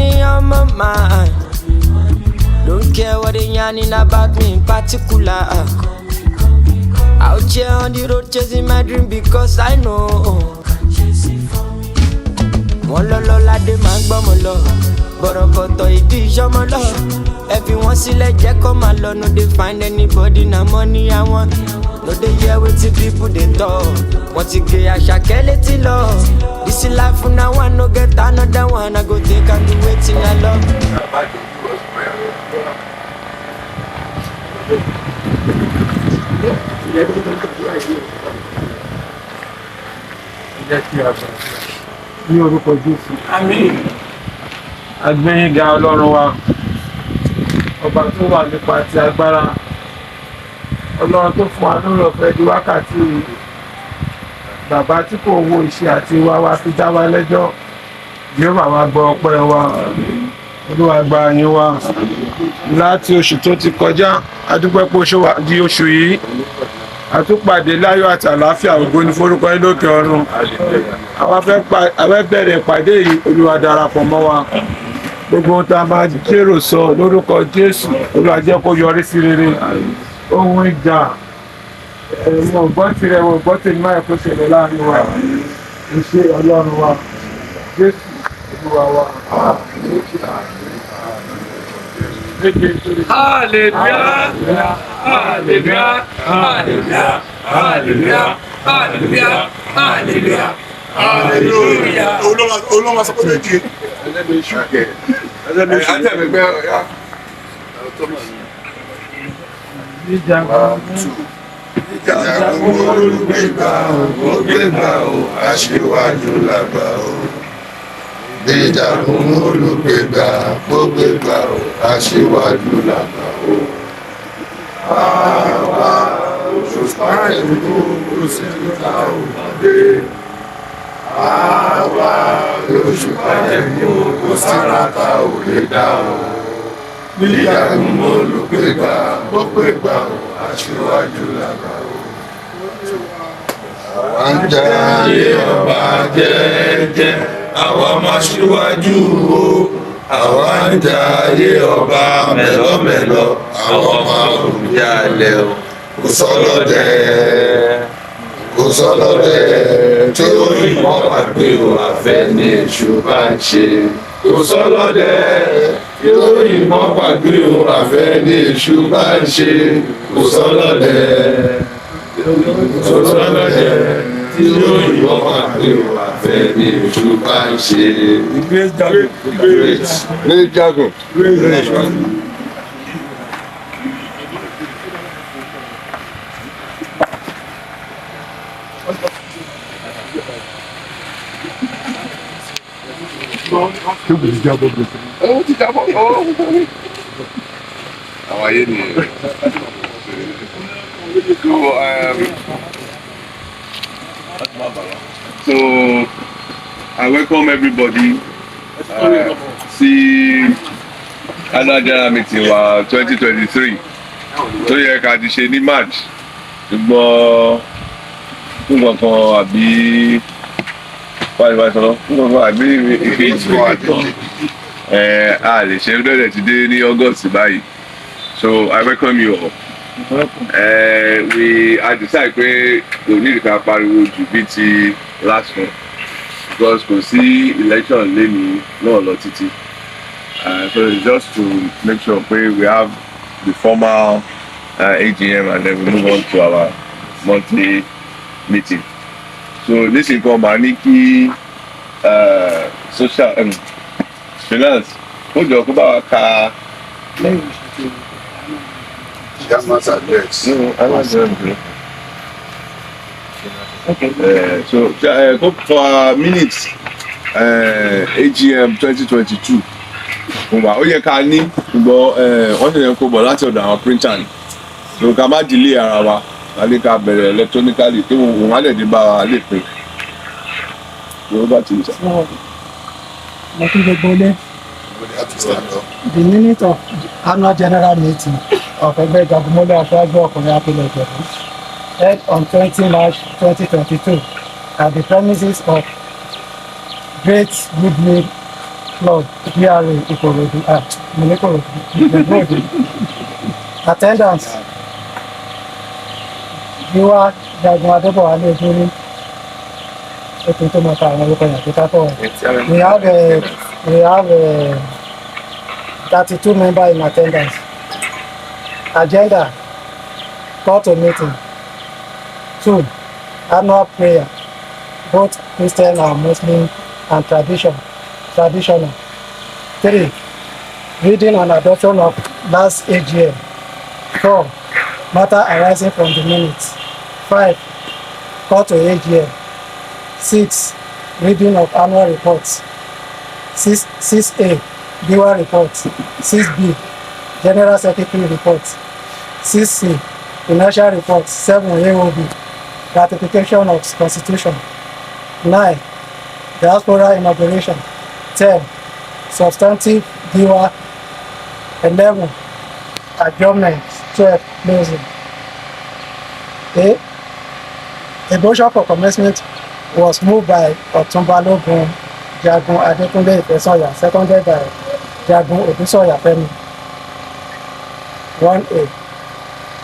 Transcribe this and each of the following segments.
money on my mind. Don't care what they yarning about me in particular. Out here on the road chasing my dream because I know. Wọ́n lọ́lọ́lá dé máa ń gbọ́mọ lọ, bọ̀rọ̀kọ̀tọ̀ ìdí ìṣọ́mọ lọ. Everyone sílẹ̀ jẹ́ kó máa lọ, no dey find anybody na money I want. No dey hear wetin people dey talk, wọ́n ti gé Àṣàkẹ́ létí lọ. This life na one no get another one, I go take and do wetin I love. Ní orúkọ Jésù. Àmín. Agbẹ́yìnga Ọlọ́run wa, ọba tó wà nípa ti agbára, Ọlọ́run tó fún wa lórí ọ̀fẹ́ di wákàtí yìí, bàbá tí kò wo ìṣe àti ìwà wa fi dá wa lẹ́jọ́, yóò bá wa gbọ́ ọpẹ́ wa, Olúwa gba yín wa. Láti oṣù tó ti kọjá, a dúpẹ́ pé oṣù wa di oṣù yìí, a tún pàdé láyọ̀ àti àlàáfíà, ògo ni forúkọ yín lókè ọ̀run. Àwa fẹ́ bẹ̀rẹ̀ ìpàdé yìí, Olúwa darapọ̀ mọ́ wa. Gbogbo ohun tá a máa jèrò sọ lórúkọ Jésù, Olúwa jẹ́ kó yọrí sí rere. Ohun ìjà wọn gbọ́ tirẹ̀ wọn gbọ́ tèmi máa kó ṣẹlẹ̀ láàrin wa. Ìṣe Ọlọ́run wa, Jésù Olúwa wa. Hallelujah, hallelujah, hallelujah, hallelujah, hallelujah, hallelujah, hallelujah. Olúwa sọ pé méje. Jagunmolu gbégbá o, gbégbá o, Asiwaju làgbà o. Jagunmolu gbégbá o, Asiwaju làgbà o. Àwa òṣùpá ìlú òṣèlúta òde. Àwa òṣùpá ìlú òṣàràtà òde dá o. Jagunmolu gbégbá o, Asiwaju làgbà o. Àwa ń jayé ọba jẹ́jẹ́, àwa máa ṣíwájú o. Àwa ń jayé ọba mẹ́lọ́mẹ́lọ́, àwa máa ń jalè o. Kò sọ́lọ́dẹ tí ó yìnbọn pàgbé o, àfẹ́ ní èṣù bá ń ṣe. Kò sọ́lọ́dẹ tí ó yìnbọn pàgbé o, àfẹ́ ní èṣù bá ń ṣe. Kò sọ́lọ́dẹ tí ó yìnbọn pàgbé o, àfẹ́ ní èṣù bá ń ṣe. Great Jagun. Àwọn ayé nìyẹn. So I welcome everybody sí annual general meeting wa 2023 tó yẹ ká ti ṣe ní March, ṣùgbọ́n fún kankan àbí a lè ṣe lọ́dẹ̀ ti dé ní August báyìí. So I welcome you all. I decide pé kò ní ìdíkà pariwo jù bí ti last one because kò sí election lẹ́nu náà lọ títí. So it's just to make sure pé we have the formal AGM and then we move on to our monthly meeting. So nísìnyí kan máa ní kí social finance ó jọ kó bá wa ka. Chairman's address. Okay. So for minutes AGM 2022 ó yẹ ká ní ṣùgbọ́n wọ́n ṣe yẹn kó bọ̀ láti ọ̀dọ̀ àwọn printer ni so ká má delay ara wa ká lè ká bẹ̀rẹ̀ electronically tí wọ́n á lè dé bá wa lè pè é bá ti sá. The minute of annual general meeting of Egbe Jagunmolu Asiwaju OKUNRIN AKILE IJEBU held on 20 March 2022 at the premises of Great Goodwill Club, GRA, Ikorodu, Ikorodu. Attendance. Giwa, Jagunmolu, Alejuri. We have 32 members in attendance. Agenda, call to meeting. 2, annual prayer, both Christian and Muslim and traditional. 3, reading and adoption of last AGM. 4, matter arising from the minutes. 5, call to AGM. 6, reading of annual reports. 6A, viewer reports. 6B, General Secretary reports. 6C, financial reports. 7, AOB, ratification of Constitution. 9, diaspora inauguration. 10, substantive viewer. 11, adjournment. 12, closing. A motion for commencement was moved by Otunbalogun Jagun Adekunle Ifesoya, seconded by Jagun Odusoya Femi. 1A.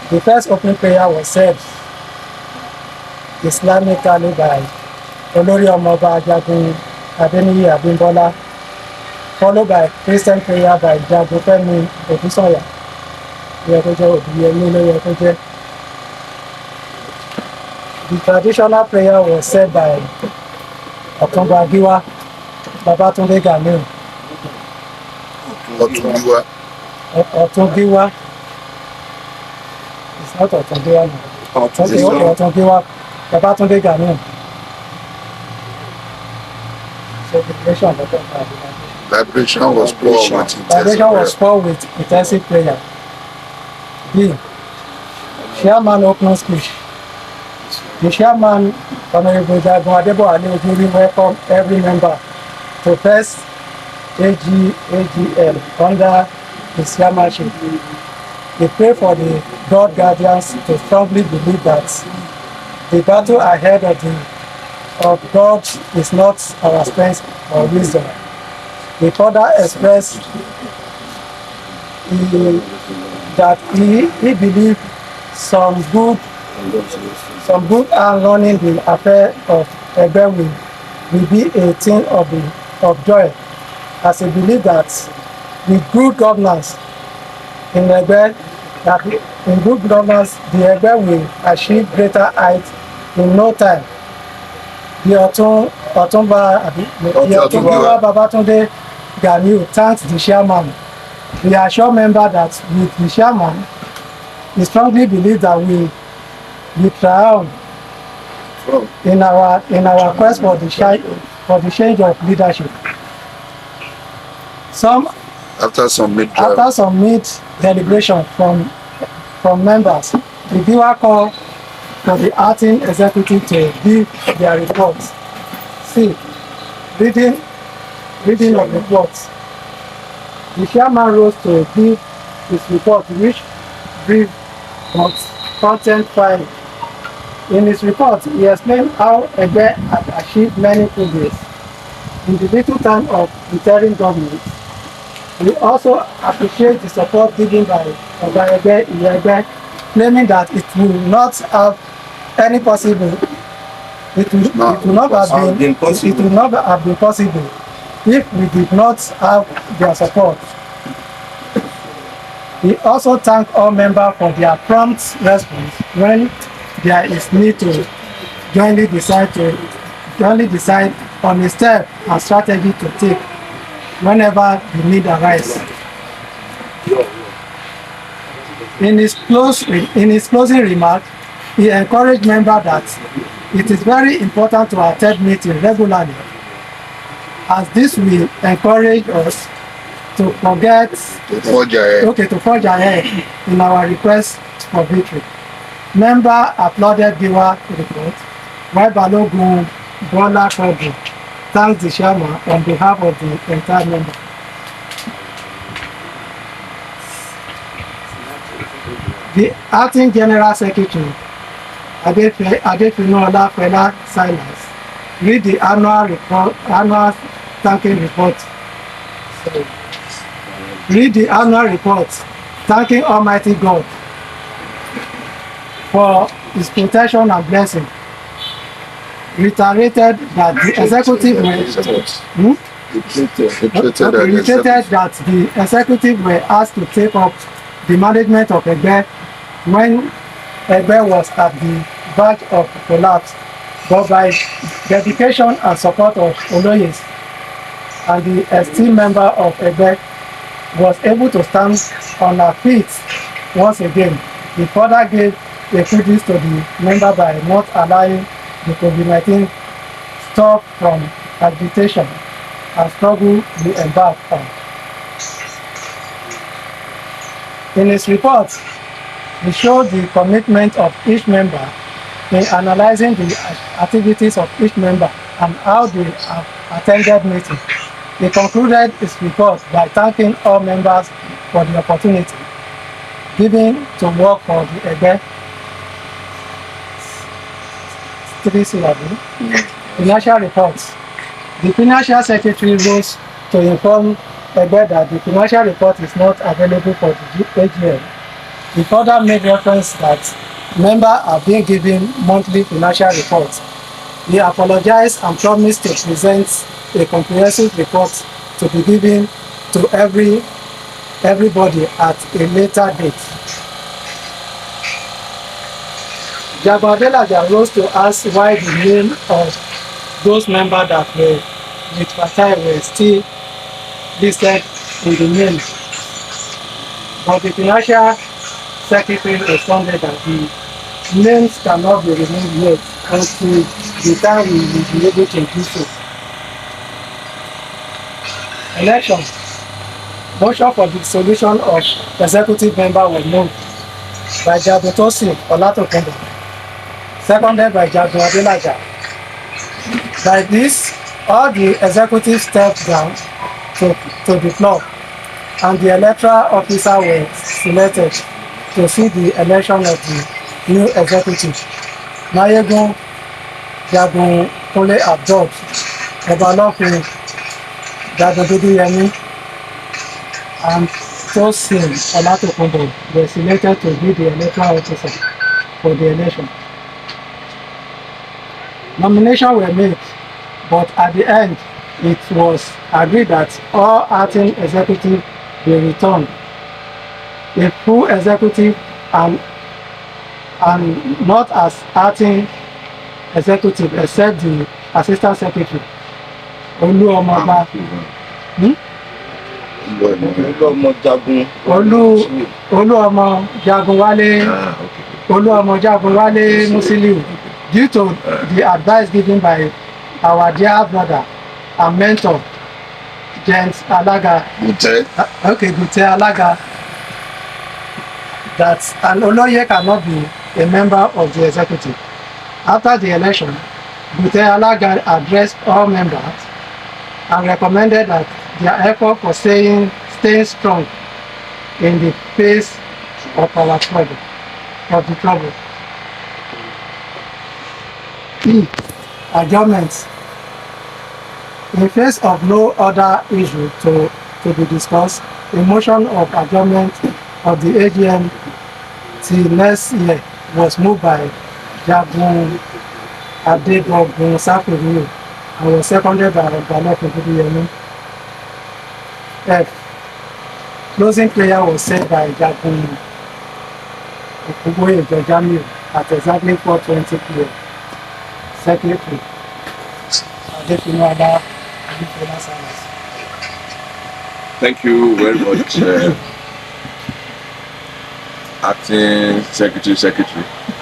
The first opening prayer was said Islamically by Olori Omoba Jagun Adeniyi Abimbola, followed by Christian prayer by Jagun Femi Odusoya. The traditional prayer was said by Otunba Giwa Babatunde Ganiu. Otungiwa. It's not Otungiwa now. Otungiwa Babatunde Ganiu. So the Vibration was poor with intensive prayer. B. Chairman opening speech. The chairman, Honorable Jagunmolu Alejuri, welcomed every member to first AGM under his chairmanship. He prayed for the God guardians to strongly believe that the battle ahead of God is not our strength or wisdom. He further expressed that he believed some good and running the affair of Egbe will be a thing of joy, as he believed that with good governance the Egbe will achieve greater heights in no time. The Otunba Babatunde Ganiu thanks the chairman. He assured members that with the chairman, he strongly believes that we triumph in our quest for the change of leadership. After some mid-deliberation from members, the viewer called for the acting executive to give their reports. C. Reading of reports. The chairman rose to give his report, which brief but content-filled. In his report, he explained how Egbe had achieved many progress in the little time of interim government. We also appreciate the support given by Egbe, claiming that it will not have any possible. It would not have been possible if we did not have their support. We also thank all members for their prompt response when there is need to jointly decide on a step and strategy to take whenever the need arises. In his closing remark, he encouraged members that it is very important to attend meetings regularly, as this will encourage us to forge ahead in our request for victory. Member applauded Giwa report, while Balogun Bola Kodri thanked the chairman on behalf of the entire member. The acting general secretary, Adefinola Fela Silas, read the annual thanking report read the annual report, thanking Almighty God for His protection and blessing. Reiterated that the executive that the executive were asked to take up the management of Egbe when Egbe was at the verge of collapse, but by dedication and support of Oloyes and the esteemed member of Egbe was able to stand on her feet once again. He further gave a credit to the member by not allowing the COVID-19 stop from agitation and struggle we embarked on. In his report, he showed the commitment of each member in analyzing the activities of each member and how they have attended meetings. He concluded his report by thanking all members for the opportunity given to work for the Egbe financial reports. The financial secretary rose to inform Egbe that the financial report is not available for the AGM. He further made reference that members are being given monthly financial reports. He apologized and promised to present a comprehensive report to be given to everybody at a later date. Jagunmolu rose to ask why the name of those members that were with Fatai were still listed in the name. But the financial secretary responded that the names cannot be removed yet until the time we will be able to do so. Election. Motion for the dissolution of executive member was moved by Jaguntosin Olatokunbo, seconded by Jagunmolu. By this, all the executives stepped down to the floor, and the electoral officer were selected to see the election of the new executive. Mayegun Jagunmolu Abdul, Obalofin Jagunmolu, and Tosin Olatokunbo were selected to be the electoral officer for the election. Nominations were made, but at the end, it was agreed that all acting executives will return. A full executive and not as acting executive except the assistant secretary. Oluomo Jagunwale Musiliu, due to the advice given by our dear brother and mentor, James Alaga, Gute Alaga, that an Oloye cannot be a member of the executive. After the election, Gute Alaga addressed all members and recommended that their effort for staying strong in the face of our trouble, Adjournments. In face of no other issue to be discussed, a motion of adjournment of the AGM till next year was moved by Jagun Adedogun Sapiriyu and was seconded by Obalofin. F. Closing prayer was said by Jagun Jamiu at exactly 4:20 p.m. Secretary Adekunwada. Thank you very much, Acting Secretary.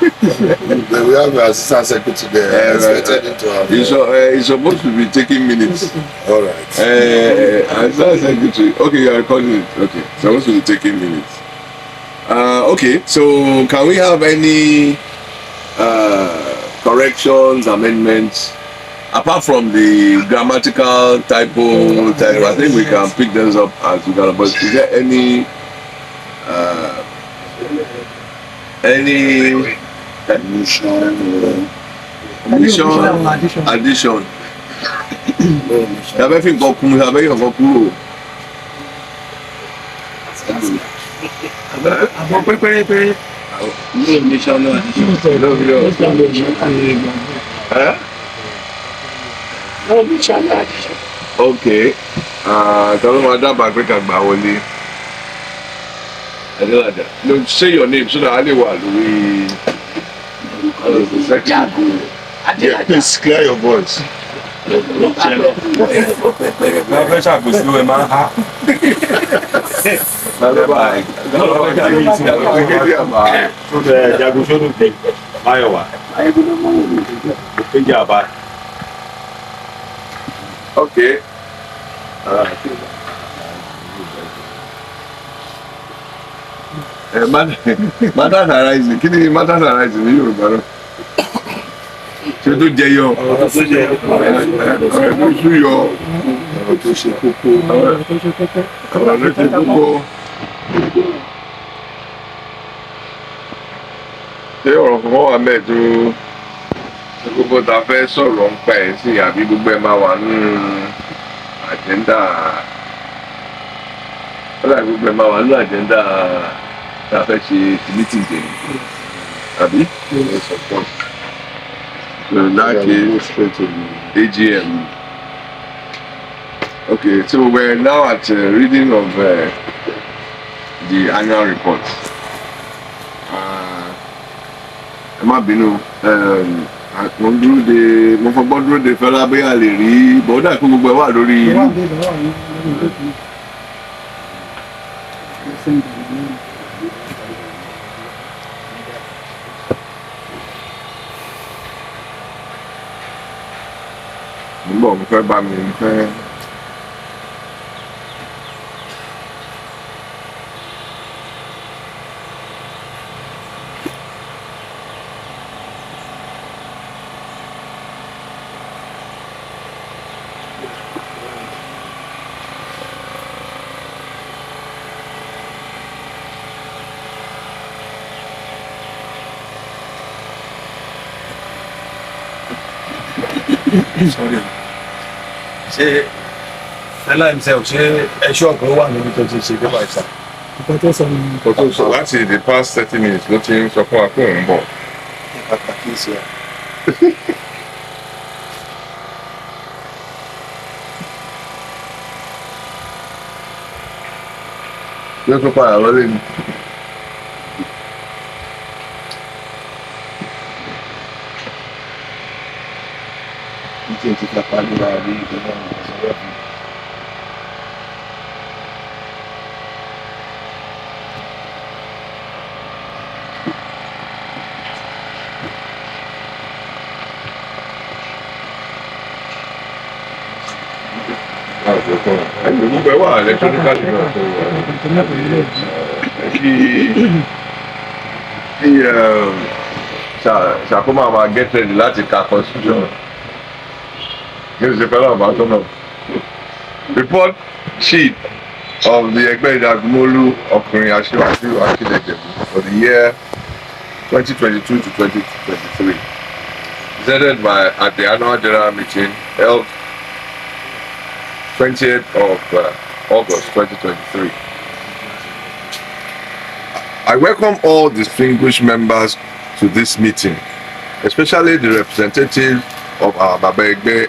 We have the assistant secretary there. He's supposed to be taking minutes. All right. Assistant Secretary. Okay, you are recording it. Okay, supposed to be taking minutes. Okay, so can we have any corrections, amendments? Apart from the grammatical typo, I think we can pick those up as we go. But is there any addition? àbọ̀ pépérépéré. Okay. Tell me that back break and wọlé. I don't like that. No, say your name so that I know what we. Yeah, please clear your voice. Wọ́n fẹ́ ṣàkóso ẹ̀ máa ń há. Jagunmolu bíi Máyọ̀wá. Òkèjì àbá. Okay. Matters arising. Kí ni matters arising ní Yorùbá náà? Ṣé tó jẹyọ? Ọ̀rọ̀ tó ṣúyọ. Ọ̀rọ̀ tó ṣe kókó. Ọ̀rọ̀ tó ṣe kókó. Ṣé ọ̀rọ̀ kankan wà mẹ́ẹ̀ tó gbogbo ta fẹ́ sọ̀rọ̀ ń pa ẹ̀ sí àbí gbogbo ẹ̀ máa wà nínú àjẹ́ndà? Ọ̀rọ̀ gbogbo ẹ̀ máa wà nínú àjẹ́ndà ta fẹ́ ṣe meeting tèmi. Àbí? So in that case, AGM. Okay, so we're now at reading of the annual report. Ẹ má bínú, mo fọgbọ́n dúró de fẹ́lá bóyá lè rí bọ́dà kó gbogbo ẹ̀ wà lórí. Mo fẹ́ bá mi fẹ́. Sorry. Ṣé Fẹlá himself ṣé ẹṣọ́ ọ̀gbọ́n wà níbi tó ti ṣe pépà ìsà? Nǹkan tó sọ ni. Kò tó sọ láti the past 30 minutes ló ti ń sọ fún wa pé òun bọ̀. Pàtàkì sí ẹ. Yóò tún padà lọ́lé ni. Nítorí ti kápá nígbà rí ìgbẹ́ náà sọ́dọ̀ fún mi. Gbogbo ẹ̀ wà electronically náà tó ṣàkóso àwọn get ready láti ka constitution. Kí ni ṣe fẹ́ náà bá tó náà? Report sheet of the Egbe Jagunmolu OKUNRIN Asiwaju AKILE IJEBU for the year 2022 to 2023. Presented at the annual general meeting held 20th of August 2023. I welcome all distinguished members to this meeting, especially the representative of our Baba Egbe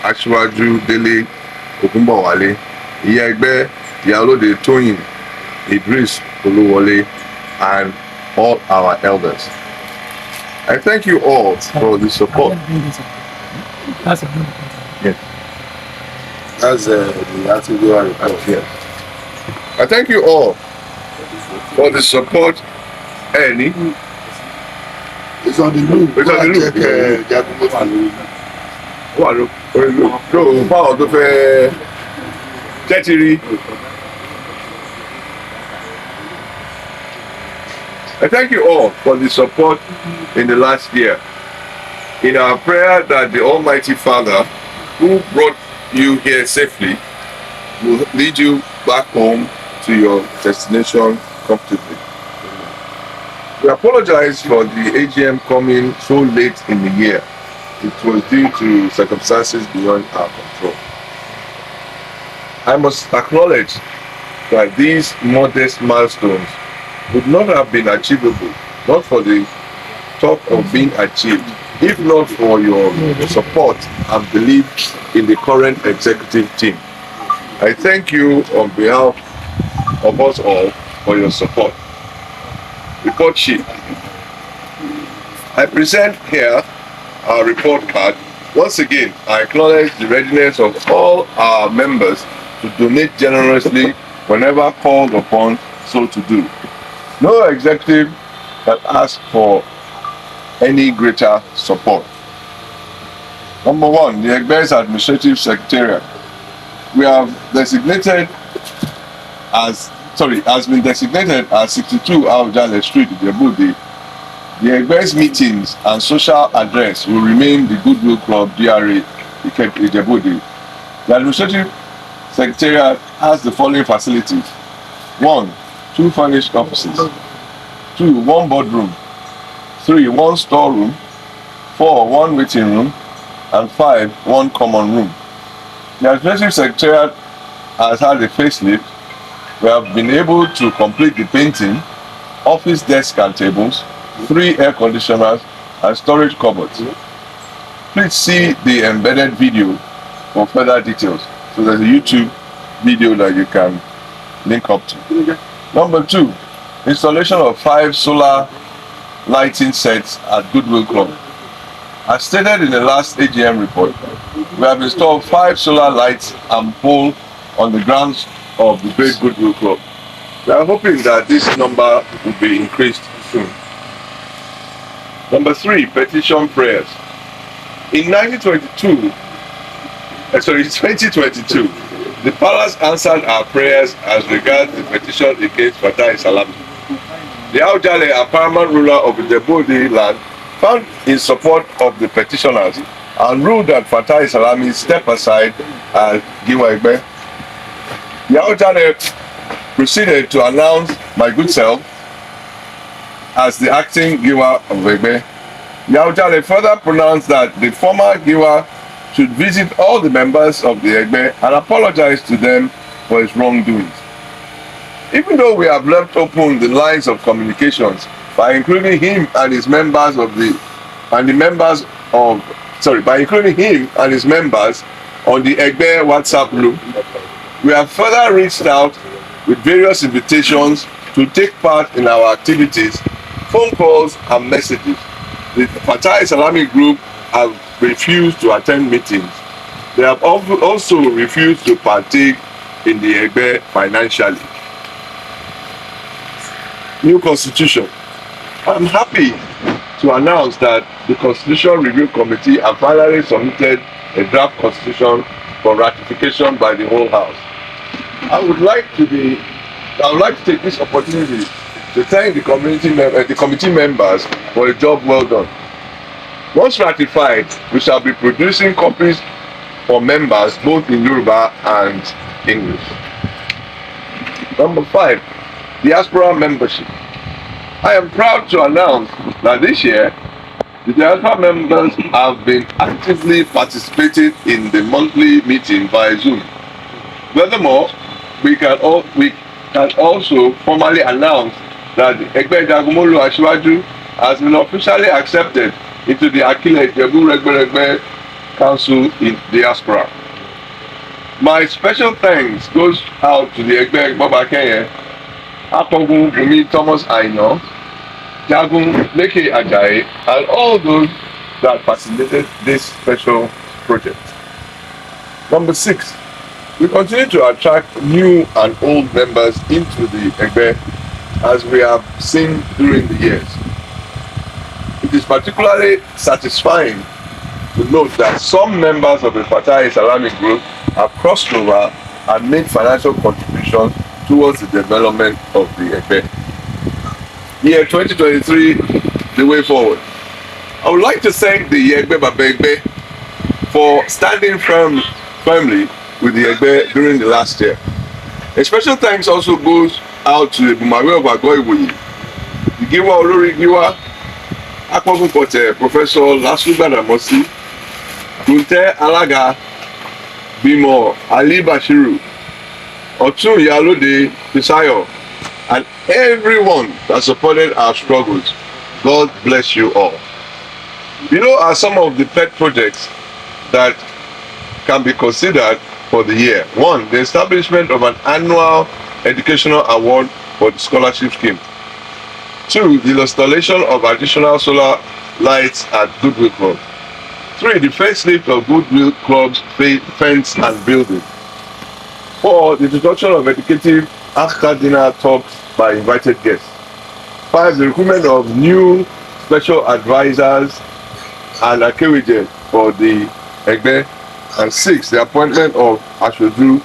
Asiwaju Dele Ogunbowale, Iya Egbe Iyalode Toyin Idris Oluwole, and all our elders. I thank you all for the support. That's a good Yes. That's the Asiwaju report. Yes. I thank you all for the support. Any? It's on the loop. It's on the loop. Check Jagunmolu. Wà ló fáwọn tó fẹ́ tẹ́tí rí. I thank you all for the support in the last year. In our prayer that the Almighty Father, who brought you here safely, will lead you back home to your destination comfortably. We apologize for the AGM coming so late in the year. It was due to circumstances beyond our control. I must acknowledge that these modest milestones would not have been achievable, not for the talk of being achieved, if not for your support and belief in the current executive team. I thank you on behalf of us all for your support. Report sheet. I present here our report card. Once again, I acknowledge the readiness of all our members to donate generously whenever called upon so to do. No executive can ask for any greater support. Number one, the Egbe's Administrative Secretariat. We have designated has been designated as 62 Awujale Street, IJEBU. The Egbe's meetings and social address will remain the Goodwill Club, DRA, IJEBU. The Administrative Secretariat has the following facilities: 1, 2 furnished offices; 2, 1 boardroom; 3, 1 storeroom; 4, 1 waiting room; and 5, 1 common room. The Administrative Secretariat has had a facelift. We have been able to complete the painting, office desk and tables, 3 air conditioners, and storage cupboards. Please see the embedded video for further details. So there's a YouTube video that you can link up to. Number 2, installation of 5 solar lighting sets at Goodwill Club. As stated in the last AGM report, we have installed 5 solar lights and pole on the grounds of the Great Goodwill Club. We are hoping that this number will be increased soon. Number 3, petition prayers. In 2022, the palace answered our prayers as regards the petition against Fatai Salami. The Awujale, a paramount ruler of the IJEBU land, found in support of the petitioners and ruled that Fatai Salami step aside as Giwa Egbe. The Awujale proceeded to announce my good self as the acting Giwa of Egbe. The Awujale further pronounced that the former Giwa should visit all the members of the Egbe and apologize to them for his wrongdoings. Even though we have left open the lines of communications by including him and his members on the Egbe WhatsApp group, we have further reached out with various invitations to take part in our activities, phone calls and messages. The Fatai Salami group have refused to attend meetings. They have also refused to partake in the Egbe financially. New Constitution. I'm happy to announce that the Constitution Review Committee have finally submitted a draft constitution for ratification by the whole House. I would like to take this opportunity to thank the committee members for a job well done. Once ratified, we shall be producing copies for members both in Yoruba and English. Number 5, diaspora membership. I am proud to announce that this year, the diaspora members have been actively participating in the monthly meeting via Zoom. Furthermore, we can also formally announce that the Egbe Jagunmolu Asiwaju has been officially accepted into the AKILE IJEBU Council in Diaspora. My special thanks goes out to the Egbe Baba Kenya, Akogun Bumi Thomas Aino, Jagun Leke Ajayi, and all those that facilitated this special project. Number 6, we continue to attract new and old members into the Egbe as we have seen during the years. It is particularly satisfying to note that some members of the Fatai Salami group have crossed over and made financial contributions towards the development of the Egbe. Year 2023, the way forward. I would like to thank the Egbe Baba Egbe for standing firmly with the Egbe during the last year. A special thanks also goes out to the Bumawe of Agoiwoyi, the Giwa Olori Giwa, Akpogun Kote, Professor Lasu Gbadamosi, Kunte Alaga, Bimo Ali Bashiru, Otun Yalode Fisayo, and everyone that supported our struggles. God bless you all. Are some of the pet projects that can be considered for the year. 1, the establishment of an annual educational award for the scholarship scheme. 2, the installation of additional solar lights at Goodwill Club. 3, the facelift of Goodwill Club's fence and building. 4, the introduction of educative after-dinner talks by invited guests. 5, the recruitment of new special advisors and AKILE for the Egbe. And 6, the appointment of Asiwaju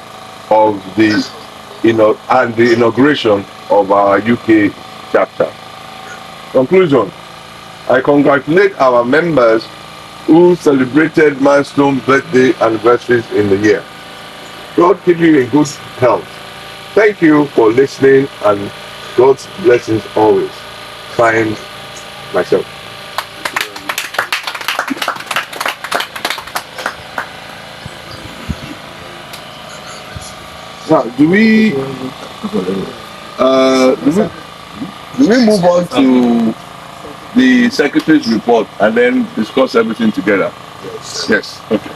of the inauguration of our UK chapter. Conclusion. I congratulate our members who celebrated milestone birthday anniversaries in the year. God keep you in good health. Thank you for listening, and God's blessings always. Signed, myself. Now, do we move on to the secretary's report and then discuss everything together? Yes. Okay.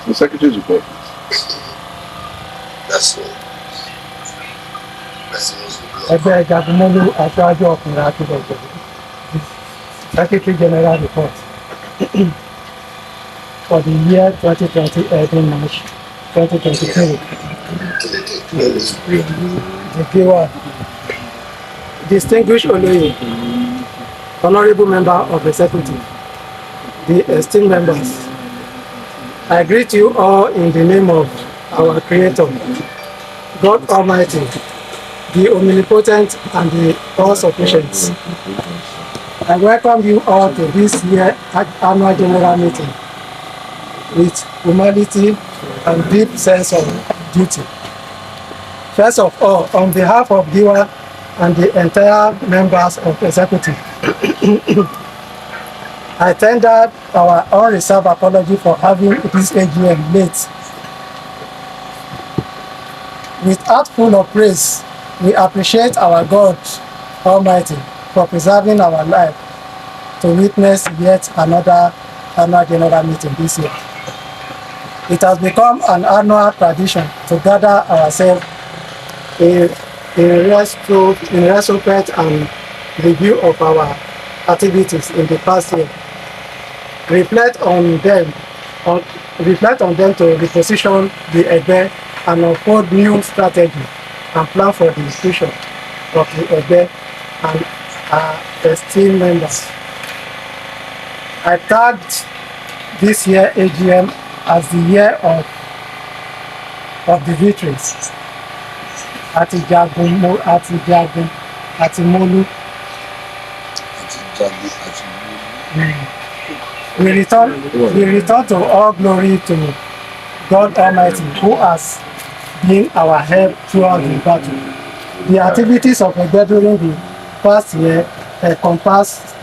The secretary's report. That's all. Egbe Jagunmolu, Asiwaju, OKUNRIN, Secretary General Report for the year 2020 ending March 2023. The giver, distinguished Oloye, honorable member of the Executive, the esteemed members, I greet you all in the name of our Creator, God Almighty, the Omnipotent and the All-Sufficient. I welcome you all to this year's annual general meeting with humility and deep sense of duty. First of all, on behalf of Giwa and the entire members of the Executive, I tender our unreserved apology for having this AGM late. With heart full of praise, we appreciate our God Almighty for preserving our life to witness yet another annual general meeting this year. It has become an annual tradition to gather ourselves in retrospect and review of our activities in the past year. Reflect on them to reposition the Egbe and unfold new strategy and plan for the future of the Egbe and our esteemed members. I tagged this year AGM as the year of the victories at Jagunmolu, We return to all glory to God Almighty, who has been our help throughout the battle. The activities of Egbe during the past year encompassed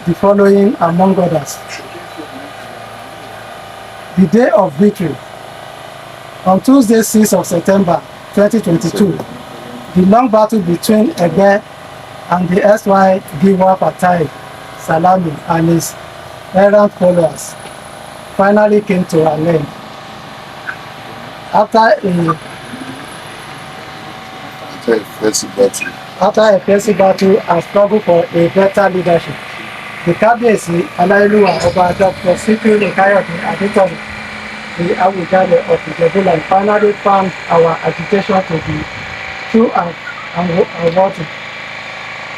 the following, among others. The Day of Victory. On Tuesday, 6th of September 2022, the long battle between Egbe and the SY Giwa Fatai Salami and his errant followers finally came to an end. After a fierce battle and struggle for a better leadership, the Kábíyèsí Aláyélúwà Ọba Dr. Sikiru Kayode Adétọ̀nà, the Awùjalẹ̀ of IJEBU land, finally found our agitation to be true and worthy.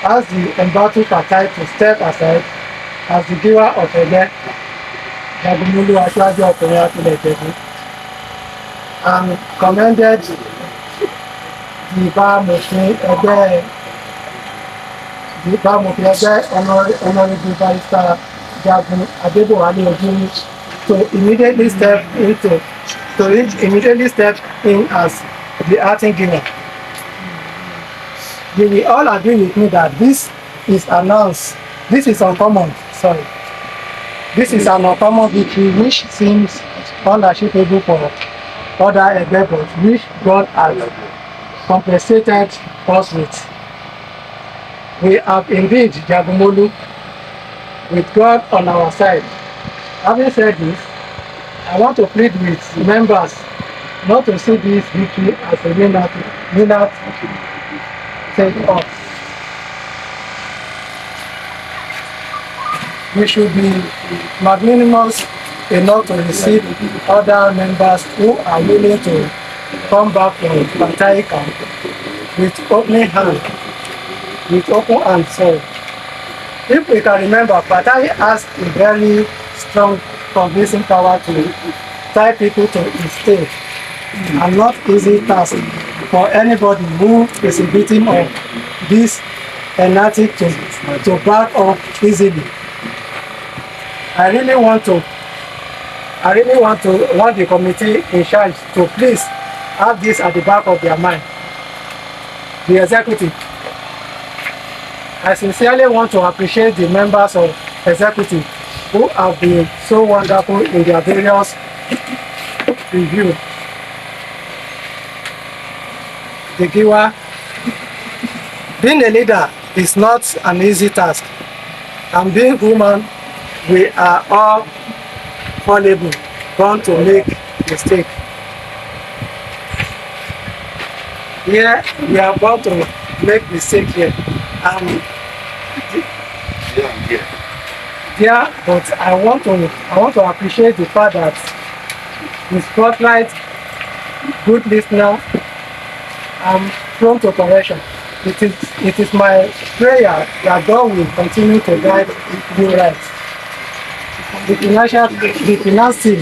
As the embattled Fatai to step aside as the giver of Egbe, Jagunmolu Asiwaju of IJEBU, and commended the Bamofin Egbe Honorable Barrister Jagun Adébọ̀wálé to immediately step in as the acting giver. You will all agree with me that this is uncommon victory which seems unachievable for other Egbe, but which God has compensated us with. We have indeed Jagunmolu with God on our side. Having said this, I want to plead with members not to see this victory as a winner take us. We should be magnanimous enough to receive other members who are willing to come back from Fatai camp with open hands. So, if we can remember, Fatai has a very strong convincing power to tie people to his state, and not easy task for anybody who is a victim of this fanatic to back up easily. I really want the committee in charge to please have this at the back of their mind. The executive. I sincerely want to appreciate the members of executive who have been so wonderful in their various review. The giver. Being a leader is not an easy task, and being human, we are all fallible, born to make mistakes. Here, we are born to make mistakes here. Yeah, but I want to appreciate the fact that the spotlight, good listener, I'm prone to correction. It is my prayer that God will continue to guide you right. The finance team,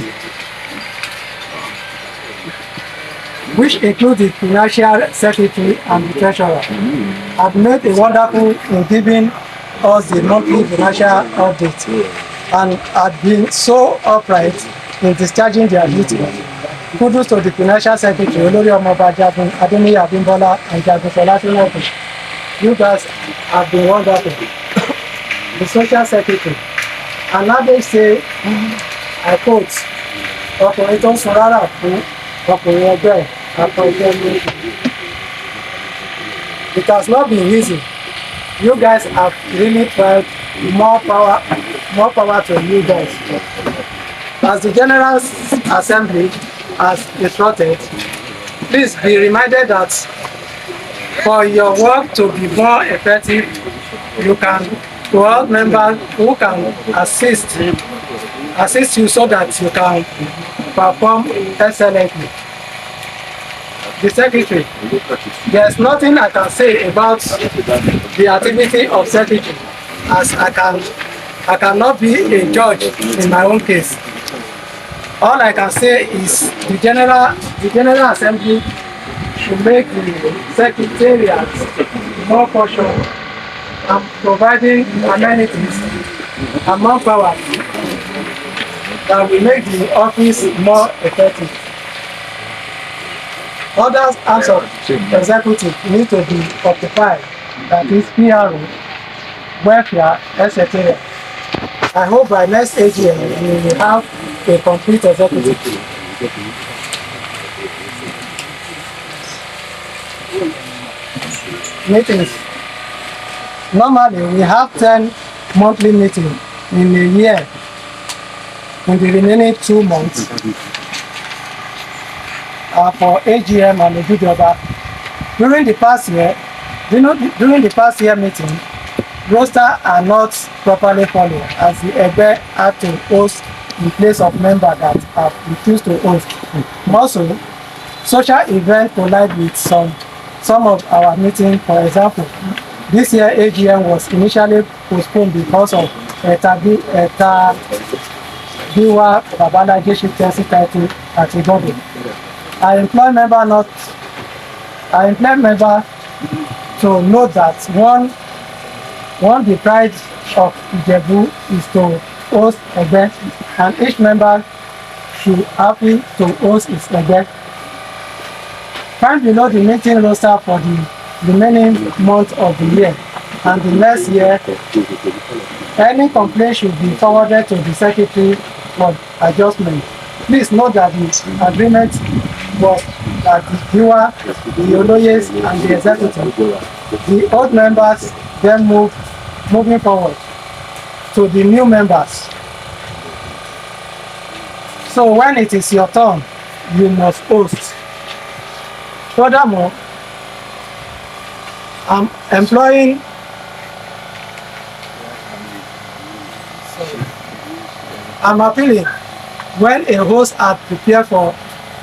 which includes the financial secretary and the treasurer, have made a wonderful in giving us the monthly financial update and have been so upright in discharging their duty. Kudos to the financial secretary, Olori Omoba Jagun, Adeniyi Abimbola, and Jagun Solatiwobi. You guys have been wonderful. The social secretary, and now they say, I quote, ọkùnrin tó ń sun rárá fún ọkùnrin ẹgbẹ́ àpọ̀jẹ́. It has not been easy. You guys have really tried. More power to you guys. As the General Assembly has instructed, please be reminded that for your work to be more effective, you can to all members who can assist you so that you can perform excellently. The Secretary, there's nothing I can say about the activity of Secretary, as I cannot be a judge in my own case. All I can say is the General Assembly should make the Secretariat more cautious and providing amenities and manpower that will make the office more effective. Other acts of executive need to be occupied, that is PRO, welfare, etc. I hope by next AGM we will have a complete executive. Meetings. Normally we have 10 monthly meetings in a year in the remaining 2 months for AGM and GOODWILL. During the past year meeting, roster are not properly followed, as the Egbe had to host in place of members that have refused to host. Also, social events collide with some of our meetings. For example, this year AGM was initially postponed because of Eta Biwa Babalaje chieftaincy title at Egbe. I employ member to note that one the pride of IJEBU is to host Egbe, and each member should happy to host his Egbe. Find below the meeting roster for the remaining months of the year and the next year. Any complaint should be forwarded to the Secretary for adjustment. Please note that the agreement was that the viewer, the Oloyes, and the executive, the old members then moving forward to the new members. So when it is your turn, you must host. Furthermore, I'm appealing when a host had prepared for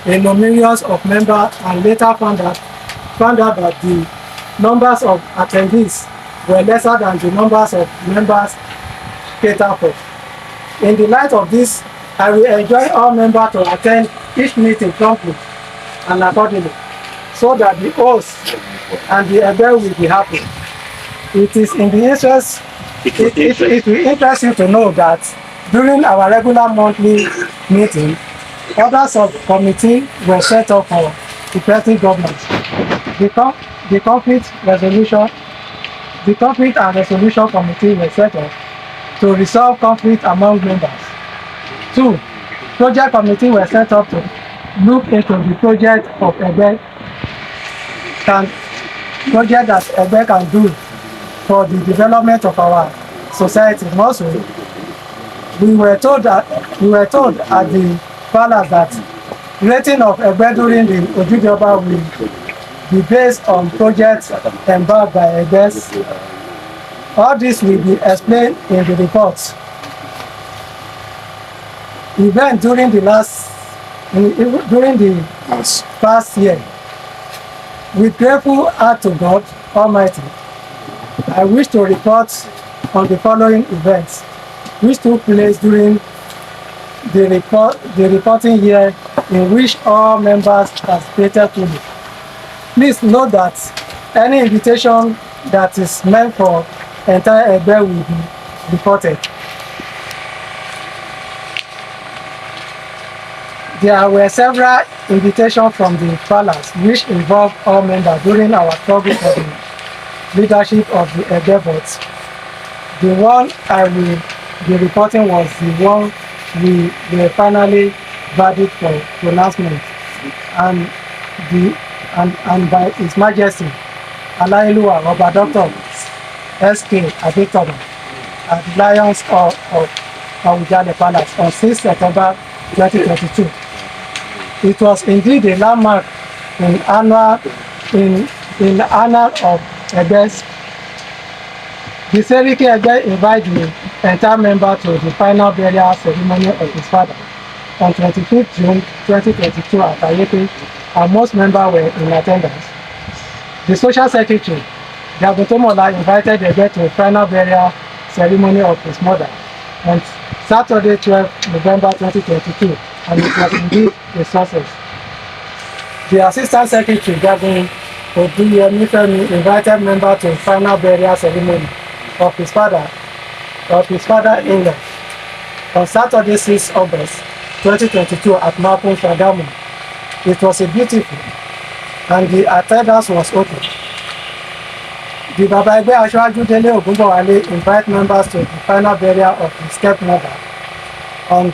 a numerous of members and later found out that the numbers of attendees were lesser than the numbers of members catered for. In the light of this, I will enjoin all members to attend each meeting promptly and accordingly, so that the host and the Egbe will be happy. It is in the interest, it will interest you to know that during our regular monthly meeting, other subcommittees were set up for the present government. The conflict and resolution committee were set up to resolve conflict among members. 2. Project committee were set up to look into the project of Egbe that Egbe can do for the development of our society. And also, we were told at the palace that rating of Egbe during the Ojujoba will be based on projects embarked by Egbes. All this will be explained in the reports. Event during the past year. With grateful heart to God Almighty, I wish to report on the following events which took place during the reporting year in which all members participated fully. Please note that any invitation that is meant for entire Egbe will be reported. There were several invitations from the palace which involved all members during our struggle for the leadership of the Egbe boards. The one I will be reporting was the one we were finally verdict for pronouncement and by His Majesty Alayeluwa Oba Dr. S.K. Adetoba at the Lions of Awujale Palace on 6 September 2022. It was indeed a landmark in honor of Egbe's. The Seriki Egbe invited the entire member to the final burial ceremony of his father on 25th June 2022 at Ayepe, and most members were in attendance. The social secretary, Jagunmolu, invited Egbe to the final burial ceremony of his mother on Saturday, 12th November 2022, and it was indeed a success. The assistant secretary, Jagunmolu, invited members to the final burial ceremony of his father-in-law on Saturday, 6 August 2022 at Makun, Shagamu. It was a beautiful, and the attendance was open. The Baba Egbe Asiwaju Dele Ogunbowale invite members to the final burial of his stepmother on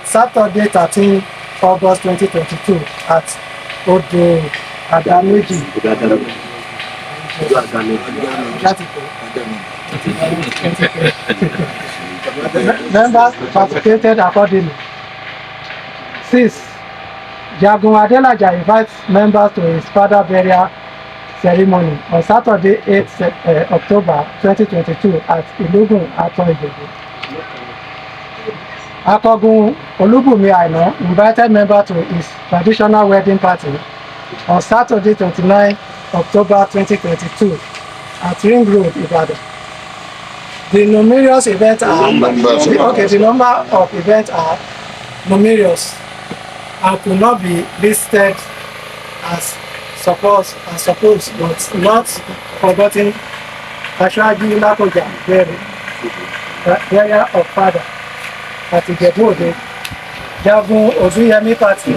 Saturday, 13 August 2022 at Odo Adameji. Members participated accordingly. 6. Jagunmolu invites members to his father burial ceremony on Saturday, 8 October 2022 at Ilogun Aton IJEBU. Akogun Olubumi Aina invited members to his traditional wedding party on Saturday, 29 October 2022 at Ring Road, Ibadan. The numerous events are the number of events are numerous and could not be listed as supposed, but not forgotten Asiwaju Lakoja burial of father at IJEBU, Jagun Oduyemi party,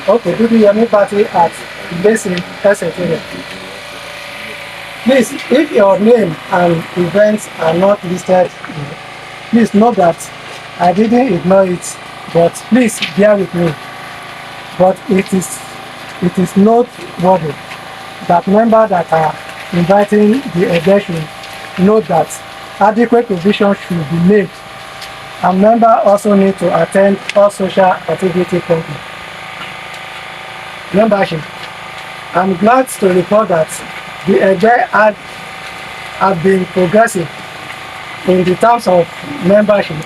Oduyemi party at Ibesi, etc. Please, if your name and events are not listed, please know that I didn't ignore it, but please bear with me. but it is noteworthy that members that are inviting the Egbe should note that adequate provision should be made, and members also need to attend all social activity programs. Membership. I'm glad to report that the Egbe have been progressive in the terms of membership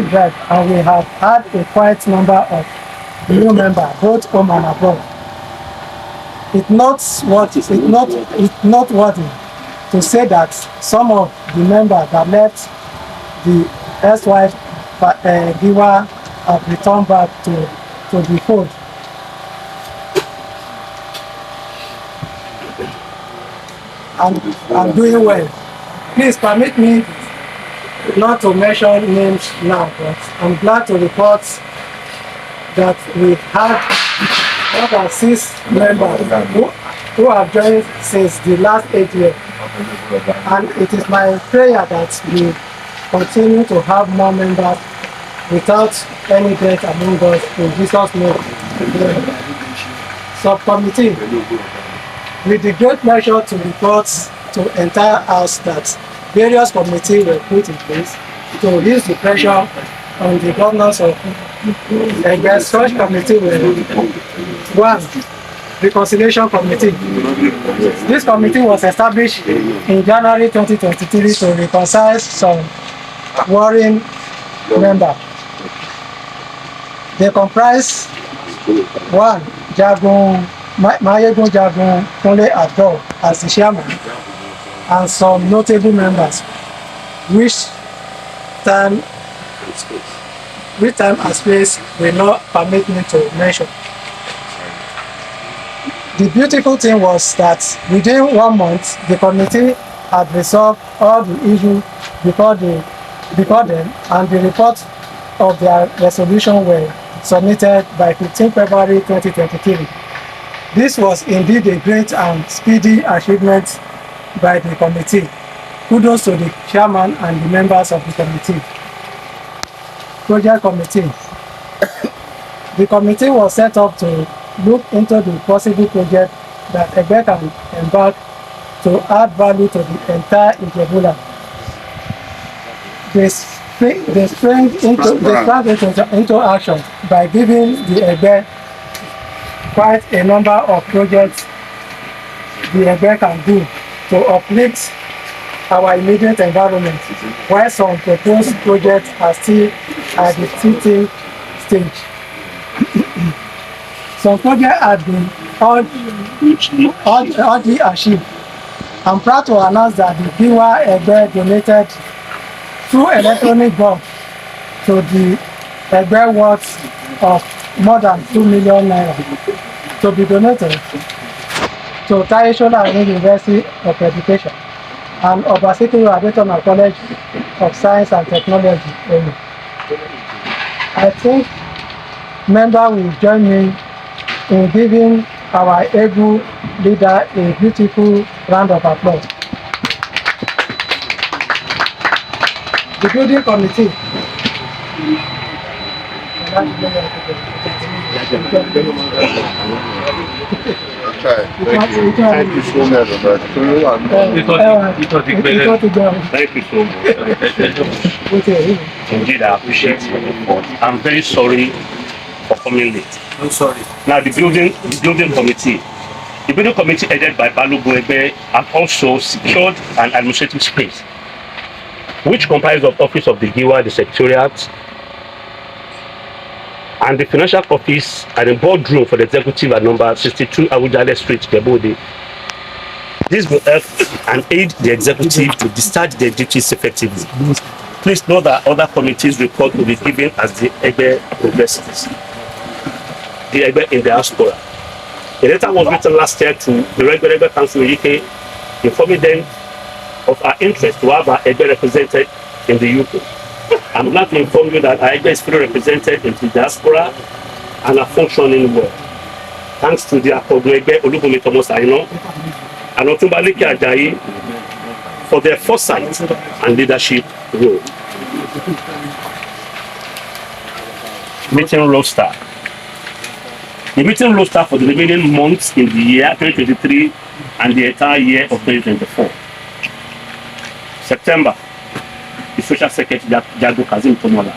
drive, and we have had a quite number of new members, both home and abroad. It's not worthy to say that some of the members that left the ex-wife giver have returned back to the fold. I'm doing well. Please permit me not to mention names now, but I'm glad to report that we've had more than 6 members who have joined since the last 8 years. And it is my prayer that we continue to have more members without any death among us in Jesus' name. Subcommittee, with the great pleasure to report to the entire House that various committees were put in place to ease the pressure on the governors of Egbe. Such committee were: 1. Reconciliation Committee. This committee was established in January 2023 to reconcile some warring members. They comprise 1. Jagunmolu as the chairman, and some notable members, which time and space will not permit me to mention. The beautiful thing was that within 1 month, the committee had resolved all the issues before them, and the report of their resolution were submitted by 15 February 2023. This was indeed a great and speedy achievement by the committee. Kudos to the chairman and the members of the committee. Project Committee. The committee was set up to look into the possible project that Egbe can embark to add value to the entire IJEBU land. They sprang into action by giving the Egbe quite a number of projects the Egbe can do to uplift our immediate environment, while some proposed projects are still at the teething stage. Some projects have been already achieved. I'm proud to announce that the Giwa Egbe donated 2 electronic bulbs to the Egbe worth of more than 2 million naira to be donated to Taishola University of Education and Obaseki Adetona College of Science and Technology. I think members will join me in giving our able leader a beautiful round of applause. The building committee. Thank you so much. Thank you so much. Indeed, I appreciate your report. I'm very sorry for coming late. I'm sorry. Now, the building committee headed by Balogun Egbe have also secured an administrative space, which comprises of office of the Giwa, the secretariat, and the financial office and a boardroom for the executive at number 62 Awujale Street, Ijebu. This will help and aid the executive to discharge their duties effectively. Please know that other committees' report will be given as the Egbe progresses. The Egbe in diaspora. A letter was written last year to the Egbe Council in UK, informing them of our interest to have our Egbe represented in the UK. I'm glad to inform you that our Egbe is fully represented in the diaspora and are functioning well. Thanks to the Egbe Olubunmi Thomas Aino and Otumbaleke Ajayi for their foresight and leadership role. Meeting roster. The meeting roster for the remaining months in the year 2023 and the entire year of 2024. September, the Social Secretary Jago Kazim Tomola.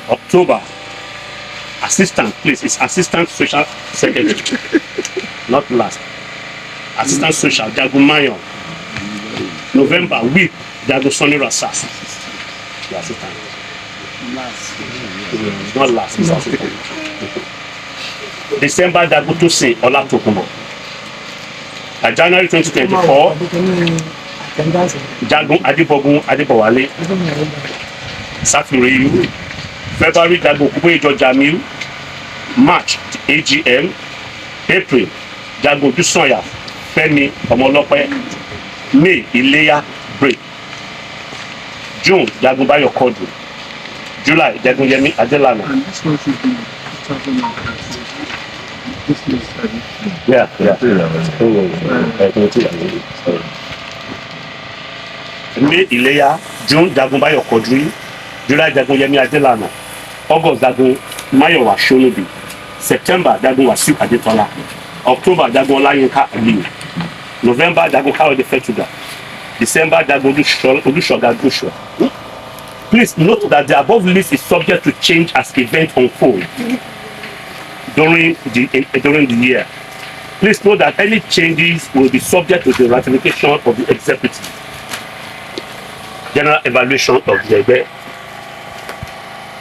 October, Assistant, please, it's Assistant Social Secretary, not last. Assistant Social, Jagunmolu. November, Whip, Jago Sonny Rasas. The assistant. Not last, it's assistant. December, Jago Tosin Olatokunbo. January 2024, Jagun Adibogun Adibowale. Safiri. February, Jago Kubejo Jamil. March, AGM. April, Jago Dusoya Femi Omolope. May, Ileya Break. June, Jago Bayo Kodu. July, Jago Yemi Adelana. And this one should be this is Yeah. May, Ileya. June, Jago Bayo Kodu. July, Jago Yemi Adelana. August, Jago Mayowa Sholobi. September, Jago Wasiu Adetola. October, Jago Olayinka Aliyu. November, Jago Kawede Fetuga. December, Jago Odushoga Joshua. Please note that the above list is subject to change as events unfold during the year. Please note that any changes will be subject to the ratification of the executive. General evaluation of the Egbe.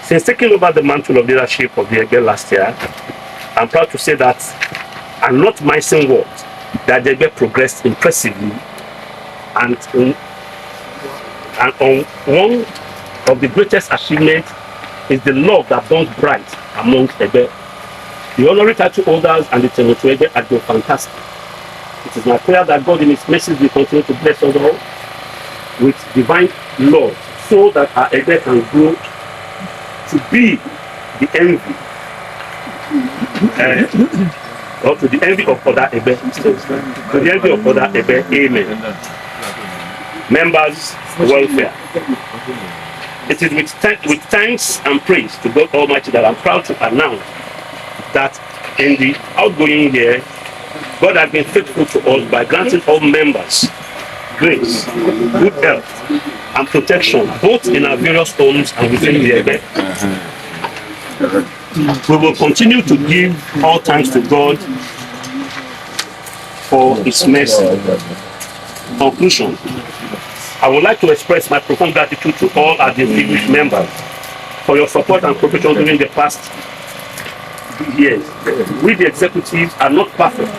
Since taking over the mantle of leadership of the Egbe last year, I'm proud to say that I'm not missing words. That the Egbe progressed impressively, and on one of the greatest achievements is the love that burns bright amongst Egbe. The honorary title holders and the tenure to Egbe have been fantastic. It is my prayer that God in His mercy will continue to bless us all with divine love, so that our Egbe can grow to be the envy. Or to the envy of other Egbe. To the envy of other Egbe. Amen. Members' welfare. It is with thanks and praise to God Almighty that I'm proud to announce that in the outgoing year, God has been faithful to us by granting all members grace, good health, and protection, both in our various homes and within the Egbe. We will continue to give all thanks to God for His mercy. Conclusion. I would like to express my profound gratitude to all our distinguished members for your support and cooperation during the past years. We, the executives, are not perfect,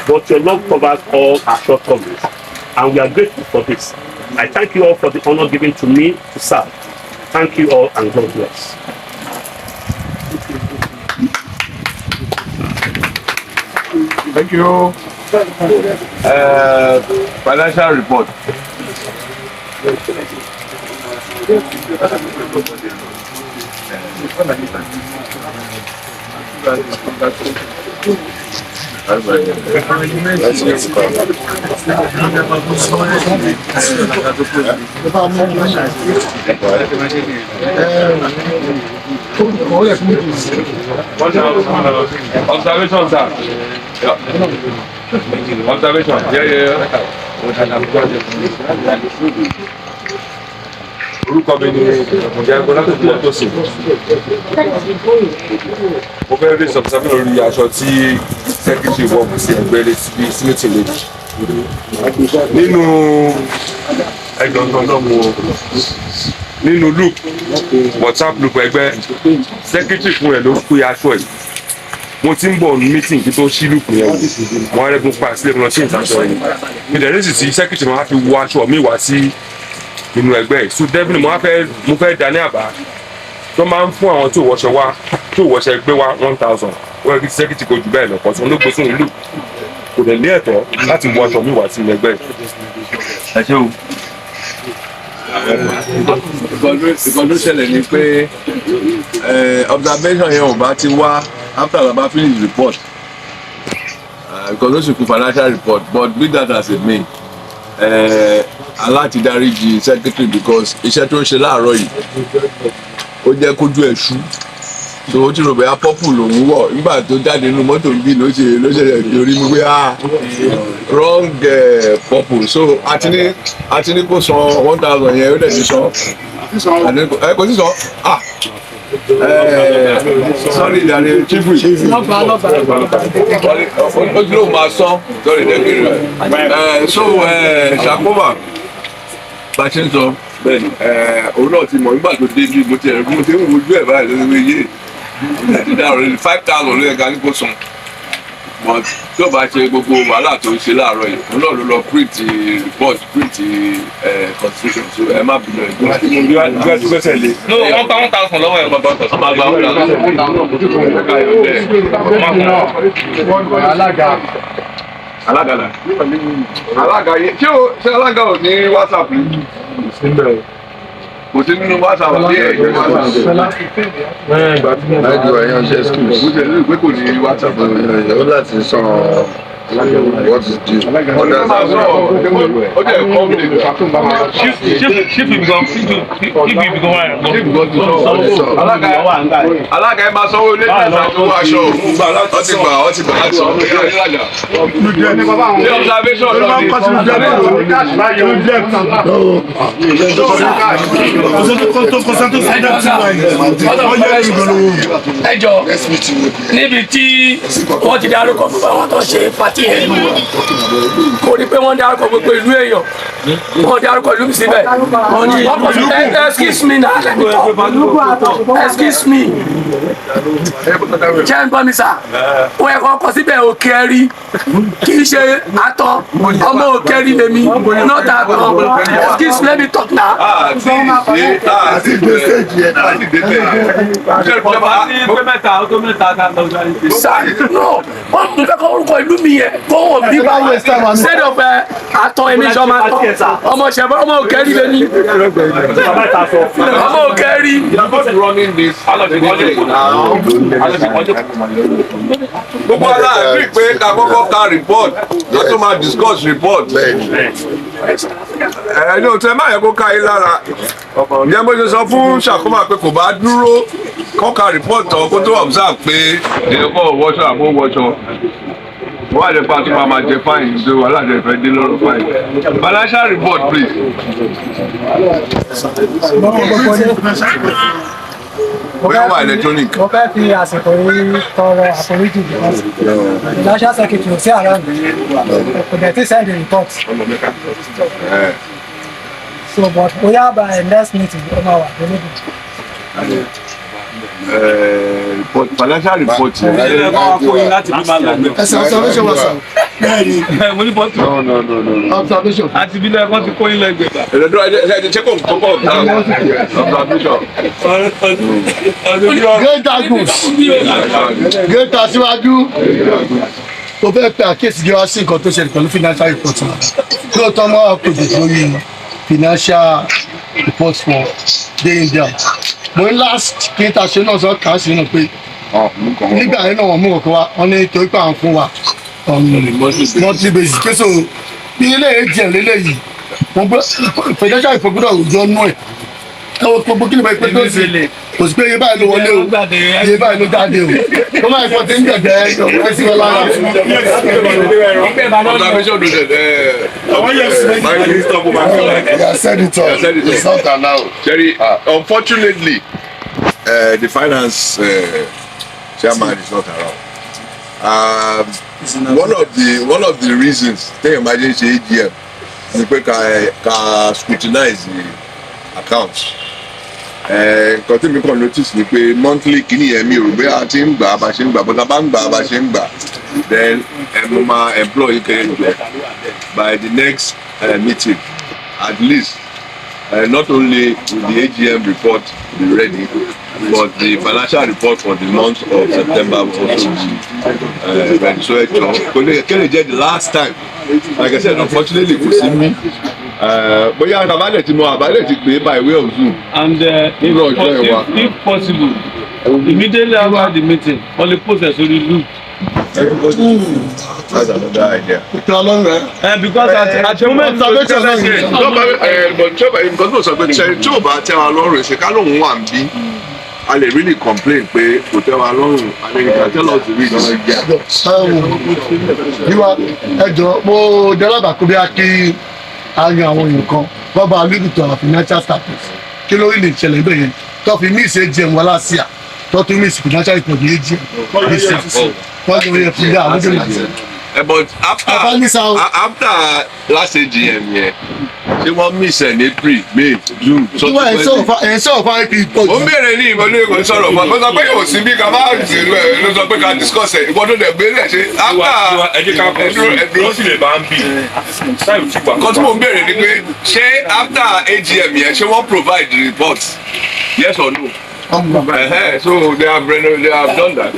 but your love covers all our shortcomings, and we are grateful for this. I thank you all for the honor given to me to serve. Thank you all, and God bless. Thank you. Financial report. Observation, sir. Observation. Yeah. Orúkọ mi ni Jagunmolu tó sì. Mo fẹ́ rí sọ̀tàmì lórí aṣọ tí sẹ́kítírì wọ̀ sí ẹgbẹ́ rẹ̀ síbi símẹ́tì lónìí. Nínú ẹgbẹ́ ọ̀tọ̀ọ̀tọ̀ mo nínú loop WhatsApp loop ẹgbẹ́ sẹ́kítírì fún ẹ̀ ló pé aṣọ ẹ̀. Mo ti ń bọ̀ ní meeting kí tó ṣí loop yẹn wọ́n á rẹ́gun pa sílẹ̀ lọ sí ìtaṣọ yẹn. Ìdẹ̀rẹ́ sì sí sẹ́kítírì máa fi wọ aṣọ mi wá sí inú ẹgbẹ́ yìí so definitely mo fẹ́ dá ní àbá tó máa ń fún àwọn tó wọṣọ wá tó wọṣọ ẹgbẹ́ wá 1,000 wọ́n rí sẹ́kítì kò jù bẹ́ẹ̀ lọ pọ̀ tí wọ́n ló gbé sóhun ìlú kò dẹ̀ ní ẹ̀tọ́ láti wọ aṣọ mi wá sí inú ẹgbẹ́ yìí. ẹ ṣé o. ìkọlù ṣẹlẹ̀ ni pé observation yẹn ò bá ti wá after baba finish report because ó sì kú financial report but be that as it may. Aláti dáríjì secretary because iṣẹ́ tó ń ṣe láàárọ̀ yìí ó jẹ́ kójú ẹ̀ ṣú so ó ti rò bẹ́ẹ̀ pọ́pù lòún wọ̀ nígbà tó jáde nínú mọ́tò bí ló ṣe orí mi pé wrong pọ́pù so àti ní kó san 1,000 yẹn ó dẹ̀ ti san kò sí san sorry dani chifu ó ti ló máa san sorry dẹ́gbẹ̀rẹ̀ so ṣàkóbá bá ṣe ń sọ bẹ́ẹ̀ni òun náà ti mọ̀ nígbà tó dé bí mo ti ń wojú ẹ̀ báyìí lórí iye ti dá ọ̀rẹ́ 5,000 ló yẹ ká ní kó san but tí ó bá ṣe gbogbo wàhálà tó ń ṣe láàárọ̀ yìí òun náà ló lọ print report print constitution so ẹ má bínú ẹ̀ gbọ́n. bí wàá ti gbẹ́sẹ̀ lé. no wọ́n pa 1,000 lọ́wọ́ ẹ̀ bàbá ọ̀tọ̀. ọmọ àgbà 1,000. alága yẹn ṣé alága ò ní WhatsApp ni kò sí nínú WhatsApp ní ẹ̀jẹ̀ WhatsApp. láìjú ẹ̀yàn ṣe skills. mo ṣe lè pé kò ní WhatsApp. ó láti san what is due. ọ̀dà sọ ó jẹ́ ẹ̀kọ́ mi lè alága ẹ máa sanwó ilé ìgbésà tó wá aṣọ ọ ti gbà láti sọ pé alága ṣé observation lọ ẹjọ níbi tí wọ́n ti dárúkọ fún àwọn tó ṣe pàtí ẹ̀ kò ní pé wọ́n dárúkọ gbogbo ìlú èèyàn wọ́n dárúkọ ìlú síbẹ̀ wọ́n kò sí excuse me na excuse me jẹ́ ń bọ́ mi sà wọ́n ẹ̀kọ́ kọ síbẹ̀ òkèèrè kì í ṣe àtọ̀ ọmọ òkèèrè lèmi not àtọ̀ excuse me let me talk now. Sir, no, wọ́n tún fẹ́ kọ́ orúkọ ìlú mi yẹn kó wọ́n bí sẹ́dọ̀ ọ̀fẹ́ àtọ̀ ẹ̀mí ìjọba ọmọ ṣẹ̀fọ́ ọmọ òkèèrè lèmi ọmọ òkèèrè. gbogbo aláàbí pé ká kọ́kọ́ ka report ká tó máa discuss report. ẹni ò tẹ máa yẹ kó ká yín lára ǹjẹ́ bó ṣe sọ fún ṣàkóbá pé kò bá dúró kọ́ka report tán kó tó observe pé èèyàn kọ́ wọṣọ àbó wọṣọ wọ́n á lè pa tó máa jẹ fine ṣe wà láti ẹ̀fẹ́ dé lọ́rọ̀ fine. Financial report please. Bóyá wà electronic. Mo fẹ́ fi àsìkò yìí tọrọ àforíjì because financial secretary ò sí around kò dẹ̀ ti send a report. So but bóyá by next meeting ó máa wà available. Report financial report. Observation was No. observation. àti bí lẹ́ẹ̀kan ti kó yín lẹ́gbẹ̀ẹ́. Ẹ check on observation. Great Agus. Great Asiwaju. Tó fẹ́ pé àkíyèsí gé wá sí nǹkan tó ṣẹlẹ̀ pẹ̀lú financial report náà. Kí ló tọ́ mọ́ àpèjì lórí financial report for day in day out. Mo ní last kínta ṣe náà sọ kà á sí nù pé nígbà yẹn náà wọ́n mú ọ̀kan wá wọ́n ní torí pé àwọn fún wa monthly basis pé so bí ilé agm lélẹ́yìí wọ́n gbé financial report gbọ́dọ̀ òjò nú ẹ̀ ẹ wo gbogbo kí ni bá pé tó ṣe kò sí pé iye báyìí ló wọlé o iye báyìí ló jáde o tó máa ń pọ̀ tí ń gbẹ̀gbẹ́ ẹ sí wọn lára. Observation do Yeah, senator, it's not allowed. Jerry, unfortunately, the finance chairman is not around. One of the reasons they imagine AGM is because can scrutinize the accounts. Nǹkan tí mi kàn notice ni pé monthly kìíní yẹn mi ò rò pé a ti ń gbà bá ṣe ń gbà bọ́tà bá ń gbà bá ṣe ń gbà then mo máa employ kẹ́hìn jọ by the next meeting at least not only will the AGM report be ready but the financial report for the month of September will also be ready. So kẹ́lẹ̀ jẹ́ the last time like I said unfortunately kò sí mi. Bóyá àbálẹ̀ ti mọ àbálẹ̀ ti pè é by way of Zoom. And if possible immediately after the meeting only process only look. That's another idea. Because at the moment but tí o bá tẹ́ wa lọ́rùn ṣe ká lóun wà ń bí a lè really complain pé kò tẹ́ wa lọ́rùn and then you can tell us the reason. Yíwá ẹjọ́ mo dẹ́rẹ́bà kó bí a kí a yan àwọn èèyàn kan wọ́n bá alúdùtọ̀ financial status kí ló rí lè ṣẹlẹ̀ ibẹ̀ yẹn tó fi mí ìṣe jẹun wọlá sí à tó tún mí ìṣe financial report yìí jẹ wọ́n ti yẹ fún yà lójú ìlànà. But after last AGM yẹn ṣé wọ́n miss ẹ̀ ní April May June. ẹ̀ sọ̀rọ̀ fún ip pọ̀ jù. ó ń béèrè ní ìmọ̀ lórí ìkànnì sọ̀rọ̀ fún ọ sọ pé kò sí bí ká bá ló sọ pé ká discuss ẹ̀ ìwọ́n tó dẹ̀ gbé lẹ̀ ṣe ẹ̀dùn sì lè bá ń bì. kan tí mò ń béèrè ni pé ṣé after AGM yẹn ṣé wọ́n provide the report yes or no. So they have done that.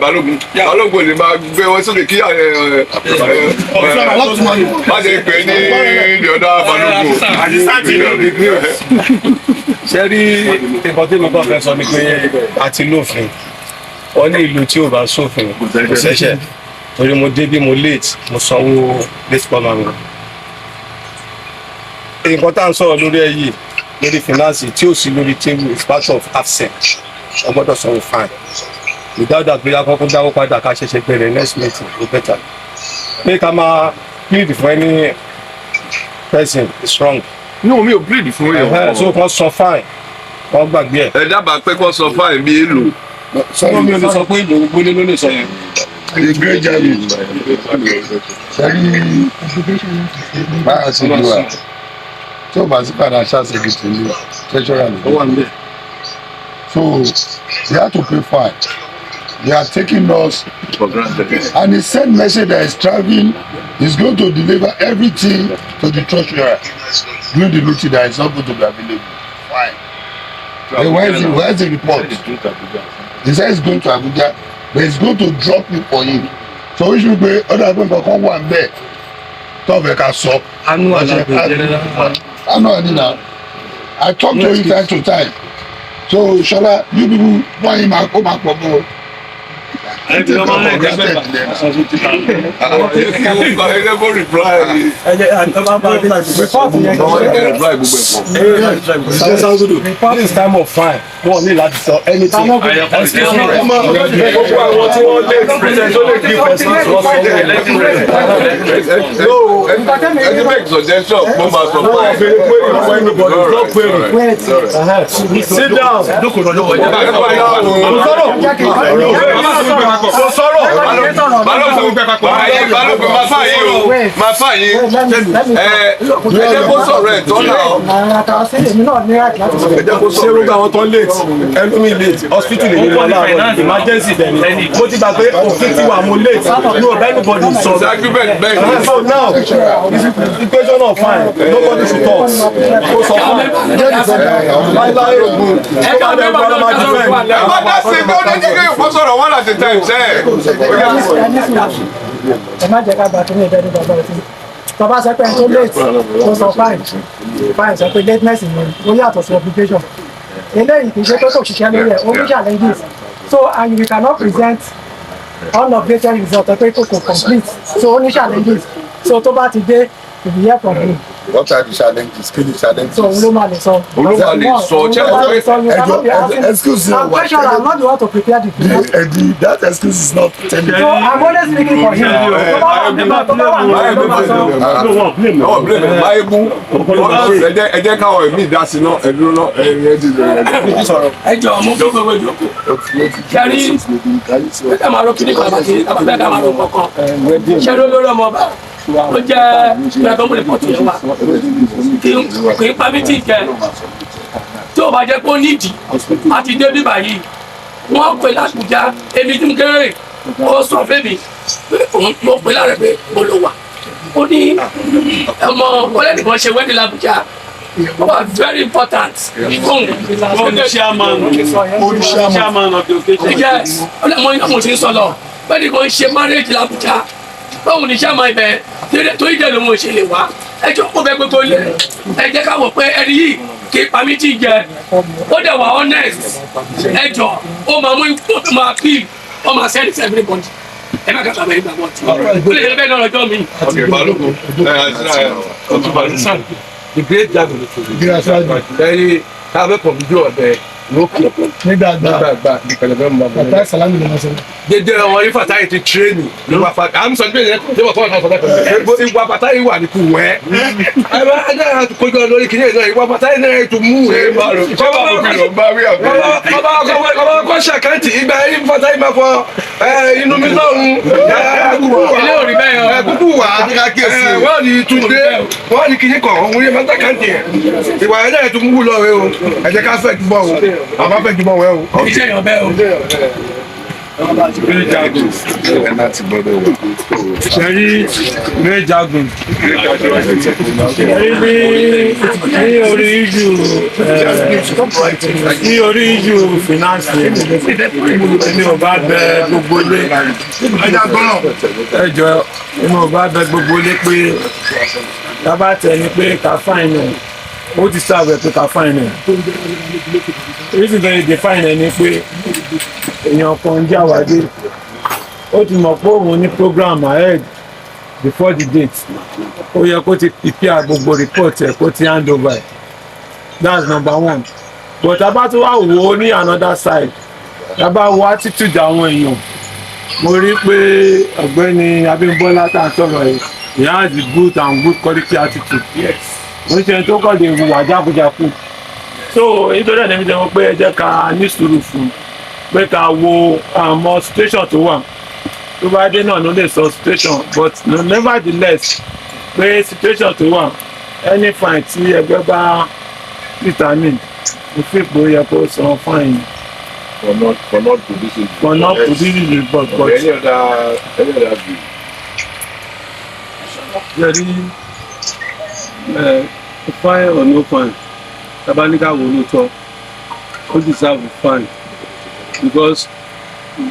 Balógun lè máa gbé wọn sókè kí má ṣe pè ní ìdíọ̀dá Balógun. Ṣé rí nǹkan tí mo kàn fẹ́ sọ ni pé àti lófin wọ́n ní ìlú tí ò bá sófin kò ṣẹ̀ṣẹ̀ torí mo dé bí mo late mo sanwó late payment mi. Nǹkan tá à ń sọ̀rọ̀ lórí ẹ̀ yìí lórí finance tí ó sì lórí table is part of absent ọ gbọ́dọ̀ sanwó fine without that prayer kọ́kọ́ dáwọ́ padà ká ṣẹ̀ṣẹ̀ bẹ̀rẹ̀ next meeting go better pé ká máa plead for any person is wrong. No, mi ò plead fún yẹn. So kàn san fine wọ́n gbàgbé ẹ̀. Ẹ dábàá pé kàn san fine bí èlò. Sọ́wọ́n mi ò lè sọ pé ìlú gbólé ló lè sọ yẹn. Ìgbé jáde sẹ́yìn báyà sí ìlú wa tí o bá sí financial secretary ní treasurer ní. So they have to pay fine. They are taking us for granted. And he sent message that is traveling is going to deliver everything to the treasurer during the meeting that is not going to be available. Fine. Then where is the report? He said it's going to Abuja, but it's going to drop it for him. So which will be other people come one there. Talk like a soap. I talk to him time to time. So Shola, you people want him come back for more. I never reply. This is time of fine. Wọ́n ní láti sọ anything. Excuse me. No, I make suggestion. Sit down. Máa fà yín ẹjẹ kó sọ̀rọ̀ ẹ̀ tọ́ náà. Ṣé gbogbo àwọn tó late ẹlòmí late hospital lè nílò láàárọ̀ emergency dẹ̀ ni mo ti gbà pé òfin ti wà mo late no everybody sọ. So now it's the question of fine nobody should talk. Ó sọ fún láíláí ogun tó bá dẹ̀ gbọ́dọ̀ máa defend. Ẹ má dá sí i, ó ní kí n sọ̀rọ̀ one at a time sẹ́ẹ̀. Ẹ má jẹ́ ká gbà tó ní ìbẹ́ni bàbá rẹ̀ sí. Tọ́ba sọ pé ẹni tó late ó sọ fine sọ pé lateness ni ó yàtọ̀ sí obligation. Eléyìí kì í ṣe pé kò ṣiṣẹ́ lórí ẹ̀ ó ní challenges. So and we cannot present unupdated result pé kò complete. So ó ní challenges. So tó bá ti dé we will hear from him. What are the challenges? Kí ni challenges? So olóma lè sọ. Excuse me. I'm quite sure I'm not the one to prepare the plan. That excuse is not telling So I'm only speaking for him. Ẹ jẹ́ káwọn ẹ̀mí ìdásí náà ẹ̀dúró náà ẹ jọ mo tó gbogbo ìjókòó kẹrí ẹ máa ro kíní kan àbàtì àbàtì ká máa ro kankan ṣe ló lórí ọmọ ọba ó jẹ ìgbàgbọ́ mo lè pọ̀ tó yẹ wa kì í pa mí tì jẹ tí ó bá jẹ́ pé ó nídìí àti dé bíbá yìí wọ́n pè l'Àbújá èmi tí mo kéré ó sọ fẹ́mi mo pè lára pé mo lò wà ó ní ọmọ ọlẹ́nìkan ṣe wẹ́ẹ̀dì l'Àbújá. Oh, very important. Chairman of the occasion. Yes. Mo ti sọ lọ. Bẹ́ẹ̀ni kò ń ṣe marriage l'Àbújá. Báwo ni chairman ibẹ̀ tó ìjẹ́ ló mọ̀ ṣe lè wá? Ẹ jọ kó bẹ gbogbo ilé. Ẹ jẹ́ ká wọ̀ pé ẹni yìí kì í pa mí tí ì jẹ. Ó dẹ̀ wà honest. Ẹ jọ ó máa mú ìpò máa pí ó máa send to everybody. Ẹ má kàtà bẹ́ẹ̀ gbàgbọ́ tí. Ó lè ṣe bẹ́ẹ̀ náà lọ́jọ́ mi. Balógun The great Jagunmolu. ká fẹ́ kàn bí ọ̀bẹ lókè nígbàgbà ìpẹ̀lẹ̀fẹ́ mọ́ bàtà sàlámì lè máa sọ. dédé ọmọ ifá táyì ti tírénì ìwà fàtà àmì sọ pé ṣé wọ́n fọwọ́ náà sọ pé ìwà fàtà yìí wà ní kù wẹ́ ẹ bá ẹ náà kojú ọ lórí kìnìún náà ìwà fàtà yìí náà tó mú ẹ ọba kọ́ ṣàkántì ìgbà yìí fàtà yìí máa fọ inú mi lọ́rùn ilé òrì bẹ́ẹ̀ yọ kúkú wà wọ́n ní túndé wọ́n ní kìnìún kan òun yẹn máa ń tàkántì ẹ̀ ìwà ẹ̀ náà tó mú lọ rẹ o ẹ jẹ́ ká fẹ́ jùmọ̀ o àmọ́ fẹ́ jùmọ̀ wẹ́ o. iṣẹ́ yọ bẹ́ẹ̀ o. Ṣẹ́rí Méjàgùn ní orí ìjù fìnánsì ní ò bá bẹ gbogbo ilé ẹjọ́ ní ò bá bẹ gbogbo ilé pé tábà tẹ̀ ní pé ká fáìn ẹ̀ ó ti sáàbẹ̀ pé ká fáìn ẹ̀ oríṣi bẹ̀rẹ̀ dé fáìn ẹ̀ ni pé èèyàn kan jẹ́ àwádé ó ti mọ̀ pé òun ní program ahead before the date ó yẹ kó ti prepare gbogbo report ẹ̀ kó ti hand over ẹ̀ that's number one but tábà tó wà wò ó ní another side tábà wo attitude àwọn èèyàn mo rí pé ọ̀gbẹ́ni Abímbọ́lá tá à ń sọ̀rọ̀ yìí he has a good and good quality attitude yes mo ń ṣe tó kọ́ lè wùwà jákujáku so nítorí ẹ̀ ní mi jẹ́ wọ́n pé ẹ jẹ́ ká ní sùúrù fún un pé ká wo àmọ́ situation tó wà tó bá dé náà ló lè sọ situation but nevertheless pé situation tó wà any fine tí ẹgbẹ́ bá determine mo fi pé ó yẹ kó san fine for not producing report but any other view. Yẹ́rí fine or no fine tabanika wo ló tọ́ ó deserve fine. Because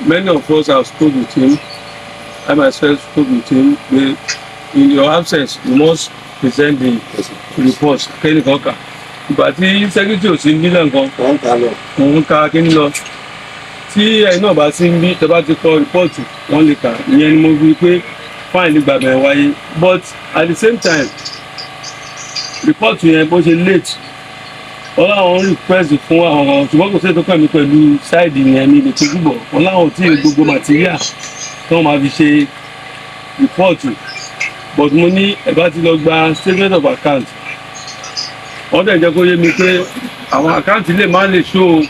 many of us have spoken with him. I myself spoke with him. In your absence, you must present the report. Kenny Koka. Ìgbà tí secretary ò sí nílẹ̀ nǹkan, òun ka kíní lọ. Tí ẹ̀yin náà bá sí ń bí, tẹ́ bá ti kọ rìpọ́ọ̀tù, wọ́n lè kà. Ìyẹn ni mo fi pé fine lè gbàgbẹ́ wáyé. But at the same time, rìpọ́ọ̀tù yẹn bó ṣe late. Wọ́n láwọn request fún àwọn ṣùgbọ́n kò sí ètò pẹ̀lú pẹ̀lú ṣáìdì yẹn ní ilé tó gbúbọ̀ wọ́n láwọn tí gbogbo material tí wọ́n máa fi ṣe rìpọ́ọ̀tù but mo ní ẹ̀bá ti lọ gba statement of account wọ́n dẹ̀ jẹ́ kó yé mi pé àwọn àkáǹtì lè má lè show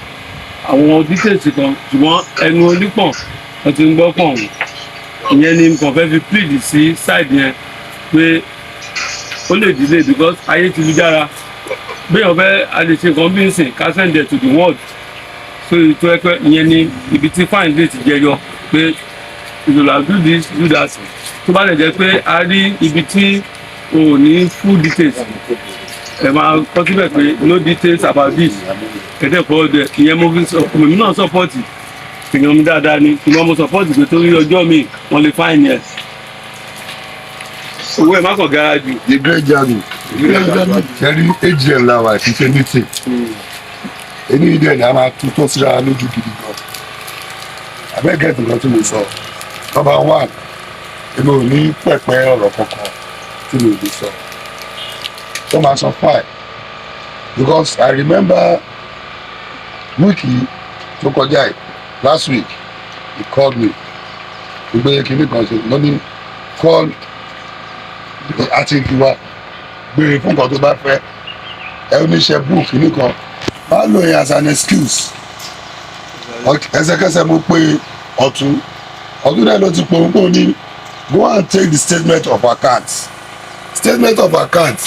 àwọn details kan ṣùgbọ́n ẹnu onípọ̀n wọ́n ti ń gbọ́ pọ̀n ìyẹn ni nǹkan fẹ́ fi plead sí ṣáìdì yẹn pé ó lè delay because ayé ti lu jára bẹ́ẹ̀ ọ̀bẹ àdèṣe kan bí ń sìn ká send it to the world so ètò ẹ̀pẹ́ ìyẹn ni ibi tí fine date jẹyọ pé ìjọba do this do that tó bá lè jẹ́ pé a rí ibi tí o ò ní full details ẹ̀ máa kọ́ síbẹ̀ pé no details about this kẹ̀tẹ́ kọ́ ọdẹ ìyẹn mo fi sọ èmi náà support èèyàn mi dáadáa ni ṣùgbọ́n mo support pé torí ọjọ́ mi wọ́n lè fine yẹn owó ẹ̀ má kàn gara jù. the great journey ṣẹ́rí agm làwà kì í ṣe meeting èmi ìdí ẹ̀ ní a máa tún tó síra lójú gidi gan abẹ́gẹ́tì kan tí mo sọ number one èmi ò ní pẹ̀pẹ́ ọ̀rọ̀ kankan tí mi ò lè sọ tó máa sọ fine because I remember wíìkì tó kọjá yìí last week he called me gbé kinní kan ṣe mo ní call àti ìwà gbére fún nǹkan tó bá fẹ́ ẹ oníṣẹ́ book nìkan máa lò yẹn as an excuse ẹsẹ̀kẹsẹ̀ mo pe ọ̀tún náà ló ti pòrúpò ní go and take the statement of account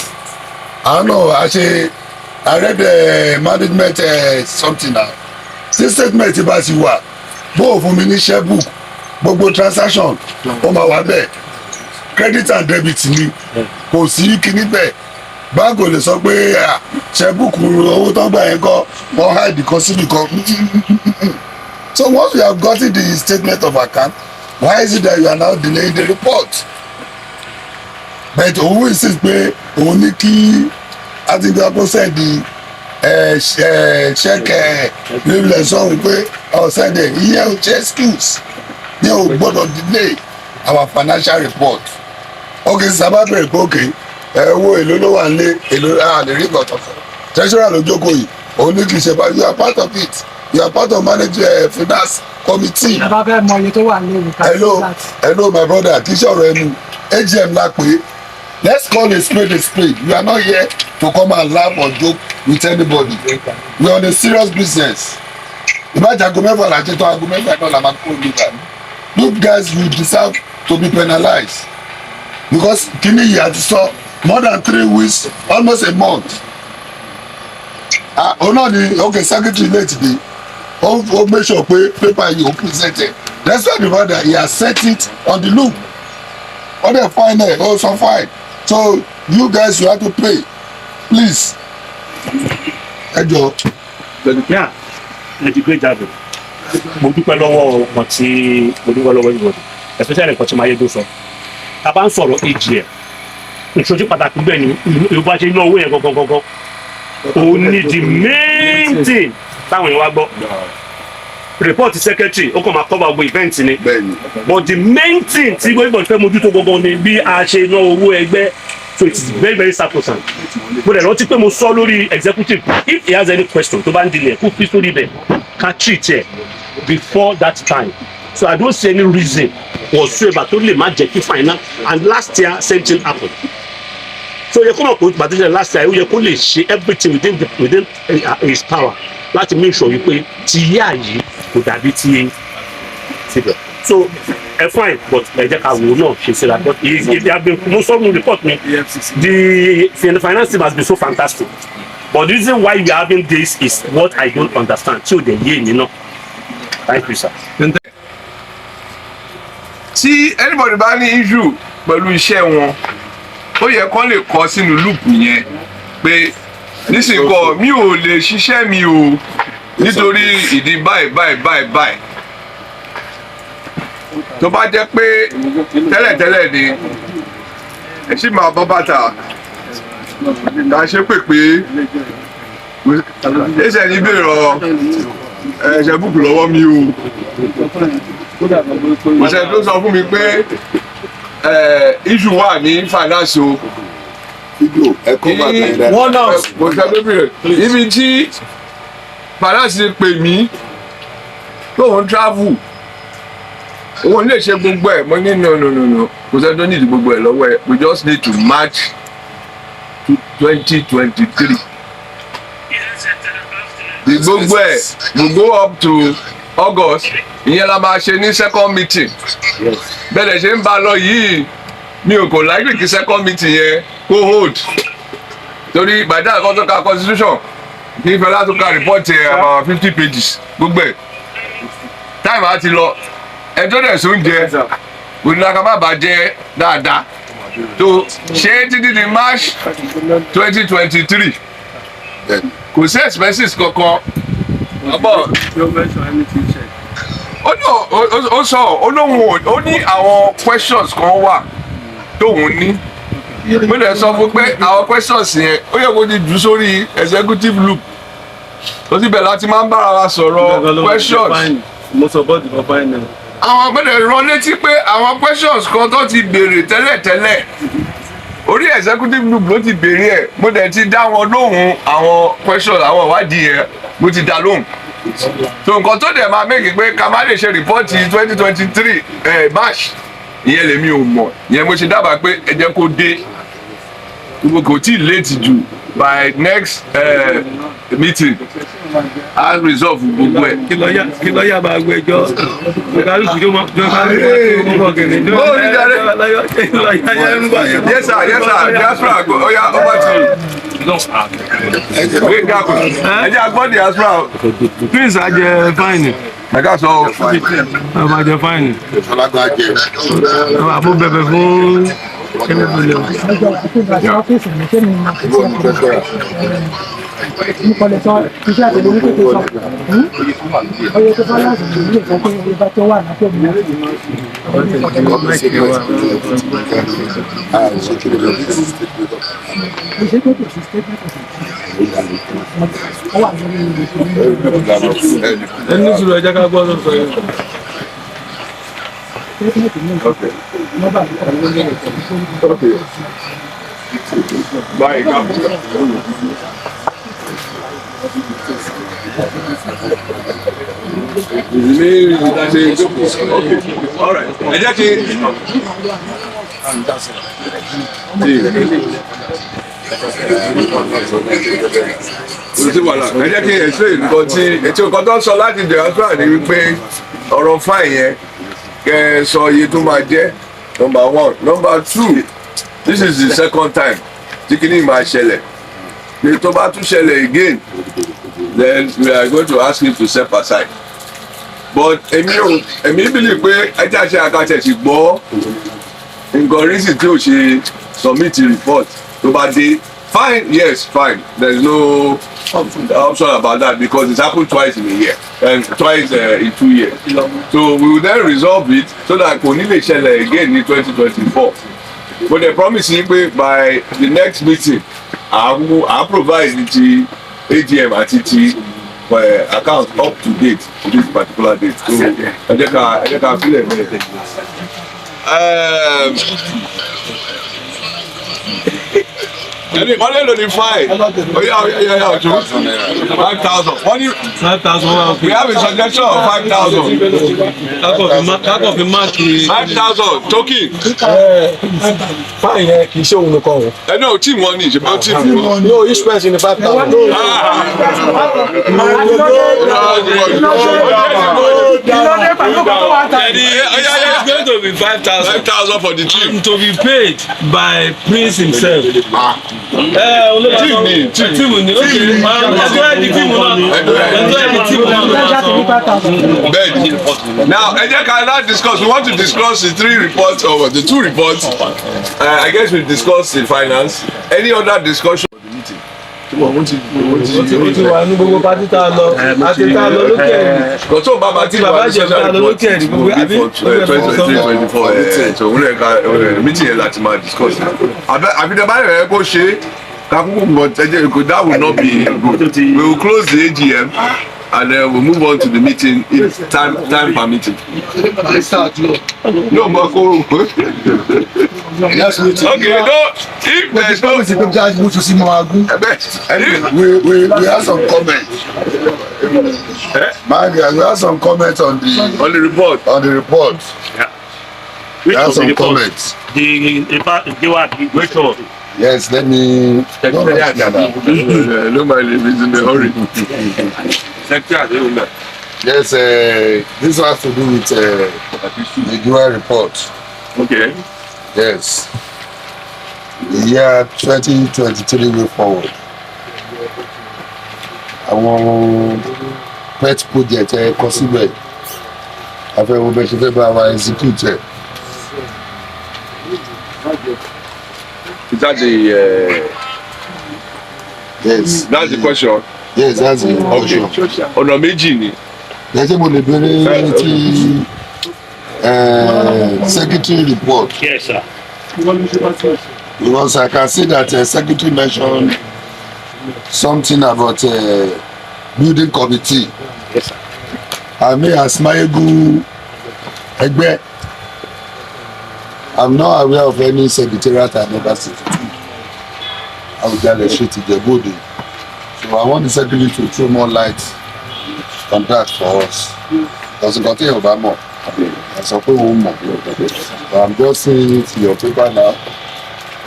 àánú àṣe àrẹ́dẹ̀ management something na tí statement bá ti wà bó o fún mi níṣẹ́ book gbogbo transaction ó máa wà bẹ́ẹ̀ credit and debit ni kò sí kíní bẹ́ẹ̀ báńkì ò lè sọ pé ṣẹ́bùkù owó tó ń gbà yẹn kọ́ wọ́n hide kan síbi kan so once you have gotten the statement of account why is it that you are now delaying the report but òun insist pé òun ní kí adigun send ṣẹ́kẹ̀ nílẹ̀ sọ́hun pé send it ìyẹn ò ṣe excuse ní o gbọ́dọ̀ delay our financial report okay sábà bẹ̀rẹ̀ pé okay owó èlò ló wà nílé èlò àlè rí gbọ̀tọ̀ fún treasurer ló jókòó yìí Only Kiseba, you are part of it. You are part of manager finance committee. Hello, my brother. Kisha AGM Lakwe. Let's call a spade a spade. We are not here to come and laugh or joke with anybody. We are on a serious business. Imagine you guys will deserve to be penalized because Kini had saw more than 3 weeks, almost a month. Okay, secretary late today. Make sure paper you presented. That's why the brother he has set it on the loop. They're fine there, also fine. So you guys you have to pay, please. Yeah, it's a great job. Mo dúpẹ́ lọ́wọ́ ọ̀pọ̀ tí mo dúpẹ́ lọ́wọ́ ìwọ̀n especially nǹkan tí máa yẹ dó sọ. Ta bá ń sọ̀rọ̀ AGM ìṣojú pàtàkì bẹ́ẹ̀ ni Yorùbá ṣe ná owó yẹn gangan. Òun ni the main thing táwọn èèyàn wá gbọ́. Report secretary ó kàn máa cover gbogbo event ni. But the main thing tí gbogbo ìfẹ́ mójútó gangan ni bí a ṣe ná owó ẹgbẹ́. So it's very very sacrosanct. But I rántí pé mo sọ lórí executive if he has any question tó bá ń dilẹ̀ kó fi sórí ibẹ̀ ká treat ẹ̀ before that time. So I don't see any reason whatsoever tó lè má jẹ́ kí final and last year same thing happened. So yẹ kó mọ̀ pé bàtẹ́jẹ́ last year ó yẹ kó lè ṣe everything within his power láti make sure wípé ti yá yìí kò dàbí ti síbẹ̀. So fine but ẹ jẹ́ ká wò náà ṣe síra but if they have been mo sọ nínú report mi the finance team has been so fantastic but the reason why we are having this is what I don't understand tí o dẹ̀ yé mi náà. Thank you sir. Tí anybody bá ní issue pẹ̀lú iṣẹ́ wọn ó yẹ kán lè kọ sínú loop yẹn pé nísìnyí mi ò lè ṣiṣẹ́ mi o nítorí ìdí báyìí. Tó bá jẹ́ pé tẹ́lẹ̀tẹ́lẹ̀ ni ẹ ṣì máa bọ́ bàtà ká ṣe pé ẹsẹ̀ ní bèrè ẹ̀ṣẹ̀ búùkù lọ́wọ́ mi o. Ọ̀sẹ̀ tó sọ fún mi pé issue wà ní finance o. Wọ́n náà kò sẹ́ tó bèrè ibi tí finance ti pè mí tóun travel òun lè ṣe gbogbo ẹ̀ mo ní no kò sẹ́ tó nídìí gbogbo ẹ̀ lọ́wọ́ ẹ̀ we just need to match to 2023. The gbogbo ẹ̀ we go up to August ìyẹn la máa ṣe ní second meeting bẹ́ẹ̀ ṣe ń bá lọ yìí mi ò kò likely kí second meeting yẹn kó hold torí by that kan tó ka constitution kí Fẹlá tó ka report ẹ̀ about 50 pages gbogbo ẹ̀ time á ti lọ ẹjọ́ dẹ̀ sóúnjẹ onílàkà má bàa jẹ dáadáa tó ṣe títí di March 2023 kò sí expenses kankan ọ̀pọ̀ ó sọ olóhùn ó ní àwọn questions kan wà tóun ní mo lè sọ fún pé àwọn questions yẹn ó yẹ kó ti jù sórí executive loop tó ti bẹ̀ láti máa ń bára wa sọ̀rọ̀ questions. Mo support the campaign now. Àwọn gbọ́dọ̀ rán létí pé àwọn questions kan tó ti béèrè tẹ́lẹ̀tẹ́lẹ̀ orí executive loop ló ti béèrè ẹ̀ mo dẹ̀ ti dá wọn lóhùn àwọn questions àwọn ìwádìí ẹ̀ mo ti dá lóhùn. So nǹkan tó dẹ̀ máa mẹ́kì pé ká má lè ṣe report 2023 March ìyẹn lèmi ò mọ̀ ìyẹn mo ṣe dábàá pé ẹ jẹ́ kó dé kò tí ì late jù by next meeting I'll resolve gbogbo ẹ. Kí lọ́ọ̀yà bá gbẹjọ́ kálukú tó máa tó gẹ̀rẹ́. Yes sir diaspora oya over to you. Ẹ jẹ́ agbọ́n diaspora. Prince ajẹ fáìnì. Mẹ́ka sọ o. Ẹ máa jẹ fáìnì. Àbó bẹ̀bẹ̀ fún kíni tó lè. Mo kọ́ lè sọ iṣẹ́ àtẹ̀lé ní kékeré sọ. Oye tó fọ́ láti lè lè sọ pé ìbá tó wà náà tó bí wọ́n. Iṣẹ́ tó kò sí statement ó wà lórí ẹni sùúrù ẹjẹ ká gbọ́ ló sọ yẹn. Bye. All right. Ẹ jẹ́ kí ẹ jẹ́ kí explain nǹkan tí ètò nǹkan tó ń sọ láti diaspora ni wípé ọ̀rọ̀ fáìn yẹn kẹ́ ẹ sọ iye tó máa jẹ́ number 1. Number 2, this is the second time tí kìíní máa ṣẹlẹ̀ ní tó bá tún ṣẹlẹ̀ again then we are going to ask him to step aside. But èmi believe pé ẹjẹ́ àṣẹ àkàtẹ̀ ti gbọ́ nǹkan reason tí ò ṣe submit report tó bá dé. Fine, yes, fine. There's no option about that because it's happened twice in a year and twice in 2 years. So we will then resolve it so that kò ní lè ṣẹlẹ̀ again in 2024. But they promise you by the next meeting, I'll provide the AGM àti ti account up to date to this particular date. So I can feel it. Wọ́n lè lò ní fine. Oya ọ̀tún. 5,000. Wọ́n ní 5,000. We have a suggestion of 5,000. Kákọ̀ fi máàkì. 5,000 token. Fáìn yẹn kì í ṣe òun nìkan o. Ẹ náà tí wọ́n ní ìṣèpá tí wọ́n. No, each person ní 5,000. It's going to be 5,000. 5,000 for the team. To be paid by Prince himself. Now, now discuss. We want to discuss the 3 reports or the 2 reports. I guess we discussed the finance. Any other discussion of the meeting? Ó ti wà ní gbogbo pátí tá a lọ àti tá a lọ lókè ẹ̀rí. Kò tó bàbá tí bàbá jẹ̀ tá a lọ lókè ẹ̀rí gbogbo àbí 2023-24 òun rẹ̀ meeting yẹn láti máa discuss. Àbídẹ́bá rẹ̀ kó ṣe kakuku but that will not be good. We will close the AGM and then we'll move on to the meeting if time permitting. No, Marco. Yes, okay, no. If there's no, we have some comments. We have some comments on the report. On the report. Yeah. We have some comments. Yes, let me. No mind if it's in the hurry. Yes, this has to do with the GOODWILL report. Okay. Yes. The year 2023 way forward. Àwọn pet project kọ síbẹ̀. Afẹ́wọ́ bẹ́ẹ̀ ṣe fẹ́ bá wa execute ẹ̀. Is that the yes? That's the question. Yes, that's the question. Okay. Ọ̀nà méjì ni. Lẹ́sẹ̀ mo lè béèrè ti secretary report. Yes, sir. Because I can see that secretary mentioned something about building committee. Yes, sir. I may as Mayegu Egbe. I'm not aware of any secretariat I never sit. I will get a shit in IJEBU. So I want the secretary to throw more light on that for us. Because the continue about more. I suppose but I'm just seeing it in your paper now.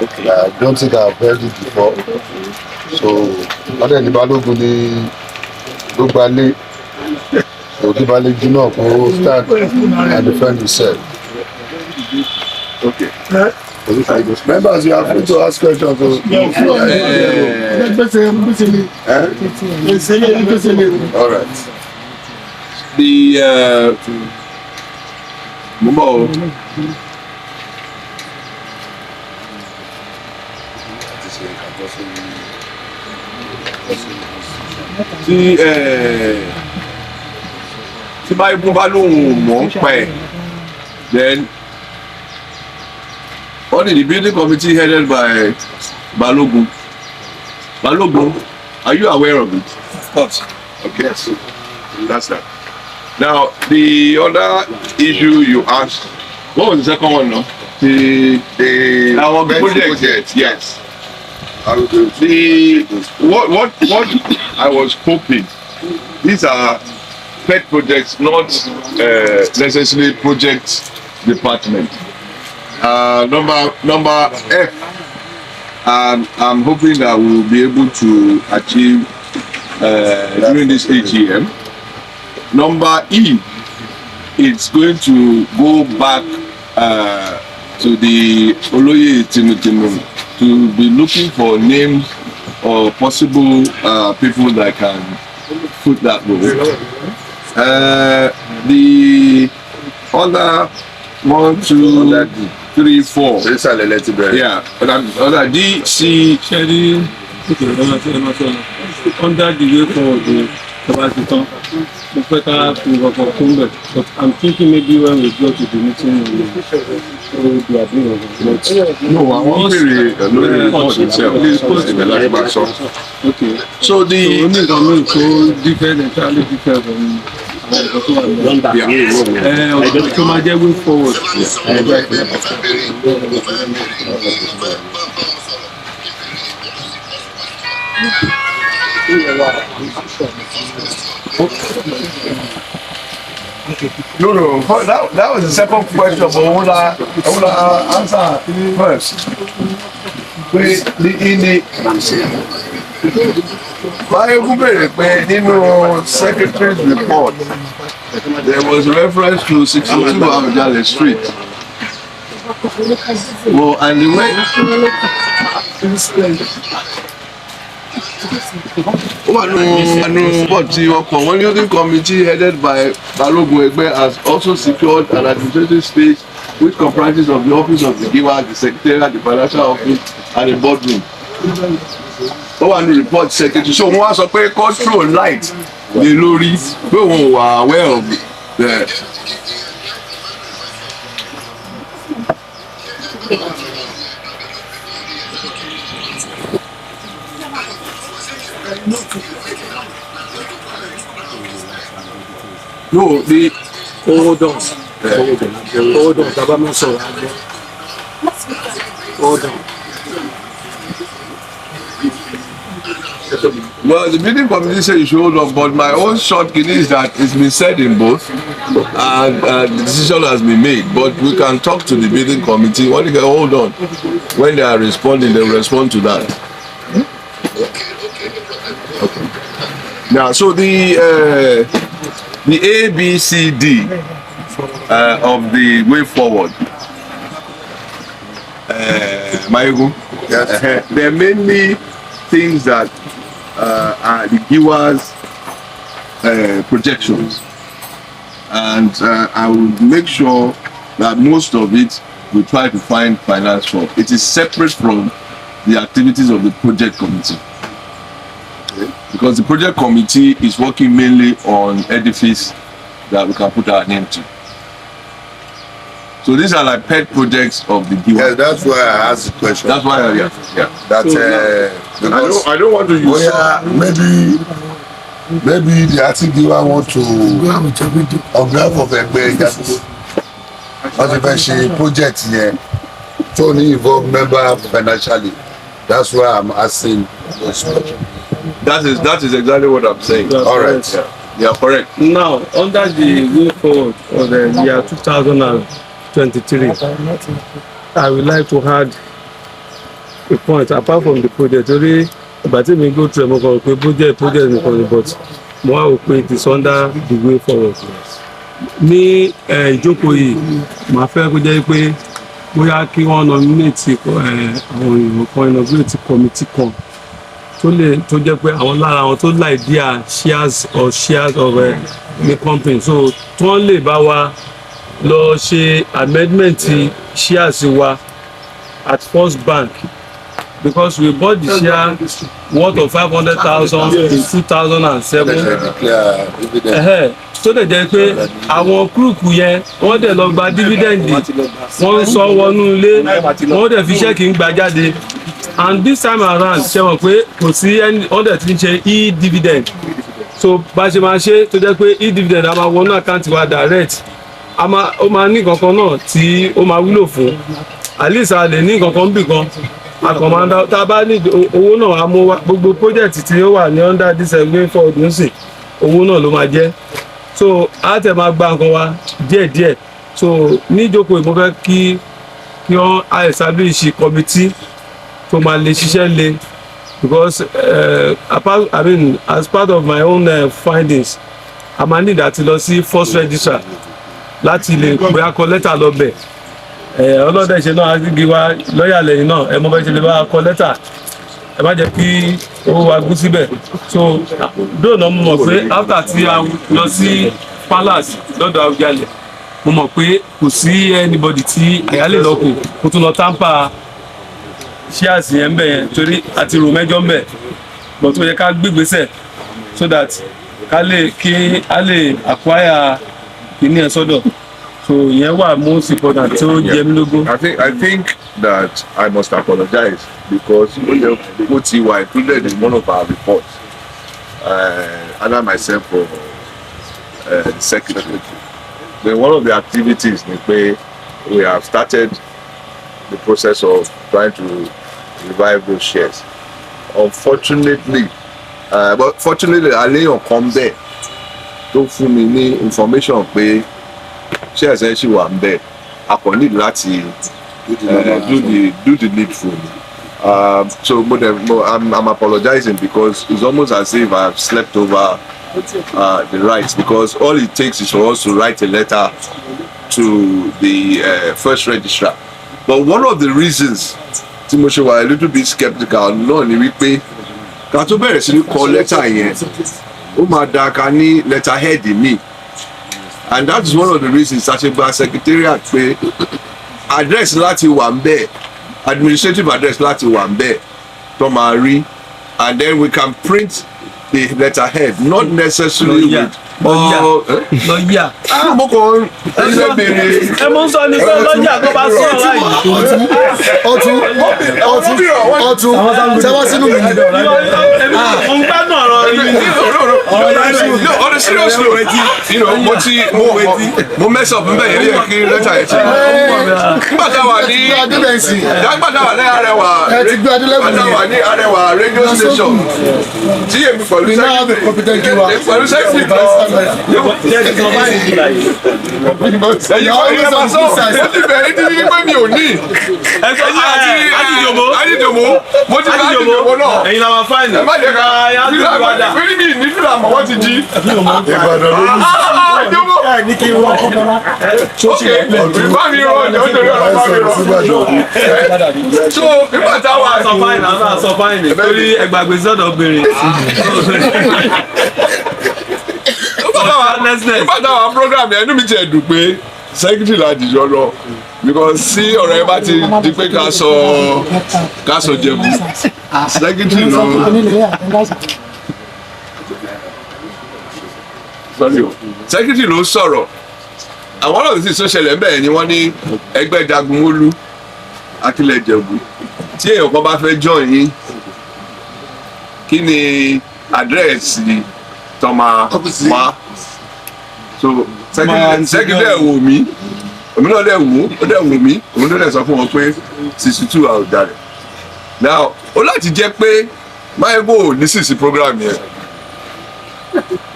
Okay. I don't think I've heard it before. So other than Baloguni, Lugbalé, so Dibale Junior will stand and defend himself. Okay. Members, you are free to ask questions. All right. The Momo. Tí báyìí bá lóhùn mọ̀ ń pẹ́ then what is the building committee headed by Balogun? Balogun, are you aware of it? Of course. Okay, so that's that. Now, the other issue you asked, what was the second one now? The project, yes. What I was hoping, these are pet projects, not necessarily project department. Number F, I'm hoping that we will be able to achieve during this AGM. Number E, it's going to go back to the Oloye Tinubu to be looking for names or possible people that can put that role. The other 1, 2, 3, 4. Yeah, other D, C. Under the way forward, but I'm thinking maybe when we go to the meeting, we'll be agreeing. No, I want to report itself. Okay. So the only so different, entirely different from so my way forward. No, that was the second question, but I want to answer first. In the secretary's report, there was reference to 62 Avijale Street. Well, and the way one using committee headed by Balogun Egbe has also secured an administrative space which comprises of the office of the giver, the secretariat, the financial office, and the boardroom. Report secretary. So wọ́n wá sọ pé control light lè lórí pé wọ́n wà aware of the. No, the hold on. Hold on. Well, the building committee said you should hold on, but my own short key is that it's been said in both, and the decision has been made. But we can talk to the building committee. When they can hold on, when they are responding, they will respond to that. Okay. Now, so the A, B, C, D of the way forward. Mayugu, yes. There are mainly things that are the givers' projections, and I will make sure that most of it we try to find finance for. It is separate from the activities of the project committee, because the project committee is working mainly on edifice that we can put our name to. So these are like pet projects of the giver. Yeah, that's why I asked the question. That's why That I don't want to use. Maybe the acting giver want to on behalf of Egbe Jagunmolu. Wọ́n ti fẹ́ ṣe project yẹn tó ní involve member financially. That's why I'm asking those questions. That is exactly what I'm saying. All right. Yeah. You are correct. Now, under the way forward for the year 2023, I would like to add a point apart from the project. But if we go to a project, but more it is under the way forward. Ní ìjókòó yìí, màá fẹ́ kó jẹ́ pé bóyá kí wọ́n nominate àwọn èèyàn kan inaugurate committee kan tó jẹ́ pé àwọn lára àwọn tó idea shares of the company, so tí wọ́n lè bá wa lọ ṣe amendment shares wa at First Bank, because we bought the share worth of 500,000 in 2007. So they jẹ́ pé àwọn kúrúkù yẹn wọ́n dẹ̀ lọ gba dividend, wọ́n sọ wọnú ilé, wọ́n dẹ̀ fi ṣẹ́ẹ̀kì ń gba jáde, and this time around ṣe mọ̀ pé kò sí wọ́n dẹ̀ ti ń ṣe e-dividend. So bá ṣe máa ṣe tó jẹ́ pé e-dividend a máa wọnú àkáǹtì wa direct, ó máa ní kankan náà tí ó máa wúlò fún, at least a lè ní kankan bì kan àkànmọ́dá tá a bá ní owó náà á mú wá gbogbo project tí ó wà ní under this Egbe for ọdún owó náà ló máa jẹ́ so á tẹ̀ máa gba nǹkan wa díẹ̀díẹ̀ so níjókòó mo fẹ́ kí wọ́n establish committee tó máa lè ṣiṣẹ́ lé because as part of my own findings a máa need àti lọ sí first registrar láti lè pé akọ lẹ́tà lọ bẹ̀ ọlọ́dẹ ṣe náà agbègbè wa lọ́ọ̀yà lẹ́yìn náà ẹ mọ bẹ́ẹ̀ ṣe lè bá akọ lẹ́tà ẹ má jẹ́ kí owó wa gún síbẹ̀ so dóònà mo mọ̀ pé after tí a lọ sí palace lọ́dọ̀ Awùjalẹ̀ mo mọ̀ pé kò sí anybody tí àyálè lọ́kùn kó tún lọ tamper shares yẹn bẹ̀ yẹn torí àti rò mẹ́jọ ń bẹ̀ but tó yẹ ká gbégbésẹ̀ so that a lè acquire kìíní ẹ̀ sọ́dọ̀ so yẹn wà most important tó jẹ mí lógún. I think that I must apologize because what were included in one of our reports under myself for the secretary. Then one of the activities we have started the process of trying to revive those shares. Unfortunately, but fortunately, Aleyon come there to fún mi ní information pé shares ẹ̀ ṣì wà ń bẹ̀. A kò need láti do the needful. So I'm apologizing because it's almost as if I've slept over the rights because all it takes is for us to write a letter to the first registrar. But one of the reasons tí mo ṣe wà a little bit skeptical náà ni wípé ká tó bẹ̀rẹ̀ sí ní kọ lẹ́tà yẹn ó máa da ká ní letterhead mi and that is one of the reasons àṣegba secretariat pé address láti wà ń bẹ̀ administrative address láti wà ń bẹ̀ tó máa rí and then we can print the letterhead not necessarily with lọ́yà. mo kàn ń bèrè. ẹ mọ sọ ní sọ lọ́yà tó bá sọ ọ̀la yìí. ọtún tẹwọ́ sínú mi. mo ń gbádùn ọ̀rọ̀ yìí. No, on a serious note, mo mess up nbẹ yẹn yẹ kí lẹ́tà yẹn ti. nígbà tá a wà ní Arẹwà radio station tí èmi pẹ̀lú sẹ́kítì ẹ̀yin kọ́ ilé ma sọ ó ti bẹ̀rẹ̀ títí ní pé mi ò ní. Adídòmó mo ti bá Adídòmó náà. ẹ̀yin la ma fáìnì. ẹ má jẹ́ ká fílí mi ní fílà mọ̀ wọ́n ti jí. Ìbàdàn ló ní Adídòmó. ní kí wọ́n kọ́ bọ́lá. ok ìbá mi rọ ọjọ́ nítorí ọ̀rọ̀ bá mi rọ. so nígbà táwa sọ fáìnì àwọn sọ fáìnì torí ẹgbàgbé sọ́dọ̀ obìnrin. nígbà táwa program yẹn inú mi tiẹ̀ dùn pé secretary la dìjọ lọ because sí ọ̀rọ̀ yẹn bá ti di pé ká sọ jẹ̀bú secretary lọ. secretary ló sọ̀rọ̀ àwọn ọlọ́run sì sọ́ṣẹlẹ̀ bẹ́ẹ̀ ni wọ́n ní ẹgbẹ́ Jagunmolu AKILE Ìjẹ̀bú tí èèyàn kan bá fẹ́ join yín kí ni àdírẹ́sì tó máa wá so secretary wò mí èmi náà dẹ̀ wò mí òun náà dẹ̀ sọ fún wọn pé 62 Àwùjalẹ̀ now ó láti jẹ́ pé Máyégò ní sísì program yẹn.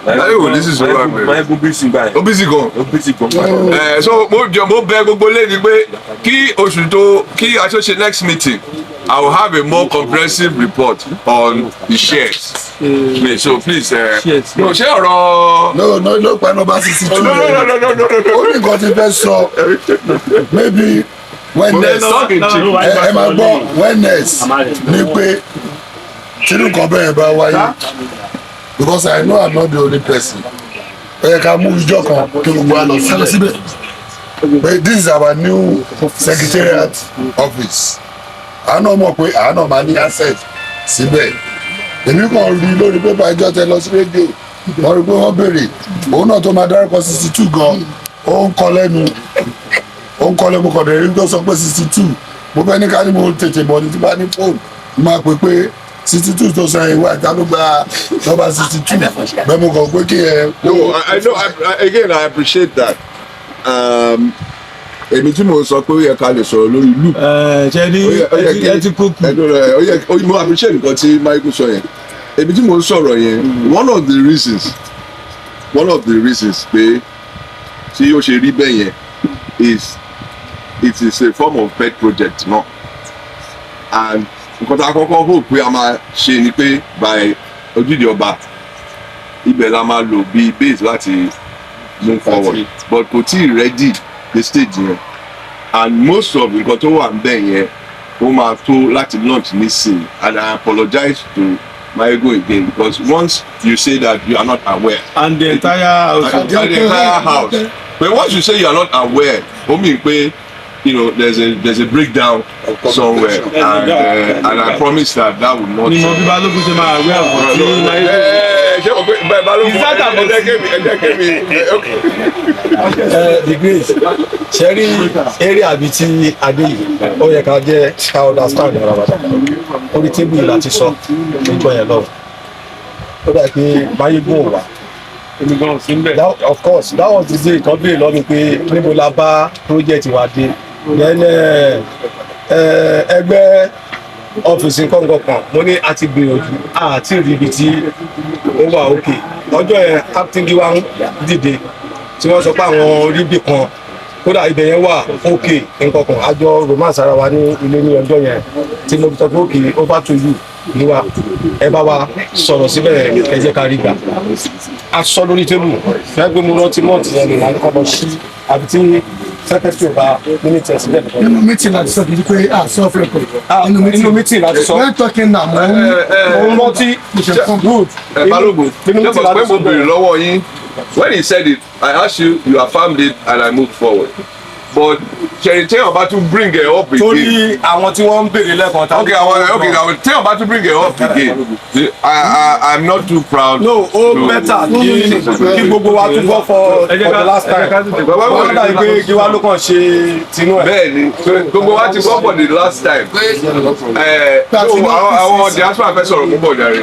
Máyégò ní sísì program yẹn. Máyégò bísí báyìí. Ó bísí gan. So mo bẹ̀ gbogbo lẹ́ni pé kí oṣù tó kí a tó ṣe next meeting I will have a more comprehensive report on the shares. So please. No ṣé ọ̀rọ̀. no pa nọmba 62. No. ó ní nǹkan tí fẹ́ sọ maybe wellness ẹ máa gbọ́ wellness ní pé tínú kan bẹ́ẹ̀ bá wáyé because I know I'm not the only person ó yẹ ká mú ìjọ kan kí gbogbo wa lọ síbẹ̀ but this is our new secretariat office àánú mọ̀ pé àánú máa ní access síbẹ̀ èmi kàn rí lórí pépà ìjọ tẹ lọ sí rédíò wọ́n rí pé wọ́n béèrè òun náà tó máa dárúkọ 62 gan ó ń kọ́ lẹ́nu kọ̀dọ̀ èrí tó sọ pé 62 mo fẹ́ ní ká ní mo tètè bọ̀ ní tí bá ní fóònù máa pè pé 62 tó sọ ìwà ìta ló gba nọ́mbà 62 bẹ́ẹ̀ mo kàn pé kí ẹ. No, I know. Again, I appreciate that. èmi tí mo sọ pé ó yẹ ká lè sọ̀rọ̀ lórí loop. ṣe ní ẹ ti kú. mo appreciate nǹkan tí Michael sọ yẹn èmi tí mo sọ̀rọ̀ yẹn one of the reasons pé tí ó ṣe rí bẹ́ẹ̀ yẹn is it is a form of pet project náà and nǹkan tá a kọ́kọ́ hope pé a máa ṣe ni pé by ojúde ọba ibẹ̀ la máa lò bí base láti move forward but kò tí ì ready the stage yẹn and most of nǹkan tó wà níbẹ̀ yẹn ó máa tó láti launch nísìnyí and I apologize to Maego again because once you say that you are not aware and the entire house but once you say you are not aware ó mean pé you know there's a breakdown somewhere and I promise that will not. ni mo bí balógun ṣe máa wé àwọn tí ṣé o pé balógun the grace ṣẹ́rí area àbí tí adé yìí ó yẹ ká jẹ́ ká understand ọ̀rọ̀ wa orí tébù yìí láti sọ nígbà yẹn lọ ó dà pé Máyégún ò wá. Of course that was the day tó béèrè lọ́mi pé níbo la bá project wa dé then ẹgbẹ́ ọ́fíìsì kọ̀ọ̀kan mo ní a ti gbìyànjú àti rí ibi tí ó wà òkè ọjọ́ yẹn acting wa ń dìde tí wọ́n sọ pé àwọn orí bì kan kódà ibẹ̀ yẹn wà òkè nǹkankan àjọ romance ara wa ní ilé ní ọjọ́ yẹn tí mo sọ pé òkè over to you ni wa ẹ bá wa sọ̀rọ̀ síbẹ̀ ẹ jẹ́ ká rí gbà a sọ lórí tébù fẹ́ gbé mu rántí mọ́ọ̀tì yẹn nìyẹn kọ́ lọ sí àbí tí sẹ́kẹ́tì ọba mínísítẹ̀ síbẹ̀. nínú mítìn láti sọ kìí pé sọ fún ẹ̀kọ́. nínú mítìn láti sọ. we're talking now mo ń rántí good. Balógun pé mo béèrè lọ́wọ́ yín when he said it I asked you you affirmed it and I moved forward but ṣẹ̀rì téèyàn bá tún bring it up again. torí àwọn tí wọ́n ń béèrè lẹ́ẹ̀kan tá. okay téèyàn bá tún bring it up again I'm not too proud. no ó better kí gbogbo wa tún gbọ́ for the last time. wọ́n dà pé kí wá ló kàn ṣe tinú ẹ̀. bẹ́ẹ̀ni gbogbo wa ti gbọ́ for the last time. àwọn diaspora fẹ́ sọ̀rọ̀ púpọ̀ jàre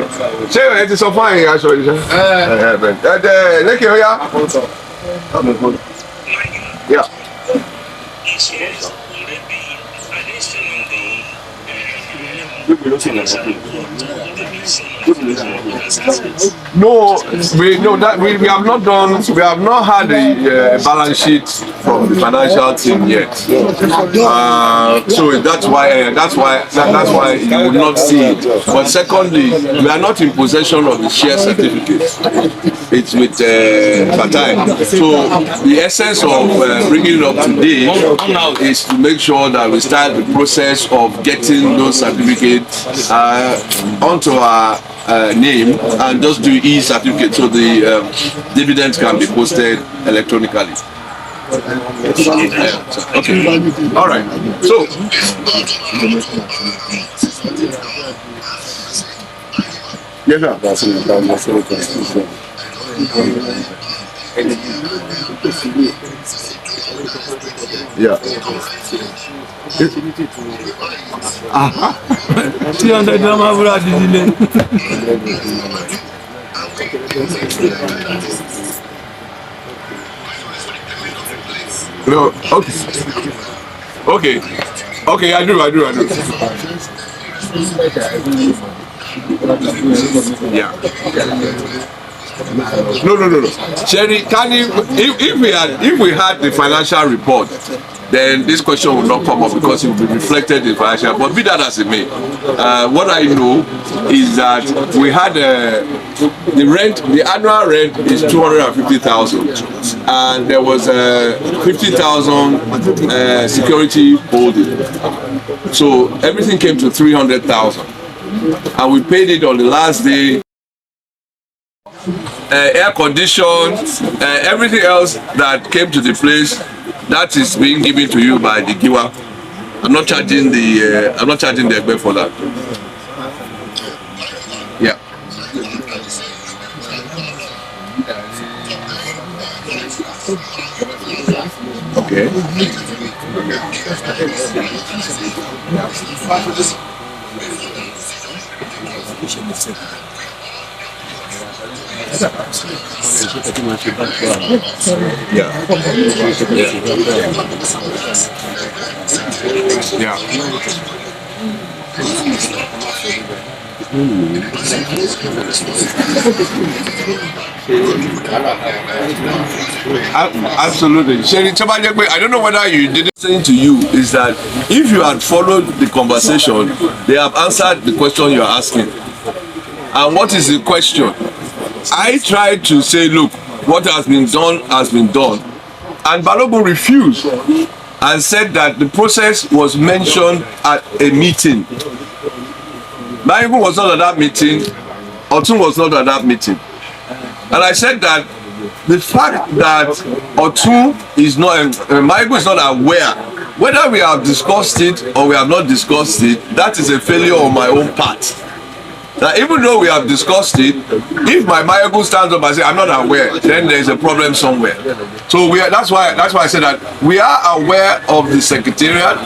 ṣé ẹ ti sọ fún àyìn aṣọ ìṣe. lẹ́kẹ̀ẹ́ ó yá. Yeah. No, we have not done. We have not had a balance sheet from the financial team yet. So that's why you would not see it. But secondly, we are not in possession of the share certificate. It's with Fatai. So the essence of bringing it up today is to make sure that we start the process of getting those certificates onto our name and just do e-certificate so the dividends can be posted electronically. Okay. All right. So. Yes, sir. Yeah. 300 drama bura didile. No, okay, I do. Yeah. No. Sherry, if we had the financial report, then this question will not come up because it will be reflected in financial. But be that as it may, what I know is that we had the rent. The annual rent is 250,000, and there was 50,000 security holding. So everything came to 300,000, and we paid it on the last day. Air condition, everything else that came to the place, that is being given to you by the giver. I'm not charging the Egbe for that. Yeah. Okay. Absolutely. Sherry, I don't know whether you did it. Saying to you is that if you had followed the conversation, they have answered the question you are asking. And what is the question? I tried to say, look, what has been done has been done. And Balogun refused and said that the process was mentioned at a meeting. Balogun was not at that meeting. Otun was not at that meeting. And I said that the fact that Otun is not, Balogun is not aware, whether we have discussed it or we have not discussed it, that is a failure on my own part. That even though we have discussed it, if my Balogun stands up and says I'm not aware, then there is a problem somewhere. So that's why I said that we are aware of the secretariat.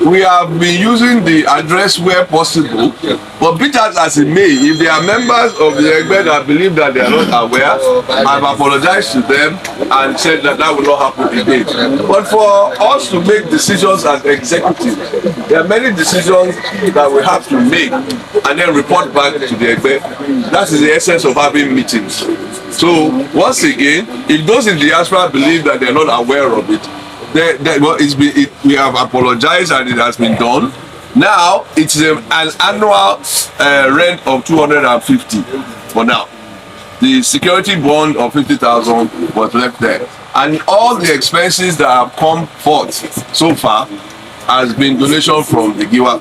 We have been using the address where possible, but be that as it may, if there are members of the Egbe that believe that they are not aware, I've apologized to them and said that will not happen again. But for us to make decisions as executives, there are many decisions that we have to make and then report back to the Egbe. That is the essence of having meetings. So once again, if those in the diaspora believe that they are not aware of it, we have apologized and it has been done. Now it's an annual rent of 250 for now. The security bond of 50,000 was left there, and all the expenses that have come forth so far has been donation from the giver.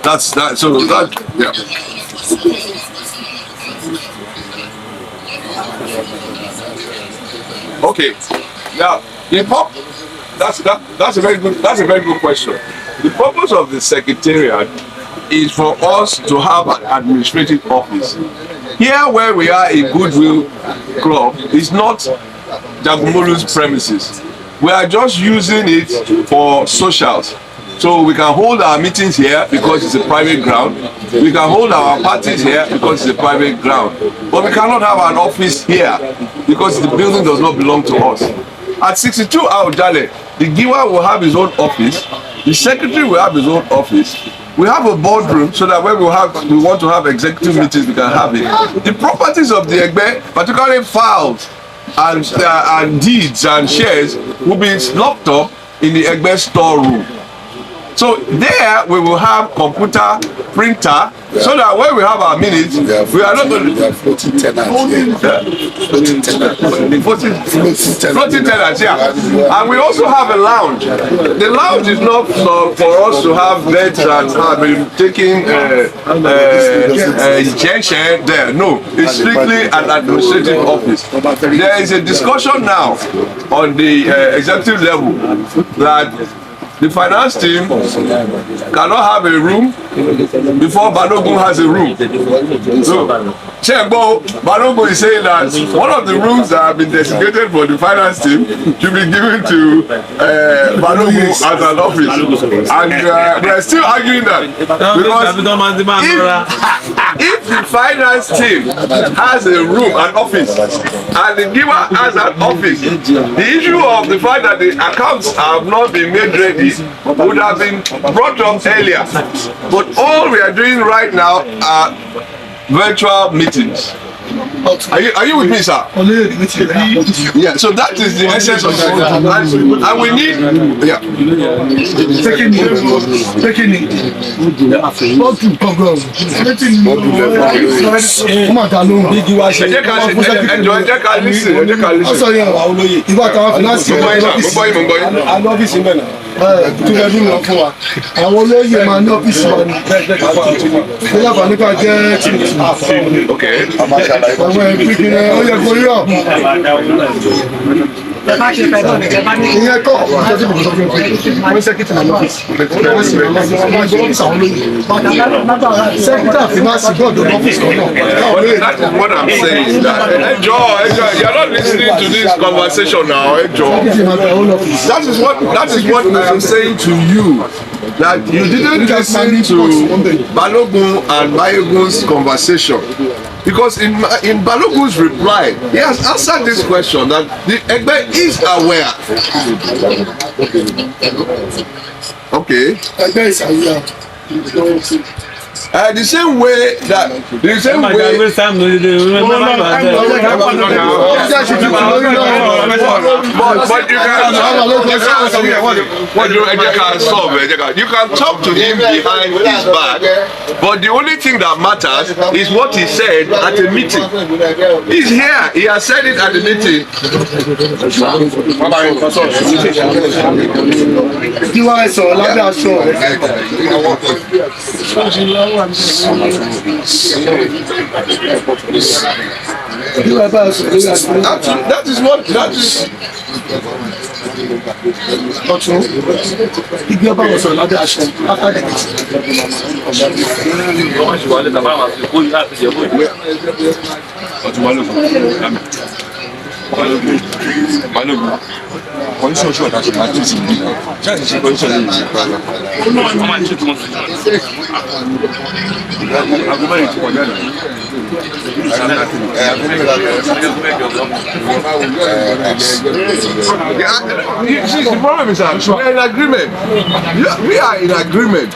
That's that. So that, yeah. Okay. Now that's a very good question. The purpose of the secretariat is for us to have an administrative office. Here where we are in Goodwill Club is not Jagunmolu's premises. We are just using it for socials. So we can hold our meetings here because it's a private ground. We can hold our parties here because it's a private ground. But we cannot have an office here because the building does not belong to us. At 62 Aojale, the giver will have his own office. The secretary will have his own office. We have a boardroom so that when we want to have executive meetings, we can have it. The properties of the Egbe, particularly files and deeds and shares, will be locked up in the Egbe storeroom. So there we will have computer, printer, so that when we have our minutes, we are not going to floating tenants. Floating tenants, yeah. And we also have a lounge. The lounge is not for us to have beds and have been taking injection there. No, it's strictly an administrative office. There is a discussion now on the executive level that the finance team cannot have a room before Balogun has a room. So, Balogun is saying that one of the rooms that have been designated for the finance team should be given to Balogun as an office. And we are still arguing that. Because if the finance team has a room, an office, and the giver has an office, the issue of the fact that the accounts have not been made ready would have been brought up earlier. But all we are doing right now are virtual meetings. Are you with me, sir? Yeah, so that is the essence of it. And we need, yeah. Àwọn olóyè máa ní ọ́fíìsì wa ní bóyá àbáníkà jẹ́ tìǹtì. Àwọn ìpínlẹ̀ ó yẹ kó yọ. Ìyẹn kọ́ wọ́n sẹ́kítì náà lọ́fíìsì. Sẹ́kítì finance gbọ́dọ̀ lọ́fíìsì náà. That is what I'm saying. Enjoy. You are not listening to this conversation now. Enjoy. That is what I am saying to you. That you didn't listen to Balogun and Bayogun's conversation. Because in Balogun's reply, he has answered this question that the Egbe is aware. Okay. Egbe is aware. The same way that the same way. You can talk to him behind his back, but the only thing that matters is what he said at the meeting. He's here. He has said it at the meeting. That is what that is. The problem is that we are in agreement. We are in agreement.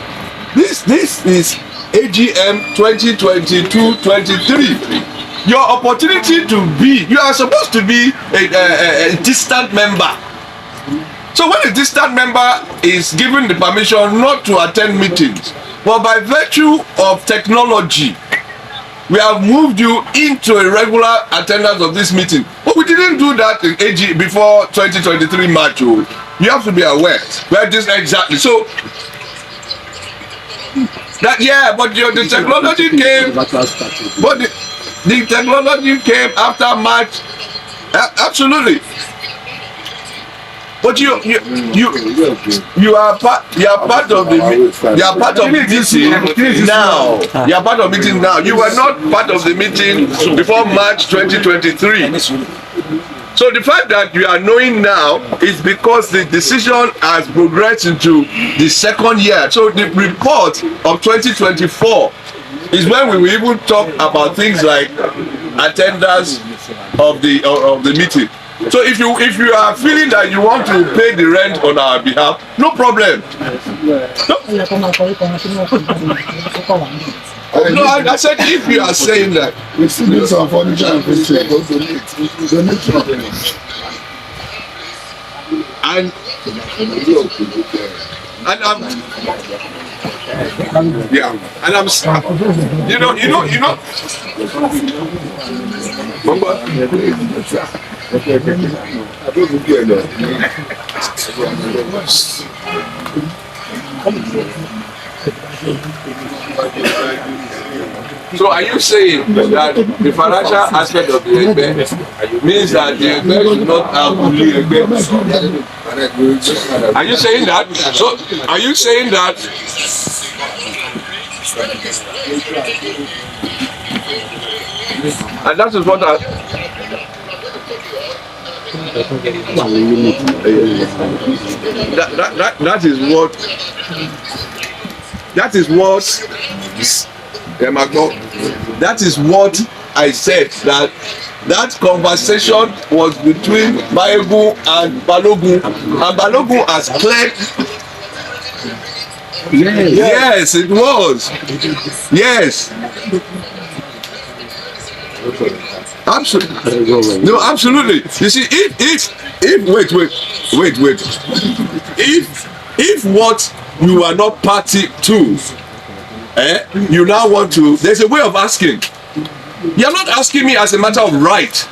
This is AGM 2022-23. Your opportunity to be, you are supposed to be a distant member. So when a distant member is given the permission not to attend meetings, but by virtue of technology, we have moved you into a regular attendance of this meeting. But we didn't do that in AG before 2023 March. You have to be aware. Where this exactly. So that but the technology came. But the technology came after March. Absolutely. But you are part of the meeting now. You are part of the meeting now. You were not part of the meeting before March 2023. So the fact that you are knowing now is because the decision has progressed into the second year. So the report of 2024 is when we will even talk about things like attendance of the meeting. So if you are feeling that you want to pay the rent on our behalf, no problem. No, I said if you are saying that. We still do some furniture and furniture. And I'm So are you saying that the financial aspect of the Egbe means that the Egbe should not have fully Egbe? Are you saying that? So are you saying that? And that is what that is what I said, that conversation was between Egbe and Balogun, and Balogun has cleared. Yes, it was. Yes. Absolutely. No, absolutely. You see, if wait. If what you are not party to, you now want to, there's a way of asking. You're not asking me as a matter of right.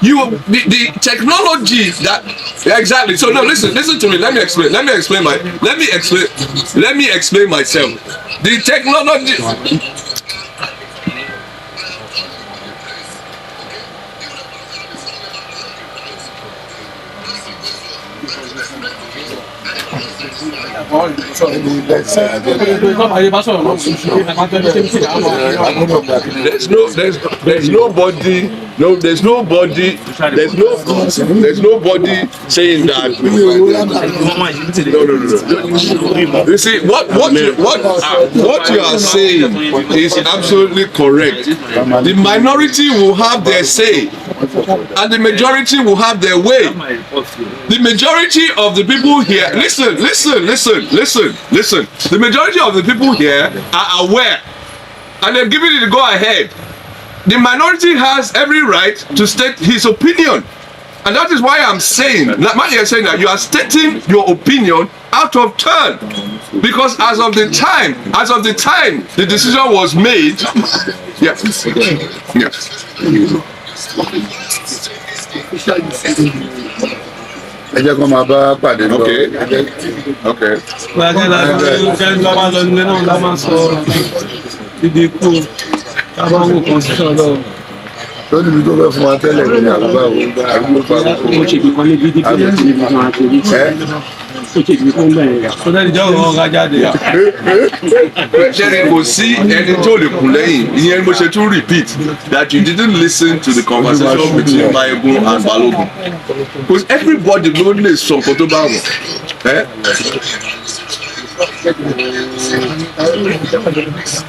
The technology that exactly. So no, listen to me. Let me explain myself. The technology. There's nobody No, there's nobody saying that. No. You see, what you are saying is absolutely correct. The minority will have their say, and the majority will have their way. The majority of the people here, listen. The majority of the people here are aware, and they're giving it the go ahead. The minority has every right to state his opinion, and that is why I'm saying, like Maya is saying, that you are stating your opinion out of turn, because as of the time the decision was made, yes. ẹ jẹ́ kó máa bá pàdé lọ. Okay. tó níbi tó fẹ́ fún wa tẹ́lẹ̀ ní àgbà wo àdúgbò pàgọ́. ó ṣe ìgbìkan ní bídí bí ó ti ní ìgbìkan àti orí ó ṣe ìgbìkan bẹ́ẹ̀. tó dẹ́ni jẹ́ òun ọ̀gá jáde. ṣẹ́ni kò sí ẹni tó lè kún lẹ́yìn ìyẹn mo ṣe tún repeat that you didn't listen to the conversation between Mayegun and Balogun, because everybody ló lè sọ nǹkan tó bá wọ̀.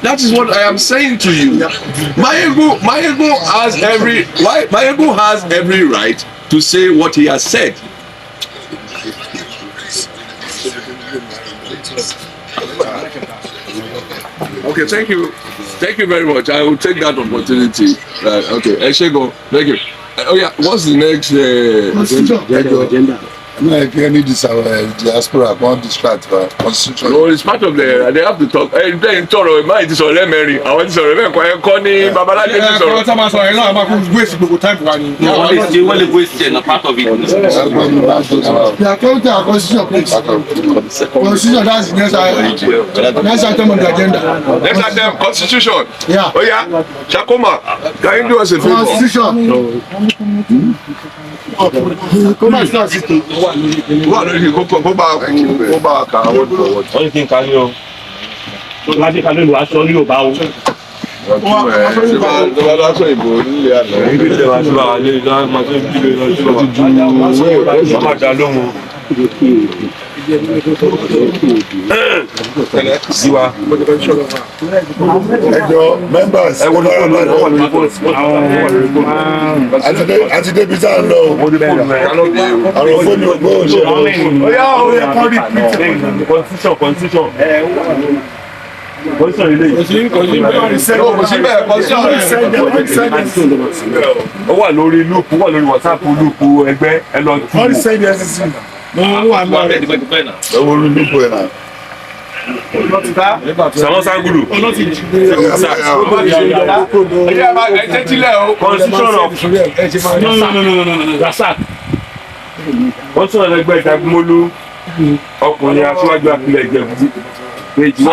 That is what I am saying to you. Mayegun has every right to say what he has said. Okay, thank you very much. I will take that opportunity. Okay, Eshego, thank you. Oh yeah, what's the next agenda? No, if you need this diaspora, one distract for constitution. No, it's part of they have to talk. Then tomorrow, my it is on Mary. I want to say, Koni, Babalade is on. Waste time for one. They want to waste a part of it. Yeah, come to our constitution, please. Constitution, that's next item on the agenda. Next item, constitution. Yeah. Oh yeah, Chakoma, can you do us a favor? Constitution. Come on, start sitting. Wà lórí kó bá kà á wọ́n lọ́wọ́. wọ́n ní kí n ka ní o láti ka nílùú aṣọ ní Yorùbá o. Ṣé bá lásán ìbò nílé àná? ibi tí wàá ṣe bá wà lé ìdá máa tó ń bí lè lọ sí wa. wọ́n máa dá lóhùn. Siwa. ẹjọ members ẹ wọlé fóònù àti débi tá a lọ àwọn fóònù ògbó òṣèlú. Constitution ilé ó wà lórí lúùpù WhatsApp lúùpù ẹgbẹ́ ẹ lọ tú. Sàmọ́ Sangulu. Constitution of Rasak. Constitution ẹgbẹ́ Jagunmolu ọkùnrin Asiwaju Akile Ìjẹ̀bú. Page 1.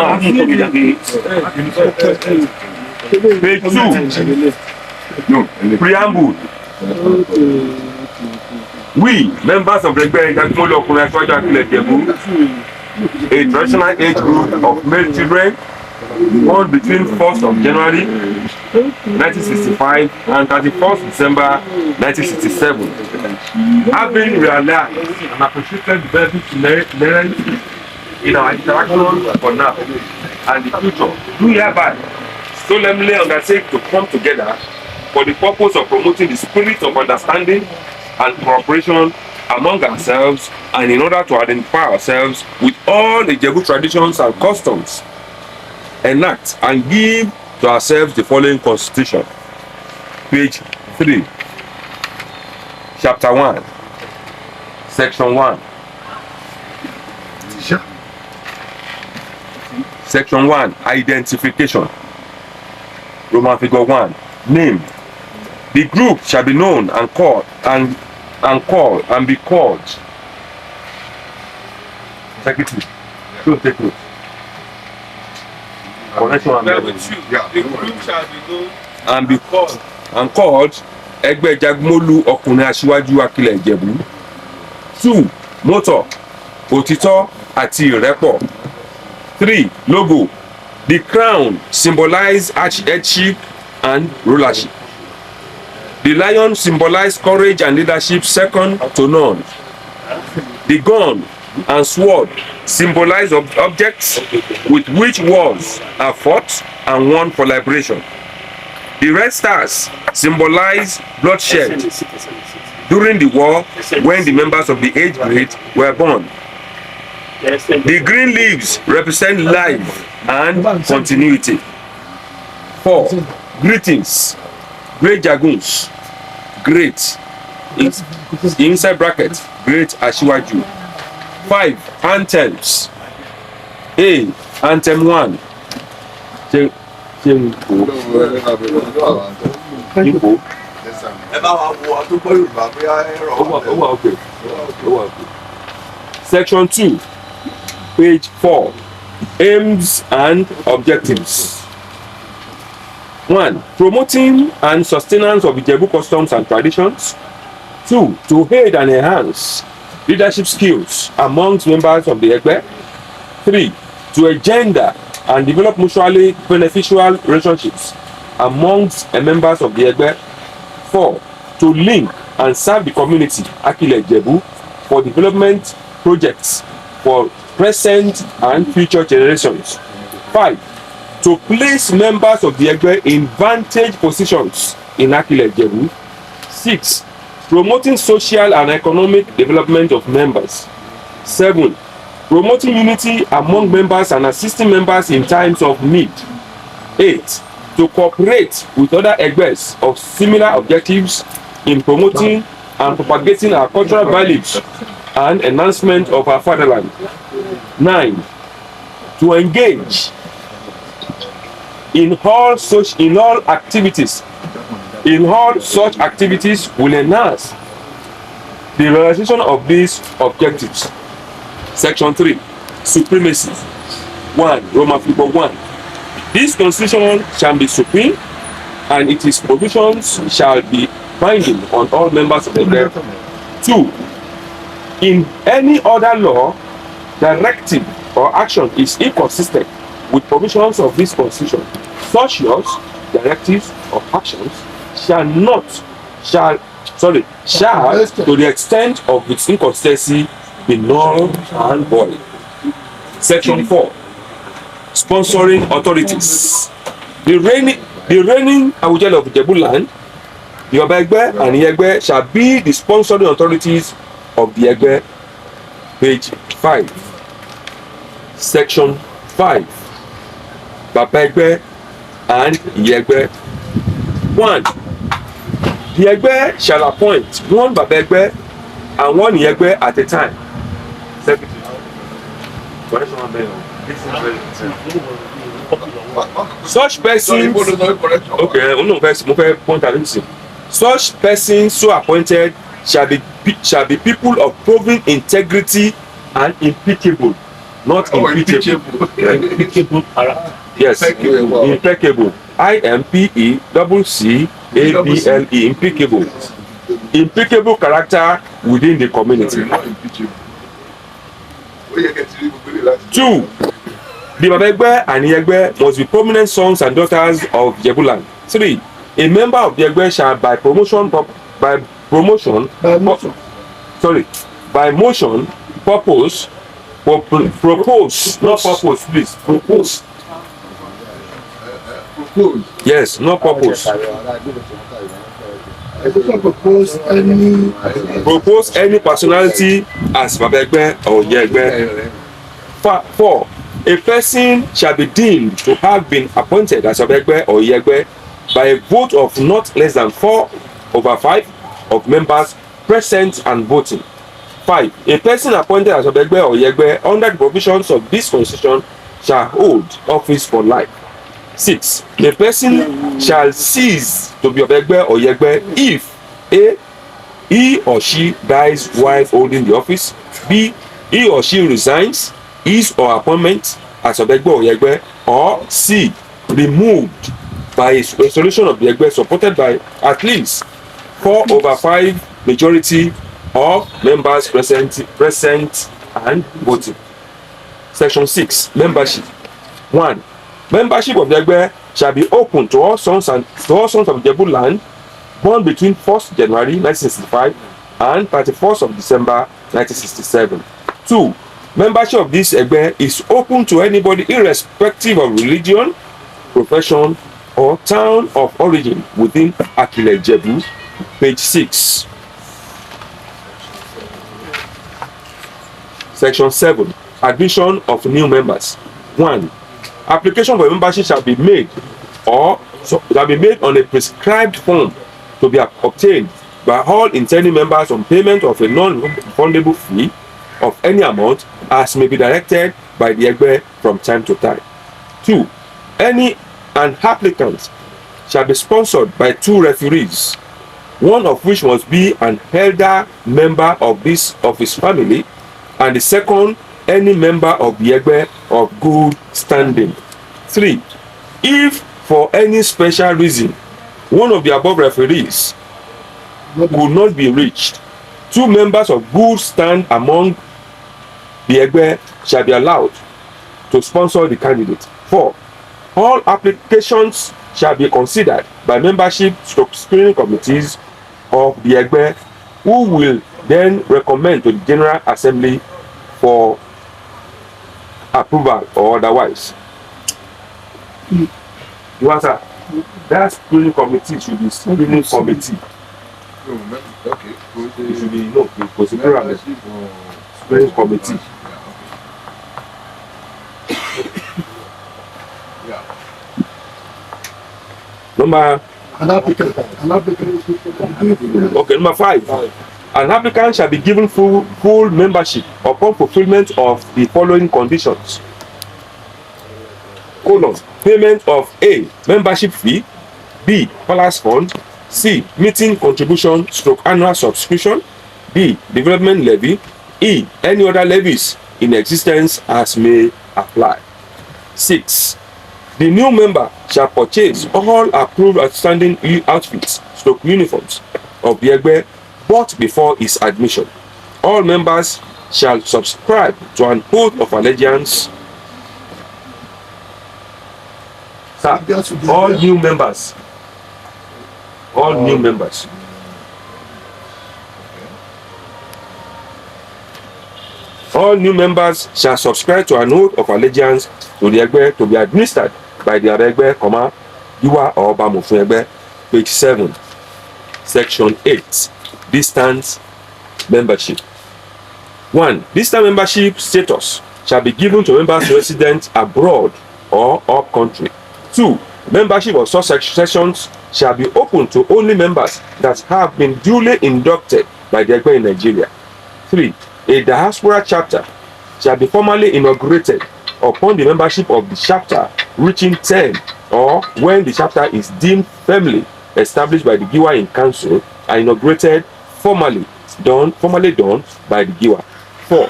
Page 2. Preamble. We, members of the Egbe Jagunmolu ọkùnrin Asiwaju Akile Ìjẹ̀bú, a traditional age group of male children born between 1st of January 1965 and 31st December 1967, having realized and appreciated the benefits inherent in our interactions for now and the future, do hereby solemnly undertake to come together for the purpose of promoting the spirit of understanding and cooperation among ourselves, and in order to identify ourselves with all the Ìjẹ̀bú traditions and customs, enact and give to ourselves the following constitution. Page 3, Chapter 1, Section 1. Section 1, Identification. Roman figure 1, Name. The group shall be known and called and be called. Secretary, don't take note. Connection and The group shall be known and be called Egbe Jagunmolu ọkùnrin Asiwaju Akile Ìjẹ̀bú. 2. Motto, òtítọ́ àti ìrẹ́pọ̀. 3. Logo. The crown symbolize headship and rulership. The lion symbolized courage and leadership second to none. The gun and sword symbolize objects with which wars are fought and won for liberation. The red stars symbolize bloodshed during the war when the members of the age grade were born. The green leaves represent life and continuity. 4. Greetings. Great Jaguns. Great. Inside bracket. Great Asiwaju. 5. Anthems. A. Anthem 1. Section 2, page 4. Aims and objectives. 1. Promoting and sustenance of IJEBU customs and traditions. 2. To aid and enhance leadership skills amongst members of the Egbe. 3. To engender and develop mutually beneficial relationships amongst members of the Egbe. 4. To link and serve the community AKILE IJEBU for development projects for present and future generations. 5. To place members of the Egbe in vantage positions in AKILE IJEBU. 6. Promoting social and economic development of members. 7. Promoting unity among members and assisting members in times of need. 8. To cooperate with other Egbes of similar objectives in promoting and propagating our cultural values and enhancement of our fatherland. 9. To engage in all such activities will enhance the realization of these objectives. Section 3. Supremacy. 1. Roman figure 1. This constitution shall be supreme, and its provisions shall be binding on all members of the Egbe. 2. In any other law, directive or action is inconsistent with provisions of this constitution, such laws, directives, or actions shall to the extent of its inconsistency be null and void. Section 4. Sponsoring authorities. The reigning Awujale of IJEBU land, the Oba Egbe and the Egbe shall be the sponsoring authorities of the Egbe. Page 5. Section 5. Baba Egbe and the Egbe. 1. The Egbe shall appoint one Baba Egbe and one Egbe at a time. Secretary. Such persons, such persons so appointed shall be people of proven integrity and impeccable, not impeachable. Yes, impeccable. IMPECCABLE, impeccable. Impeccable character within the community. 2. The Baba Egbe and the Egbe must be prominent sons and daughters of IJEBU land. 3. A member of the Egbe shall by motion propose, not purpose, please, propose. Yes, not purpose. Propose any personality as Baba Egbe or Egbe. 4. A person shall be deemed to have been appointed as Baba Egbe or Egbe by a vote of not less than 4/5 of members present and voting. 5. A person appointed as Baba Egbe or Egbe under the provisions of this constitution shall hold office for life. 6. A person shall cease to be Baba Egbe or Egbe if A. He or she dies while holding the office. B. He or she resigns his or her appointment as Baba Egbe or Egbe. Or C. Removed by a resolution of the Egbe supported by at least 4/5 majority of members present and voting. Section 6. Membership. 1. Membership of the Egbe shall be open to all sons of IJEBU land born between 1st January 1965 and 31st of December 1967. 2. Membership of this Egbe is open to anybody irrespective of religion, profession, or town of origin within AKILE IJEBU, page 6. Section 7. Admission of new members. 1. Application for membership shall be made on a prescribed form to be obtained by all intending members on payment of a non-refundable fee of any amount as may be directed by the Egbe from time to time. 2. An applicant shall be sponsored by 2 referees, one of which must be an elder member of his family, and the second any member of the Egbe of good standing. 3. If for any special reason one of the above referees could not be reached, 2 members of good stand among the Egbe shall be allowed to sponsor the candidate. 4. All applications shall be considered by membership screening committees of the Egbe, who will then recommend to the General Assembly for approval or otherwise. You answer. That screening committee should be screening committee. Okay. It should be screening committee. Number 5. An applicant shall be given full membership upon fulfillment of the following conditions: payment of A. Membership fee, B. Palace fund, C. Meeting contribution / annual subscription, D. Development levy, E. Any other levies in existence as may apply. 6. The new member shall purchase all approved outstanding outfits / uniforms of the Egbe bought before his admission. All members shall subscribe to an oath of allegiance. Sir, all new members. All new members. All new members shall subscribe to an oath of allegiance to the Egbe to be administered by the Egbe, Giwa or Bamofun Egbe, page 7, section 8. Distant membership. 1. Distant membership status shall be given to members resident abroad or up country. 2. Membership of such sessions shall be open to only members that have been duly inducted by the Egbe in Nigeria. 3. A diaspora chapter shall be formally inaugurated upon the membership of the chapter reaching 10, or when the chapter is deemed firmly established by the Giwa in council and inaugurated formally done by the Giwa. 4.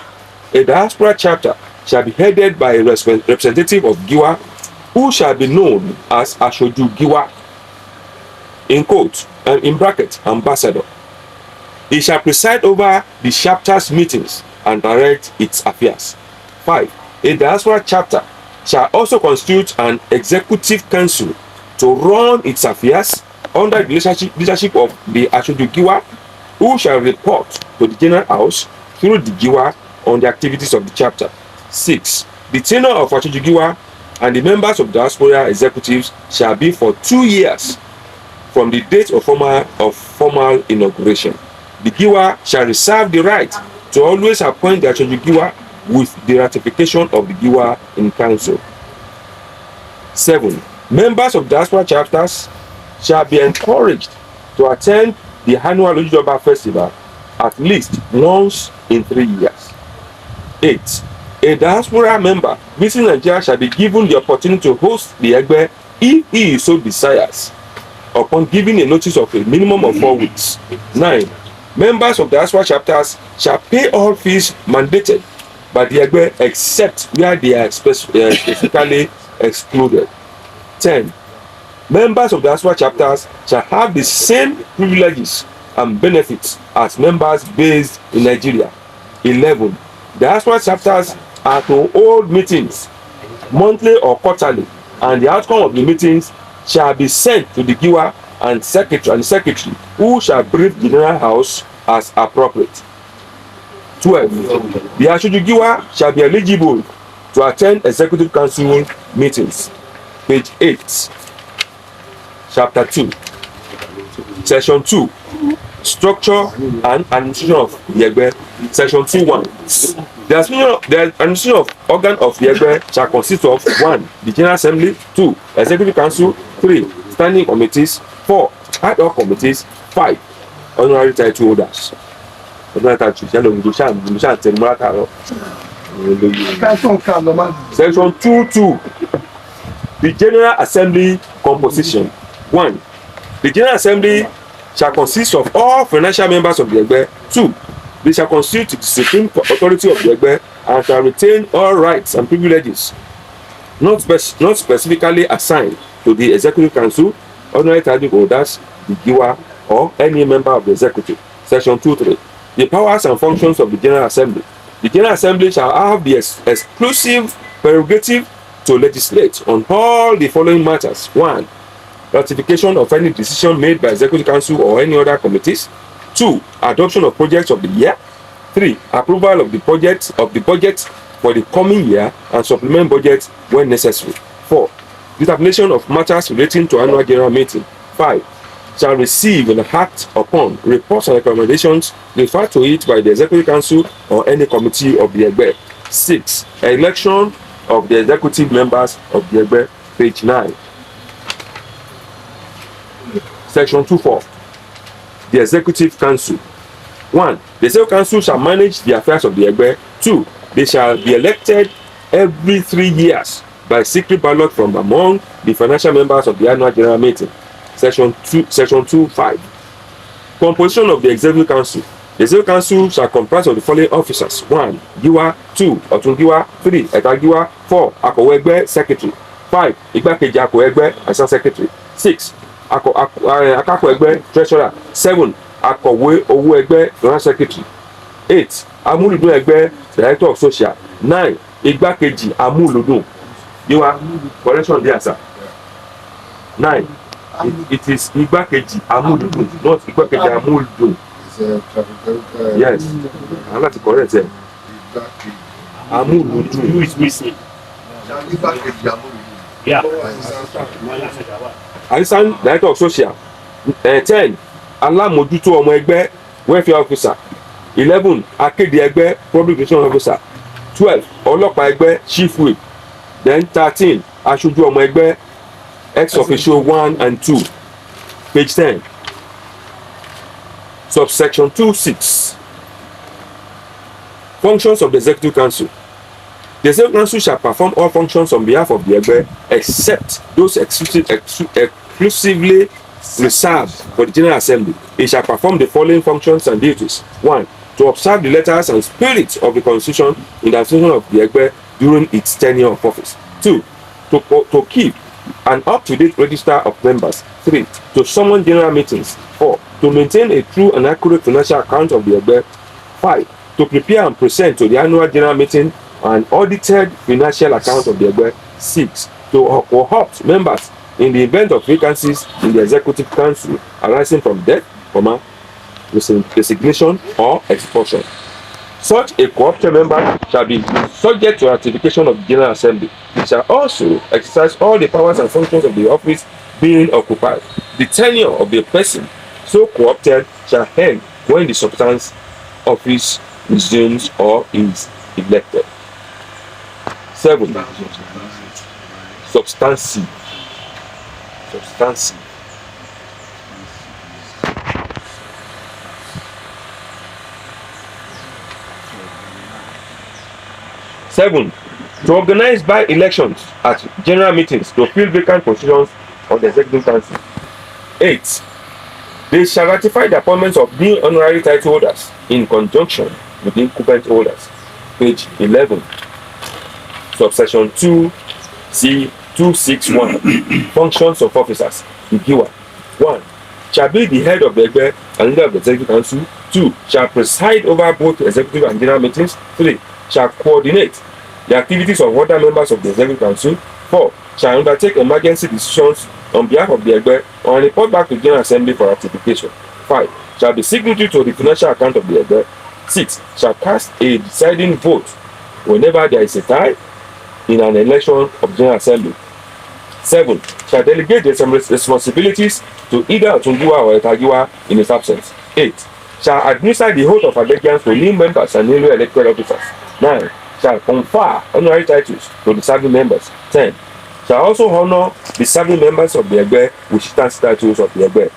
A diaspora chapter shall be headed by a representative of Giwa, who shall be known as Ashoju Giwa, in quote and in bracket ambassador. He shall preside over the chapter's meetings and direct its affairs. 5. A diaspora chapter shall also constitute an executive council to run its affairs under the leadership of the Ashoju Giwa, who shall report to the General House through the Giwa on the activities of the chapter. 6. The tenure of Ashoju Giwa and the members of diaspora executives shall be for 2 years from the date of formal inauguration. The Giwa shall reserve the right to always appoint the Ashoju Giwa with the ratification of the Giwa in council. 7. Members of diaspora chapters shall be encouraged to attend the annual Ojujoba festival at least once in 3 years. 8. A diaspora member visiting Nigeria shall be given the opportunity to host the Egbe if he so desires, upon giving a notice of a minimum of 4 weeks. 9. Members of diaspora chapters shall pay all fees mandated by the Egbe except where they are specifically excluded. 10. Members of diaspora chapters shall have the same privileges and benefits as members based in Nigeria. 11. Diaspora chapters are to hold meetings monthly or quarterly, and the outcome of the meetings shall be sent to the Giwa and secretary who shall brief the general house as appropriate. 12. The Asiwaju shall be eligible to attend executive council meetings. Page 8, chapter 2, section 2, structure and administration of the Egbe, section 2.1. The administration of organ of the Egbe shall consist of 1. The General Assembly, 2. Executive Council, 3. Standing committees, 4. Ad hoc committees, 5. Honorary title holders. Section 2.2. The General Assembly composition. 1. The General Assembly shall consist of all financial members of the Egbe. 2. They shall constitute the supreme authority of the Egbe and shall retain all rights and privileges not specifically assigned to the Executive Council, ordinary title holders, the Giwa, or any member of the Executive. Section 2.3. The powers and functions of the General Assembly. The General Assembly shall have the exclusive prerogative to legislate on all the following matters. 1. Ratification of any decision made by Executive Council or any other committees. 2. Adoption of projects of the year. 3. Approval of the budget for the coming year and supplement budget when necessary. 4. Determination of matters relating to annual general meeting. 5. Shall receive and act upon reports and recommendations referred to it by the Executive Council or any committee of the Egbe. 6. Election of the executive members of the Egbe. Page 9. Section 2.4. The Executive Council. 1. The Executive Council shall manage the affairs of the Egbe. 2. They shall be elected every 3 years by secret ballot from among the financial members of the annual general meeting. Section 2.5. Composition of the Executive Council. The Executive Council shall comprise of the following officers: 1. Giwa, 2. Otungiwa, 3. Etagiwa, 4. Akowe Egbe Secretary, 5. Igbakeji Akowe Egbe Assistant Secretary, 6. Akako Egbe Treasurer, 7. Akowe Owo Egbe General Secretary, 8. Amuludun Egbe Director of Social, 9. Igbakeji Amuludun. Giwa, correction there, sir. 9. It is Igbakeji Amuludun, not Igbakeji Amuludun. Yes, I'm not correct there. Amuludun. Who is missing? Yeah. Assistant Director of Social. 10. Alamojuto Ọmọ Ẹgbẹ́ Welfare Officer. 11. Akéde Ẹgbẹ́ Public Relations Officer. 12. Ọlọ́pàá Ẹgbẹ́ Chief Whip. Then 13. Aṣojú Ọmọ Ẹgbẹ́ ex officio 1 and 2. Page 10. Subsection 2.6. Functions of the Executive Council. The Executive Council shall perform all functions on behalf of the Egbe except those exclusively reserved for the General Assembly. It shall perform the following functions and duties: 1. To observe the letters and spirit of the Constitution in the administration of the Egbe during its tenure of office. 2. To keep an up-to-date register of members. 3. To summon general meetings. 4. To maintain a true and accurate financial account of the Egbe. 5. To prepare and present to the annual general meeting an audited financial account of the Egbe. 6. To co-opt members in the event of vacancies in the Executive Council arising from death, resignation, or expulsion. Such a co-opted member shall be subject to ratification of the General Assembly. It shall also exercise all the powers and functions of the office being occupied. The tenure of the person so co-opted shall end when the substance office resumes or is elected. 7. Substantive. 7. To organize by elections at general meetings to fill vacant positions on the Executive Council. 8. They shall ratify the appointments of new honorary title holders in conjunction with the incumbent holders. Page 11. Subsection 2C 261. Functions of officers. The Giwa. 1. Shall be the head of the Egbe and leader of the Executive Council. 2. Shall preside over both executive and general meetings. 3. Shall coordinate the activities of other members of the Executive Council. 4. Shall undertake emergency decisions on behalf of the Egbe and report back to General Assembly for ratification. 5. Shall be signatory to the financial account of the Egbe. 6. Shall cast a deciding vote whenever there is a tie in an election of General Assembly. 7. Shall delegate the responsibilities to either Otungiwa or Etagiwa in his absence. 8. Shall administer the oath of allegiance to new members and newly elected officers. 9. Shall confer honorary titles to the serving members. 10. Shall also honor the serving members of the Egbe with chieftaincy titles of the Egbe.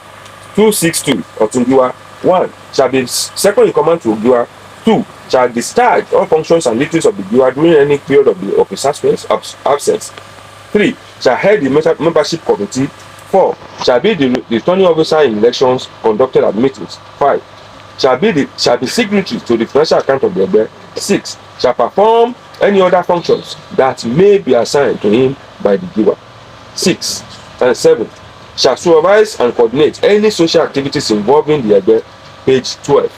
262 Otungiwa. 1. Shall be second in command to Ogiwa. 2. Shall discharge all functions and duties of the Ogiwa during any period of his absence. 3. Shall head the membership committee. 4. Shall be the returning officer in elections conducted at meetings. 5. Shall be signatory to the financial account of the Egbe. 6. Shall perform any other functions that may be assigned to him by the giver. 6 and 7. Shall supervise and coordinate any social activities involving the Egbe. Page 12.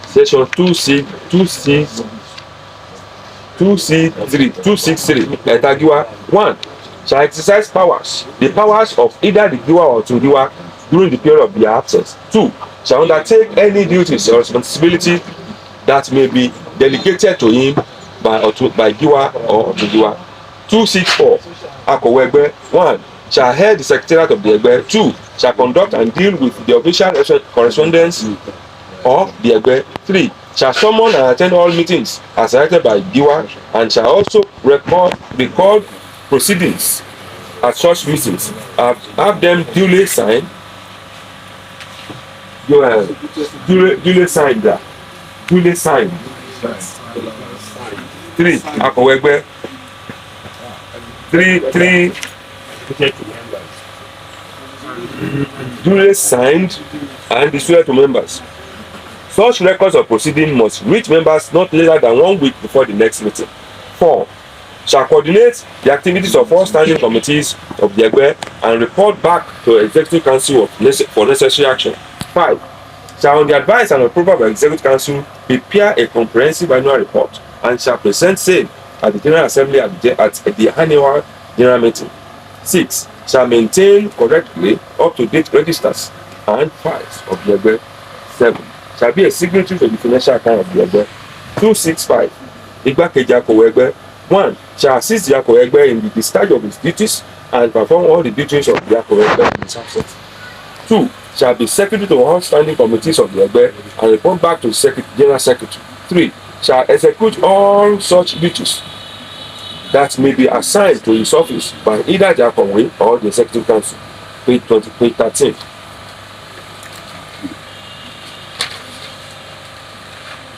Section 263. Etagiwa. 1. Shall exercise the powers of either the Giwa or Tungiwa during the period of their absence. 2. Shall undertake any duties or responsibility that may be delegated to him by Giwa or Tungiwa. 264. Akowe Egbe. 1. Shall head the secretariat of the Egbe. 2. Shall conduct and deal with the official correspondence of the Egbe. 3. Shall summon and attend all meetings as directed by Giwa and shall also record proceedings at such meetings. Have them duly signed. Duly signed. 3. Akowe Egbe. 3. Duly signed and distributed to members. Such records of proceeding must reach members not later than 1 week before the next meeting. 4. Shall coordinate the activities of all standing committees of the Egbe and report back to Executive Council for necessary action. 5. Shall, on the advice and approval of the Executive Council, prepare a comprehensive annual report and shall present same at the General Assembly at the annual General Meeting. 6. Shall maintain correctly up-to-date registers and files of the Egbe. 7. Shall be a signatory to the financial account of the Egbe. 265. Igbakeji Akowe Egbe. 1. Shall assist the Akowe Egbe in the discharge of his duties and perform all the duties of the Akowe Egbe in his absence. 2. Shall be secretary to all standing committees of the Egbe and report back to the General Secretary. 3. Shall execute all such duties that may be assigned to his office by either the Akowe or the Executive Council. Page 13.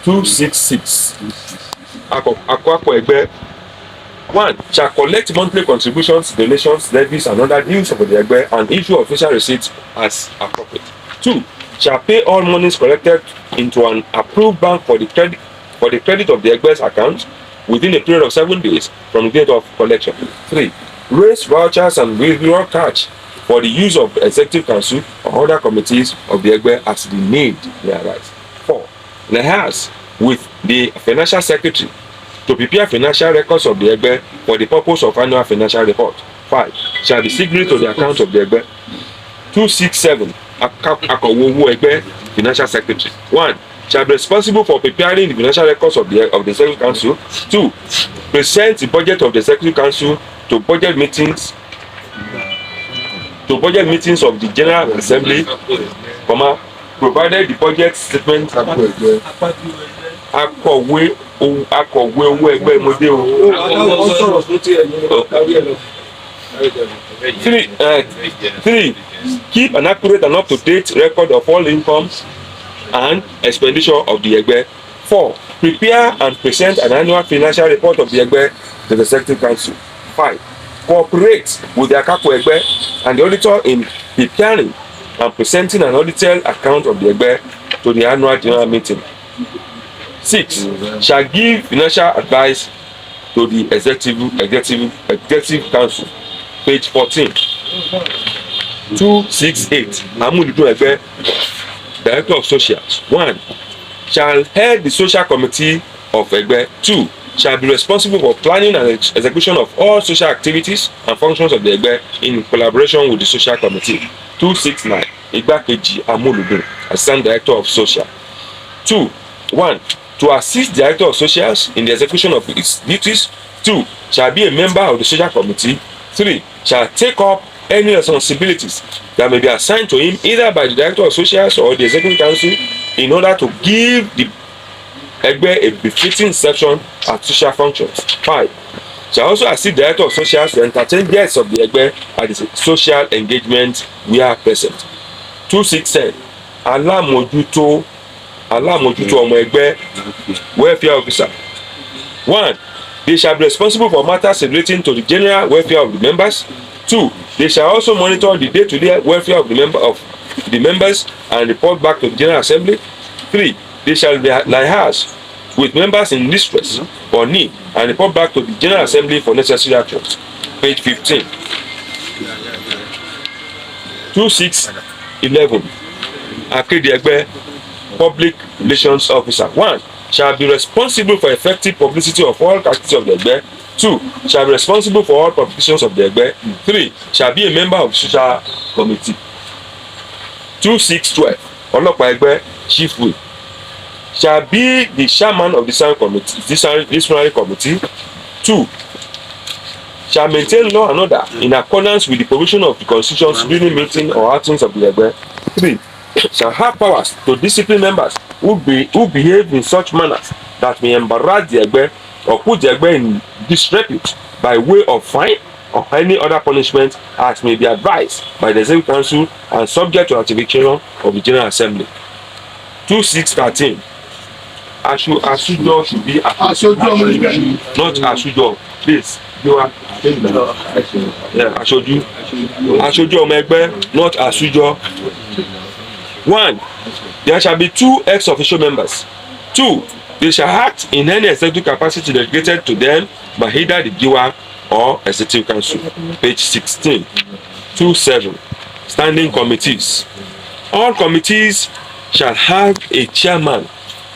266. Akowe Egbe. 1. Shall collect monthly contributions, donations, levies, and other dues of the Egbe and issue official receipts as appropriate. 2. Shall pay all monies collected into an approved bank for the credit of the Egbe's account within a period of 7 days from the date of collection. 3. Raise vouchers and withdraw cash for the use of the Executive Council or other committees of the Egbe as the need may arise. 4. Liaise with the Financial Secretary to prepare financial records of the Egbe for the purpose of annual financial report. 5. Shall be signatory to the account of the Egbe. 267. Akowe Egbe, Financial Secretary. 1. Shall be responsible for preparing the financial records of the Executive Council. 2. Present the budget of the Executive Council to budget meetings of the General Assembly, provided the budget statement Akowe owó ẹgbẹ́ mọ́dé o. 3. Keep an accurate and up-to-date record of all incomes and expenditure of the Egbe. 4. Prepare and present an annual financial report of the Egbe to the Executive Council. 5. Cooperate with the Akako Egbe and the auditor in preparing and presenting an audited account of the Egbe to the annual general meeting. 6. Shall give financial advice to the executive council. Page 14. 268. Amulidu Egbe, Director of Socials. 1. Shall head the social committee of Egbe. 2. shall be responsible for planning and execution of all social activities and functions of the Egbe in collaboration with the social committee. 269 Igbakeji Amoludun, Assistant Director of Social. 2. 1. To assist the Director of Socials in the execution of its duties. 2. Shall be a member of the social committee. 3. Shall take up any responsibilities that may be assigned to him either by the Director of Socials or the Executive Council in order to give the Egbe a befitting section at social functions. 5. Shall also assist the Director of Socials to entertain guests of the Egbe at the social engagement where present. 2.6.10 Alamojuto ọmọ Egbe welfare officer. 1. They shall be responsible for matters relating to the general welfare of the members. 2. They shall also monitor the day-to-day welfare of the members and report back to the General Assembly. 3. They shall liaise with members in distress or need and report back to the General Assembly for necessary actions. Page 15. 2.6.11 Akéde Egbe Public Relations Officer. 1. Shall be responsible for effective publicity of all activities of the Egbe. 2. Shall be responsible for all publications of the Egbe. 3. Shall be a member of the social committee. 2.6.12 Ọlọ́pàá Egbe Chief Whip. Shall be the chairman of the disciplinary committee. 2. Shall maintain law and order in accordance with the provision of the constitution during meeting or outings of the Egbe. 3. Shall have powers to discipline members who behave in such manners that may embarrass the Egbe or put the Egbe in disrepute by way of fine or any other punishment as may be advised by the Executive Council and subject to ratification of the General Assembly. 2.6.13 Asujo should be not Asujo. Please, you are Asoju ọmọ Egbe, not Asujo. 1. There shall be 2 ex-officio members. 2. They shall act in any executive capacity delegated to them by either the Giwa or Executive Council. Page 16. 2.7 Standing committees. All committees shall have a chairman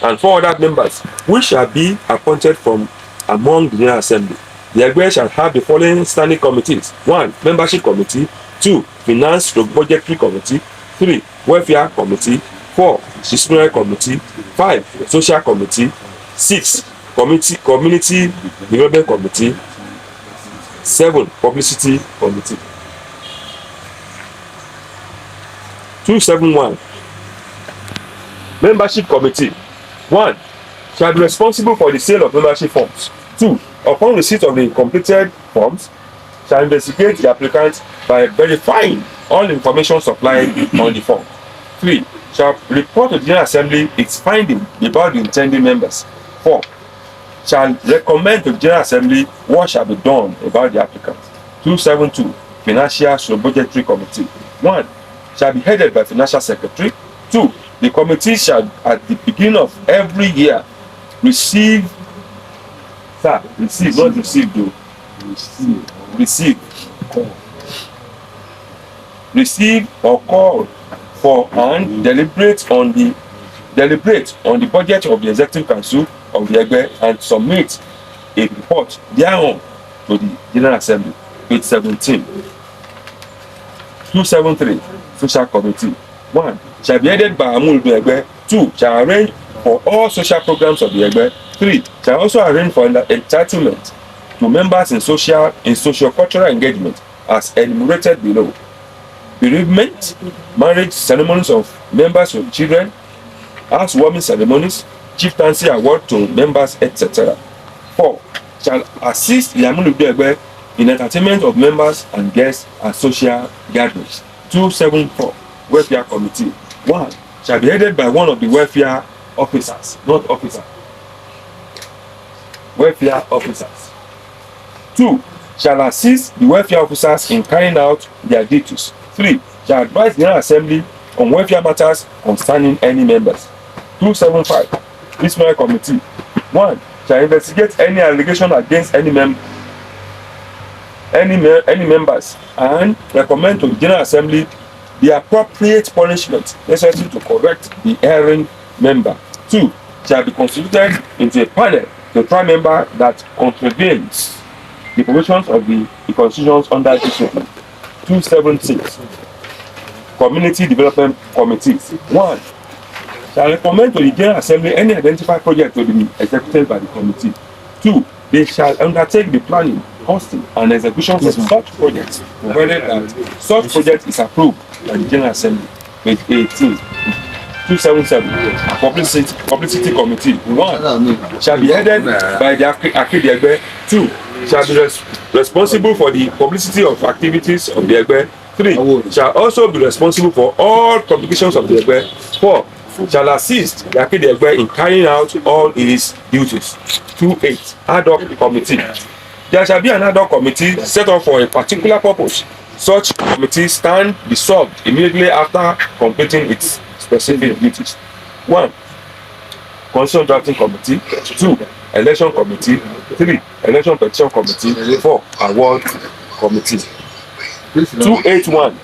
and 4 other members which shall be appointed from among the General Assembly. The Egbe shall have the following standing committees: 1. Membership Committee. 2. Finance Budgetary Committee. 3. Welfare Committee. 4. Disciplinary Committee. 5. Social Committee. 6. Community Development Committee. 7. Publicity Committee. 271 Membership Committee. 1. Shall be responsible for the sale of membership forms. 2. Upon receipt of the completed forms, shall investigate the applicant by verifying all information supplied on the form. 3. Shall report to the General Assembly its finding about the intending members. 4. Shall recommend to the General Assembly what shall be done about the applicant. 272 Financial Budgetary Committee. 1. Shall be headed by Financial Secretary. 2. The committee shall, at the beginning of every year, receive or call for and deliberate on the budget of the Executive Council of the Egbe and submit a report thereon to the General Assembly. Page 17. 273 Social Committee. 1. Shall be headed by Amoludun Egbe. 2. Shall arrange for all social programs of the Egbe. 3. Shall also arrange for entitlement to members in socio-cultural engagement as enumerated below. Bereavement, marriage ceremonies of members with children, housewarming ceremonies, chieftaincy award to members, etc. 4. Shall assist the Amoludun Egbe in entertainment of members and guests at social gatherings. 274 Welfare Committee. 1. Shall be headed by one of the welfare officers, not officer. Welfare officers. 2. Shall assist the welfare officers in carrying out their duties. 3. Shall advise the General Assembly on welfare matters concerning any members. 275 Disciplinary Committee. 1. Shall investigate any allegation against any members and recommend to the General Assembly the appropriate punishment necessary to correct the erring member. 2. Shall be constituted into a panel the tribe member that contravenes the provisions of the constitutions under discipline. 276. Community Development Committee. 1. Shall recommend to the General Assembly any identified project to be executed by the committee. 2. They shall undertake the planning, costing, and execution of such projects, provided that such project is approved by the General Assembly. Page 18. 277. Publicity Committee. 1. Shall be headed by the AKILE Egbe. 2. Shall be responsible for the publicity of activities of the Egbe. 3. Shall also be responsible for all communications of the Egbe. 4. Shall assist the AKILE Egbe in carrying out all his duties. 2.8. Ad hoc committee. There shall be an ad hoc committee set up for a particular purpose. Such committee stand dissolved immediately after completing its specific duties. 1. Constitution Drafting Committee. 2. Election Committee. 3. Election Petition Committee. 4. Award Committee. 281.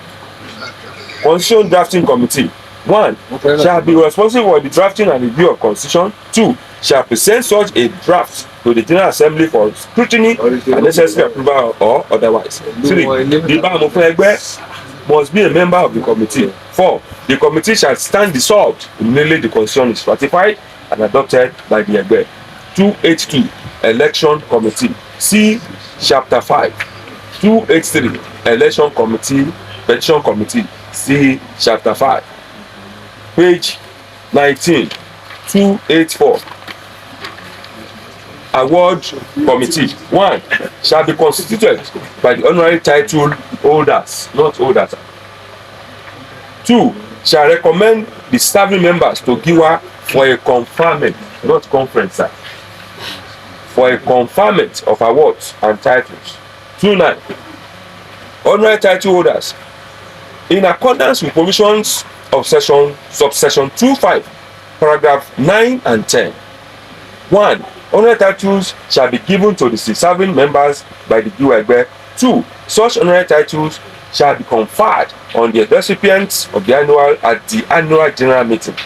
Constitution Drafting Committee. 1. Shall be responsible for the drafting and review of constitution. 2. Shall present such a draft to the General Assembly for scrutiny and necessary approval or otherwise. 3. The Bamofun Egbe must be a member of the committee. 4. The committee shall stand dissolved immediately the constitution is ratified and adopted by the Egbe. 282. Election Committee. See Chapter 5. 283. Election Committee, Petition Committee. See Chapter 5. Page 19. 284. Award Committee. 1. Shall be constituted by the honorary title holders, not holders. 2. Shall recommend the serving members to Giwa for a conferment, not conference, sir. For a conferment of awards and titles. 2.9. Honorary title holders. In accordance with provisions of subsection 2.5, paragraph 9 and 10. 1. Honorary titles shall be given to the serving members by the Egbe. 2. Such honorary titles shall be conferred on the recipients of the annual general meeting.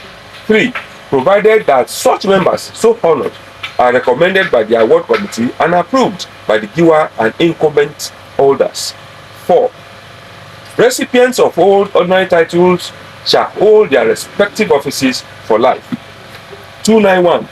3. Provided that such members so honored are recommended by the award committee and approved by the giver and incumbent holders. 4. Recipients of all ordinary titles shall hold their respective offices for life. 291.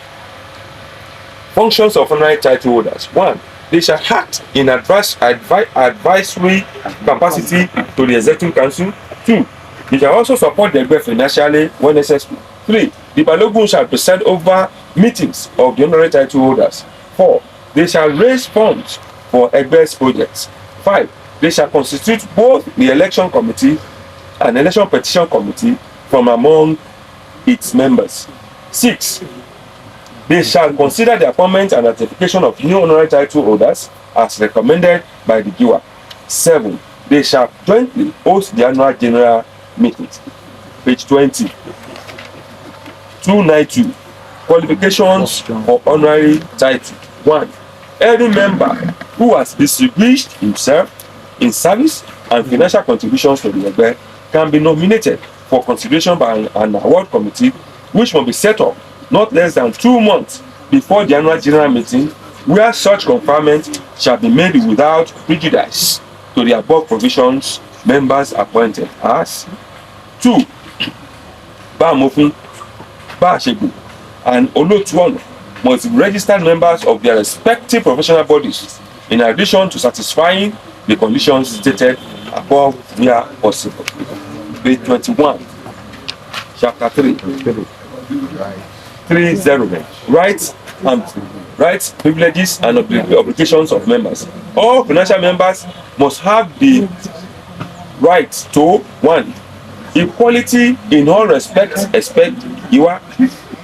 Functions of honorary title holders. 1. They shall act in advisory capacity to the executive council. 2. They shall also support the Egbe financially when necessary. 3. The Balogun shall preside over meetings of the honorary title holders. 4. They shall raise funds for Egbe's projects. 5. They shall constitute both the election committee and election petition committee from among its members. 6. They shall consider the appointment and ratification of new honorary title holders as recommended by the giver. 7. They shall jointly host the annual general meetings. Page 20. 292. Qualifications for honorary title. 1. Every member who has distinguished himself in service and financial contributions to the Egbe can be nominated for consideration by an award committee, which will be set up not less than 2 months before the annual general meeting, where such conferment shall be made without prejudice to the above provisions. Members appointed as 2. Bamofun, Asegbu, and Olotuonu must be registered members of their respective professional bodies, in addition to satisfying the conditions stated above where possible. Page 21, Chapter 3. 3.0. Rights, privileges, and obligations of members. All financial members must have the right to 1. Equality in all respects except Iwa.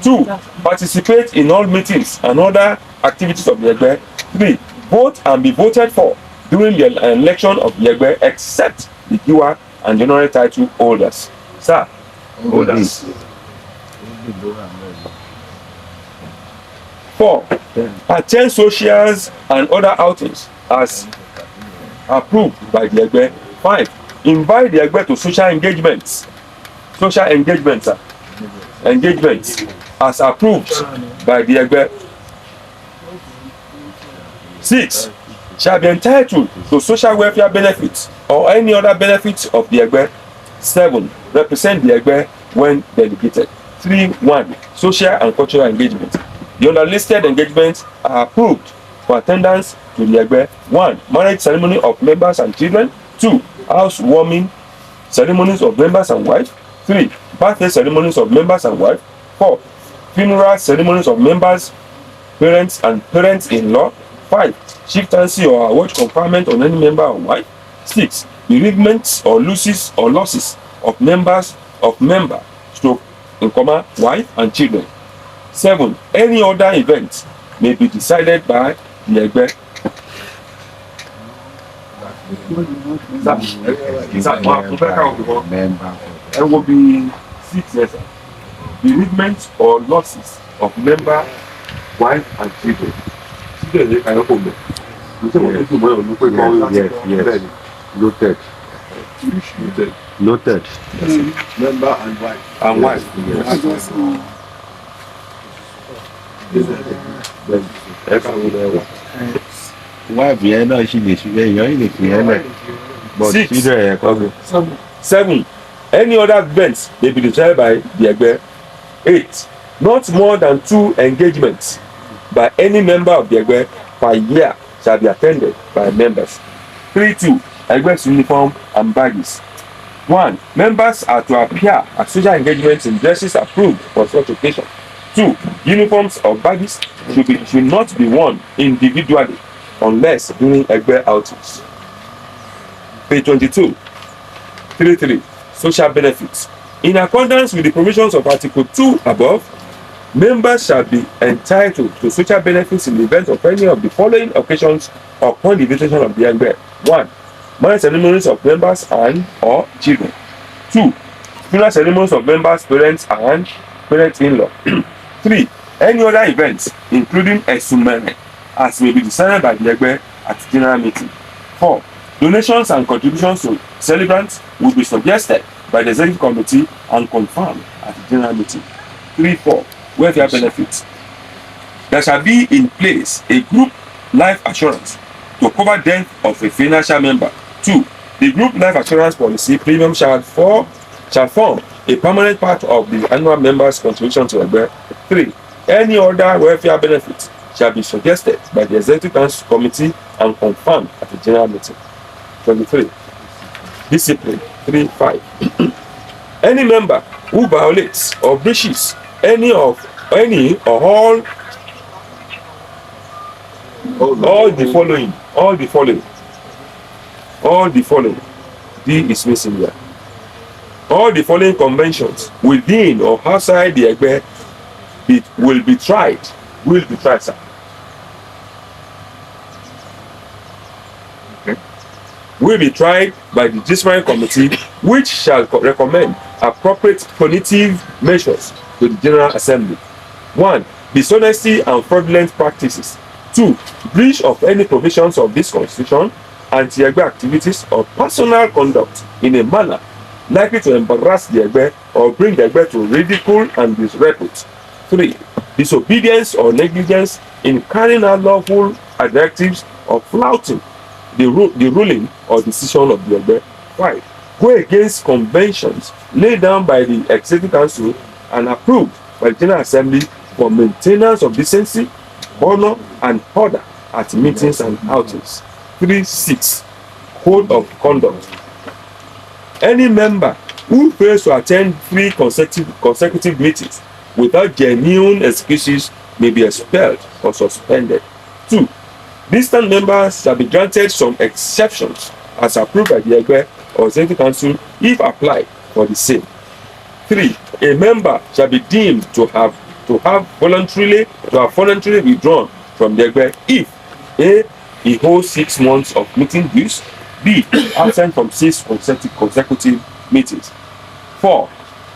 2. Participate in all meetings and other activities of the Egbe. 3. Vote and be voted for during the election of the Egbe except the Giwa and general title holders. Sir, holders. 4. Attend socials and other outings as approved by the Egbe. 5. Invite the Egbe to social engagements. Engagements as approved by the Egbe. 6. Shall be entitled to social welfare benefits or any other benefits of the Egbe. 7. Represent the Egbe when delegated. 3.1. Social and cultural engagement. The underlisted engagements are approved for attendance to the Egbe. 1. Marriage ceremony of members and children. 2. Housewarming ceremonies of members and wives. 3. Birthday ceremonies of members and wives. 4. Funeral ceremonies of members, parents and parents-in-law. 5. Chieftaincy or award conferment on any member or wife. 6. Bereavements or losses of members of member, stroke, in comma, wife and children. 7. Any other event may be decided by the Egbe. There will be 6 years. Bereavement or losses of member, wife and children. Children they cannot come back. Yes. Noted. Noted. Member and wife. And wife. Yes. Wife yẹn náà ṣì lè ṣe èèyàn yìí lè fi yẹn lẹ̀. But 6. children yẹn kọ́ mi. 7. Any other events may be decided by the Egbe. 8. Not more than 2 engagements by any member of the Egbe per year shall be attended by members. 3.2. Egbe's uniform and badges. 1. Members are to appear at social engagements in dresses approved for such occasion. 2. Uniforms or badges should not be worn individually unless during Egbe outings. Page 22. 3.3. Social benefits. In accordance with the provisions of Article 2 above, members shall be entitled to social benefits in the event of any of the following occasions upon the invitation of the Egbe. 1. Marriage ceremonies of members and or children. 2. Funeral ceremonies of members, parents and parents-in-law. 3. Any other events, including a sumere, as may be decided by the Egbe at general meeting. 4. Donations and contributions to celebrants will be suggested by the executive committee and confirmed at the general meeting. 3.4. Welfare benefits. There shall be in place a group life assurance to cover death of a financial member. 2. The group life assurance policy premium shall form a permanent part of the annual members' contribution to Egbe. 3. Any other welfare benefits shall be suggested by the executive council committee and confirmed at the general meeting. 23. Discipline. 3.5. Any member who violates or breaches any or all the following. D is missing here. All the following conventions within or outside the Egbe will be tried, sir. Will be tried by the disciplinary committee, which shall recommend appropriate punitive measures to the General Assembly. 1. Dishonesty and fraudulent practices. 2. Breach of any provisions of this Constitution, anti-Egbe activities or personal conduct in a manner likely to embarrass the Egbe or bring the Egbe to ridicule and disrepute. 3. Disobedience or negligence in carrying out lawful directives or flouting the ruling or decision of the Egbe. 5. Go against conventions laid down by the Executive Council and approved by the General Assembly for maintenance of decency, honor, and order at meetings and outings. 3.6. Code of conduct. Any member who fails to attend 3 consecutive meetings without genuine excuses may be expelled or suspended. 2. Distant members shall be granted some exceptions as approved by the Egbe or Executive Council if applied for the same. 3. A member shall be deemed to have voluntarily withdrawn from the Egbe if A. He holds 6 months of meeting dues. B. Absent from 6 consecutive meetings. 4.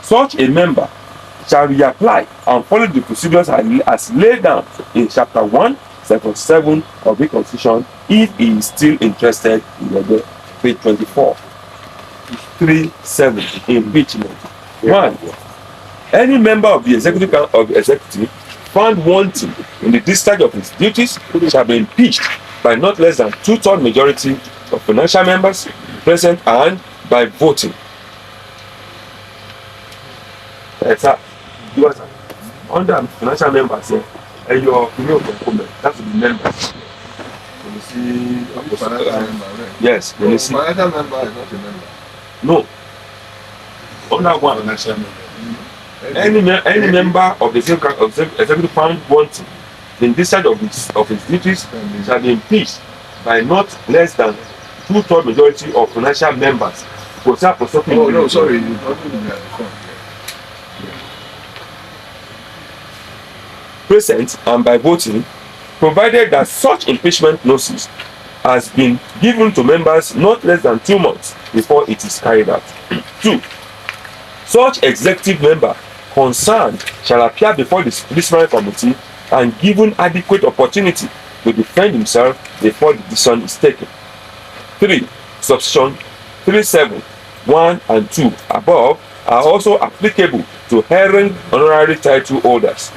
Such a member shall reapply and follow the procedures as laid down in Chapter 1, Section 7 of the Constitution if he is still interested in the Egbe. Page 24. 3.7. Impeachment. 1. Any member of the executive found wanting in the discharge of his duties shall be impeached by not less than 2/3 majority of financial members present and by voting. Under financial members, your that's the members. You see, financial member, right? Yes, you see. Financial member is not a member. No. Under one financial member. Any member of the executive fund wanting in discharge of his duties shall be impeached by not less than 2/3 majority of financial members. Oh no, sorry, you present and by voting, provided that such impeachment notice has been given to members not less than 2 months before it is carried out. 2. Such executive member concerned shall appear before the disciplinary committee and given adequate opportunity to defend himself before the decision is taken. 3. Subsection 3.7(1) and 2 above are also applicable to errant honorary title holders.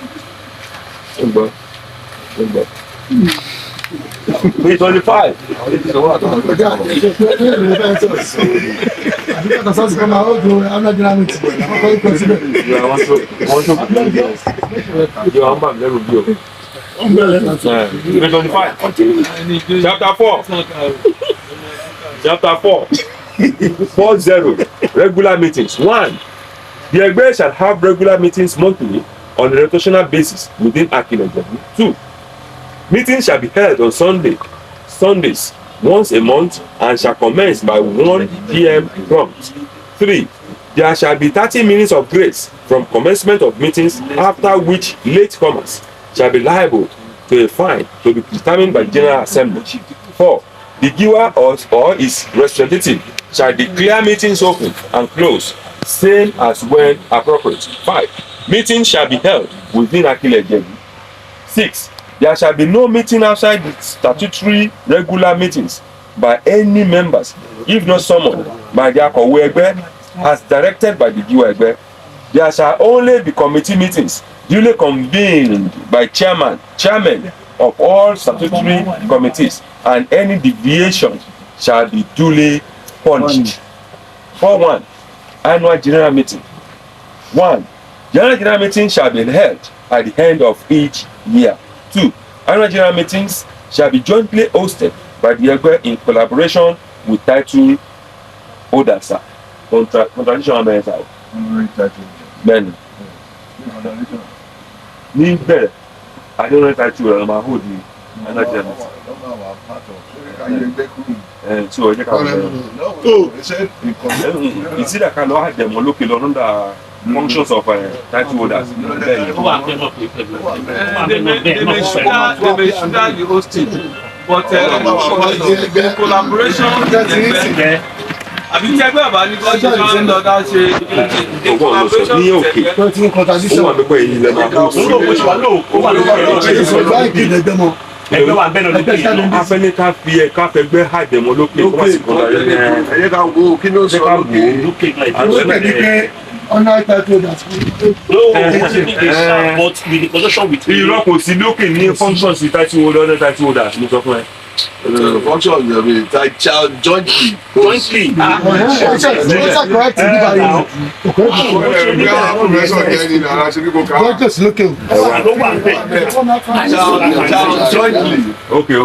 Page 25. Chapter 4. Chapter 4. 4.0. Regular meetings. 1. The Egbe shall have regular meetings monthly on a rotational basis within AKILE. 2. Meetings shall be held on Sundays once a month and shall commence by 1 p.m. prompt. 3. There shall be 30 minutes of grace from commencement of meetings, after which latecomers shall be liable to a fine to be determined by General Assembly. 4. The giver or his representative shall declare meetings open and closed, same as when appropriate. 5. Meetings shall be held within AKILE Egbe. 6. There shall be no meeting outside the statutory regular meetings by any members, if not summoned by the Akowe Egbe as directed by the giver Egbe. There shall only be committee meetings duly convened by chairmen of all statutory committees, and any deviation shall be duly punished. 4.1. Annual general meeting. 1. General meeting shall be held at the end of each year. 2. Annual general meetings shall be jointly hosted by the Egbe in collaboration with title holders. Contradiction of title. Bẹ́ẹ̀ni. Ní bẹ́ẹ̀, adéwọ̀n title rẹ̀ máa hold ní annual general meeting. Tí o jẹ́ ká wọ́n ìsídà ká lọ́ àjẹmọ́ lókè lọ nígbà functions of title holders. They may shoulder the hosting, but collaboration àbí tí ẹgbẹ́ àbá ní kọ́jú máa ń lọ dá ṣe collaboration ní òkè ó wà pípẹ́ yìí lẹ́nu àkóso ẹgbẹ́ wa bẹ́ẹ̀ lọ lókè afẹ́ni ká fi ká fẹgbẹ́ àjẹmọ́ lókè kó má sì kọ́ láyé ẹ̀yẹ́ ká wo kí ló sọ lókè honorary title holders. But with the conjunction with irọ́ kò sí lókè ní functions title holders ní sọ fún ẹ. Function of the child jointly. Jointly. Correct. Jointly. Okay.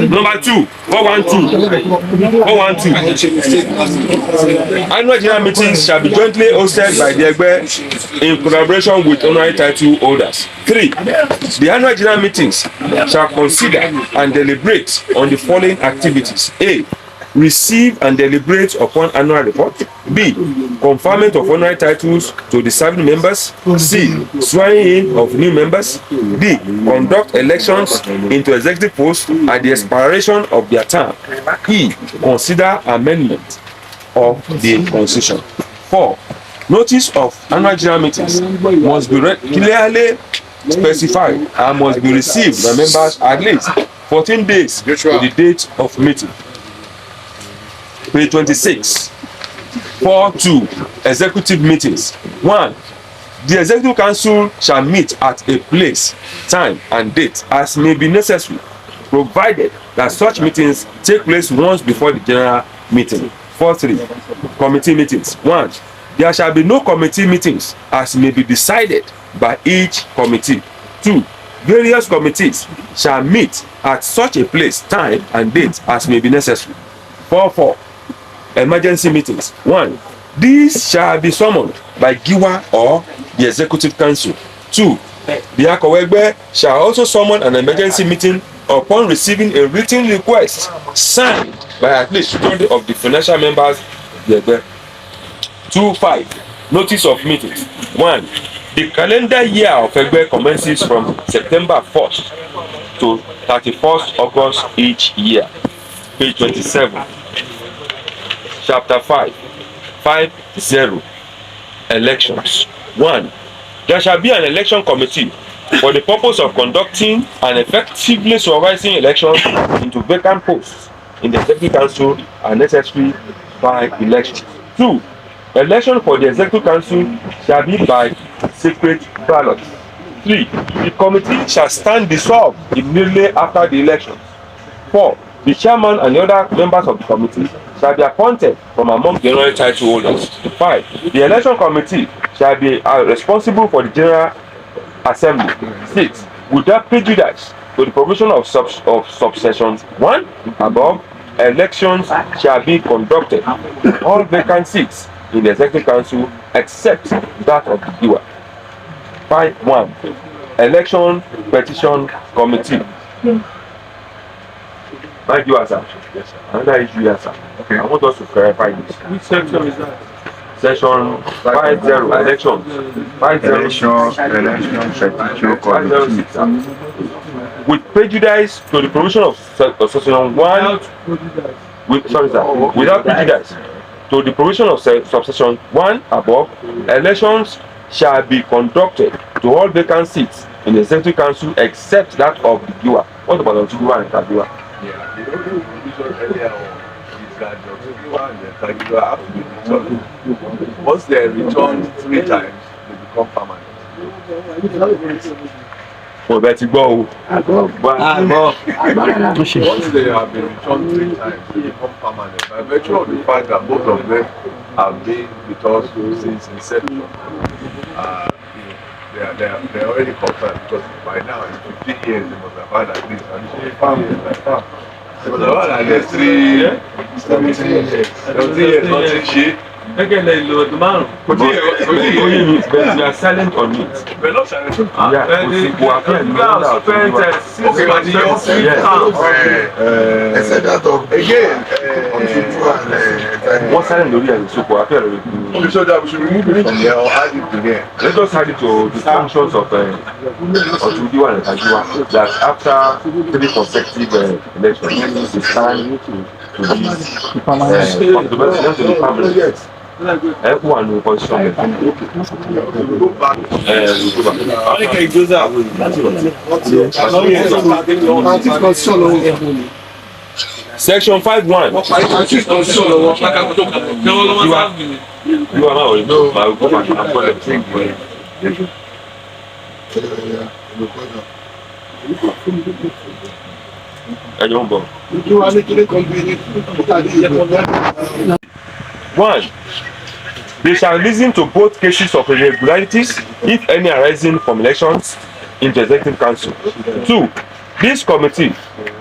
Number 2. 412. Annual general meetings shall be jointly hosted by the Egbe in collaboration with honorary title holders. 3. The annual general meetings shall consider and deliberate on the following activities. A. Receive and deliberate upon annual report. B. Conferment of honorary titles to the serving members. C. Swearing in of new members. D. Conduct elections into executive posts at the expiration of their term. E. Consider amendment of the constitution. 4. Notice of annual general meetings must be clearly specified and must be received by members at least 14 days to the date of meeting. Page 26. 4.2. Executive meetings. 1. The Executive Council shall meet at a place, time, and date as may be necessary, provided that such meetings take place once before the general meeting. 4.3. Committee meetings. 1. There shall be no committee meetings as may be decided by each committee. 2. Various committees shall meet at such a place, time, and date as may be necessary. 4.4. Emergency meetings. 1. These shall be summoned by Giwa or the Executive Council. 2. The Egbe shall also summon an emergency meeting upon receiving a written request signed by at least 20 of the financial members of the Egbe. 2.5. Notice of meetings. 1. The calendar year of Egbe commences from September 1st to 31st August each year. Page 27. Chapter 5. 5.0. Elections. 1. There shall be an election committee for the purpose of conducting and effectively supervising elections into vacant posts in the Executive Council are necessary by election. 2. Election for the Executive Council shall be by secret ballot. 3. The committee shall stand dissolved immediately after the election. 4. The chairman and the other members of the committee shall be appointed from among the general title holders. 5. The election committee shall be responsible for the general assembly. 6. Without prejudice to the provision of subsections 1 above, elections shall be conducted all vacant seats in the Executive Council except that of the Giwa. 5.1. Election Petition Committee. Thank you, sir. Yes, sir. Another issue here, sir. Okay. I want us to clarify this. Which section is that? Section 50, elections. 50. Election Petition Committee. With prejudice to the provision of subsection 1. Without prejudice to the provision of subsection 1 above, elections shall be conducted to all vacant seats in the Executive Council except that of the Giwa. What about the Giwa and Kagiwa? Yeah, the only provision earlier on is that the Giwa and the Kagiwa have to be returned. Once they are returned 3 times, they become permanent. Once they have been returned 3 times, they become permanent. By virtue of the fact that both of them have been with us since inception, they're already confirmed because by now in 15 years they must have had at least 5 years by far. They must have had at least 17 years, nothing shit. Again, you are silent on it. We're not silent. What's silent on it? So that we should remove it from here or add it to here. Let us add it to the functions of Otudiwa and Kajiwa that after 3 consecutive elections, they stand to be permanent. Everyone will position. Section 5.1. You are now. One. They shall listen to both cases of irregularities, if any arising from elections, into the Executive Council. 2. This committee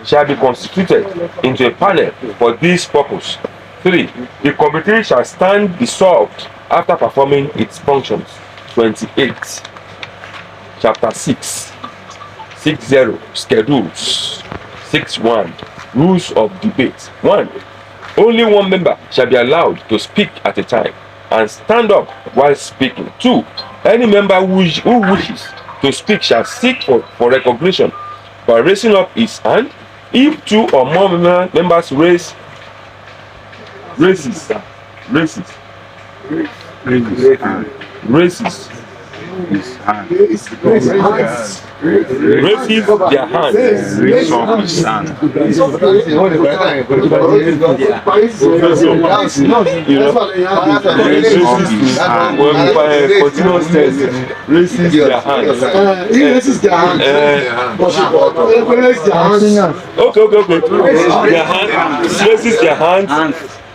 shall be constituted into a panel for this purpose. 3. The committee shall stand dissolved after performing its functions. 28. Chapter 6. 6.0. Schedules. 6.1. Rules of debate. 1. Only one member shall be allowed to speak at a time and stand up while speaking. 2. Any member who wishes to speak shall seek for recognition by raising up his hand. If 2 or more members raises his hand. Raises their hands. Raise up his hand. Continuous tense. Raises their hands. He raises their hands. Okay. Their hand raises their hands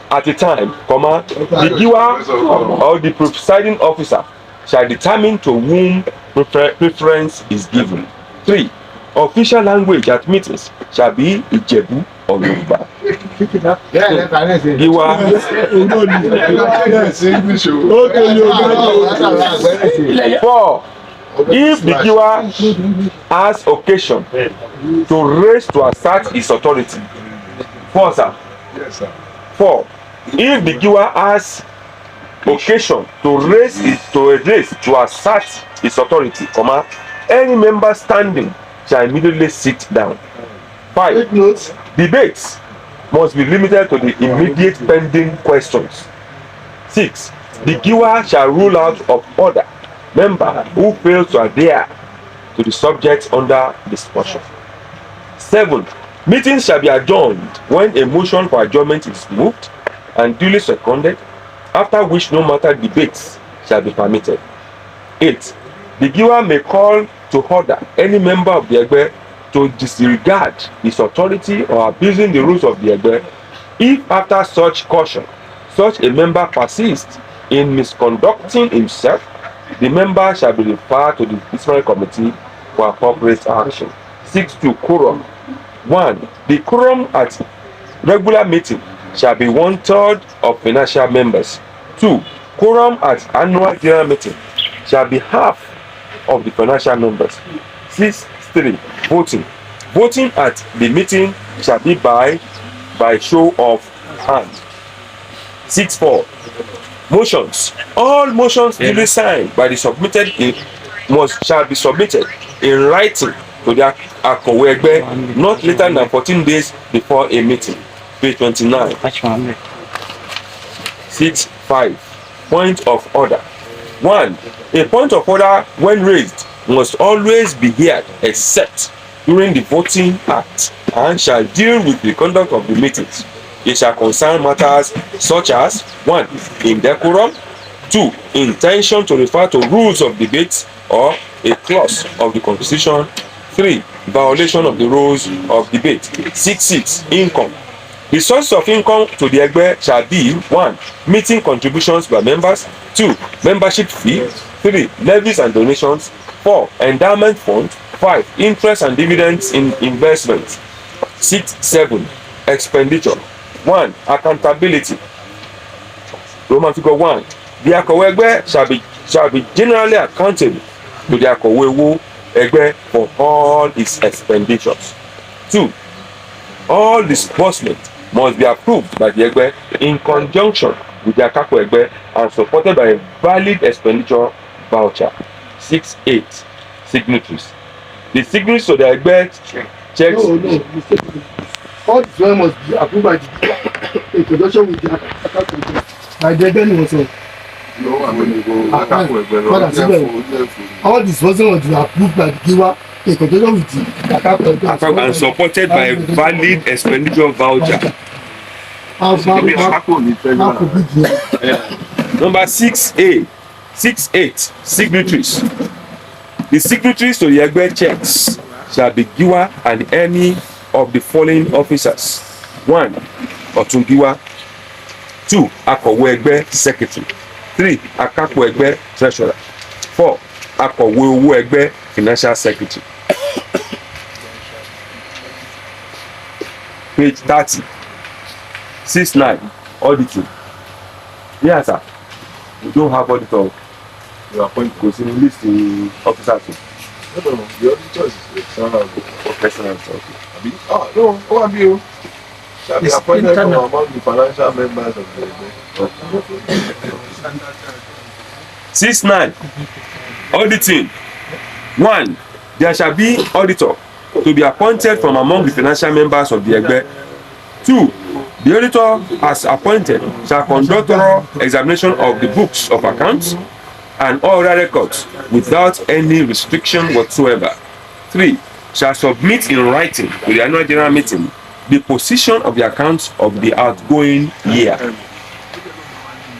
at a time, comma, the giver or the presiding officer shall determine to whom preference is given. 3. Official language at meetings shall be IJEBU or Yoruba. Four. If the giver has occasion to raise to assert his authority. 4, sir. Yes, sir. 4. If the giver has occasion to raise to assert his authority, comma, any member standing shall immediately sit down. 5. Debates must be limited to the immediate pending questions. 6. The giver shall rule out of order member who fails to adhere to the subject under discussion. 7. Meetings shall be adjourned when a motion for adjournment is moved and duly seconded, after which no matter debates shall be permitted. 8. The giver may call to order any member of the Egbe to disregard his authority or abusing the rules of the Egbe if after such caution such a member persists in misconducting himself. The member shall be referred to the disciplinary committee for appropriate action. 6. Quorum. 1. The quorum at regular meeting shall be 1/3 of financial members. 2. Quorum at annual general meeting shall be half of the financial members. 6.3. Voting. Voting at the meeting shall be by show of hand. 6.4. Motions. All motions duly signed by the submitted shall be submitted in writing to the Akowe Egbe not later than 14 days before a meeting. Page 29. 6.5. Point of order. 1. A point of order when raised must always be heard except during the voting act and shall deal with the conduct of the meetings. It shall concern matters such as 1. Indecorum, 2. Intention to refer to rules of debate or a clause of the Constitution, 3. Violation of the rules of debate. 6.6. Income. The source of income to the Egbe shall be 1. Meeting contributions by members, 2. Membership fee, 3. Levies and donations, 4. Endowment fund, 5. Interest and dividends in investments. 6.7. Expenditure. 1. Accountability. Roman figure 1. The Akowe Egbe shall be generally accountable to the Akowe Egbe for all its expenditures. 2. All disbursements must be approved by the Egbe in conjunction with the Akako Egbe and supported by a valid expenditure voucher. 6.8. Signatories. The signatories to the Egbe checks. All the joy must be approved by the in conjunction with the Akako Egbe. By the Egbe also. All the disbursements must be approved by the giver in conjunction with the Akako Egbe And supported by a valid expenditure voucher. Number 6A. 6.8. Signatories. The signatories to the Egbe checks shall be giver and any of the following officers. 1. Otungiwa. 2. Akowe Egbe Secretary. 3. Akako Egbe Treasurer. 4. Akowe Owo Egbe Financial Secretary. Page 30. 6.9. Auditing. Yes, sir. We don't have auditor. You appoint because in list the officers. No, the auditor is external. Professional. No, OMBO shall be appointed from among the financial members of the Egbe. 6.9. Auditing. 1. There shall be auditor to be appointed from among the financial members of the Egbe. 2. The auditor as appointed shall conduct thorough examination of the books of accounts and all other records without any restriction whatsoever. 3. Shall submit in writing to the annual general meeting the position of the accounts of the outgoing year.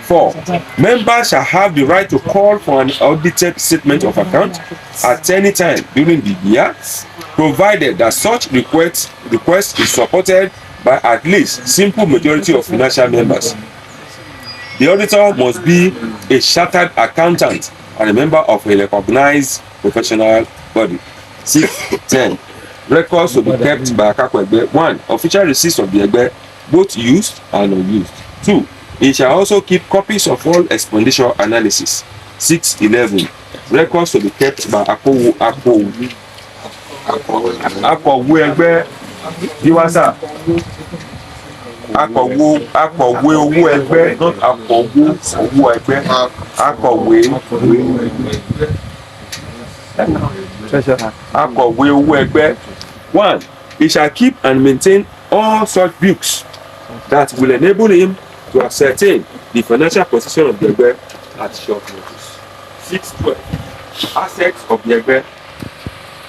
4. Members shall have the right to call for an audited statement of account at any time during the year, provided that such request is supported by at least simple majority of financial members. The auditor must be a chartered accountant and a member of a recognized professional body. 6.10. Records will be kept by Egbe. 1. Official receipts of the Egbe, both used and unused. 2. He shall also keep copies of all expenditure analysis. 6.11. Records will be kept by Akọ̀wé Egbe. Diwasa. Akọ̀wé owó Egbe, not Akọ̀wé owó Egbe. Akọ̀wé owó Egbe. 1. He shall keep and maintain all such books that will enable him to ascertain the financial position of the Egbe at short notice. 6.12. Assets of the Egbe.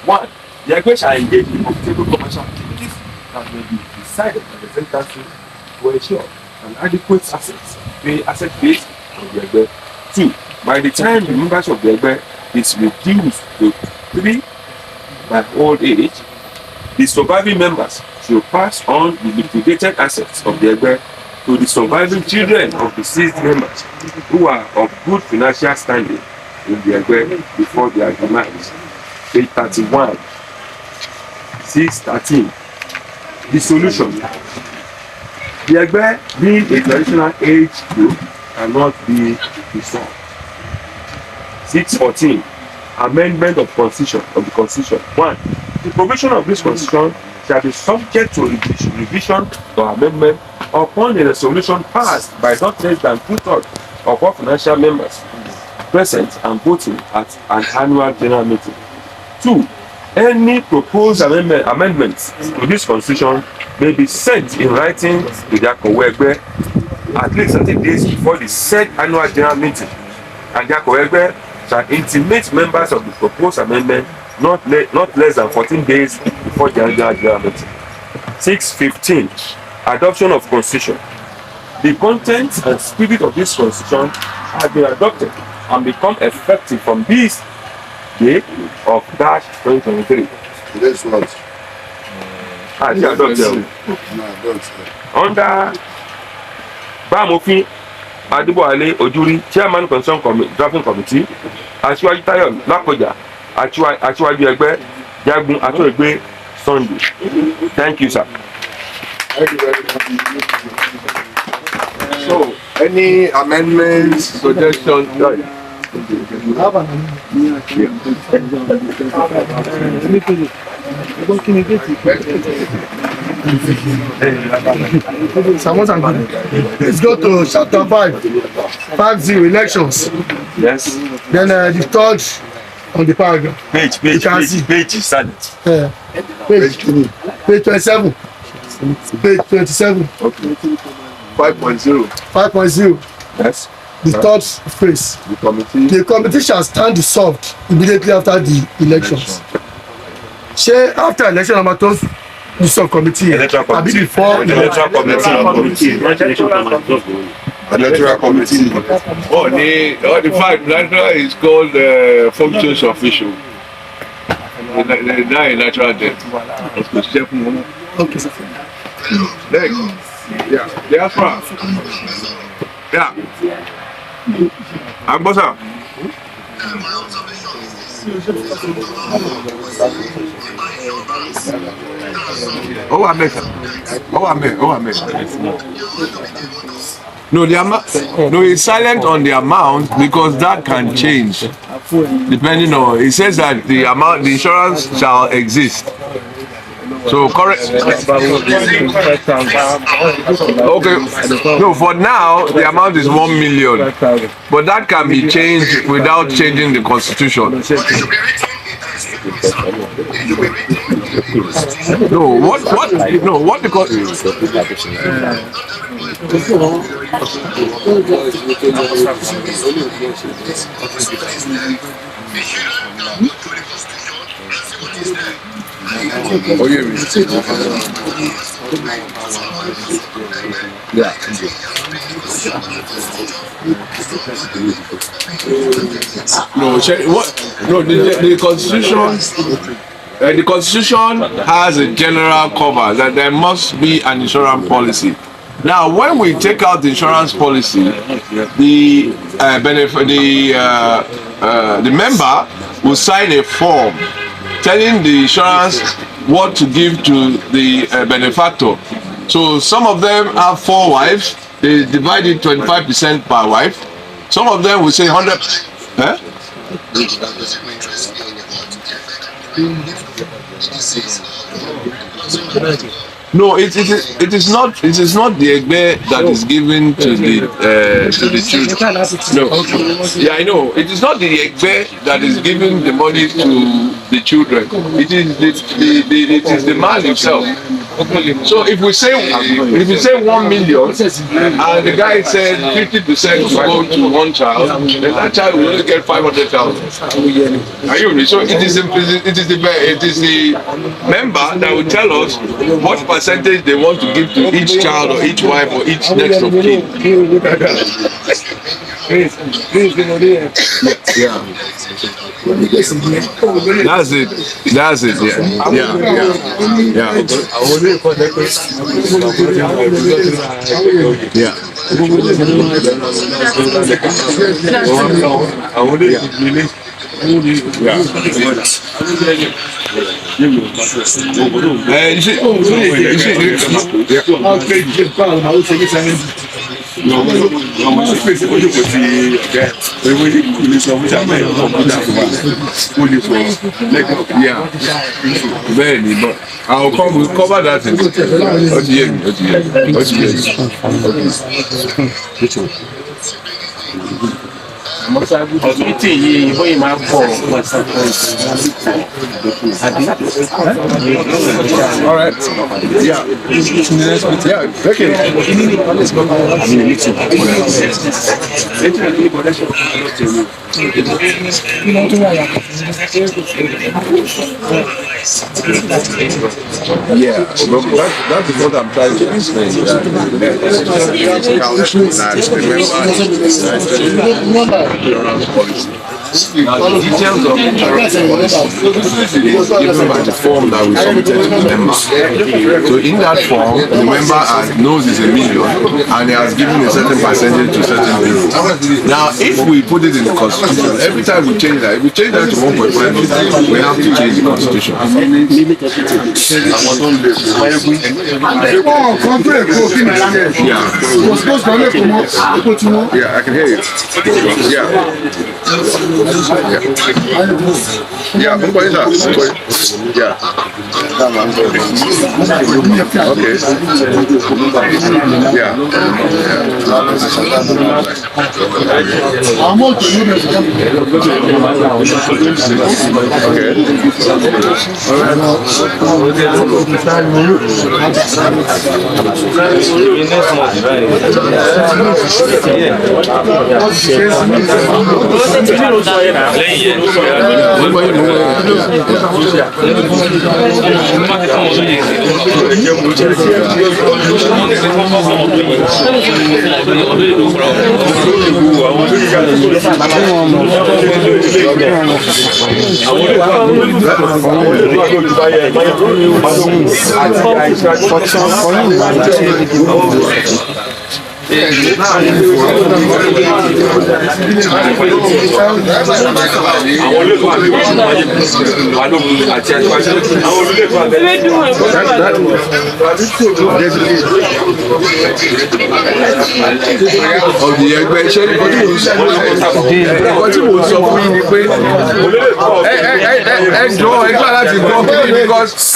1. The Egbe shall engage in profitable commercial activities that may be decided by the State Council to ensure an adequate asset base of the Egbe. 2. By the time the members of the Egbe is reduced to 3 by old age, the surviving members should pass on the liquidated assets of the Egbe to the surviving children of deceased members who are of good financial standing in the Egbe before their demise. Page 31. 6.13. Dissolution. The Egbe, being a traditional age group, cannot be dissolved. 6.14. Amendment of the Constitution. 1. The provision of this Constitution shall be subject to revision or amendment upon a resolution passed by not less than 2/3 of all financial members present and voting at an annual general meeting. 2. Any proposed amendments to this Constitution may be sent in writing to the Akọ̀wé Egbe at least 30 days before the said annual general meeting, and the Akọ̀wé Egbe shall intimate members of the proposed amendment not less than 14 days before the annual general meeting. 6.15. Adoption of Constitution. The content and spirit of this Constitution has been adopted and become effective from this day of Dash 2023. Today's what? Adopted. Under Bamofin Adébọ̀wálé Ojúrí, Chairman Constitution Drafting Committee, Asiwaju Tayo Lapoja, Asiwaju Egbe, Jagun Egbe Sunday. Thank you, sir. Thank you very much. So, any amendments, suggestions? Let's go to chapter 5. 50 elections. Yes. Then the third on the paragraph. Page is silent. Page 27. Page 27. Okay. 5.0. 5.0. Yes. The third phrase. The committee shall stand dissolved immediately after the elections. Say after election number 2, the subcommittee. Electoral committee. Before the electoral committee. Electoral committee. The fact electoral is called functions official. The electoral debt. Okay, sir. Next. Yeah. Diaspora. Yeah. Agbosa. Oh, America. No, the amount. No, it's silent on the amount because that can change depending on. It says that the amount, the insurance shall exist. So correct. Okay. No, for now the amount is 1 million, but that can be changed without changing the constitution. No, what the Yeah. No, what? No, the constitution. The constitution has a general cover that there must be an insurance policy. Now, when we take out the insurance policy, the member will sign a form telling the insurance what to give to the benefactor. So some of them have 4 wives. They divide it 25% per wife. Some of them will say 100. Eh? No, it is not the Egbe that is given to the children. No, yeah, I know. It is not the Egbe that is giving the money to the children. It is the man himself. So if we say 1 million and the guy said 50% will go to one child, then that child will only get 500,000. Are you with me? So it is the member that will tell us what percentage they want to give to each child or each wife or each next of kin. Yeah. That's it. We'll cover that. Authority yìí bóyá máa pọ̀. All right. Yeah. Okay. Yeah, but that is what I'm trying to explain. Insurance policy. Now, the details of insurance policy is given by the form that we submitted to the member. So in that form, the member knows it's $1 million and he has given a certain percentage to certain people. Now, if we put it in the constitution, every time we change that, if we change that to 1.5 million, we have to change the constitution. Yeah, I can hear you. Yeah, because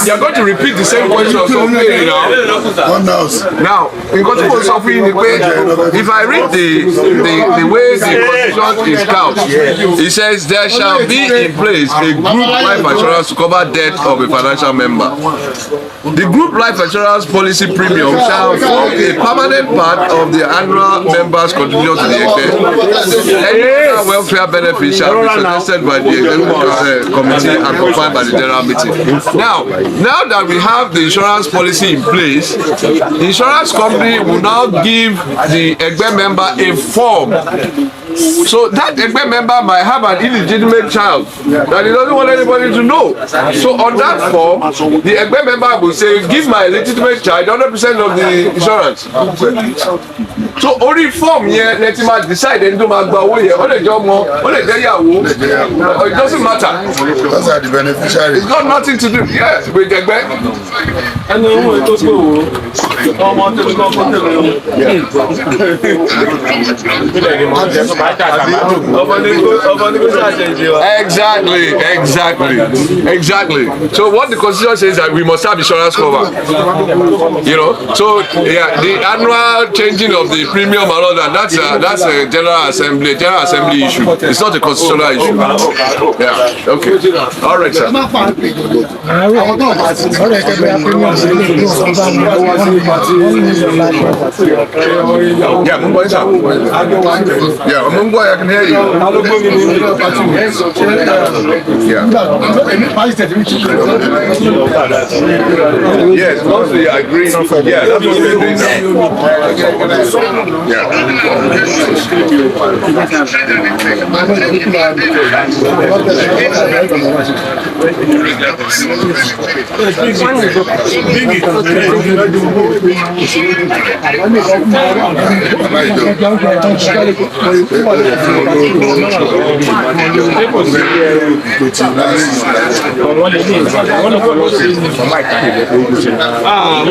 you are going to repeat the same question now. Now, because if I read the way the constitution is couched, it says there shall be in place a group life assurance to cover death of a financial member. The group life assurance policy premium shall form a permanent part of the annual members' contribution to the Egbe. Any welfare benefits shall be suggested by the executive committee and confirmed by the general meeting. Now that we have the insurance policy in place, the insurance company will now give the Egbe member a form. So that Egbe member might have an illegitimate child that he doesn't want anybody to know. So on that form, the Egbe member will say, give my legitimate child 100% of the insurance. So only form here, let him decide and do my way. Only job more, only day it doesn't matter. Those are the beneficiaries. It's got nothing to do, yes, with Egbe. Exactly. So what the constitution says is that we must have insurance cover. You know, so yeah, the annual changing of the premium and all that, that's a general assembly issue. It's not a constitutional issue. Yeah. Okay. All right, sir. I can hear you. Yes, mostly I agree. Yeah, that's what we're doing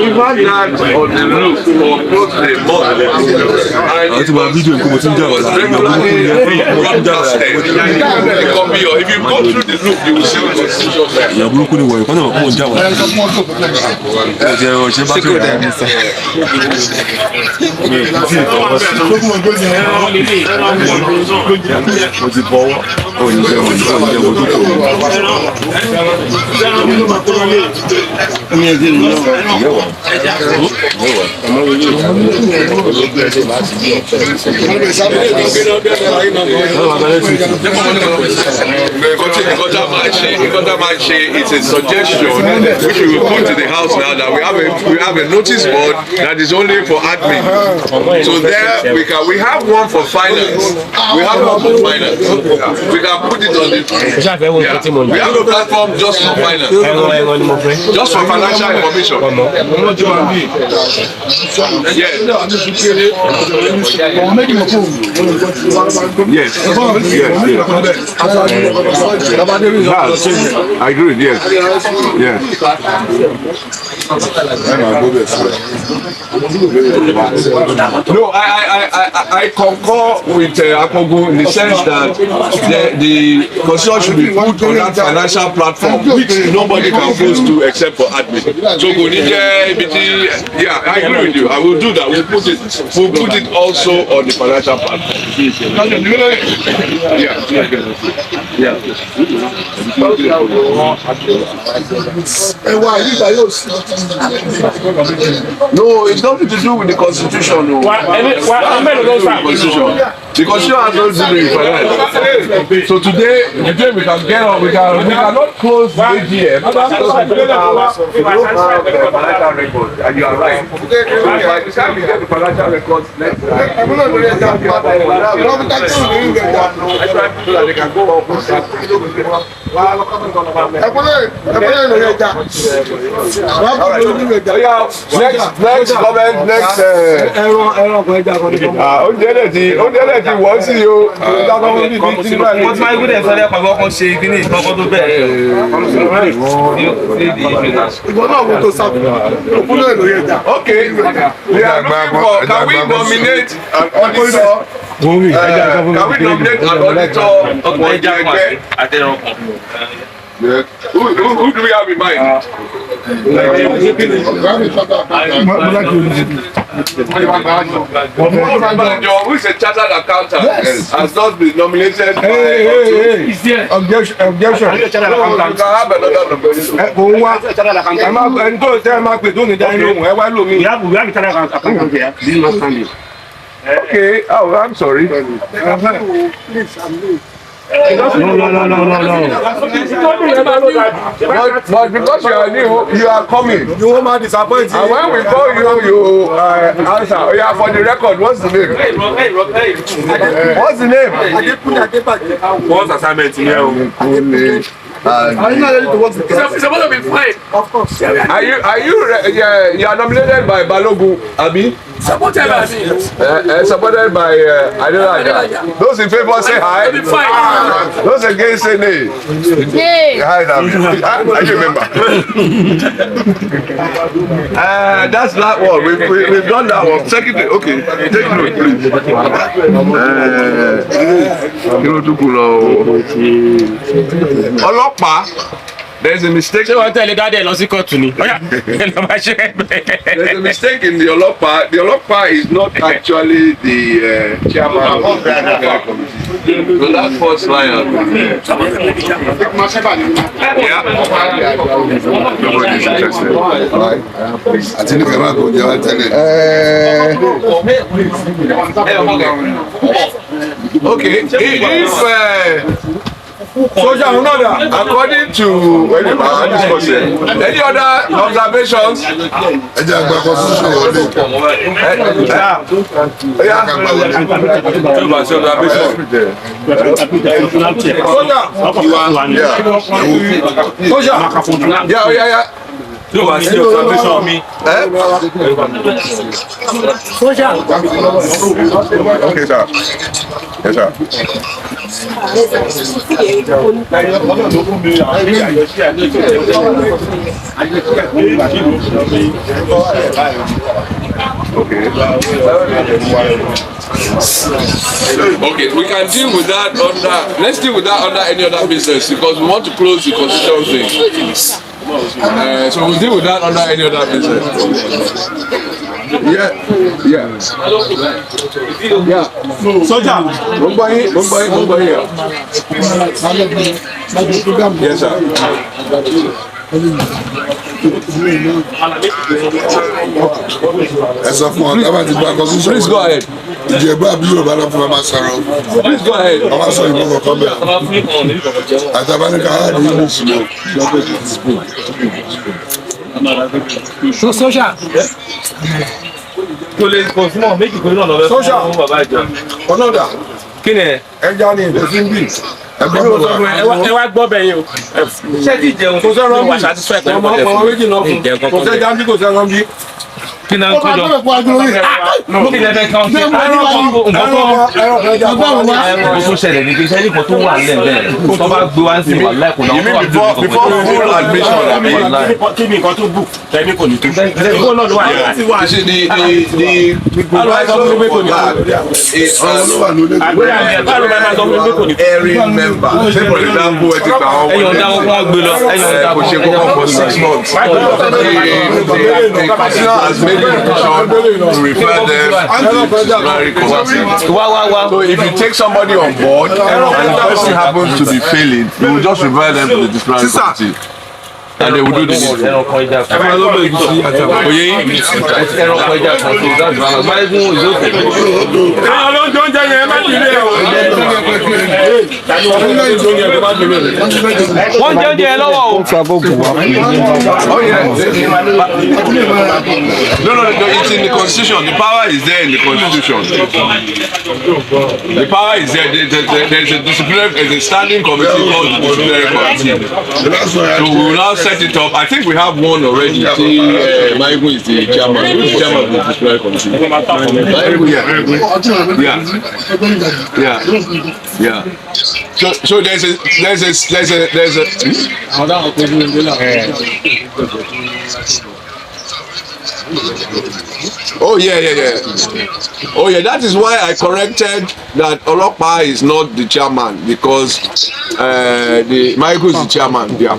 we've had that on the roof for close to a month. If you go through the roof, you will see the constitution there. It's a suggestion which we will put to the house now that we have a notice board that is only for admin. So there we have one for finance. We have one for finance. We can put it on the. We have a platform just for finance, just for financial information. Yes. I agree. Yes. No, I concur with Akogo in the sense that the constitution should be put on that financial platform which nobody can post to except for admin. So I agree with you. I will do that. We'll put it also on the financial platform. No, it's nothing to do with the constitution. No. The constitution has nothing to do with finance. So today we can get on. We cannot close the AGM because we don't have financial records. And you are right. By the time we get the financial records next time, so that they can go up with that. Next comment, next. Wọ́n sì yóò wọ́n ti máa gbé ẹ̀fọ́ lẹ́kọ̀ọ́ bí wọ́n ṣe kíní ìkọ́kọ́ tó bẹ̀rẹ̀ ìwọ náà wọ́n tó sábà òkúlẹ̀ èlò yẹn jà. Okay, we are looking for, can we nominate an auditor? Can we nominate an auditor of Egbe? Who do we have in mind? Who is a chartered accountant has not been nominated by Objection. Okay, oh, I'm sorry. No. But because you are new, you are coming. You will not disappoint. And when we call you, you answer. Oh, yeah, for the record, what's the name? What's the name? What's assignment here? Are you not ready to work the case? It's supposed to be fine. Of course. You are nominated by Balogu, Abi? Supported by me. Supported by Adelaja. Those in favor say hi. Those against say nay. Hi, I remember. That's that one. We've done that one. Secondly, okay. Take note, please. Ọlọ́pàá. There's a mistake. There's a mistake in the Olopa. The Olopa is not actually the chairman of the committee. So that first line. Yeah. Nobody's interested. I think we are going to okay. If according to any other observations? Yeah. You are still observation me. Okay, sir. Yes, sir. Okay, we can deal with that under. Let's deal with that under any other business because we want to close the constitution thing. So we'll deal with that under any other business. Yeah. Soldier, Mumbai. Yes, sir. As of now, please go ahead. IJEBU àbí Yorùbá lọ fún ọmọ sọ̀rọ̀. Please go ahead. Ọmọ sọ ìbò kọ̀ọ̀kan bẹ̀. Àtàbáníkà á ní ìlú ìsìnkú. Social. Kò lè kò sí mọ̀ méjì pé náà lọ fẹ́ fún bàbá ìjọ. Ọlọ́dà. Kí ni ẹ? Ẹja ni ìdòsí ń bì. Ẹ wá gbọ́ bẹ́yìn o. Ṣé ti jẹun? Kò sẹ́ran bí. Wà satisfied pẹ̀lú Ọmọ méjì náà fún. Kò sẹ́jà ń bí kò sẹ́ran bí. Kí ni à ń kọjọ? Kí ni ẹ fẹ́ kàn ṣe? Nǹkan tó ṣẹlẹ̀ ní kí iṣẹ́ nìkan tó wà lẹ́ẹ̀ tó bá gbé wá sí wà láìpẹ́ náà. You mean before full admission? Kí ni nǹkan tó bù? Tẹ̀mí kò ní tó. Ìgbó náà ló wà yẹn. You see, the erring member. Say for example, ẹ ti gba àwọn ẹ̀yọ̀ ọ̀dà wọn kọ́ gbé lọ. Ẹ̀yọ̀ ọ̀dà kò ṣe kókó for 6 months. The commissioner has made a decision to refer them to disciplinary committee. So if you take somebody on board and the person happens to be failing, you will just refer them to the disciplinary committee. And they will do the needful. Wọ́n jẹ́ oúnjẹ lọ́wọ́ o. Oh yeah. No, it's in the constitution. The power is there in the constitution. The power is there. There's a disciplinary, there's a standing committee called the disciplinary committee. So we will now set it up. I think we have one already. Maigu is the chairman. Who is the chairman of the disciplinary committee? Yeah. So there's a. Oh yeah. That is why I corrected that Olopa is not the chairman because the Michael is the chairman. Yeah.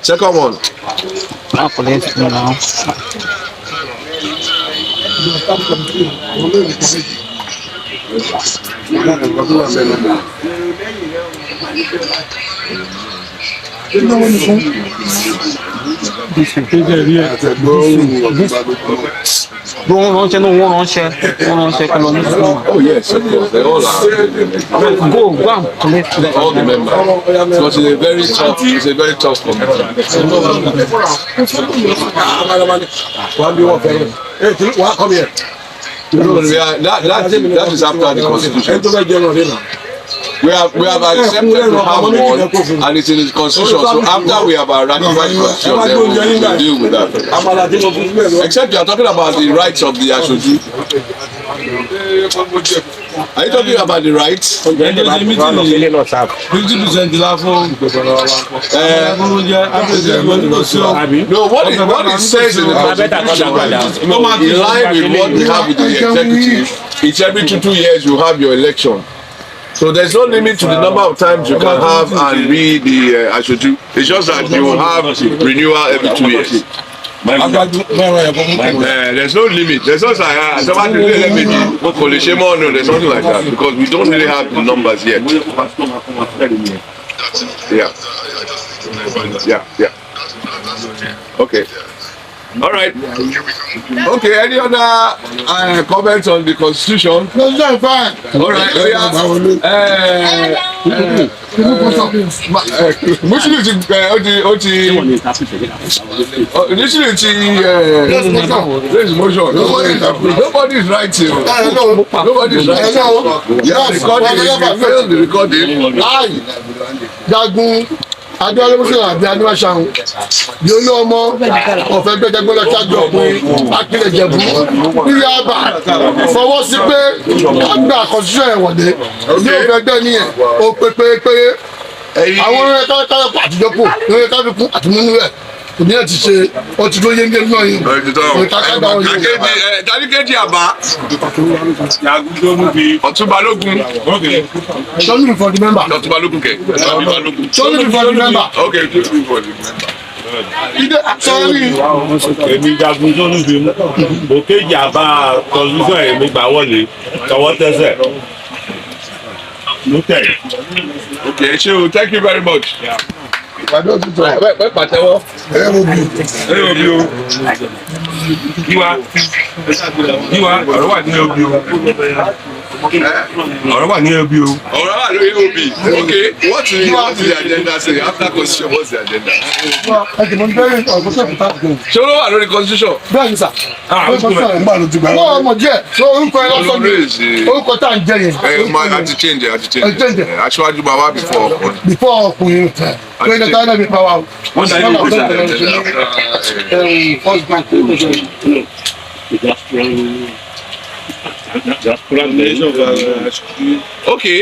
Second one. Wọ́n ránṣẹ́ kọ́ lọ ní fún wa. Oh yes, of course. They all are. Go and collect. All the members. Because it's a very tough committee. Come here. That is after the constitution. We have accepted to have one, and it's in the constitution. So after we have ratified the constitution, then we will deal with that. Except you are talking about the rights of the Asiwaju. Are you talking about the rights? No, what it says in the constitution, in line with what we have with the executive, it's every 2 years you have your election. So there's no limit to the number of times you can have and be the Asiwaju. It's just that you will have renewal every 2 years. There's no limit. There's not like there's nothing like that because we don't really have the numbers yet. Yeah. Okay. All right. Okay. Any other comments on the constitution? No, fine. All right. Nobody is writing. Nobody is writing. Yeah, the recording. Jagun. Adéwálé Mùsùlùmí àbí Adéwáṣàhùn bí ó ní ọmọ ọ̀fẹ́ gbẹ́jẹ́gbẹ́ lọ ṣáájú ọkùnrin AKILE Ìjẹ̀bú níyà àbá fọwọ́ sí pé àgbà constitution ẹ̀wọ̀dé ní òfin ẹgbẹ́ nìyẹn ó pé pérépéré àwọn orin ẹ̀ka ẹ̀ka àtijọ́ pò lórí ẹ̀ka fi kún àtìmúnú rẹ̀ òbí náà ti ṣe ọtí tó yéńgé náà yìí òkà kágbá wọn yìí. Tàdíkejì àbá Ọ̀túnbalógun. Show me for the member. Ọ̀túnbalógun kẹ̀. Show me for the member. Okay, show me for the member. Ìdè sọ́ọ́rì. Èmi jagun tó níbi òkèjì àbá constitution èmi gbà wọlé tọwọ́ tẹsẹ̀ ló tẹ̀. Okay, ṣé thank you very much. Ìpàdé òtútù ẹ̀. Pẹ́ pàtẹ́wọ́. Ẹ̀rọ mo bí. Ẹ̀rọ bí o. Yíwá ọ̀rọ̀ wà ní ẹbí o. Ọ̀rọ̀ wà ní ẹbí o. Ọ̀rọ̀ wà lórí òbí. Okay, what is the agenda say after constitution? What's the agenda? Ṣé olówó wà lórí constitution? Bẹ́ẹ̀ni sà. Wọ́n ọmọ díẹ̀ tó orúkọ ẹ lọ́sọ̀ mi orúkọ tá à ń jẹ yẹn. A ti change. Aṣíwájú máa wá before ọkùnrin. Before ọkùnrin tẹ̀. Lórí ẹ̀ka náà bí pa wa. Wọ́n ṣe ní ìgbésẹ̀ First bank. Okay,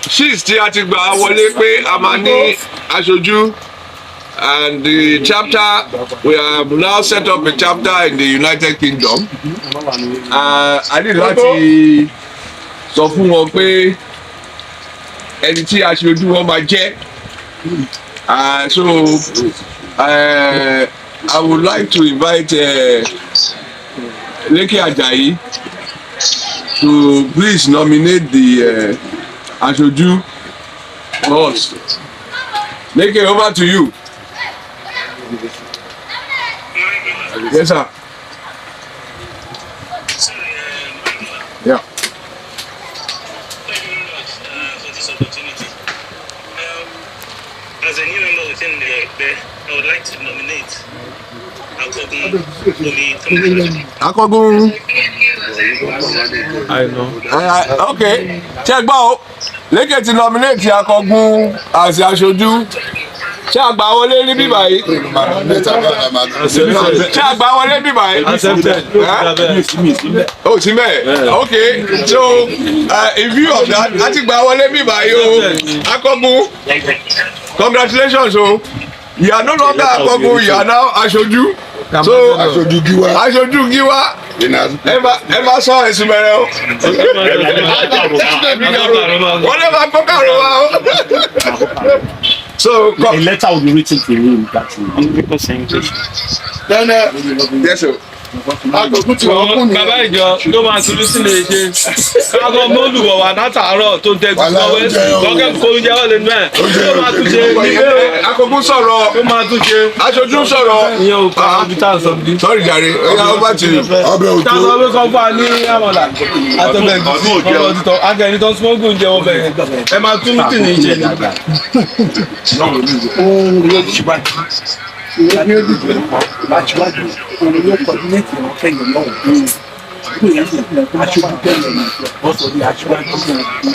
she's tí a ti gbà wọlé pé a máa ní aṣojú and the chapter we have now set up a chapter in the United Kingdom. A ní láti sọ fún wọn pé ẹni tí aṣojú wọn máa jẹ́. So I would like to invite Leke Ajayi to please nominate the Aṣojú for us. Leke, over to you. Yes, sir. Yeah. Thank you very much for this opportunity. As a new member within the Egbe, I would like to nominate Akogun to be commissioner. Akogun. I know. Okay. Check bow. Leke ti nominate Akogun as Aṣojú. Ṣé àgbà wọlé ní bíbá yìí? Ṣé àgbà wọlé bíbá yìí? Oh, sí mẹ́ẹ̀. Okay, so in view of that, láti gbà wọlé bíbá yìí o, Akogun, congratulations o. You are no longer Akogun, you are now Aṣojú. So Aṣojú Giwa. Ẹ bá sọ ẹ̀sùn mẹ́rẹ̀ o. Wọ́n lè máa gbọ́ kàrò wa o. So a letter will be written to him that will Then, yes, sir. Àgòkú ti wọ́n kún ní. Bàbá ìjọ ló máa tún sí lè ṣe. Káàkó mọ́lù wọ̀ wá látàárọ̀ tó ń tẹ gbọ́wé. Lọ́kẹ́ kó oúnjẹ wọlé nù ẹ̀. Ló máa tún ṣe. Akókó sọ̀rọ̀. Ló máa tún ṣe. Aṣojú sọ̀rọ̀. Ìyẹn ò pa ibi tá a sọ bí. Sọ́ọ̀rì jàre, ẹ̀yà ọba ti. Ọbẹ̀ òtó. Táwọn ọbẹ̀ kan fún wa ní àmàlà. Àtọ̀bẹ̀ ìgbésí ọ̀rọ̀ títọ́. Akẹ́ni tó ń smọ́gù ń jẹ ọbẹ̀ yẹn. Ẹ máa tún mítì ní ìṣe. Ní ojú ìgbẹ́ Asiwaju òun ló kọ́dínétì wọn kẹ́yìn lọ́wọ́. Kí ni Asiwaju kẹ́yìn wọ́n sọ bí Asiwaju náà.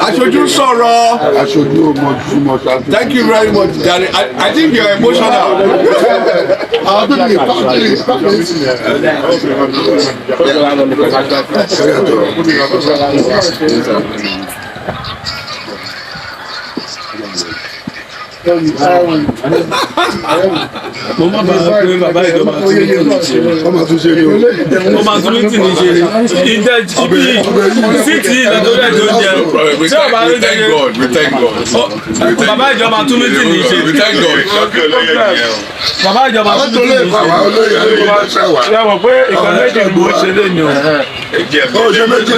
Aṣojú sọ̀rọ̀. Aṣojú ọmọ ṣáájú. Thank you very much, Jare. I think you are emotional. Àwọn tó lè Mo má bàa pé bàbá ìjọba ọmọ tún ṣe ni o. ó máa tún mítì ní ṣe ìjẹ jíbí síìtì ìlọtọrẹ tó jẹ tí ọba ló jẹ bàbá ìjọba tún mítì ní ṣe bàbá ìjọba tún mítì ní ṣe ṣe mọ̀ pé ìkan méjì gbòó ṣe lé ní o ṣe méjì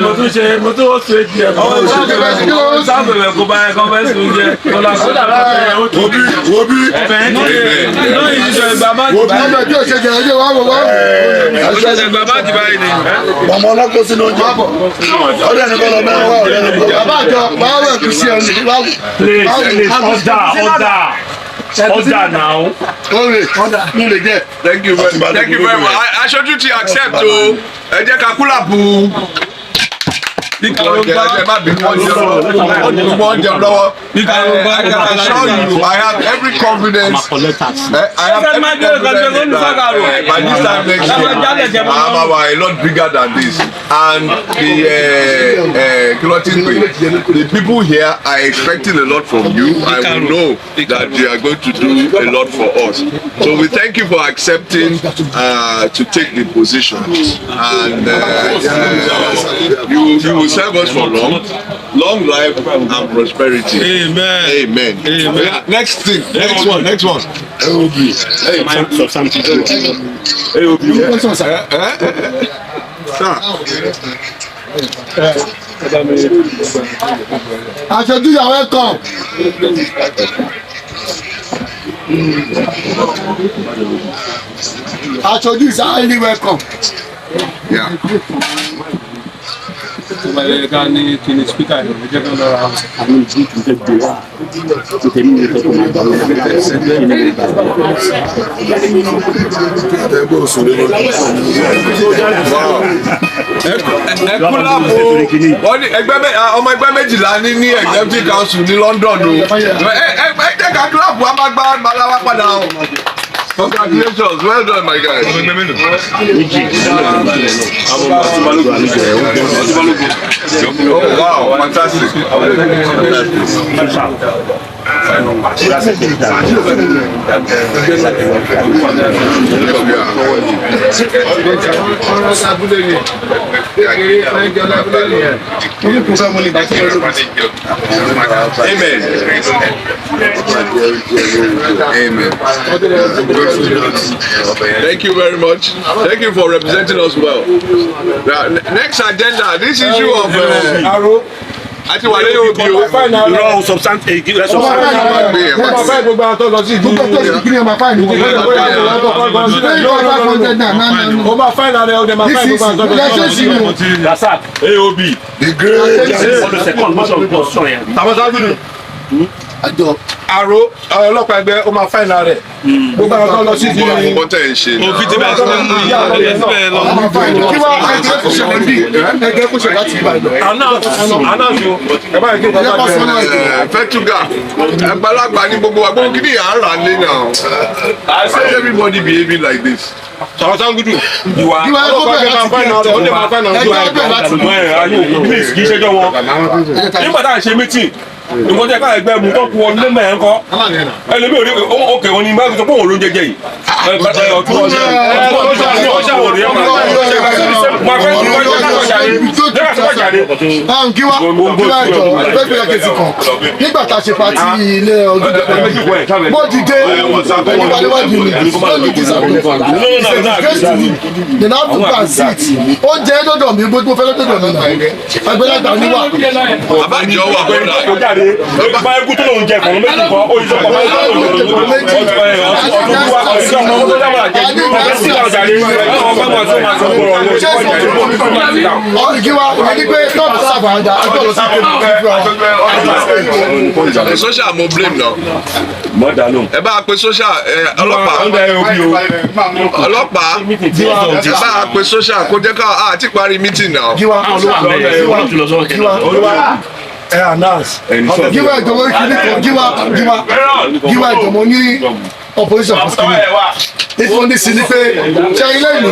mo tún ṣe mo tún ó ṣe jẹ ọwọ́ sábẹ̀rẹ̀ kó bá ẹ̀kọ́ fẹ́ sùn jẹ kọ́lá sọ́dà bá fẹ́ Wobi. ẹ̀fẹ̀ náà ìṣiṣẹ́ ìgbà má ti Wobi ọbẹ̀ tí o ṣe jẹ ẹjẹ wà wọ̀ wá. ìṣiṣẹ́ ìgbà má ti báyìí ni. Ọmọ ọlọ́kọ̀ sínú oúnjẹ. Ọdẹ nìkan lọ mẹ́rin wá ọ̀rẹ́ nìkan. Bàbá àjọ máa wẹ̀ kù sí ẹni. Order now. Mi lè jẹ. Thank you very much. Aṣojú ti accept o. Ẹ jẹ́ ká kúlàbù. I can assure you, I have every confidence. I have every confidence that by this time next year, I'm a lot bigger than this. And the people here are expecting a lot from you. I will know that you are going to do a lot for us. So we thank you for accepting to take the position. And you will serve us for long life and prosperity. Amen. Amen. Amen. Yeah, next one. AOB. Aṣojú yà welcome. Aṣojú is highly welcome. Yeah. Ká ní kíni spíkà ìlú jẹ́ kí n lọ́ra àwọn ìdí tó fẹ́ gbé wá tó tẹ̀lé ní ìfẹ́ tó máa gbà wọ́n ọmọ ẹgbẹ́ méjìlá ní executive council ní London o ẹ jẹ́ ká kílàbù wa máa gbá balawa padà o. Congratulations, well done, my guys. Oh wow, fantastic. Amen. Amen. Thank you very much. Thank you for representing us well. Next agenda, this issue of Arrow. Àti wà lẹ́yìn òbí o. Irọ́ substance ìgbìlẹ̀ substance. Ọmọ fẹ́ gbogbo àwọn tó lọ sí ìdílé. Gbogbo tó sì kí ni ọmọ fáìlì wọn. Ọmọ fáìlì rẹ̀ ọdẹ máa fáìlì gbogbo àwọn tó lọ sí ìdílé. Yasak AOB. The great. For the second motion of position yẹn. Àjọ àrò ọlọ́pàá ẹgbẹ́ ó máa fáìnà rẹ̀ gbogbo àwọn kan lọ sí ti ọmọ tẹ̀ ń ṣe náà. òfin ti bẹ̀rẹ̀ sí ní mú ìyá rẹ̀ síbẹ̀ lọ. kí wá ẹgbẹ́ kò ṣẹlẹ̀ bí ẹgbẹ́ kò ṣẹlẹ̀ láti ibà lọ. anáàzù ẹ báyìí kí n bá bẹ̀rẹ̀. fẹ́túgà àgbàlagbà ní gbogbo wa gbogbo kí ni à ń rà lé náà. I say everybody behaving like this. sọ̀rọ̀ sangudu. ìwà ẹ̀kọ́ bẹ̀rẹ̀ láti bí ẹ̀jọ̀ ẹgbẹ́ bẹ̀rẹ̀ láti bí please kì í ṣẹjọ́ wọn. nígbà tá à ń ṣe meeting nǹkan tí ẹ ká ẹgbẹ́ mu tó kú ọ lé mẹ́rin kọ́ ẹlẹ́mi ò ní òkè wọn ni báyìí tó pọ̀ wọn ló ń jẹjẹ yìí. ọtún ọjà wọn ni ẹ máa fẹ́ kí wọ́n jẹ́ káàkiri jáde nígbà tí wọ́n jáde. kí wá ẹjọ́ ẹgbẹ́ bẹ̀rẹ̀ kejì kan nígbà tá a ṣe pati ilé ọdún mo dìde oníwàlúwàlú ni lónìí kí sàkóso nínú àbúkà síìtì oúnjẹ dọ́dọ̀ mi gbogbo fẹ́lẹ́ dọ́dọ̀ mi náà ẹgbẹ́lágbà níwà. àbájọ wà kó dà. báyìí kú tó lòun jẹ kàn méjì kan ó yí sọ pọ̀ báyìí tó lòun jẹ ọdún wa ọdún ọmọ ọmọ tó dábàá jẹ ọdún sí ọjà rẹ ọmọ ọmọ tó máa sọ gbọrọ ọ̀rọ̀ kí wá ẹni pé tọ́ọ̀bù sábà àjà ẹjọ́ lọ sí pé social mo blame náà. ẹ bá a pe social ọlọ́pàá ọlọ́pàá ẹ bá a pe social kó jẹ́ ká àti parí meeting náà. announce giwa ìjọba ìkíní kan giwa ìjọba ní opposition fún ìfún ní sí ni pé ṣe ilé ìlú.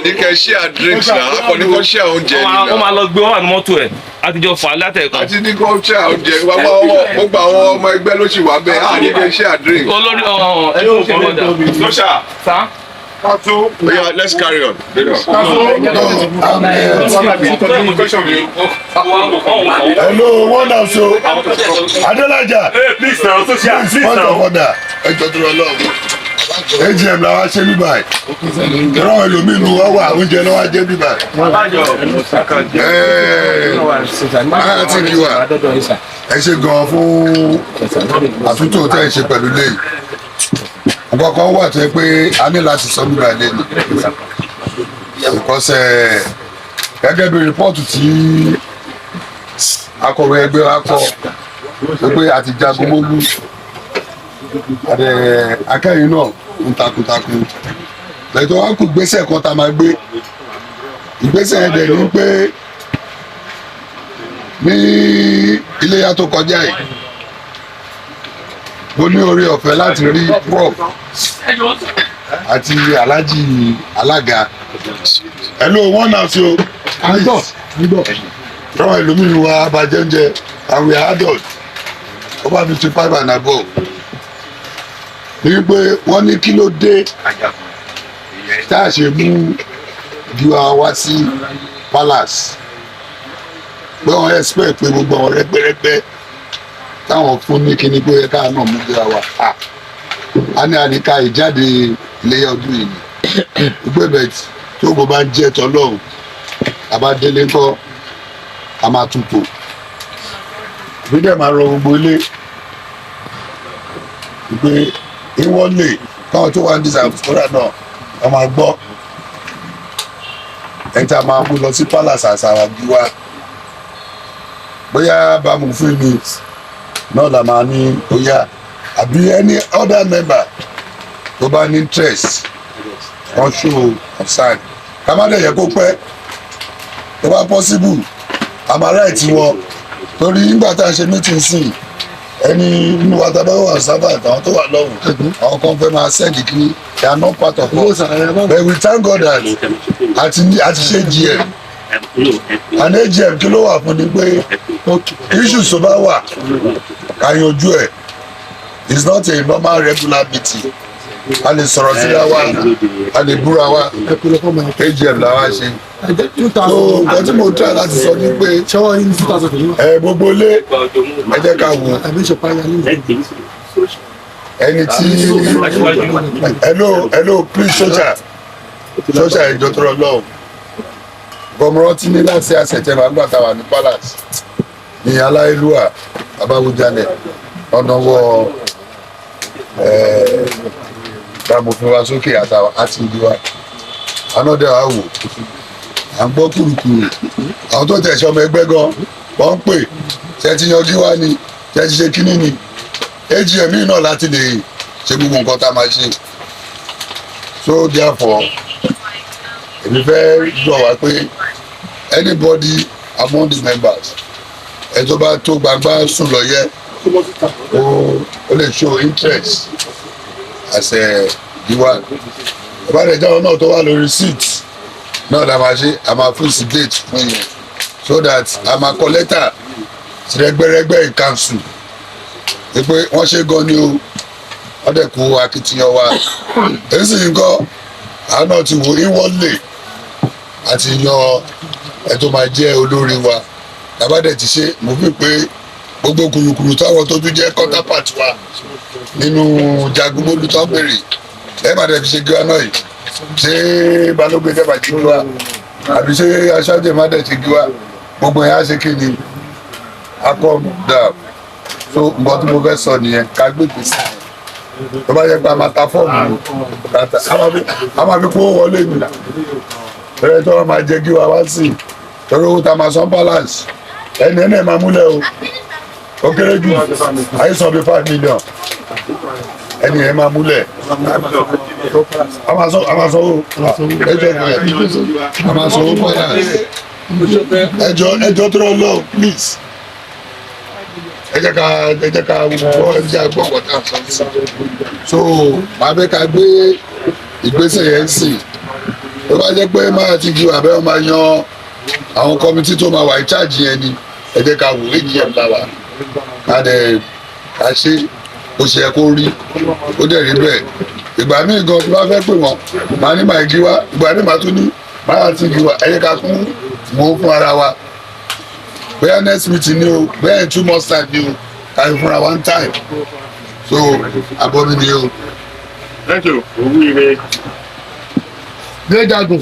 ní kẹ́ share drinks náà akọ ní kò share oúnjẹ nínú. wọ́n máa lọ gbé wọn àti mọ́tò ẹ̀ àtijọ́ fà á látẹ̀kọ́. àti ní kò share oúnjẹ gbogbo àwọn ọmọ ẹgbẹ́ ló ṣì wà bẹ́ẹ̀ ní kẹ́ share drink. olórí ẹni tó ṣe lọ́dà. social. sá. Yeah, let's carry on. Hello, one of so Adelaja. Hey, please now, social. Please now. Order. AGM la wá ṣe bí báyìí. Ìran ẹlòmínú wa wà oúnjẹ náà wá jẹ́ bí báyìí. Máa ti kí wa. Ẹ ṣe gan fún àtúntò tẹ́ ẹ ṣe pẹ̀lú léyìí. Nǹkan kan wà tó yẹ pé a ní láti sọ nígbà lẹ́nu. Because gẹ́gẹ́ bí rìpọ́ọ̀tù tí akọ̀wé ẹgbẹ́ wa kọ pé a ti Jagunmolu akẹ́yìn náà ń takuntakun. Lẹ́tọ̀ wá kú ìgbésẹ̀ kan tá a máa gbé. Ìgbésẹ̀ yẹn dẹ̀ ní pé ní iléyà tó kọjá yìí mo ní orí ọ̀fẹ́ láti rí prof àti alhaji alága hello one house o rọwọ ìlúmínú wa abajẹ́njẹ and we are adult over 55 and above ní pé wọ́n ní kí ló dé tá a ṣe mú Gíwá wá sí palace pé wọ́n expect pé gbogbo àwọn rẹ́gbẹ́rẹ́gbẹ́ táwọn fún ní kíní pé ká náà mú Gíwá wá a ní àníká ìjáde iléyà ọdún yìí gbé bẹ̀tì tí ó bá ń jẹ́ tọ́lọ́run àbádélé ńkọ́ a máa tún tò ìbílẹ̀ máa rọ gbogbo ilé pé ìwọ́n lè káwọn tó wà ní disapora náà wọ́n máa gbọ́ ẹ̀ta máa mú lọ sí palace àṣàwà Gíwá bóyá bámu fún mi náà la máa ní bóyá àbí any other member tó bá ní interest wọ́n show concern ká má dẹ̀ yẹ kó pẹ́ tó bá possible àmàrà ẹ̀ tí wọ́n torí nígbà tá a ṣe meeting sí ẹni inú wa tá a bá wà sábà àtàwọn tó wà lọ́hùn àwọn kan fẹ́ máa sẹ́ẹ̀dì kí they are not part of us but we thank God that àti ṣe GM and AGM kí ló wà fún ni pé issues tó bá wà ká yanjú ẹ̀ it's not a normal regular meeting a lè sọ̀rọ̀ síra wa a lè búra wa AGM la wá ṣe so nǹkan tí mo try láti sọ ni pé gbogbo ilé ẹ jẹ́ ká wò ẹni tí hello please social ìjọ tó rọ lọ́wọ́ gọmọrọ tí ní láti àṣẹjẹ máa ń gbà táwa ní palace ní aláìlúwà abáwújalè ọ̀nà wọ gbàmòfin wa sókè àti ìlú wa anọ́dẹ̀ wa wò à ń gbọ́ kùrùkùrù àwọn tó tẹ̀sí ọmọ ẹgbẹ́ gan wọ́n ń pè ṣe ti yan Gíwá ni ṣe ti ṣe kínní ni AGM yìí náà láti lè ṣe gbogbo nǹkan tá a máa ṣe so therefore èmi fẹ́ jọ wá pé anybody among the members ẹ tó bá tó gbangba sùn lọ yẹ ó lè show interest as a giwa ọba rẹ̀ jáwọ́ náà tó wà lórí seat náà la máa ṣe a máa fún sí date fún yẹn so that a máa kọ lẹ́tà sí rẹ́gbẹ́rẹ́gbẹ́ in council pé wọ́n ṣe gan ni o wọ́n dẹ̀ kú akitiyan wa èyí sì ń kọ́ àwọn náà ti wò ìwọ́lẹ̀ àti yan ẹ̀ tó máa jẹ́ olórí wa tàbádẹ̀ ti ṣe mo fi pé gbogbo kùrùkùrù táwọn tó tún jẹ́ counterpart wa nínú Jagunmolu tó ń bèrè ẹ má dẹ̀ fi ṣe gíwá náà yìí ṣé balógun ìjọba ti gíwá àbí ṣé aṣáájú má dẹ̀ ti gíwá gbogbo yẹn á ṣe kí ni akọ dà so nǹkan tí mo fẹ́ sọ nìyẹn ká gbé gbèsè tó bá yẹ pé a máa ta fọ́ọ̀mù tata a máa fi kó wọlé mi ẹ̀rẹ́ tó wọ́n máa jẹ́ gíwá wá sí i torí owó ta máa san balance ẹni ẹ̀ máa múlẹ̀ o ó kéré jù àìsàn bíi 5 million ẹni ẹ̀ máa múlẹ̀ a máa sanwó ẹjọ́ a máa sanwó balance ẹjọ́ tó rọ lọ please ẹ jẹ́ ká wọ́ ẹ jẹ́ gbọ́ wọ́tá so màá fẹ́ ká gbé ìgbésẹ̀ yẹn sí tó bá jẹ́ pé máa ti ju àbẹ́ wọn máa yan àwọn kọmitì tó máa wà ní cháàjì yẹn ni ẹ jẹ́ ká wò èjì yẹn bá wa ká dẹ̀ ká ṣe bó ṣe yẹ kó rí ó dẹ̀ rí bẹ́ẹ̀ ìgbà míì gan tó bá fẹ́ pè wọ́n màá ní màá gíwá ìgbà míì màá tún ní màá ti gíwá ẹ jẹ́ ká kún mọ́ fún ara wa bóyá next meeting ni o bóyá in 2 months time ni o ká fi fúnra one time so abọ́ mi ni o. Thank you. Lẹ́dàgùn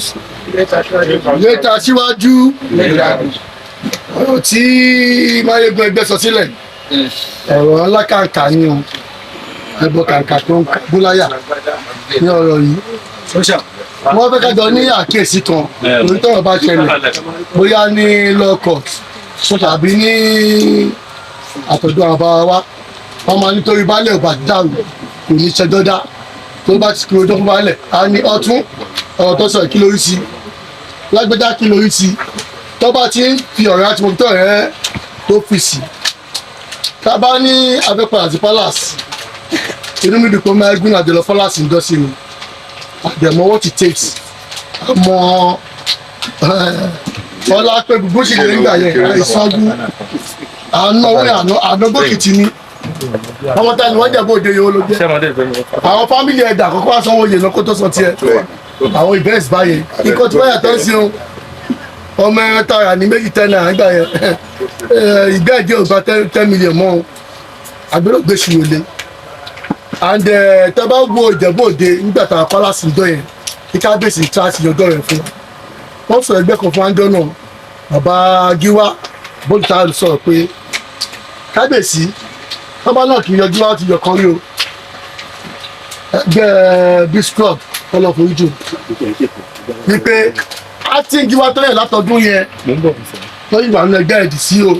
lẹ́tà Asiwaju ọ̀rọ̀ tí Máyégún Ẹgbẹ́ sọ sílẹ̀ ọ̀rọ̀ alákàǹkà ni o ẹbọ kàǹkà tó ń búláyà ní ọ̀rọ̀ yìí wọ́n fẹ́ kájọ ní àkíyèsí kan lórí tọ́rọ̀ bá ṣẹlẹ̀ bóyá ní law court tàbí ní àtọ̀dọ̀ àwọn bàbá wa wọ́n máa nítorí baálẹ̀ ò bá dàrú kò ní ṣẹjọ́ dá tó bá ti kúrò dọ́kun baálẹ̀ á ní ọtún ọ̀rọ̀ tó sọ kí lórí sí lágbẹ́dá kí lórí sí tó bá ti ń fi ọ̀rẹ́ àti mọ̀tò rẹ̀ tó fi sí tá a bá ní abẹ́pẹ́ àti palace inú mi dùn pé Máyégún àjọlọ palace ń dọ́sí mi àdèmọ́ what it takes àmọ́ ọlá pé gbogbo ṣì lè ń gbà yẹn àìsànjú ànágbókìtì ni ọmọ tá ni wọ́n jẹ́ bóde yòó ló jẹ́ àwọn fámìlì ẹ̀dà àkọ́kọ́ àsanwó yẹn lọ́kọ́ tó sọ tiẹ̀ àwọn ìbẹ́ẹ̀sì báyẹn ikọ̀ tí wọ́n yàtọ̀ sí o ọmọ ẹran tààrà ní méjì 10 náírà gbà yẹn ìgbẹ́ ẹ̀jẹ̀ ò gba 10 million mọ́ o àgbẹ̀rọ̀ gbé ṣùgbọ́n lé and tẹ́ bá wo Ìjẹ̀bú Òde nígbà tá a palace ń dọ̀ yẹn kí kábíyèsí tí a ti yọjọ́ rẹ̀ fún wọ́n sọ ẹgbẹ́ kan fún ájọ́ náà bàbá Gíwá bóńtà sọ̀rọ̀ pé kábíyèsí bàbá náà kì í yọjú wá ti yọ kan rí o ẹgbẹ́ beach club ọlọ́pàá ojú wípé acting Gíwá tẹ́lẹ̀ látọdún yẹn lọ́yìn ìgbà nínú ẹgbẹ́ ẹ̀dì sí o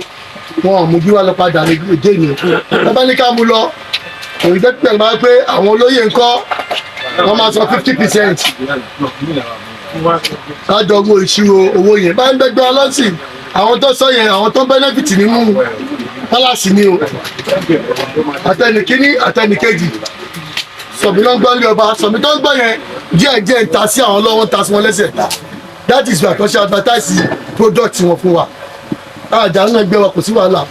wọn ò mú Gíwá lọ padà ní èdè ènìyàn fún bàbá ní ká mú lọ òun jẹ́ pẹ̀lú máa pé àwọn olóyè ńkọ́ wọ́n máa sọ 50% lájọgbó ìṣirò owó yẹn bá ń gbẹgbẹ ọlọ́sìn àwọn tó sọ yẹn àwọn tó bẹ́nẹ́fìtì nínú pálásì ni o àtẹnìkíní àtẹnìkejì sọ̀bí ló ń gbọ́ ní ọba sọ̀bí tó ń gbọ́ yẹn díẹ̀ ń ta sí àwọn lọ́wọ́ ń ta sí wọn lẹ́sẹ̀ that is why àtọ́ṣe advertise product wọn fún wa àjà náà gbé wa kò sí wàhálà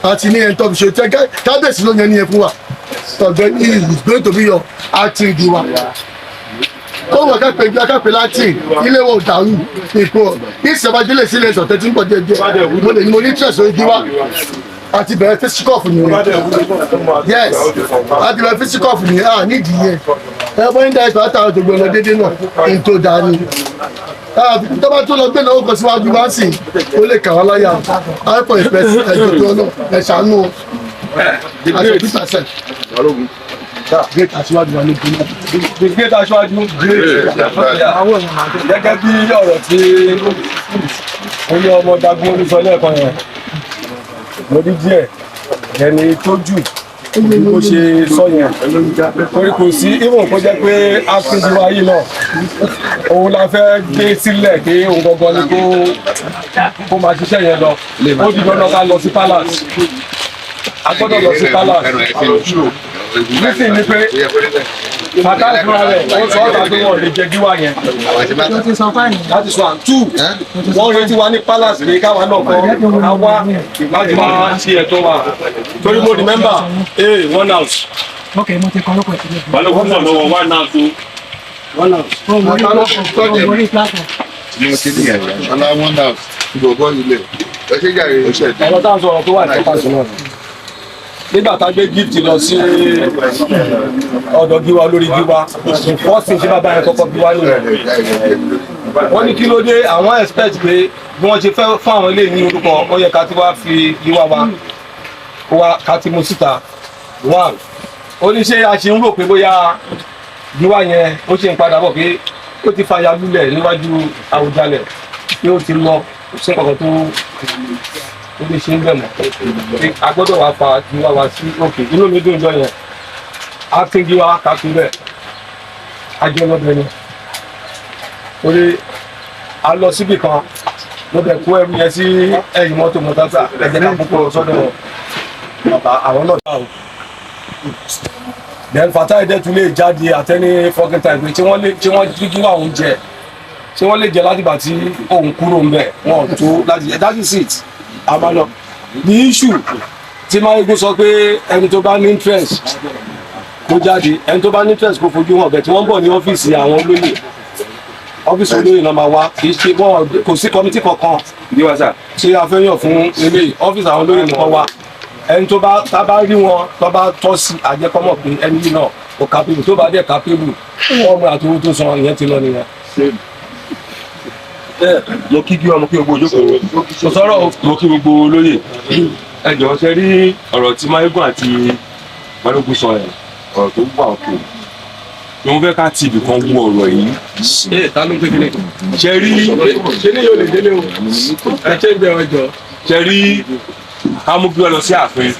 àti ní ẹni tó fi ṣe tẹ́ kábíyèsí ló yẹn ní ẹ fún wa tọ̀gbẹ́ ní is going to be your acting Gíwá ó wọ̀ kápẹ́ láti ilé wo dàrú ìkó ìṣèbájúlẹ̀ sílẹ̀ ìṣọ̀tẹ́ tí ń pọ̀ díẹ̀ mo lè ní mo ní interest lórí Gíwá àti bẹ̀rẹ̀ physical ni yes àti bẹ̀rẹ̀ physical ni nídìí yẹn ẹ̀bọ́n ń da ètò àtàwọn tó gbé lọ déédéé náà ní tó dání tó bá tó lọ gbé lọ́wọ́ kan síwájú bá sì ó lè kà wá láyà àìpọ̀ ìfẹ́ ẹ̀jọ̀ tó náà ẹ̀ ṣàánú àti 50%. Great Asiwaju wà lójú náà. Great Asiwaju gẹ́gẹ́ bí ọ̀rọ̀ tí oyè ọmọ Jagunmolu sọ lẹ́ẹ̀kan yẹn mo rí díẹ̀ ẹni tó jù bó ṣe sọ yẹn torí kò sí ìwọ̀n kó jẹ́ pé acting wa yìí náà òun la fẹ́ gbé sílẹ̀ pé òun gangan ni kó máa ṣiṣẹ́ yẹn lọ ó di dandan ká lọ sí palace a gbọ́dọ̀ lọ sí palace nísìnyí ni pé bàtà ìfúnra rẹ̀ ó sọ ọ́ tàbí wọn lè jẹ gíwá yẹn láti sọ àtú wọ́n retí wa ní palace pé káwa náà kọ́ àwa láti máa ṣe ẹ̀tọ́ wa torí mo remember one house. ok mo ti kọ́ lóko ìpínlẹ̀. balógun náà lọ́wọ́ one house o one house. orí platform. mo ti ní ẹ̀yà ọlá one house gbogbo ilé ẹ ṣe jàre iṣẹ́ ìdí. ẹ̀rọ táwọn sọ̀rọ̀ tó wà ní pàṣẹ náà nígbà tá a gbé gift lọ sí ọ̀dọ̀ gíwa olórí gíwa fọ́ọ̀sì tí bàbá yẹn kọ́kọ́ bí wá nìyẹn wọ́n ní kí ló dé àwọn expect pé bí wọ́n ṣe fẹ́ fún àwọn ilé ní orúkọ ó yẹ ká ti wá fi gíwa wa ká ti mú síta one ó ní ṣé a ṣe ń rò pé bóyá gíwa yẹn ó ṣe ń padà bọ̀ pé ó ti fàyà lulẹ̀ níwájú Àwùjalẹ̀ pé ó ti lọ sí kankan tó ó lè ṣe ń bẹ̀ mọ́ a gbọ́dọ̀ wá fa gíwá wa sí òkè inú mi dùn jọ yẹn a ti gíwá ká fi bẹ́ẹ̀ a jẹ́ lọ́dọ̀ ẹni torí a lọ síbì kan mo bẹ̀ kó ẹrù yẹn sí ẹ̀yìn mọ́tò mọ́tàtà ẹ̀jẹ̀ náà púpọ̀ sọ́dọ̀ bàbá àwọn náà dà o then Fatai dẹ̀ tún lè jáde at any fucking time pé tí wọ́n gíwá òun jẹ tí wọ́n lè jẹ látìgbà tí òun kúrò ń bẹ̀ wọ́n tó láti jẹ that is it àbálọ ní issue tí Máyégún sọ pé ẹni tó bá ní interest kó jáde ẹni tó bá ní interest kó fojú hàn bẹ́ẹ̀ tí wọ́n ń bọ̀ ní ọ́fíìsì àwọn olóyè ọ́fíìsì olóyè náà máa wá kì í ṣe bọ́ọ̀ kò sí kọ́mítì kankan tí a fẹ́ yàn fún eléyìí ọ́fíìsì àwọn olóyè nìkan wá ẹni tó bá tá bá rí wọn tó bá tọ́ sí àjẹkọ́mọ̀ pé ẹni yìí náà kò capable tó bá dẹ̀ capable ọmọ àtòwò tó san ìyẹn ti lọ nìyẹn. mo kí gbogbo ojókòó kò sọ̀rọ̀ mo kí gbogbo olóyè ẹ jọ̀ọ́ ṣe rí ọ̀rọ̀ tí Máyégún àti Balógun sọ ẹ̀ ọ̀rọ̀ tó wà òkè ni mo fẹ́ ká ti ibì kan wú ọ̀rọ̀ yìí. ta ló ń pè kílẹ̀. ṣe rí ṣe ní yóò lè délé o ẹ ṣe ń bẹ ọjọ́. ṣe rí ká mú bí wọn lọ sí ààfin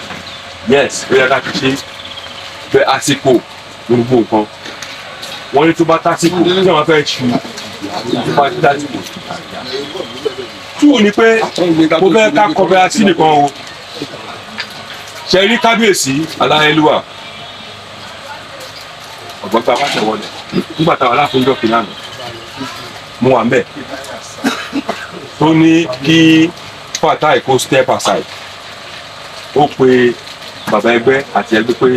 yes ó yẹ ká ti ṣe bẹ àsìkò gbogbo nǹkan wọn ní tó bá tásìkò tí wọn fẹ́ ṣu tó bá tásìkò. túwò ni pé mo fẹ́ ká kọfẹ́ sí nìkan o ṣe rí kábíyèsí aláyélúwà ọ̀gbọ́n tá a bá tẹ̀ wọlé nígbà táwọn aláfíńdọ̀ fìlànà mo wà ń bẹ̀ tó ní kí Fatai kó step aside ó pe bàbá ẹgbẹ́ àti ẹgbẹ́ pé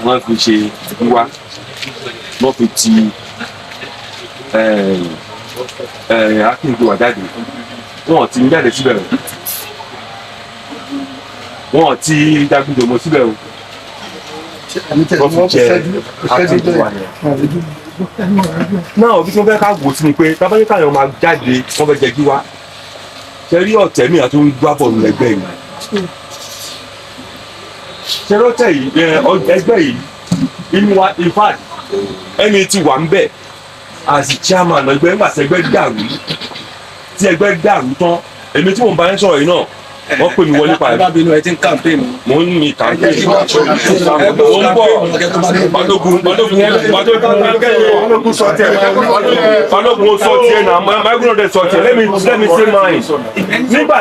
wọ́n fi ṣe wíwá wọ́n fi ti akíndùwà jáde wọ́n ti ń jáde síbẹ̀ o wọ́n ti Jagunmolu síbẹ̀ o wọ́n fi jẹ akíndùwà yẹn. náà bí wọ́n fẹ́ ká wò sí ni pé tábàyí káyọ̀ máa jáde wọ́n fẹ́ jẹ gíwá ṣe rí ọ̀tẹ̀ mi àti gbá bọ̀ọ̀lù ẹgbẹ́ yìí ṣe rọ́tẹ̀ yìí ẹgbẹ́ yìí inú wa in fact ẹni tí wà ń bẹ̀ as chairman ẹgbẹ́ nígbà tí ẹgbẹ́ dàrú tán èmi tí mò ń bá yẹn sọ̀rọ̀ yìí náà wọ́n pè mí wọlé padà. ẹ ti ń campaign. mo ń mi campaign. mo ń bọ̀ balógun sọ tiẹ̀ balógun sọ tiẹ̀ náà Máyégún náà dẹ̀ sọ tiẹ̀ let me say mine. nígbà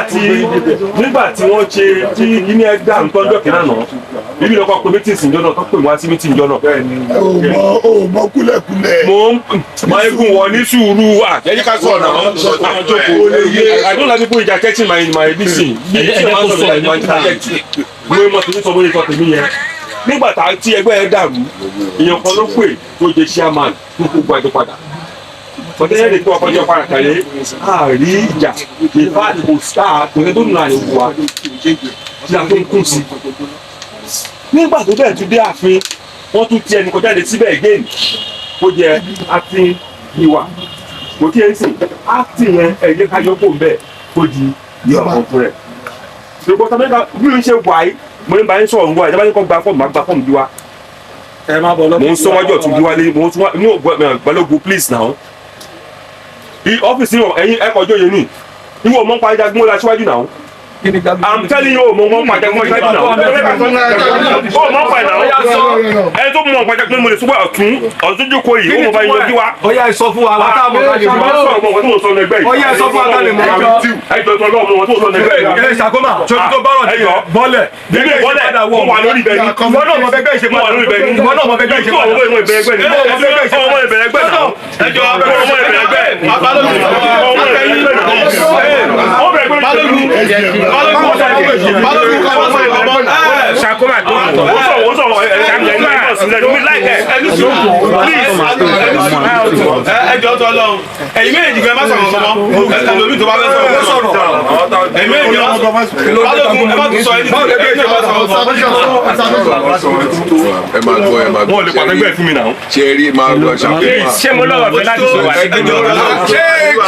tí wọ́n ṣe tí kíní ẹ dá nǹkan jọ kìnnà náà bíbí lọ́kọ́ pé meeting ìjọ náà tó pè wá sí meeting ìjọ náà. o mọ kúlẹ̀kúlẹ̀. mo ń Máyégún wọ ní sùúrù wa. ẹ jẹ́ ká sọ̀rọ̀ náà àwọn jókòó I don't like people interjecting my meeting. Mo mọ̀ tèmi sọ bóyá sọ tèmi yẹn. Nígbà tí ẹgbẹ́ yẹn dàrú, èèyàn kan ló pè tó jẹ chairman tó kó gba ẹjọ́ padà. Ọ̀tẹ́yẹ́ lè tó ọkọ̀jọ́ padà kàlẹ́, àárí ìjà, ìfá kò sáà kò ní tó nù àyè wà tí a tó ń kún sí. Nígbà tó bẹ̀rẹ̀ tún dé ààfin, wọ́n tún ti ẹnì kan jáde síbẹ̀ again. Ó jẹ acting ìwà. Kò kí ẹ sìn, acting yẹn ẹ̀yẹ kájọ́ kò ń bẹ̀ kó di ìwà ọ̀fun rẹ̀. Ṣùgbọ́n tàbí bí o ṣe wà yìí mo ní báyìí sọ̀rọ̀ wá ìjọba ní kò gba fọ́ọ̀mù máa gba fọ́ọ̀mù bí wa. ẹ má bọ̀ lọ́kùnrin mo ń sọ wájú ọ̀tún bí wálé mo ń tún wá ní Balógun please now. ọ́fíìsì ẹ̀yin ẹ̀kọ́ ọjọ́ yẹn ni ìwọ ọmọ ń parí Jagunmolu Asiwaju náà I'm telling you, mo mọ pàjẹ́ mọ́ ìṣẹ́jú náà. Ó mọ pàjẹ́ náà. Ẹni tó mọ pàjẹ́ pé mo lè súnmọ́ ọ̀tún jókòó yìí, ó mọ bá yọjú wa. Ó yá sọ fún wa, àwọn táwọn ọ̀gá lè mọ̀. Ó yá sọ fún wa, táwọn lè mọ̀. Ẹjọ́ tó lọ́wọ́ wọn tó sọ nígbà yìí. Ẹ ṣàkómà, ṣojú tó bọ́rọ̀ ti bọ́lẹ̀. Bíbí bọ́lẹ̀, mo wà lórí ibẹ̀ ni. Ìwọ náà mọ bẹ́gbẹ́ ìṣe padà. Ìwọ náà mọ bẹ́gbẹ́ ìṣe padà. Ọmọ ìbẹ̀rẹ̀gbẹ́ ni. Ọmọ ìbẹ̀rẹ̀gbẹ́ náà. Ẹjọ́ ọmọ ìbẹ̀rẹ̀gbẹ́. Sakoma tó wọ́n sọ ẹjọ́ tó lọ ẹ̀yin méjì gbẹ má sọ̀rọ̀ sọmọ ẹlòmíì tó bá fẹ́ sọ̀rọ̀ ẹ̀yin méjì balógun ẹ má tún sọ ẹni tó bá sọ̀rọ̀ ẹ máa gbọ́ ẹ máa gbọ́. wọ́n lè pàtẹ́gbẹ́ fún mi náà. ṣe rí máa gbọ́ ṣàkóso. ṣé mo lọ́wọ́ fẹ́ láti sọ wá sí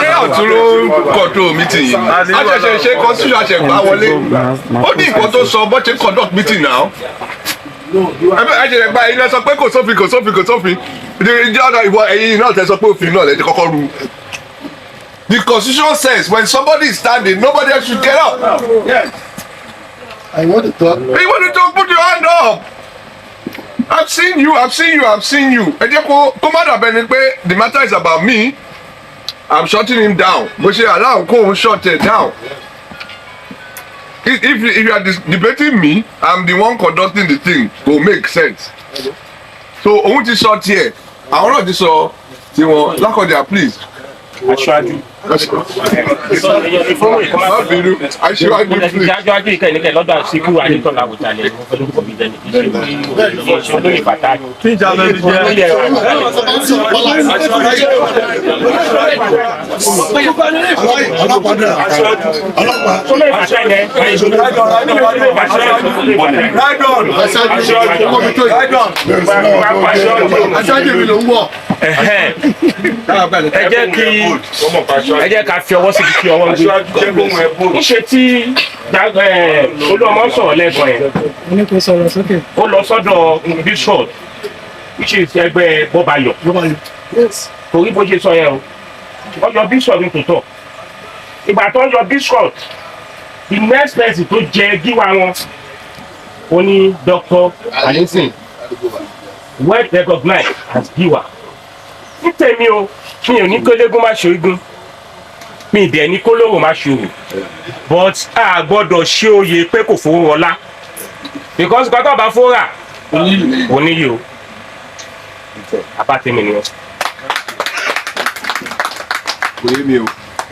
ṣé ọ̀tún ló ń control meeting yìí àṣẹṣe ṣe constitution àṣẹgbà wọlé ó ní nǹkan tó sọ bó ṣe conduct meeting now àṣẹgbà yìí lọ sọ pé kò sófin ìwọ ẹ̀yin náà tẹ sọ pé òfin náà lẹ ti kọ́kọ́ ru. The constitution says when somebody is standing nobody else should get up. Yes. I want to talk. You want to talk, put your hand up. I've seen you. Ẹ jẹ́ kó má dàbẹ̀ ni pé the matter is about me. I'm shutting him down. Mo ṣe allow kó shut it down. If you are debating me, I'm the one conducting the thing. Go make sense. So òun ti sọ tiẹ̀, àwọn náà ti sọ tiwọn. Lákọ̀dá please. Aṣáájú. Aṣíwájú please. Aṣáájú ìkànnì lọ́dọ̀ àṣìkú Adétọ́lá Àwùjalẹ̀ olórúkọ mi dẹni iṣẹ́ olóyè pàtàkì. Tíjà lẹ́nu jẹ́. Aṣáájú mi ló ń wọ̀. Ẹ jẹ́ ká fi ọwọ́ síbi tí ọwọ́ ń gbé. Níṣe tí olúọmọ sọ̀rọ̀ lẹ́gbọ̀n yẹn. Ó lọ sọ́dọ̀ bishop which is ẹgbẹ́ Bọ́bayọ̀. Torí bó ṣe sọ yẹn o. Wọ́n yọ bishop ní tòótọ́. Ìgbà tó ń yọ bishop, the next person tó jẹ gíwá wọn, ó ní Dr. Alison, well recognized as gíwá. Ní tèmi o, mi ò ní kólégún má ṣorígun. Mi ìdẹ̀ ní kólóró má ṣòro. But a gbọ́dọ̀ ṣe oyè pé kò fowó ọlá. Because gbọ́dọ̀ bá fóra, oníyì o. Apá tèmi ni wọ́n. Kò yé mi o.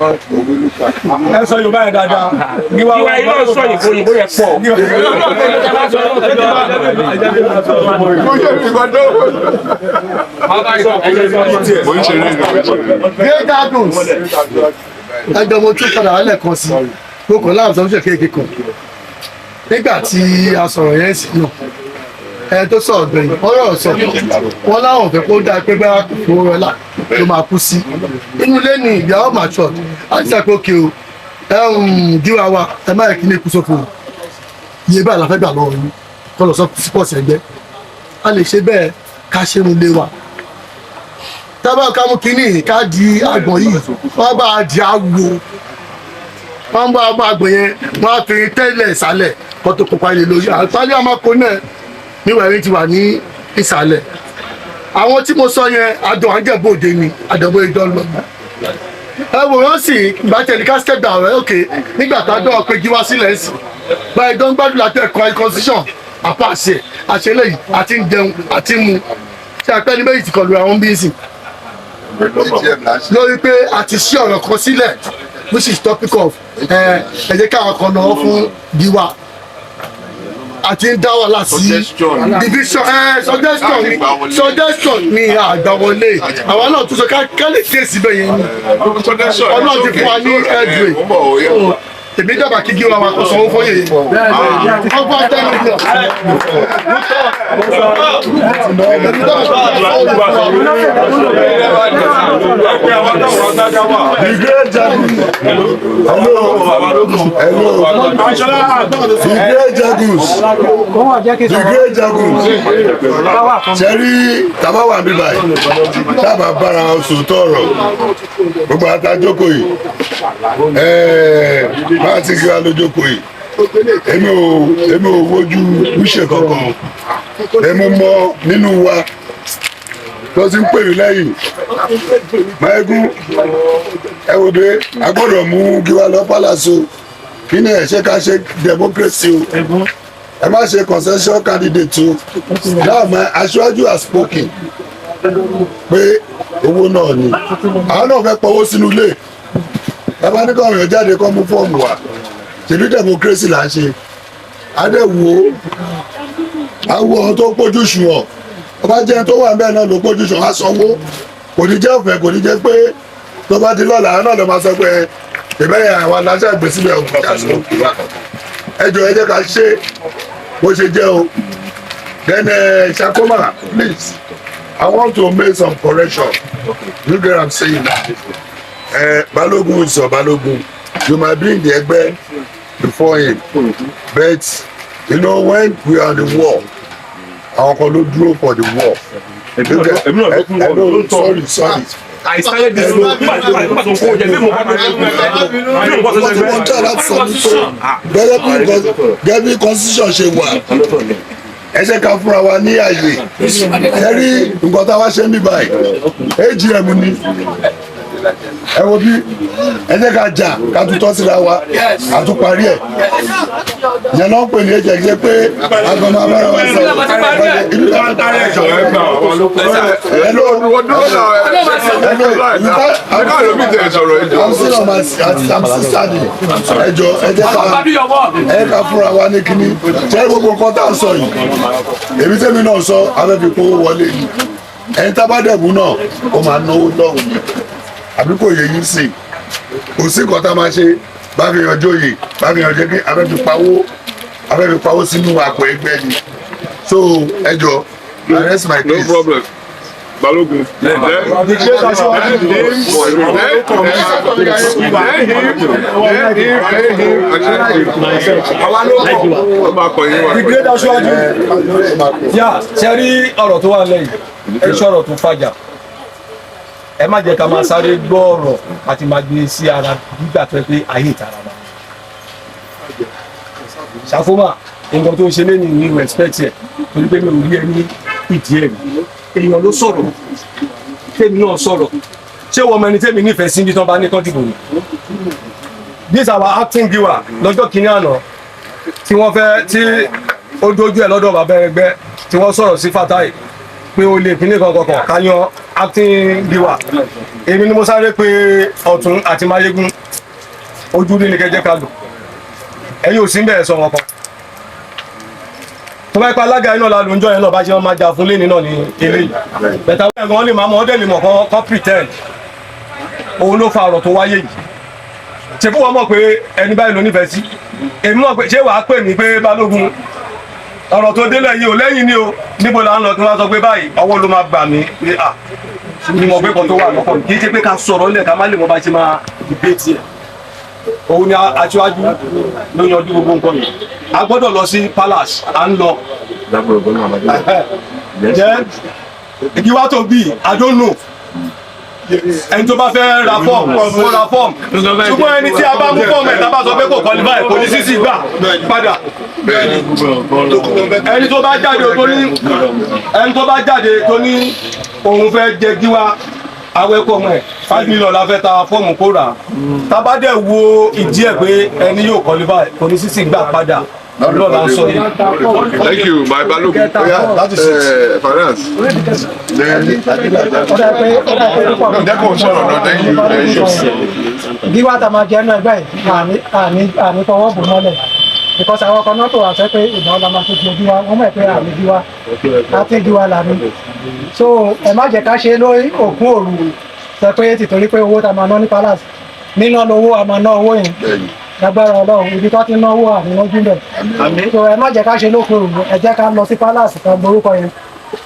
Ẹ sọ Yorùbá yẹn dáadáa. Ìwà yìí náà sọ òyìnbó yẹn pọ̀. Great Dragons. Ẹgbẹ́ mo tún padà wálẹ̀ kan sí. Mo kàn láàbù sọ́mùsẹ̀ kéèké kan. Nígbà tí a sọ̀rọ̀ yẹn sí náà, ẹ tó sọ̀rọ̀ gbẹ̀yìn, wọ́n rọ̀ sọ. Wọ́n láwọn fẹ́ kó dáa pé bá fowó rọlá ló máa kú sí. Inú ilé ni ìyàwó màtúọ̀ àti sàpé òkè o. Gíwá wa ẹ má yẹ kí ní ikú sófo. Iye báyìí la fẹ́ gbà lọ́wọ́ yín. Kọ́ lọ sọ sípọ̀sì ẹgbẹ́. A lè ṣe bẹ́ẹ̀ ká ṣe nu ilé wa. Tábà ká mú kínní ká di àgbọ̀n yìí wọ́n bá a di àwo wọ́n bá àgbọ̀n yẹn wọ́n á fi tẹ́lẹ̀ ìsàlẹ̀ kó tó kópa ilé lórí àtàlẹ́ àmàkó náà níwọ̀n ẹ̀rín ti wà ní ìsàlẹ̀ àwọn tí mo sọ yẹn àdán àjẹbòde ni àdàbò ìdán lọ ẹ wò wọ́n sì gbàtẹ́lì ká step down rẹ̀ òkè nígbà tá a dán ọ̀pẹ jí wá sílẹ̀ sí báyìí dán gbádùn láti ẹ̀kọ́ constitution àpàṣẹ àṣẹlẹ̀ yìí àti ń jẹun àti ń mu ṣe àpẹ́ ní méjì ti kọlu àwọn bí ń sìn lórí pé a ti ṣí ọ̀rọ̀ kan sílẹ̀ which is topic of ẹ jẹ́ káwọn kan náà fún Gíwá àti ń dá wàhálà sí division suggestion ni àgbàwọlé àwa náà tún sọ ká lè ké síbẹ̀ yẹn ni ọlọ́run ti fún wa ní Egbe èmi dábàá kí Gíwá wa kó sanwó fún yèyé ọgbà 10 million. Sẹ́rí tàbá wà bí báyìí tábà bára oṣù tọ̀rọ̀ gbogbo àtàjókòó yìí máa ti Gíwá lójókòó yìí èmi ò wojú wíṣẹ kankan èmi mọ nínú wa tó ti ń pè mí lẹ́yìn Máyégún ẹ wò dé a gbọ́dọ̀ mú Gíwá lọ pálásò kí ni ẹ ṣe ká ṣe democracy o ẹ má ṣe concession candidate o now my Asiwaju has spoken pé owó náà ni àwọn náà fẹ́ pọ̀wó sínú ilé bàbá ní káwọn èèyàn jáde kọ́ mú fọ́ọ̀mù wa tìbí democracy là ń ṣe adéwo àwọn ohun tó pójú ṣùwọ̀n ọba jẹ́ tó wà bẹ́ẹ̀ náà ló pójú ṣùwọ̀n á sanwó kò ní jẹ́ ọ̀fẹ́ kò ní jẹ́ pé tó bá di lọ́la àwọn náà ló máa sọ pé ìbẹ́yẹ àwọn aláṣẹ ìgbésílẹ̀ òkú ẹjọ́ ẹ jẹ́ ká ṣe bó ṣe jẹ́ o then Shakoma please I want to make some correction you get what I'm saying Balogun is your Balogun you might be in the Egbe before him but you know when we are on the war our kan ló dúró for the war sorry I started this gẹ́gẹ́ bí constitution ṣe wà ẹ ṣe ká fúnra wa ní àyè ẹ rí nǹkan tá a wá ṣe ń bí báyìí AGM ni ẹ wo bí ẹ jẹ́ ká jà ká tutọ́ síra wa àtúparí ẹ̀ yẹn náà ń pè ní ẹ̀jẹ̀ jẹ́ pé agbọ̀n máa bára wa sọ ìlú ẹjọ ẹ ká fúnra wa ní kíní jẹ́ gbogbo nǹkan tá a sọ yìí èmi tẹ́mi náà sọ abẹ́bí kó wọlé yìí ẹni tábàdẹ̀bù náà ó máa náwó lọ́hùn ni àbí kò yẹ yín sí kò sí nǹkan tá a máa ṣe bá fi hàn jóyè bá fi hàn jẹ́ kí abẹ́fi pawó sínú àpò ẹgbẹ́ ni so ẹjọ arrest my case. No problem. Balogun. The great Asiwaju. Yà ṣe rí ọ̀rọ̀ tó wà lẹ́yìn ẹ ṣọ̀rọ̀ tó fàjà ẹ má jẹ́ ká máa sáré gbọ́ ọ̀rọ̀ àti máa gbé sí ara nígbà tó ẹ pé ayé ìtara wa. Ṣàfùmá nǹkan tó ń ṣe lẹ́yìn ní respect ẹ̀ torí pé mi ò rí ẹni ìdí ẹ̀ èèyàn ló sọ̀rọ̀ tèmi náà sọ̀rọ̀ ṣé wọ́n mọ ẹni tèmi nífẹ̀ẹ́ sí ibi tí wọ́n bá ní kán dìbò ni. This our acting giver lọ́jọ́ kìíní àná tí wọ́n fẹ́ tí ó dojú ẹ̀ lọ́dọ̀ bàbá ẹgbẹ́ tí wọ́n sọ̀rọ̀ sí Fatai pé o lè kíní kankan ká yan acting giver èmi ni mo sáré pé Ọ̀tún àti Máyégún ojú ní kẹjẹ ká lò ẹ̀yin ò sí ń bẹ̀rẹ̀ sọ wọn kan tó bá ipa alága iná la ló ń jọ yẹn náà bá ṣe wọn máa jà fún lẹ́ni náà ní eléyìí bẹ̀tà wọ́n ẹ̀gbọ́n lè máa mọ̀ ọ́ dẹ̀ lè mọ̀ kán pretend òun ló fa ọ̀rọ̀ tó wáyé yìí ṣe fún wọn mọ̀ pé ẹni báyìí ló nífẹ̀ẹ́ sí èmi mọ̀ pé ṣé wàá pè mí pé Balógun ọ̀rọ̀ tó délẹ̀ yìí ò lẹ́yìn ni o níbo là ń lọ kí wọ́n sọ pé báyìí ọwọ́ ló máa gbà mí pé à ni mo gbé kan tó wà lọ́kọ̀ kì í ṣe pé ká sọ̀rọ̀ lẹ̀ ká má lè mọ bá ṣe máa debate ẹ̀ òun ni Aṣíwájú ló yanjú gbogbo nǹkan yìí a gbọ́dọ̀ lọ sí palace à ń lọ jẹ́ Gíwá tó bí I don't know ẹni tó bá fẹ́ ra fọ́ọ̀mù kó ra fọ́ọ̀mù ṣùgbọ́n ẹni tí a bá mú fọ́ọ̀mù ẹ̀ tá a bá sọ pé kò qualify kò ní sísì gbà padà ẹni tó bá jáde tó ní òun fẹ́ jẹ Gíwá awẹ́kọ̀ ọmọ ẹ̀ 5 million la fẹ́ ta fọ́ọ̀mù kó rà tábà dẹ̀ wo ìdí ẹ̀ pé ẹni yóò qualify kò ní sísì gbà padà lọ́la sọ yìí. Thank you, my Balogun. Finance. Gíwá tá a máa jẹ́ náà ẹgbẹ́ yìí àní fọwọ́ bò mọ́lẹ̀ because àwọn kan náà tó wà sẹ́ pé ìdáwọ́ la máa tó di Gíwá wọ́n mọ̀ pé àmì Gíwá àti Gíwá là ní. So ẹ má jẹ́ ká ṣe lórí òkun òru sọ pé tìtorí pé owó tá a máa ná ní palace níná lówó a máa ná owó yẹn lágbára Ọlọ́run ibi tó ti náwó àníwájú bẹ̀. So ẹ má jẹ́ ká ṣe lókun òru ẹ jẹ́ ká lọ sí palace kan gborúkọ yẹn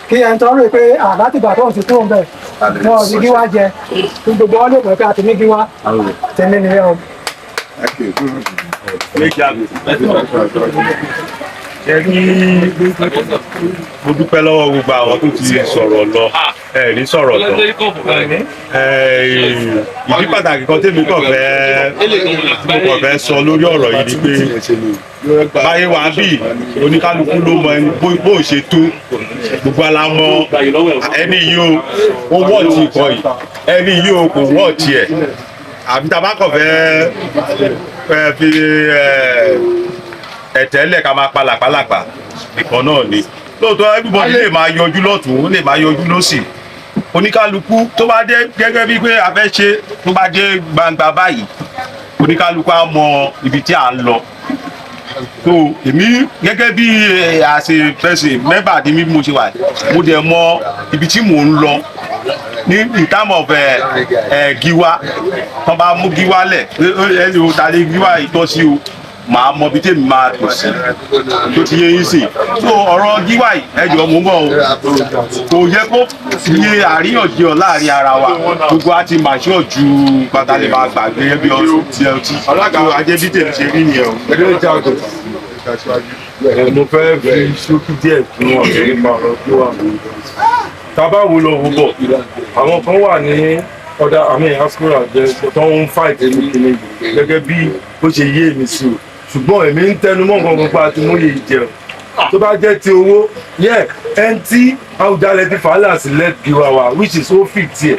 kí ẹni tó ń rè pé látìgbà tó ń ti kúrò bẹ̀ wọn ò ní Gíwá jẹ gbogbo wọn lè pẹ́ pé àti ní Gíwá tẹ̀lé nìyẹn o. Mo dúpẹ́ lọ́wọ́ gbogbo àwọn tó ti sọ̀rọ̀ lọ ẹ̀rí sọ̀rọ̀ tán ìdí pàtàkì kan tèmi kàn fẹ́ sọ lórí ọ̀rọ̀ yìí ni pé báyé wà bí oníkálukú ló mọ ẹni bó ṣe tó gbogbo alamọ ẹni yìí ó wọ́ọ̀tì ikọ̀ yìí ẹni yìí kò wọ́ọ̀tì ẹ̀ àbí tá a bá kàn fẹ́ fi ẹ̀tẹ́lẹ̀ ká máa pa làpálàpá ìkan náà ni lóòótọ́ everybody lè máa yọjú lọ́tún ó lè máa yọjú lọ́sì oníkálukú tó bá dé gẹ́gẹ́ bíi pé a fẹ́ ṣe tó bá dé gbangba báyìí oníkálukú á mọ ibi tí à ń lọ so èmi gẹ́gẹ́ bí àṣepẹ̀sẹ̀ mẹ́bà ní bí mo ṣe wà mo dẹ̀ mọ ibi tí mò ń lọ ní in term of giwa tó bá mú giwa lẹ̀ ẹni o ta lé giwa ìtọ́sí o màá mọ bí tèmi máa tò sí tó ti yé yín sí so ọ̀rọ̀ gíwá yìí ẹjọ́ mú bọ̀ o kò yẹ kó yé àríyànjiyàn láàrin ara wa gbogbo á ti màṣọ ju pátálẹ̀ máa gbàgbé bí ọtí alága ajẹ́bí tèmi ṣe rí nìyẹn o. mo fẹ́ fi ṣókí díẹ̀ fún ọ̀sẹ̀ nípa ọ̀rọ̀ gíwá tábà wo lọ wò bọ̀ àwọn kan wà ní ọ̀dà àmì askora jẹ́ tó ń fáìtì ní gẹ́gẹ́ bí ó ṣe yé mi sí o ṣùgbọ́n èmi ń tẹnu mọ́ nǹkan gbogbo àti múlẹ̀ ìjẹun tó bá jẹ́ ti owó yẹ ẹni tí Awùjalẹ̀ ti fàálà sí let giwa wa which is ó fit tiẹ̀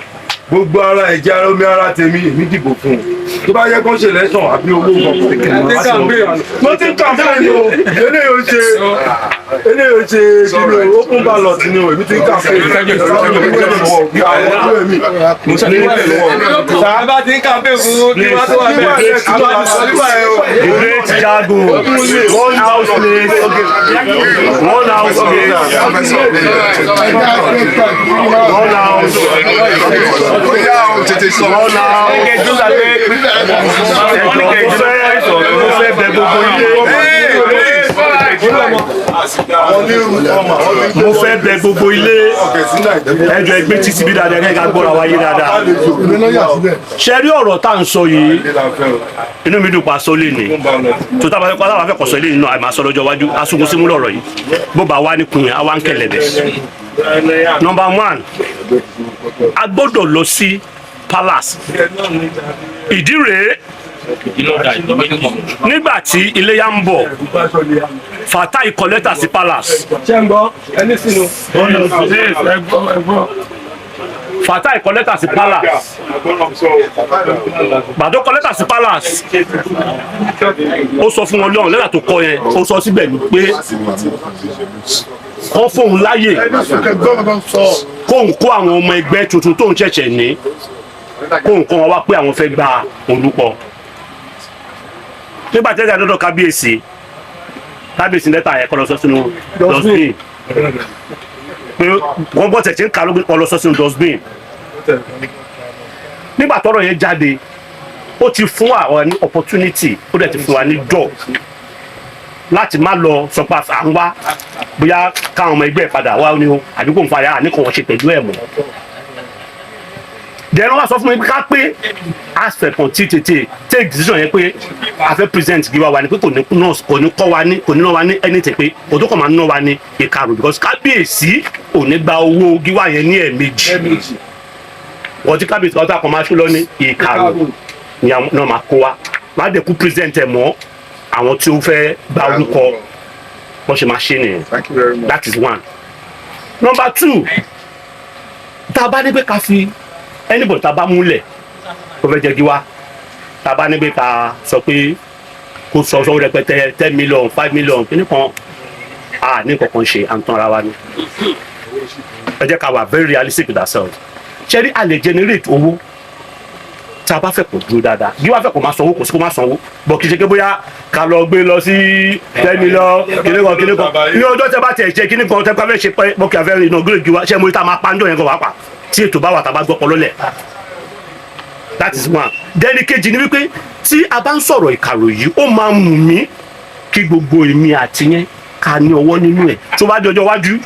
gbogbo ara ẹ̀jẹ̀ ara omi ara tèmi èmi dìbò fún un tó bá yẹ kó ṣe lẹ́sàn àbí owó nǹkan mo ti campaign o eléyìí ó ṣe kíni o open ballot ni o èmi ti campaign sábà ti ń campaign fún kí wọ́n tó wà bẹ́ẹ̀ the great Jagun one house place one house tètè sọ. mo fẹ́ bẹ gbogbo ilé ẹjọ́ ẹgbẹ́ títí bí dáadáa ẹgbẹ́ ká gbọ́ra wáyé dáadáa ṣe rí ọ̀rọ̀ tá à ń sọ yìí inú mi dùn pa sọ lé ní tó tá a bá fẹ́ kọ̀ sọ lé nínú àmà sọ lọ́jọ́ iwájú asúnkún símú lọ́rọ̀ yìí bó bá wá ní kun àwa ń kẹlẹ̀bẹ̀. Number 1 a gbọ́dọ̀ lọ sí palace ìdí rèé nígbà tí iléyá ń bọ̀ Fatai kọ lẹ́tà sí palace. Fatai kọ lẹ́tà sí palace. Gbàdó kọ lẹ́tà sí palace. Ó sọ fún wọn lọ́rùn lẹ́tà tó kọ yẹn ó sọ síbẹ̀ ní pé kọ́ fóun láyè kóun kó àwọn ọmọ ẹgbẹ́ tuntun tóun ṣẹ̀ṣẹ̀ ní kóun kọ́ wọn wá pé àwọn fẹ́ gba Olúpọ̀. Nígbà tí ẹ̀ka dọ́dọ̀ kábíyèsí lẹ́tà yẹn kọ́ lọ sọ sínú dustbin pé wọ́n bọ́ tẹ̀sí ń kà lóògùn kọ́ lọ sọ sínú dustbin. Nígbà tọ́rọ̀ yẹn jáde ó ti fún àwọn ní opportunity ó dẹ̀ ti fún wa ní door láti má lọ sọ pé à ń wá bóyá káwọn ọmọ ẹgbẹ́ padà wá ní o àdúgbò ń fàyà àníkàn wọn ṣe pẹ̀lú ẹ̀ mọ́. Dẹ̀rọ wá sọ fún mi ká pé aspect kan tí tètè take decision yẹn pé a fẹ́ present giwa wa ni pé kò ní kọ́ wa ní kò ní ná wa ní anything pé kò tó kàn máa ná wa ní ìkarò because kábíyèsí ò ní gba owó giwa yẹn ní ẹ̀ẹ̀mejì wọ́n ti kábíyèsí kan tó àkọ́ máa ṣú lọ ní ìkarò ni àwọn máa kó wa má dẹ̀ kú present ẹ̀ mọ́ àwọn tí ó fẹ́ gba orúkọ wọ́n ṣe máa ṣe nìyẹn that is 1. Number 2 tá a bá ní pé ká fi anybody tá a bá múlẹ̀ tó fẹ́ jẹ́ giwa tá a bá ní pé ká sọ pé kó sọ sọ rẹpẹtẹ 10 million 5 million kí nìkan ní kankan ṣe à ń tán ara wa ni ẹ jẹ́ ká wà very realistic with ourselves ṣé rí a lè generate owó tá a bá fẹ́ kó dúró dáadáa giwa fẹ́ kó máa sanwó kò sí kó máa sanwó bọ̀ kì í ṣe pé bóyá ká lọ gbé lọ sí 10 million kìnìkan ní ọjọ́ tẹ́ bá tẹ̀ ṣe kìnìkan tẹ́ bá fẹ́ ṣe pẹ́ bọ́kì àfẹ́ rìn náà gbé giwa ṣé mo rí tá a máa pa ń jọ yẹn kan wá pa tí ètò bá wà tá a bá gbọ́ pọ̀ lọ́lẹ̀ that is 1. Dẹ́ni kejì ni wípé tí a bá ń sọ̀rọ̀ ìkàrò yìí ó máa mú mi kí gbogbo èmi àti yẹn ká ní ọwọ́ nínú ẹ̀ tó bá di ọjọ́ iwájú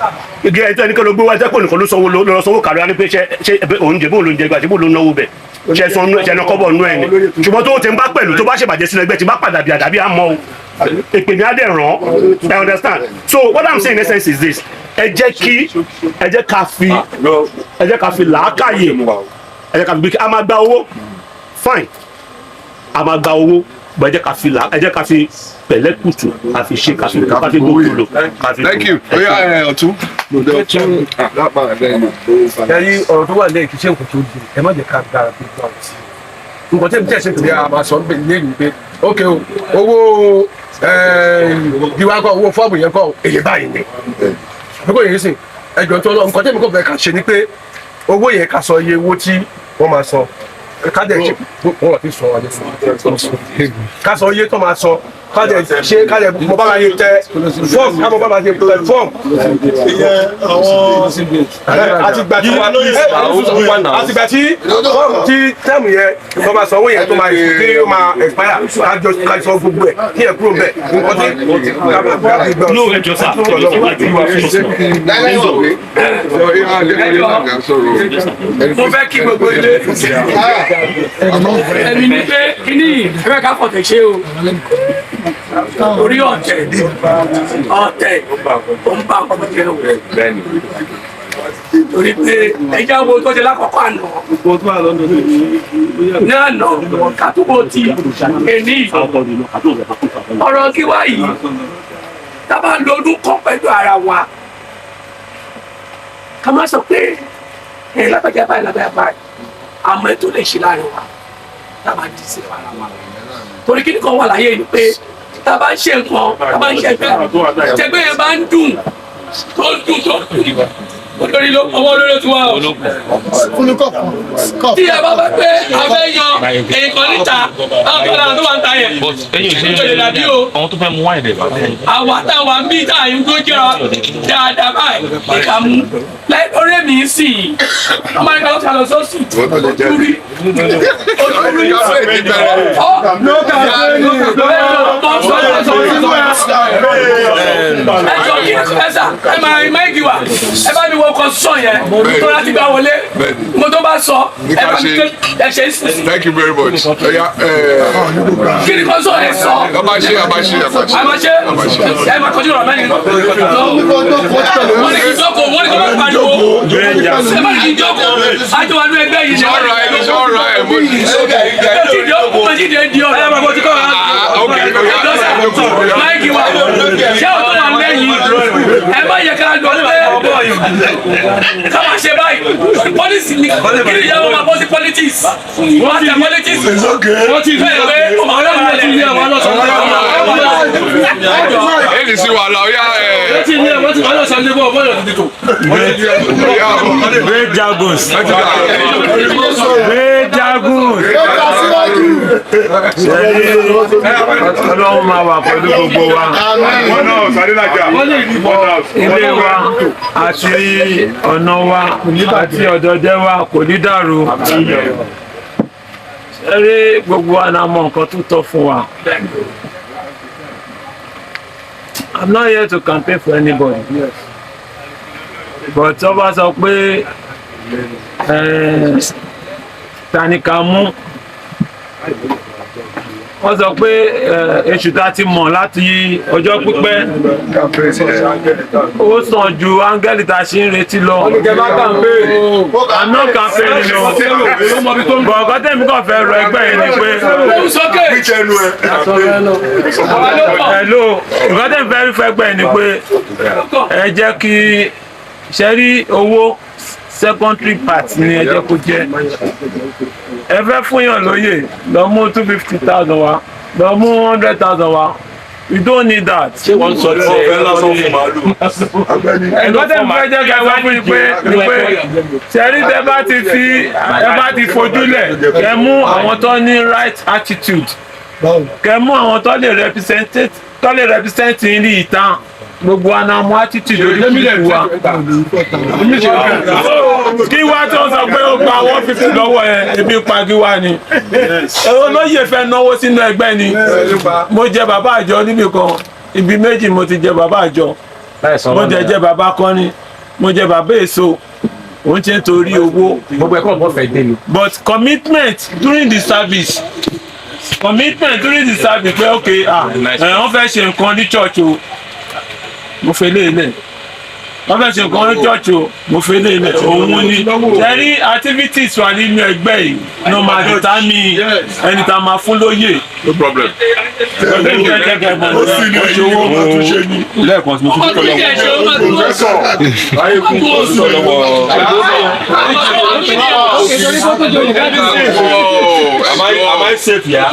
igi ẹ̀ tó ẹni kí ló gbé wá jẹ́pọ̀ nìkan ló sanwó kàrò ní pé ṣe oúnjẹ bóun ló ń jẹ gbà ṣe bóun ló ń náwó bẹ̀ ṣe sọ ẹnu kọ́bọ̀ nú ẹ̀ ni ṣùgbọ́n tó ti ń bá pẹ̀lú tó bá ṣèbàjẹ́ sínú ẹgbẹ́ tí bá padà bí àdàbí àmọ́ o èpè ní adẹ̀ ràn I understand so what I'm saying in essence is this ẹ jẹ́ ká fi làákàyè ẹ jẹ́ ká fi gbé a máa gba owó fine a máa gba owó bọ̀ ẹ jẹ́ ká fi pẹ̀lẹ́kùtù ká fi ṣe ká fi gbóòtò lò. Thank you. Ọ̀tún. ẹ̀yin ọ̀rọ̀ tó wà lẹ́yìn kì í ṣe nǹkan tó di ẹ má jẹ́ ká dára bí gbà ọtí nǹkan tẹ́mi tẹ̀ ṣe tòlẹ́ àmà sọ ń bẹ̀ lẹ́yìn pé ok o owó ìwà kọ owó fọ́ọ̀mù yẹn kọ èyí báyìí ni àbúkọ yìí sìn ẹjọ́ tó lọ nǹkan tẹ́mi kò fẹ́ ká ṣe ni pé owó yẹn ká sọ iye owó tí wọ́n máa san ká dẹ̀ ṣe wọ́n ti sọ wájú fún ká sọ iye tó máa sọ ká dẹ̀ ṣe ká dẹ̀ mo bá máa yẹ tẹ fọ́ọ̀mù ká mo bá máa yẹ tẹ fọ́ọ̀mù. ìyẹn àwọn àtìgbà tí àtìgbà tí fọ́ọ̀mù tí tẹ́ẹ̀mù yẹn wọ́n máa sọ owó yẹn tó máa yẹ kí ó máa expire ká sọ gbogbo ẹ̀ kí ẹ̀ kúrò bẹ̀ nǹkan tí no ẹjọ́ sá mo fẹ́ kí gbogbo ilé ẹ̀mí ni pé kíní ẹ fẹ́ ká fọ̀tẹ̀ ṣe o orí ọ̀tẹ̀ ó ń bá ọkọ̀ jẹ́ o torí pé ẹjẹ́ owó tó ṣe lákọ̀ọ́kọ́ àná ní àná kátúbọ̀ ti ẹni ọ̀rọ̀ kí wá yìí tábà lọ́dún kan pẹ̀lú ara wa ká má sọ pé ẹ̀ lágbàjá báyìí àmọ́ ètò lè ṣe láàrin wa tábà dì sí ara wa torí kí nìkan wà láyé ni pé tábà ń ṣe nǹkan tábà ń ṣe ẹgbẹ́ tẹgbẹ́ yẹn bá ń dùn tó olórí ló ọwọ́ olórí tí wà ó tí ẹ bá bá pé abẹ́ yan èyí kan níta àwọn tó dára tó wà ń ta yẹn tó lè dàbí o àwọn tó fẹ́ mú wáyé dẹ̀ bá àwọn àtàwọn àmì ìta yìí tó jẹ́ra dáadáa báyìí ìka mú lórí èmi ń sì ọmọ ìka ló ti àlọ́ sọ́ọ̀sì ojúrí ẹjọ́ kí ẹ̀sà ẹ máa rí máìkì wá ẹ bá mi wọ ọkọ̀ sọ yẹn tó láti gbà wọlé mo tó bá sọ ẹ bá mi ẹ ṣe é sí. Thank you very much. Kí ni kò sọ ẹ sọ? A máa ṣe ẹ máa kọjú ọ̀rọ̀ mẹ́rin. Wọ́n ní kí n jókòó, wọ́n ní kí n máa pariwo. Ṣé bá ní kí n jókòó? Àjọ wa ní ẹgbẹ́ yìí. It's all right. Mo ti di ọkọ̀, mo ti di ọ̀rọ̀. Ẹ máa bọ̀ tí kò wá. Máìkì wa, ṣé o tó wà lẹ́yìn? Ẹ má yẹ ká lọ pé ká máa ṣe báyìí. Pọ́lísì ni kí ni ìyàwó máa bọ́ sí politics. Wọ́n á tẹ politics. Wọ́n ti fẹ́ pé ọmọ ọlọ́run náà ti ní àwọn ọlọ́sọ̀rọ̀. Èyí sì wà láwùjọ ẹ̀. Wọ́n ti ní àwọn ọlọ́sọ̀rọ̀ ní bọ́ọ̀lù ti dìtò. Great Jaguns. Great Jaguns. Ọlọ́run máa wà pẹ̀lú gbogbo wa. Ilé wa àti ọ̀nà wa àti ọ̀dọ̀dẹ́ wa kò ní dàrú. Ṣẹ́rí gbogbo wa náà mọ nǹkan tó tọ́ fún wa. I'm not here to campaign for anybody. But tó bá sọ pé tani ká mú wọ́n sọ pé èṣù tá ti mọ̀ láti ọjọ́ pípẹ́ ó sàn ju áńgẹ́lì tá a ṣe ń retí lọ. àná campaign ni o bọ̀ọ̀kọ́ tẹ̀mí kàn fẹ́ rọ ẹgbẹ́ yìí ni pé hello nǹkan tẹ̀mí fẹ́ fẹ́ ẹgbẹ́ yìí ni pé ẹ jẹ́ kí ṣe rí owó secondary part ni ẹ jẹ́ kó jẹ́ ẹ fẹ́ fún yàn lóye lọ mú 250,000 wa lọ mú 100,000 wa we don't need that. ṣé wọ́n sọ ní ọ̀fẹ́ lásán fún màálù. ẹ̀gbọ́n tẹ̀ fẹ́ jẹ́ ká wá fún pé ṣẹ́rí tẹ bá ti fojú lẹ̀ kẹ́ mú àwọn tó ní right attitude kẹ́ mú àwọn tó lè represent ní ìtàn gbogbo anamọ attitude orí kíkú wa kí wá tó sọ pé ó gba 150 lọ́wọ́ ẹ ebi pagi wá ni olóyè fẹ́ náwó sínú ẹgbẹ́ ni mo jẹ bàbá àjọ níbì kan ibi méjì mo ti jẹ bàbá àjọ mo jẹ bàbá kọ́ni mo jẹ bàbá èso òun ti ń torí owó gbogbo ẹ̀kọ́ ọ̀pọ̀ fẹ́ dé ni but commitment during the service pé ok wọ́n fẹ́ ṣe nǹkan ní church o mo fẹ́ lé ilẹ̀ wọ́n fẹ́ ṣe nǹkan ní chọ́ọ̀chì o mo fẹ́ lé ilẹ̀ òun ni ṣẹ́rí activities wà nínú ẹgbẹ́ yìí ló máa determine ẹni tá a máa fún lóyè. no problem. lẹ́ẹ̀kan tí mo tún kọ́ lọ́wọ́. Am I safe here?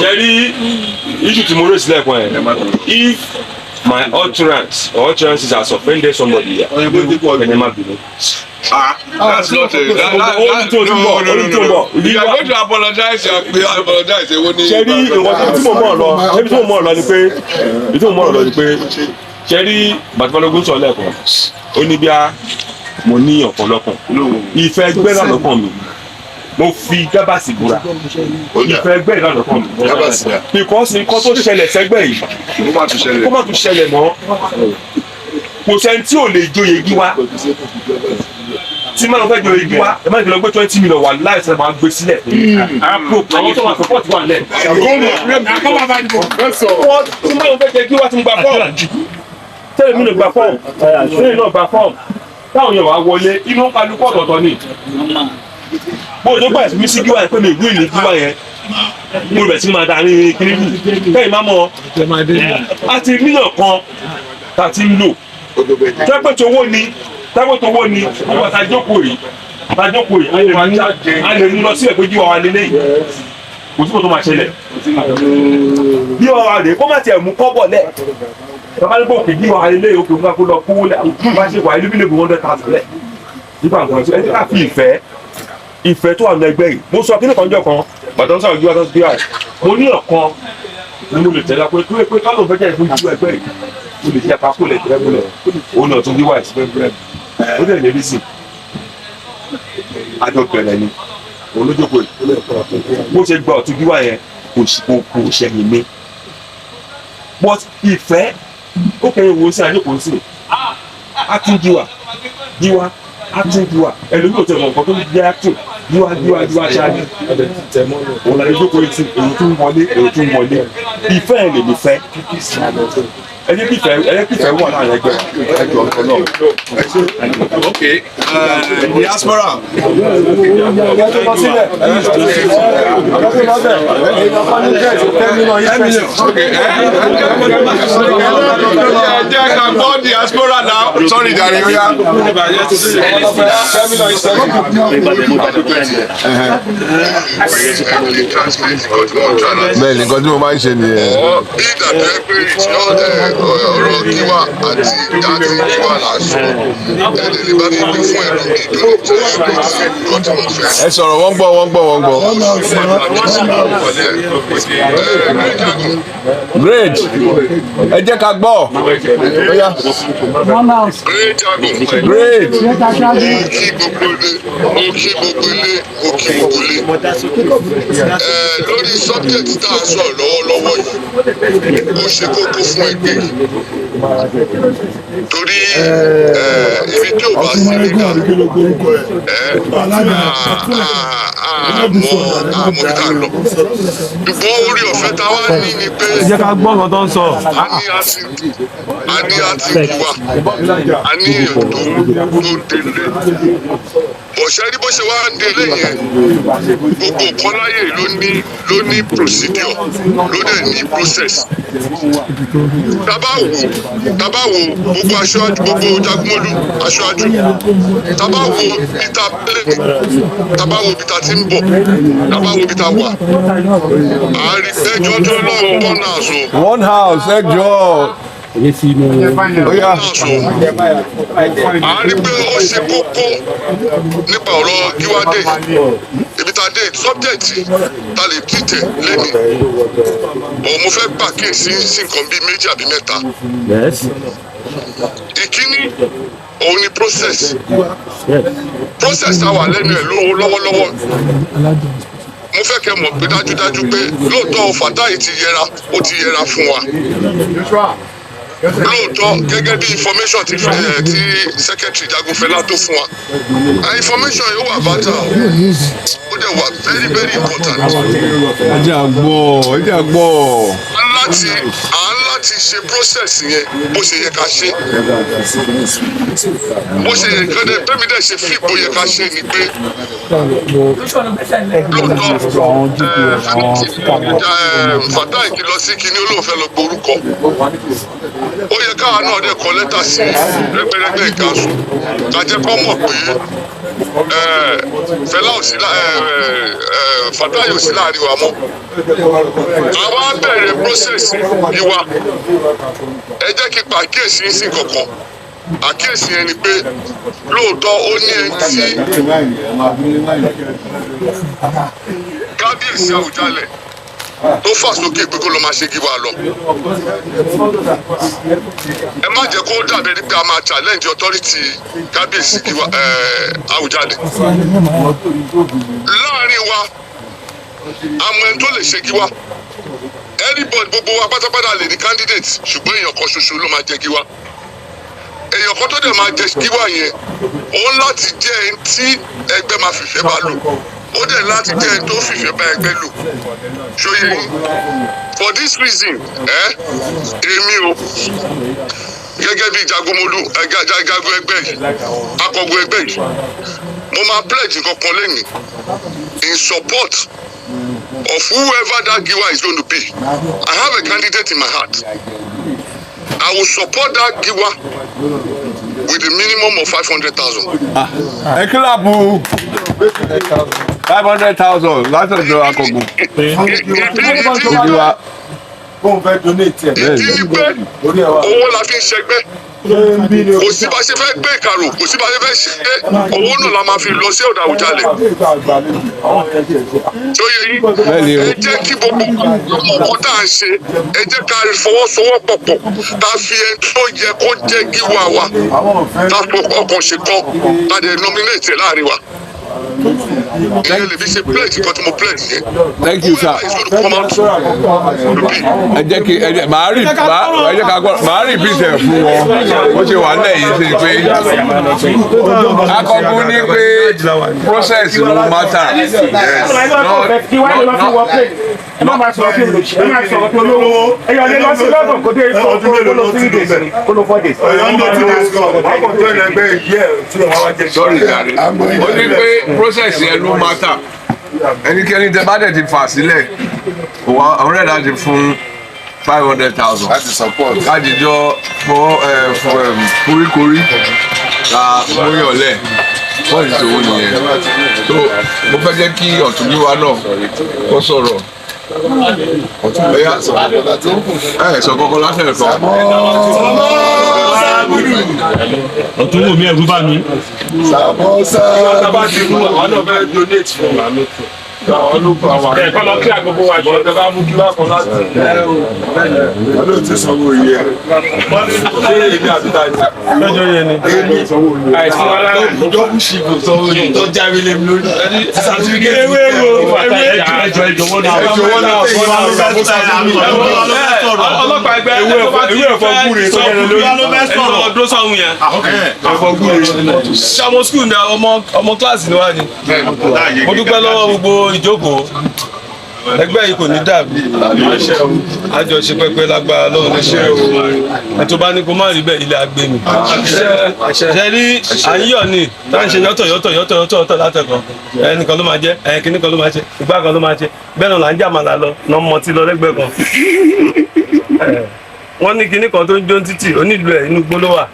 Jerry, issue tomorrow is like one. If my utterance or utterances has offended somebody here, then never be. That's not it. No. You are going to apologize. You apologize. Jerry, tí mo mọ̀ lọ ni pé Jerry Bàtìmọ́lógún sọ lẹ́ẹ̀kan ó ní bí a mo ní ọ̀pọ̀lọpọ̀ ìfẹ́ gbẹ́ lọ́lọ́kàn mi mo fi gábàsì búra ìfẹ́ gbẹ́ lọ́lọ́kàn mi because nǹkan tó ṣẹlẹ̀ sẹ́gbẹ́ yìí kó má tún ṣẹlẹ̀ mọ́ kò sẹ́ni tí ò lè joyè gí wá tí máa ń fẹ́ joyè gí wá ẹ má ti lọ gbé 20 million wà láì sẹ́ máa gbé sílẹ̀ àwọn tó wà support wà lẹ̀ tí máa ń fẹ́ jẹ gí wá tí mo gbà fọ́ọ̀mù tẹ́lẹ̀ mi lè gba fọ́ọ̀mù tẹ́lẹ̀ náà gba fọ́ọ̀mù táwọn èèyàn wá wọlé inú kálukú ọ̀tọ̀ọ̀tọ̀ ni bó o tó gbà mí sí gíwá yẹn pé mi ìlú ìlú gíwá yẹn mo bẹ̀ sí máa da ní kiri nù kẹ́yìn máa mọ̀ àti mílíọ̀nù kan tá a ti ń lò tẹ́pẹ̀tì owó ni owó àtàjókòó yìí a lè mú lọ sílẹ̀ pé gíwá wa lélẹ́yìn kò sí kò tó máa ṣẹlẹ̀ bí ọ̀rọ̀ rẹ̀ kó má tiẹ̀ mú kọ́bọ̀ lẹ̀ bàbá ní bò kì í bí wàá ilé òkè òkè kó lọ kówó lẹ̀ bá ṣe wà ilé bílẹ̀ 100,000 lẹ̀ nípa nǹkan tí ẹni ká fi ìfẹ́ tó wà ní ẹgbẹ́ yìí mo sọ kíní kan jọ kan bàtà ń sọ̀rọ̀ gíwá tó ń gbé àyè mo ní ọ̀kan ni mo lè tẹ̀lé pé kálọ̀ fẹ́ jẹ́ ìfún ìjú ẹgbẹ́ yìí mo lè ṣe àpapọ̀ lẹ̀ tẹ́lẹ̀ múlẹ̀ òun náà tún gíwá ìsìn fẹ́ẹ́ ó dẹ̀ lè rí sí àjọ bẹ̀rẹ̀ ni olójókòó bó ṣe gba ọ̀tún gíwá yẹn kò ṣẹ̀yìn mi but ìfẹ́ ó kẹ́yìn wo sí àjọkòó sí acting gíwá acting gíwá ẹlòmí ò tẹ̀ mọ̀ nǹkan tó ń jẹ́ acting gíwá ṣáájú òun làdé jókòó etí èyí tó ń wọlé ìfẹ́ ẹ̀ lè mi fẹ́ ẹni kìfẹ́ wà láàrin ẹgbẹ́ ẹjọ́ ọ̀tọ̀ náà. Okay, diaspora. Jẹ́ ká gbọ́ diaspora now. Sorry, Jare oya. Bẹ́ẹ̀ni nǹkan tí mo máa ń ṣe nìyẹn. Bí ìdàgbé pé ọ̀rọ̀ kíwà àti dáàtì kíwà lásán ẹ̀ẹ́dẹ̀ lè bá mi gbé fún ẹ̀rọ mi ìdúró tó yẹ kó sí nǹkan tí mo fẹ́. Ẹ sọ̀rọ̀ wọ́n gbọ́. Great ẹ jẹ́ ká gbọ́. Great lórí subject tá a sọ lọ́wọ́lọ́wọ́ yìí ó ṣe kókó fún ẹgbẹ́ yìí torí ibi tí ò bá sí nígbà àmọ́ ìta lọ ṣùgbọ́n orí ọ̀fẹ́ tá a wá ní ni pé jẹ́ ká gbọ́ ọ̀rọ̀ tó ń sọ. a ní àti wà a ní ètò tó délé ọ̀sẹ̀ rí bó ṣe wá ń délé yẹn gbogbo nǹkan láyè ló ní procedure ló dẹ̀ ní process tabawo gbogbo aṣáájú gbogbo Jagunmolu aṣáájú tabawo bíta plane tabawo bíta tí ń bọ̀ tabawo bíta wà àárí ẹjọ́ tó lọ́wọ́ one house o. One house ẹjọ́. Oya. A rí pé ó ṣe kókó nípa ọ̀rọ̀ gíwádé ibi tá a dé sọ́bjẹ̀tì tá a lè tìtẹ̀ lẹ́nu. Mo fẹ́ pàkíyèsí sí nǹkan bíi méjì àbí mẹ́ta. Ìkíní òun ni process tá a wà lẹ́nu ẹ̀ lọ́wọ́lọ́wọ́. Mo fẹ́ kẹ́ mọ̀ pé dájúdájú pé lóòótọ́ Fatai ti yẹra fún wa. lóòótọ́ gẹ́gẹ́ bí information ti secretary Jagunfẹ́lá tó fún wa information yóò wà vital ó dẹ̀ wà very very important. ẹ jẹ́ àgbọ̀. à ń láti ṣe process yẹn bó ṣe yẹ ká ṣe bó ṣe yẹ kí bẹ́ẹ̀ mi dẹ̀ ṣe fi bó yẹ ká ṣe ni pé lóòótọ́ Fatai kí lọ sí kíní olóòfẹ́ lọ gborúkọ ó yẹ káwa náà dẹ̀ kọ lẹ́tà sí rẹ́gbẹ́rẹ́gbẹ́ ìkàsù ká jẹ́ kó mọ̀ pé Fẹlá ò sí Fatai ò sí láàrin wa mọ́ àwa bẹ̀rẹ̀ process yìí wa ẹ jẹ́ kí pa àkíyèsí sí kankan àkíyèsí yẹn ni pé lóòótọ́ ó ní ẹni tí kábíyèsí Àwùjalẹ̀ tó fà sókè pé kó lọ máa ṣe kí wàá lọ. ẹ má jẹ́ kó dàbí ẹni pé a máa challenge authority kábíyèsí kí wàá Àwùjalẹ̀. láàrin wa àmọ́ ẹni tó lè ṣe kí wàá anybody gbogbo wa pátápátá lè ní candidate ṣùgbọ́n èèyàn kan ṣoṣo ló máa jẹ kí wàá. èèyàn kan tó dẹ̀ máa jẹ kí wàá yẹn òun láti jẹ́ ẹni tí ẹgbẹ́ máa fìfẹ́ bá lò ó dẹ̀ láti jẹ́ ẹni tó fìfẹ́ bá ẹgbẹ́ lò ṣóyè yín for this reason èmi o gẹ́gẹ́ bí Jagunmolu jagun ẹgbẹ́ yìí akọgun ẹgbẹ́ yìí mo máa pledge nǹkan kan lẹ́yìn in support of whoever that giwa is going to be. I have a candidate in my heart. I will support that giwa with a minimum of 500,000. ẹ kílàbù 500,000 láti ọ̀dọ̀ akọ̀gùn. bóun fẹ́ donate ẹ̀. ìdí ni pé owó la fi ń ṣẹgbẹ́ kò sí bá ṣe fẹ́ gbé ìkàrò kò sí bá ṣe fẹ́ ṣe owó náà la máa fi lọ sí ọ̀dọ̀ Àwùjalẹ̀. tó yẹ yín ẹ jẹ́ kí gbogbo ọkọ̀ tá à ń ṣe ẹ jẹ́ ká fọwọ́sowọ́pọ̀ pọ̀ tá a fi ẹni tó yẹ kó jẹ́ gíwá wa tá a ọkàn ṣe kọ́ tá a dẹ̀ nominate láàrin wa. ìyẹn lè fi ṣe pledge nǹkan tí mo pledge yẹn. Thank you, sir. ẹ jẹ́ kí màá rí repeat ẹ̀ fún wọn bó ṣe wà lẹ́yìn sí pé akọ̀gùn ní pé process ló matter ẹ má máa sọ̀rọ̀ pé ẹ má sọ̀rọ̀ pé olówó ẹ̀yọ̀ lè lọ sí lọ́dọ̀ kó dé kó lọ 3 days kó lọ 4 days. sorry jare ó ní pé process yẹn ló matter ẹnikẹ́ni tẹ bá dẹ̀ ti fà sílẹ̀ àwọn rẹ̀ láti fún 500,000 láti support láti jọ foríkorí la múyànlẹ̀ fún ìṣòwò nìyẹn so mo fẹ́ jẹ́ kí ọ̀túnbíwá náà kó sọ̀rọ̀ sọ kọ́kọ́ láti ẹ̀kọ́. ọ̀tún wò mí ẹ̀rú bá mi. Samosa. Tábà ti mú àwọn náà fẹ́ donate fún wa. Ẹ̀kọ́ lọ kí àgbogbo wa jọ. Ọ̀dọ̀ bá mú kí wá kan láti. Ọlọ́run ti sanwó iye rẹ̀. Ṣé èmi àti tàjà? Lọ́jọ́ yẹn ni. Àìsàn wa lára ìjọ́bù ṣìkò sanwó yìí tó jáwé lé mi lórí. Sàtífíkẹ́tì ewé wo ẹjọ́ ìjọwọ́ náà. Ọlọ́pàá ẹgbẹ́ ewé ẹ̀fọ́ gúre tó yẹn lórí. ẹ̀rọ ọdún sọ̀hún yẹn. Ẹ̀fọ́ gúre. Ṣàmọ̀ skul ni ọmọ kíláàsì ni wá ni. Mo dúpẹ́ lọ́wọ́ gbogbo ìjókòó. Ẹgbẹ́ yìí kò ní dàbí. Àjọṣe pẹpẹ lágbára lọ́wọ́ ní ṣé o. Ẹ̀tọ́ bá ní kó má rí bẹ́ẹ̀ ilé agbé mi. Ṣé rí àyíyọ̀ ni tá à ń ṣe yọ́tọ̀ látẹ̀kọ́. Ẹnìkan ló máa jẹ́, ẹ̀kíní kan ló máa ṣe, ìgbà kan ló máa ṣe. Bẹ́ẹ̀ náà là ń jàmàlà lọ, náà mọtí lọ lẹ́gbẹ̀ẹ́ kan. Wọ́n ní kinní kan tó ń jó títì, onílù ẹ̀ inú gbóló wà.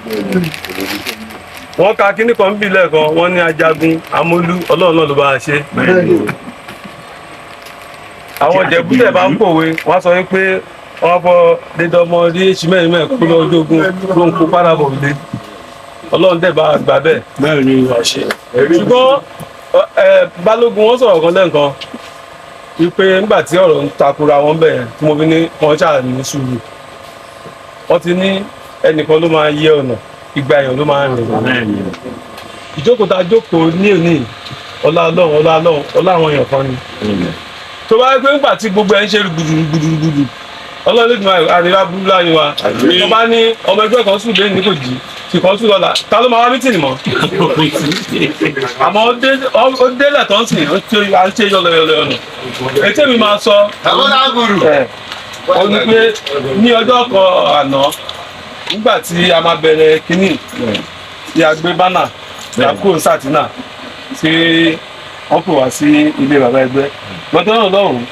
Wọ́n ka kinní kan bí lẹ́ẹ̀kan, wọ́n ní Jagunmolu, Ọlọ́run náà ló bá a ṣe. Àwọn Ìjẹ̀bú tẹ̀ bá ń pòwe wọ́n sọ pé wọ́n fọ dédé ọmọ rí èṣù mẹ́rin kú lọ́jọ́ ogun ló ń kó párabọ̀ lé Ọlọ́run dẹ̀ bá gbà bẹ́ẹ̀. Bẹ́ẹ̀ ni wọ́n ṣe. Ṣùgbọ́n Balógun wọ́n sọ̀rọ̀ kan lẹ́ǹkan wípé nígbà tí ọ̀rọ̀ ń takura wọn bẹ̀ tí mo fi ní wọn ṣáà ní sùúrù wọ́n ti ní ẹnìkan ló máa yẹ ọ̀nà ìgbà èèyàn ló máa rìn. Ìjókòó ta jókòó ní òní ọlá àwọn èèyàn kan ni. Tó bá gbé ńgbà tí gbogbo ẹ̀ ń ṣe gbùdùgbùdù ọlọ́ọ̀lẹ́gbẹ̀mọ àríwá burú láàrin wa wọ́n bá ní ọmọ ẹgbẹ́ kan sùn lẹ́yìn ní kò jí sì kan sùn lọ́la ta ló máa wá mítìnì mọ́ àmọ́ ó délẹ̀ tó ń sìn à ń ṣe yọlọyọlọ ọ̀nà ètò mi máa sọ ọ ní pé ní ọjọ́ kan àná nígbà tí a máa bẹ̀rẹ̀ kínní tí a gbé bánà ìyàkó sátínà tí wọ́n pè wá sí ilé bàbá ẹgbẹ́ lọ́jọ́ náà lọ́hùn-ún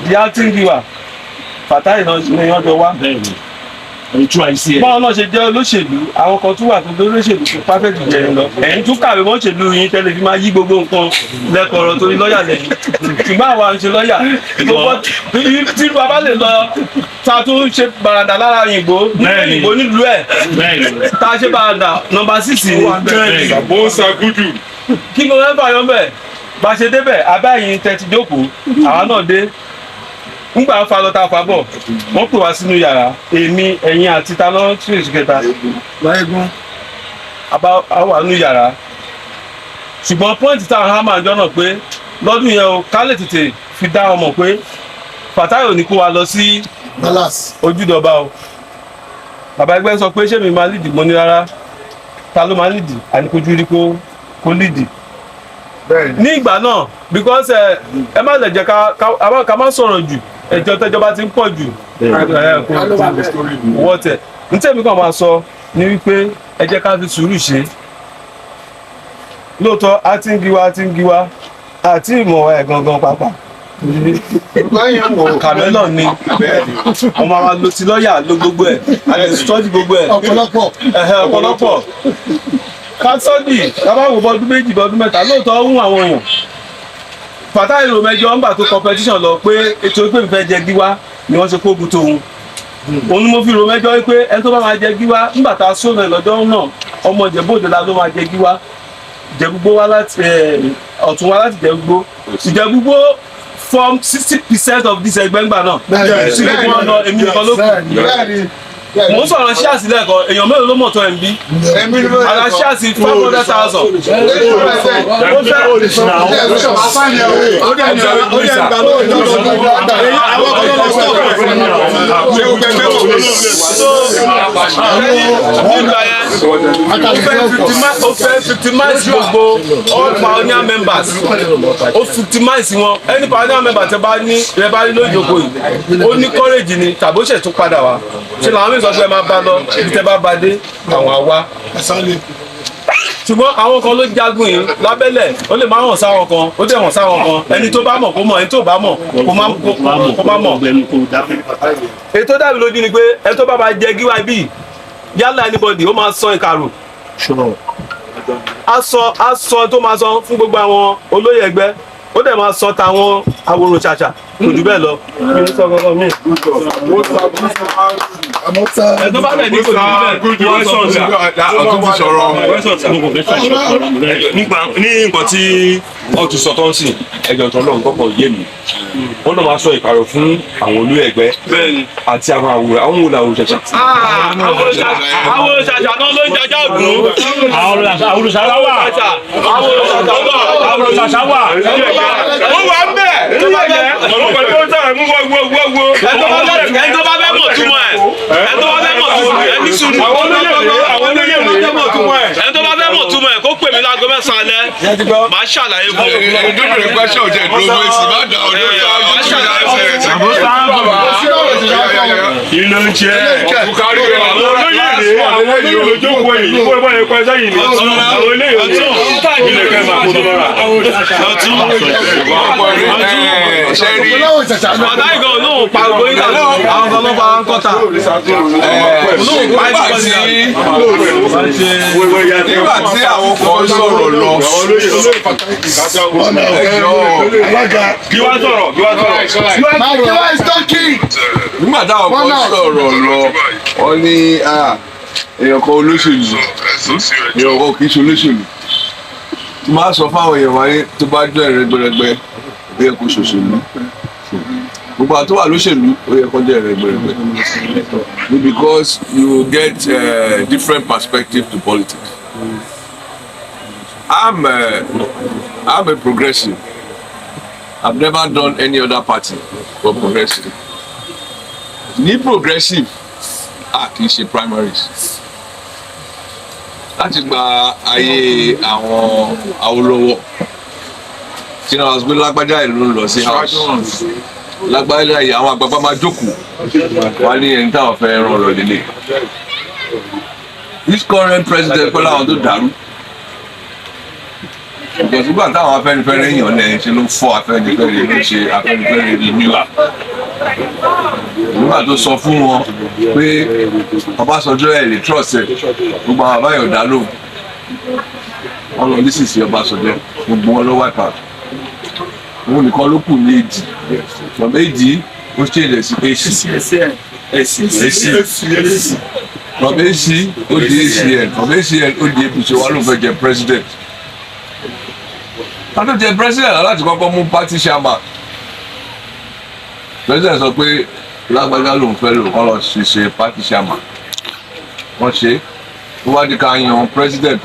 ìyá tí ń giwà Fatai náà ni wọ́n jọ wá. báwọn náà ṣe jẹ́ olóṣèlú àwọn kan tún wà tó dé olóṣèlú tó pàfẹ́tì jẹ́ ẹ lọ ẹ̀yin tún kàwé mọ́ òṣèlú yín tẹ́lẹ̀ fi máa yí gbogbo nǹkan lẹ́kọ̀ọ́rọ̀ torí lọ́ọ̀yà lẹ́yìn ṣùgbọ́n àwa ń ṣe lọ́ọ̀yà tí bàbá lè lọ ta tún ṣe bàràdà lára òyìnbó òyìnbó nílùú ẹ̀ tá a ṣe bàràdà nọ́mbà 6 ni. kí ló ń fàyọ́ bẹ́ẹ̀ bá ṣe débẹ̀ abáyín tẹ́tí jókòó àwa náà dé ńgbà fa lọ ta fa bọ̀ wọ́n pè wá sínú yàrá èmi ẹ̀yin àti taná tírèsì kẹta láìgún àwa nínú yàrá ṣùgbọ́n pọ́ìntì táwọn hámà ń jọ́nà pé lọ́dún yẹn o ká lè tètè fi dá ọmọ pé Fatai ò ní kó wa lọ sí ojúdọba o bàbá ẹgbẹ́ sọ pé ṣé mi máa lídìí mo ní rárá ta ló máa lídìí àníkojú rí kó lídìí ní ìgbà náà because ẹ má lè jẹ́ ká má sọ̀rọ̀ jù ẹjọ́ tẹ́jọba ti ń pọ̀ jù wọ́tẹ̀ nítẹ̀mí kan máa sọ ní wípé ẹ jẹ́ ká fi sùúrù ṣe lóòótọ́ a ti ń giwa àti ìmọ̀ ẹ̀ gangan pàápàá kàmẹ́lọ̀ ni ọmọ àwọn lo ti lọ́ọ̀yà ló gbogbo ẹ̀ a lè sọ́ọ́dì gbogbo ẹ̀ ọ̀pọ̀lọpọ̀ kásọ́dì kábàáwò bọ́dún méjì bọ́dún mẹ́ta lóòótọ́ ń àwọn èèyàn Fatai rò mẹ́jọ ńgbà tó competition lọ pé ètò ìpè ìfẹ́ jẹ gíwá ni wọ́n ṣe kógun tóun òun ni mo fi rò mẹ́jọ pé ẹni tó bá máa jẹ gíwá ńgbà tá a sóòrè lọ́jọ́ náà ọmọ Ìjẹ̀bú-Òde la ló máa jẹ gíwá Ìjẹ̀bú-Igbó wá láti ọ̀tún wá láti Ìjẹ̀bú-Igbó Ìjẹ̀bú-Igbó form 60% of this ẹgbẹ́ ńgbà náà sí gbogbo wọn lọ èmi nìkan ló kù mo ń sọ̀rọ̀ ṣíàsì lẹ́ẹ̀kan èèyàn mélòó ló mọ̀ tó ẹ̀ ń bí àrà ṣíàsì 500,000. ó fẹ́ victimize gbogbo all pioneer members ó victimize wọn any pioneer member tẹ bá ní lójókòó yìí ó ní courage ni tàbí ó ṣẹ̀ tún padà wá ṣe làwọn mìíràn sọ pé ẹ máa bá lọ ibi tẹ bá ba dé àwọn àwa ṣùgbọ́n àwọn kan ló jagun yìí lábẹ́lẹ̀ ó lè máa hàn sáwọn kan ó dẹ̀ hàn sáwọn kan ẹni tó bá mọ̀ kó mọ̀ ẹni tó bá mọ̀ kó má mọ̀. ètò dàbí lójú ni pé ẹni tó bá máa jẹ gíwá bíi yálà anybody ó máa sọ ìkarò a sọ tó máa sọ fún gbogbo àwọn olóyè ẹgbẹ́ ó dẹ̀ máa sọ táwọn àwòrán ṣàṣà kò jù bẹ́ẹ̀ lọ. ẹ̀dọ́ bá bẹ̀ ní kò jù bẹ́ẹ̀ ọtún ti sọ̀rọ̀ ní nǹkan tí wọ́n ti sọ tó ń sìn ẹjọ́ tó lọ́n kọ́kọ́ yé mi wọ́n náà máa sọ ìpàrọ̀ fún àwọn olóyè ẹgbẹ́ àti àwọn àwòrán àwọn àwòrán ṣàṣà. àwọn ṣàṣà náà ló ń jajá ògùn. àwọn ṣàṣà wà. àwọn ṣàṣà wà. ó wà ń bẹ̀. ọ̀rọ̀ pẹ̀lú ó sọ̀rọ̀ mú wọ́wọ́wọ́. ẹni tó bá fẹ́ mọ̀ túmọ̀ ẹ̀ ẹni tó bá fẹ́ mọ̀ túmọ̀ ẹ̀ ní sùúrù. àwọn olóyè mi ẹni tó bá fẹ́ mọ̀ túmọ̀ ẹ̀ kó pè mí láago mẹ́sàn-án alẹ́ máa ṣàlàyé fún un. ìdúbìrì pẹ́ṣọ̀ jẹ́ ìdúró èsì má dà ọdún kí ló ń jẹ àwọn olóyè rè àwọn olóyè lójókòó yìí bó bá yẹ pẹ́ sẹ́yìn ni àwọn olóyè ọ̀tún ilé kẹ́ máa kó tó bára. ọ̀dà ìgbà olóhùn pa gbogbo yín lọ àwọn kan ló fa kọ́ta olóhùn pa ẹni nígbà tí àwọn kan sọ̀rọ̀ lọ kí wá sọ̀rọ̀ kí wá sọ̀rọ̀. nígbà táwọn kan sọ̀rọ̀ lọ wọ́n ní èèyàn kan olóṣèlú èèyàn kan kì í ṣe olóṣèlú tí máa sọ fáwọn èèyàn wáyé tó bá jọ ẹ̀rẹ́ gbẹrẹgbẹ ó yẹ kó ṣòṣèlú gbogbo àti wà lóṣèlú ó yẹ kó jẹ́ ẹ̀rẹ́ gbẹrẹgbẹ because you get different perspective to politics. I'm a progressive. I've never done any other party but progressive. ní progressive a kì í ṣe primaries láti gba ayé àwọn Awólọ́wọ̀ tí náà wọ́n gbé lágbájá ìlú ń lọ sí house lágbájá yìí àwọn àgbàgbà máa jókòó wá ní ẹni táwọn fẹ́ ràn lọ lélẹ̀ this current president pẹ̀lú àwọn tó dàrú ìgbọ̀nsúgbà táwọn Afẹ́nifẹ́re èèyàn lẹ́yìn ṣe ló fọ́ Afẹ́nifẹ́re ló ṣe Afẹ́nifẹ́re renewal nígbà tó sọ fún wọn pé Ọbásanjọ́ ẹ̀ lè trust ẹ̀ gbogbo àwọn àbáyọ̀ dá lóhùn wọn lọ nísinsìnyí Ọbásanjọ́ gbogbo wọn ló wipe out òun nìkan ló kù ní èjì from èjì ó ṣe ilẹ̀ sí AC from AC ó di ACN from ACN ó di APC wọn ló fẹ́ jẹ president kátó jẹ president láti kọ́kọ́ mú party chairman president sọ pé lágbájá lòun fẹ́ lò kọ́ lọ ṣe party chairman wọ́n ṣe ó wá di ká yan president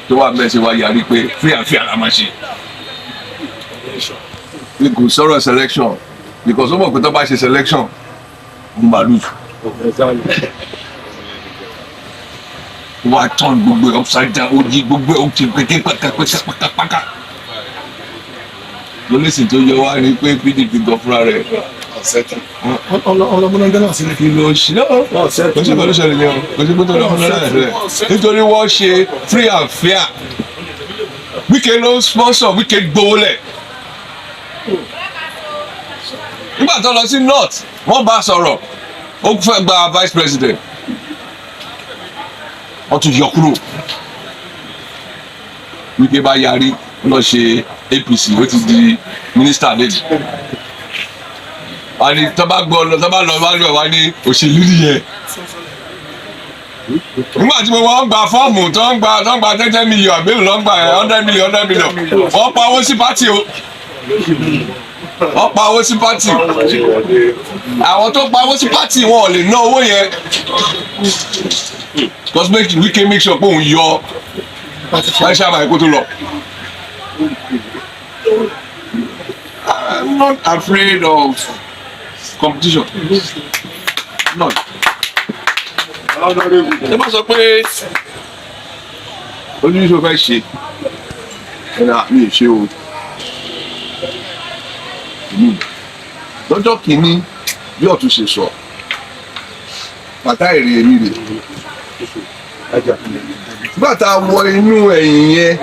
tó wà mẹ́sẹ̀ wá yarí pé free and fair la máa ṣe ní kò sọ̀rọ̀ selection because ó mọ̀ pé tó bá ṣe selection ó máa lose wọ́n á turn gbogbo ẹ̀ upside down ó yí gbogbo ẹ̀ ó ti pẹ́kẹ́ pákápáká lọ́lẹ́sìn tó yẹ wá ní pé PDP gan fúnra rẹ̀ ọlọmọdé náà sì ní kí ló ṣe kò sí pẹ̀lú ṣẹlẹ̀ yẹn kò sí pẹ̀lú ọmọdé náà ṣẹlẹ̀ nítorí wọ́n ṣe free and fair Wike ló sponsor Wike gbowó lẹ̀ nígbà tó lọ sí north wọ́n bá sọ̀rọ̀ ó fẹ́ gba vice president wọ́n tún yọ kúrò Wike bá yarí lọ ṣe APC ó ti di minister lẹ́yìn wọ́n ní tọ́ba lọ wá ní òṣèlú nìyẹn nígbà tí wọ́n gba fọ́ọ̀mù tó ń gba 10 million àbẹ́lò ló ń gba 100 million wọ́n pa owó sí pátì o wọ́n pa owó sí pátì àwọn tó pa owó sí pátì wọn ò lè ná owó yẹn because Wike make sure pé òun yọ láìsí àmà ẹ̀kọ́ tó lọ. I'm not afraid of competition. None. Ẹ má sọ pé oníṣòwò fẹ́ ṣe ẹ̀rọ mi ì ṣe o. Lọ́jọ́ kìíní bí ọ̀tún ṣe sọ bàtà èrè èmi rè nígbà tá a wọ inú ẹ̀yìn yẹn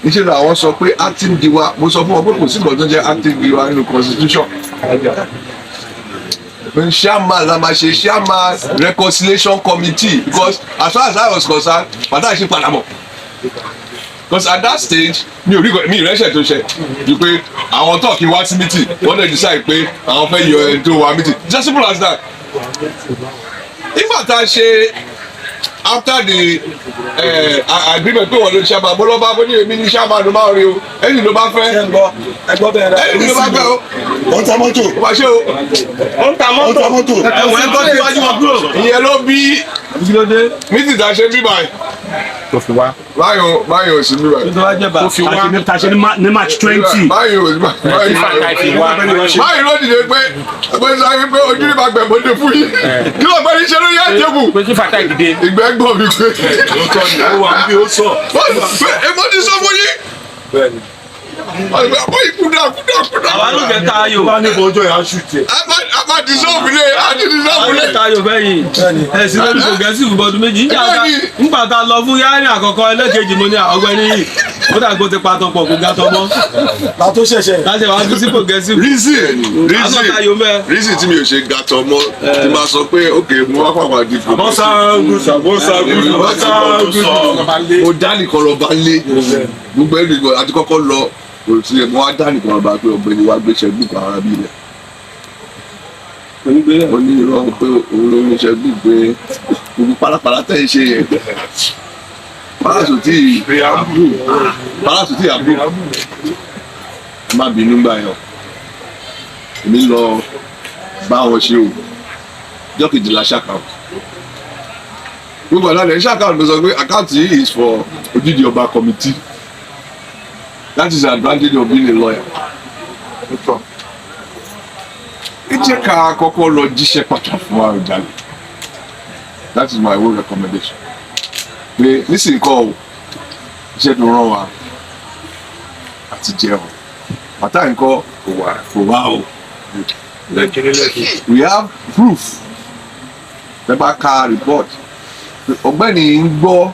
níṣẹ́ làwọn sọ pé acting giwa mo sọ fún wọn pé kò sí ìgbà tó jẹ́ acting giwa nínú constitution chairman la máa ṣe chairman reconciliation committee because as far as I was concerned bàtà ṣe padà mọ̀ because at that stage mi ìrẹsẹ̀ tó ṣe ju pé àwọn tó kí wá sí meeting wọ́n lè decide pé àwọn fẹ́ yọ ẹni tó wá meeting just simple as that. Nígbà tá a ṣe after the agreement pé wọ́n ló ṣe àmà mo lọ́ bá bó ní èmi ní ṣáàmà ló máa rí o ẹni ló bá fẹ́ ẹgbọ́ bẹ̀rẹ̀ ẹni ló bá fẹ́ o. ó ń ta mọ́tò. ó máa ṣe o. ó ń ta mọ́tò. ẹ̀wọ̀n ẹ̀kọ́ tí wájú wọn kúrò. ìyẹn ló bí meeting tá a ṣe bí báyìí. tó fi wá. báyọ̀ sí bí báyìí. tó fi wá ta ṣe ní March 20. báyọ̀ ló dìde pé ẹgbẹ́ sáré pé ojú ní ma gbẹ̀mọ́dé fún yìí kí ló gbẹ́ni ṣe ló yá ìjẹ́bù. pé kí fata ìdìde. ìgbẹ́ gbọ́ mi pé. ó wà bí ó sọ. èmo ti sọ fún yín. àbọ̀ ìkúdà. àwa ló jẹ tá a yò. bá ní bọ́jọ́ yẹn á ṣù tiẹ̀. a máa dissolve lé a ti dissolve lé. àwọn tá a yò bẹ́yìn ẹ̀sìn lórí progressive bọ́dún méjì nígbà tá a lọ fún yáàrin àkọ́kọ́ ẹlẹ́kejì mo ní ọgbẹ́ni yìí ó dàgbò ti pa tọpọ̀ kò ga tọmọ. látó ṣẹ̀ṣẹ̀. láti wá sí progressive. reason tí mi ò ṣe ga tọmọ tí máa sọ pé ok mo wá pàpà di progressive. bọ́sà mo dá nìkan lọ bá lé gbogbo ẹni àti kọ́kọ́ lọ kò sí ẹ̀ mo wá dá nìkan lọ bá pé ọ̀gbẹ́ni wa gbéṣẹ́ gbùgbà ara bí rẹ̀. ó ní irọ́ pé òun ló ń ṣe gbùgbé gbogbo pálapàla tẹ̀ ń ṣe yẹn pálásù tí àbúrò ẹ má bínú gbà yàn èmi lọ bá wọn ṣe o ọjọ́ kejìlá ṣàkàwọ̀ gbogbo àlàyé ṣàkàwọ̀ ló sọ pé àkáǹtì yìí is for Odidi Ọba committee that is the advantage of being a lawyer. ẹ jẹ́ ká kọ́kọ́ lọ jíṣẹ́ pàtàkì fún Àròjàre. That is my own recommendation. Pé nísìnyí kọ́ o, iṣẹ́ tó rán wa àti jẹ́ o. Bàtà nǹkan kò wá o. We have proof. Bẹ́ẹ̀ bá ka report. Ọ̀gbẹ́ni ń gbọ́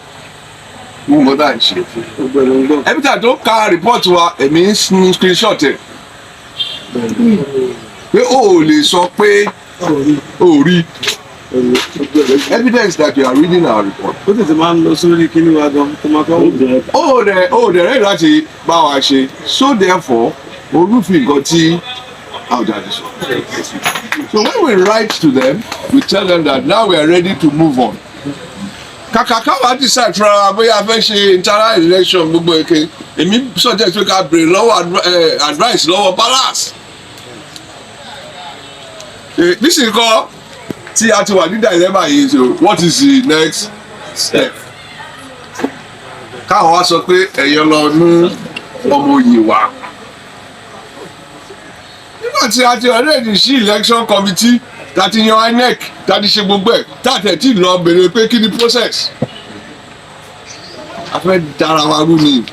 wọ́n mọ̀ dáa ṣe. Every time tó ka report wa, èmi ń screenshot ẹ̀. Pé o ò lè sọ pé o rí. Evidence that you are reading our report. Ó tètè máa ń lọ sórí kíní wa gan kó máa kọ́. O ò dẹ̀ rẹ̀ láti bá wa ṣe. So therefore, olúfin nǹkan tí Àròjàre sọ. So when we write to them, we tell them that now we are ready to move on. Kàkà káwa decide fúnra wa bóyá a fẹ́ ṣe internal election gbogbo èké. Èmi suggest pé ká béèrè lọ́wọ́ advice lọ́wọ́ palace. Nísìnyí kọ́ tí a ti wà ní dilemma yìí, so what is the next step? Káwọn wá sọ pé ẹ̀yọ́ lọ mú ọmọ òye wá. Nígbà tí a ti already sí election committee láti yan INEC láti ṣe gbogbo ẹ̀ táàtẹ̀ tí lọ bèrè pé kí ni process. A fẹ́ dára wa rú ni.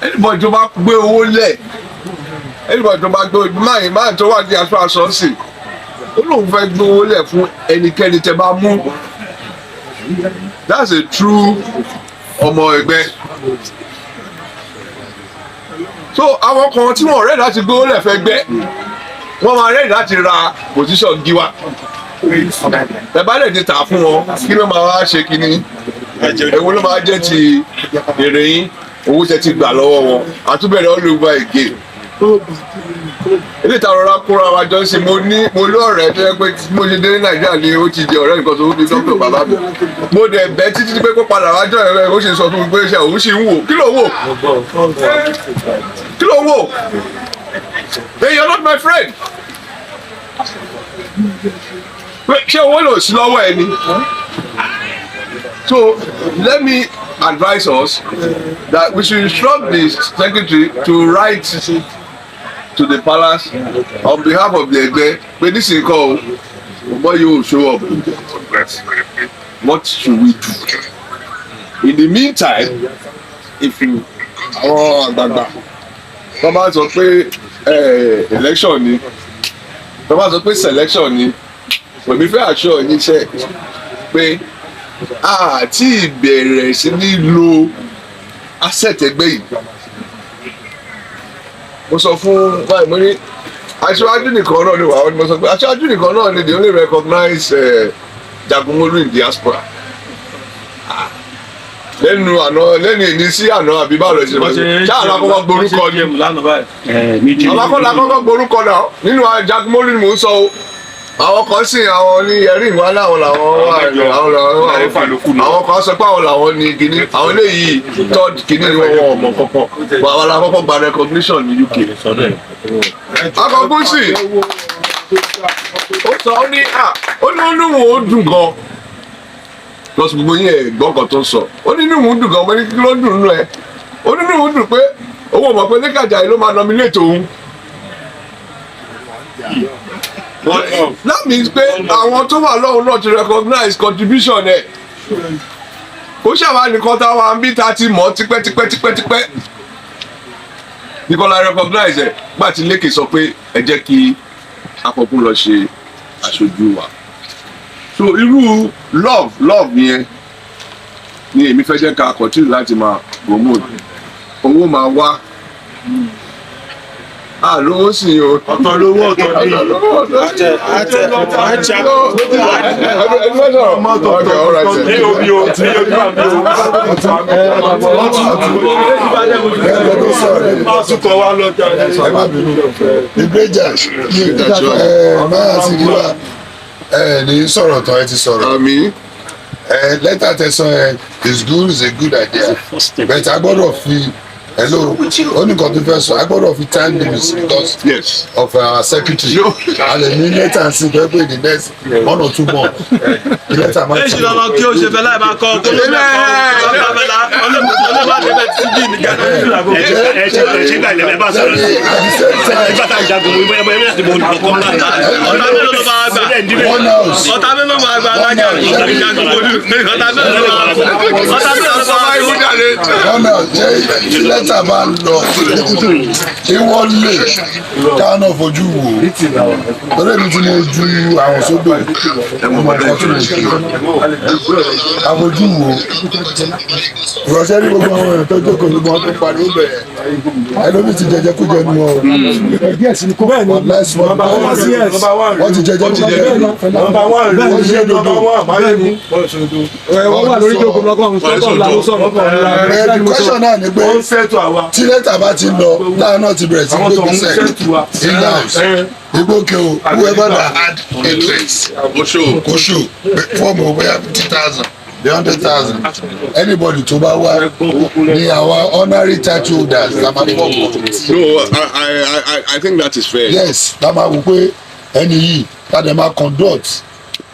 Anybody tó bá gbé owó lẹ̀, anybody tó bá gbé máa tó wà ní aṣọ àṣọ́sì, ó lóun fẹ́ gbé owó lẹ̀ fún ẹnikẹ́ni tẹ́ bá mú. That's a true ọmọ ẹgbẹ́. So àwọn kan tí wọ́n rẹ̀ láti gbé owó lẹ̀ fẹ́ gbẹ́, wọ́n máa rẹ̀ láti ra position giwa. Ẹ bá lè ti tà fún wọn, kí ló máa wá ṣe kíní? Èwo ló máa jẹ́ ti èrè yín, owó tẹ́ ti gbà lọ́wọ́ wọn, àtúbẹ̀rẹ̀ all over again. Ilé ìta rọra kóra wa jọ sí mo ní ọ̀rẹ́ tó yẹ pé mo ṣe dé ní Nàìjíríà ni ó ti di ọ̀rẹ́ nǹkan tó ní dókítà bàbá mi. Mo dẹ̀ bẹ́ títí pé kó padà wá jọ ẹ̀rọ ó ṣe sọ fún mi pé ṣe òun ṣì ń wò. Kí ló wò? Kí ló wò? Hey, you're not my friend. Ṣé owó lò sí lọ́wọ́ ẹ ni? So let me advise us that we should instruct the secretary to write to the palace on behalf of the Egbe pé this is called boy you show up. What should we do? In the meantime, if you àwọn àgbààgbà tó bá sọ pé election ni tó bá sọ pé selection ni pèmí fẹ́ àṣọ yín ṣe pé àti ìbẹ̀rẹ̀ sí ní lo asset ẹgbẹ́ yìí. Mo sọ fún báyìí mo ní Asiwaju nìkan náà ni wàá mo sọ pé Asiwaju nìkan náà ni they only recognize Jagunmolu in diaspora. Lẹ́nu àná lẹ́nu èní sí àná àbí báwo lọ ṣe máa ṣe ṣáà lákọ́kọ́ gborúkọ ni àbákọ́lá kọ́kọ́ gborúkọ náà nínú Jagunmolu ni mò ń sọ o. Àwọn kan sì àwọn ní ẹ̀rí ìwà láwọn làwọn kan sọ pé àwọn làwọn ní kíní àwọn eléyìí third kíní ni wọ́n ọmọ kọ̀ọ̀kan àwọn alákọ̀ọ́kọ́ gba recognition ní UK. Akọ̀gùn sì ó sọ ó ní olúwo ó dùn gan lọ́sùn gbogbo yín ẹ̀ gbọ́ kan tó ń sọ ó ní inú òun dùn gan ọmọ ní kí ló dùn nínú ẹ̀ ó ní inú òun dùn pé owó ọmọ pé Lékè Àjàyí ló máa nominate òun. That means pé àwọn tó wà lọ́hùn náà ti recognize contribution ẹ̀. Ó ṣàwá nìkan táwa ń bí ta ti mọ̀ tipẹ́tipẹ́. Nìkan la recognize ẹ̀ gbà tí Lékè sọ pé ẹ jẹ́ kí Akọ̀kún lọ ṣe aṣojú wa. So irú love yẹn ni èmi fẹ́ jẹ́ ká continue láti máa promote. Owó máa wá. Lówó sì o. Ọ̀tọ̀ lówó ọ̀tọ̀ ní. Ní sọ̀rọ̀ tán ẹ ti sọ̀rọ̀. Lẹ́tà tẹ̀sán ẹ is a good idea. Bẹ̀tẹ̀ a gbọ́dọ̀ fi hello ó ní nǹkan tó fẹ́ sọ I gbọ́dọ̀ fi time limit because of our secretary a lè ní lẹ́tà sí pé pé the next 1 or 2 months the letter máa ti. èsì lọ́mọ kí o ṣe fẹ́ láì máa kọ́ kó ló mẹ́kọ̀ọ́ ọlọ́mọba débẹ̀ tí bí ní gánà. ẹ ṣe gbà ilẹ̀ bá sọ̀rọ̀ nígbà tá à ń jagun mo ibẹ̀ ẹ̀mí láti mo ní kọ́kọ́ máa ta. ọ̀tá mélòó ló máa gbà ọ̀tá mélòó máa gbà alájà Jagunmolu ọ̀tá mélòó ló máa gbà ọ̀tá mélòó ló máa gbà. ọ̀nà jẹ́ tí lẹ́tà bá ń lọ kí wọ́n lè káná fojú wò ó lórí mi tí mo ju àwọn sódò ọmọ kan tó lè ṣe àfojú wò ó ìrọ̀ṣẹ́ ní gbogbo àwọn èèyàn tó jókòó ní wọn tó pariwo bẹ̀rẹ̀ ẹlòmí ti jẹjẹ kú jẹ nù ọ wọ́n ti jẹjẹ kú jẹ wọ́n ṣe dodo wọ́n wà lórí ìjókòó lọ́kàn sọ́kàn làwọn sọ̀rọ̀ the question náà ni pé tí lẹ́tà bá ti lọ táwọn náà ti bẹ̀rẹ̀ sí gbé gbèsè in the house igbóke o whoever that had interest kò show fọ́ọ̀mù bóyá 50,000 100,000 anybody tó bá wá ní our honorary title holders la máa fọ́ No, I think that is fair. yes la máa wò pé ẹni yìí ká dẹ̀ máa conduct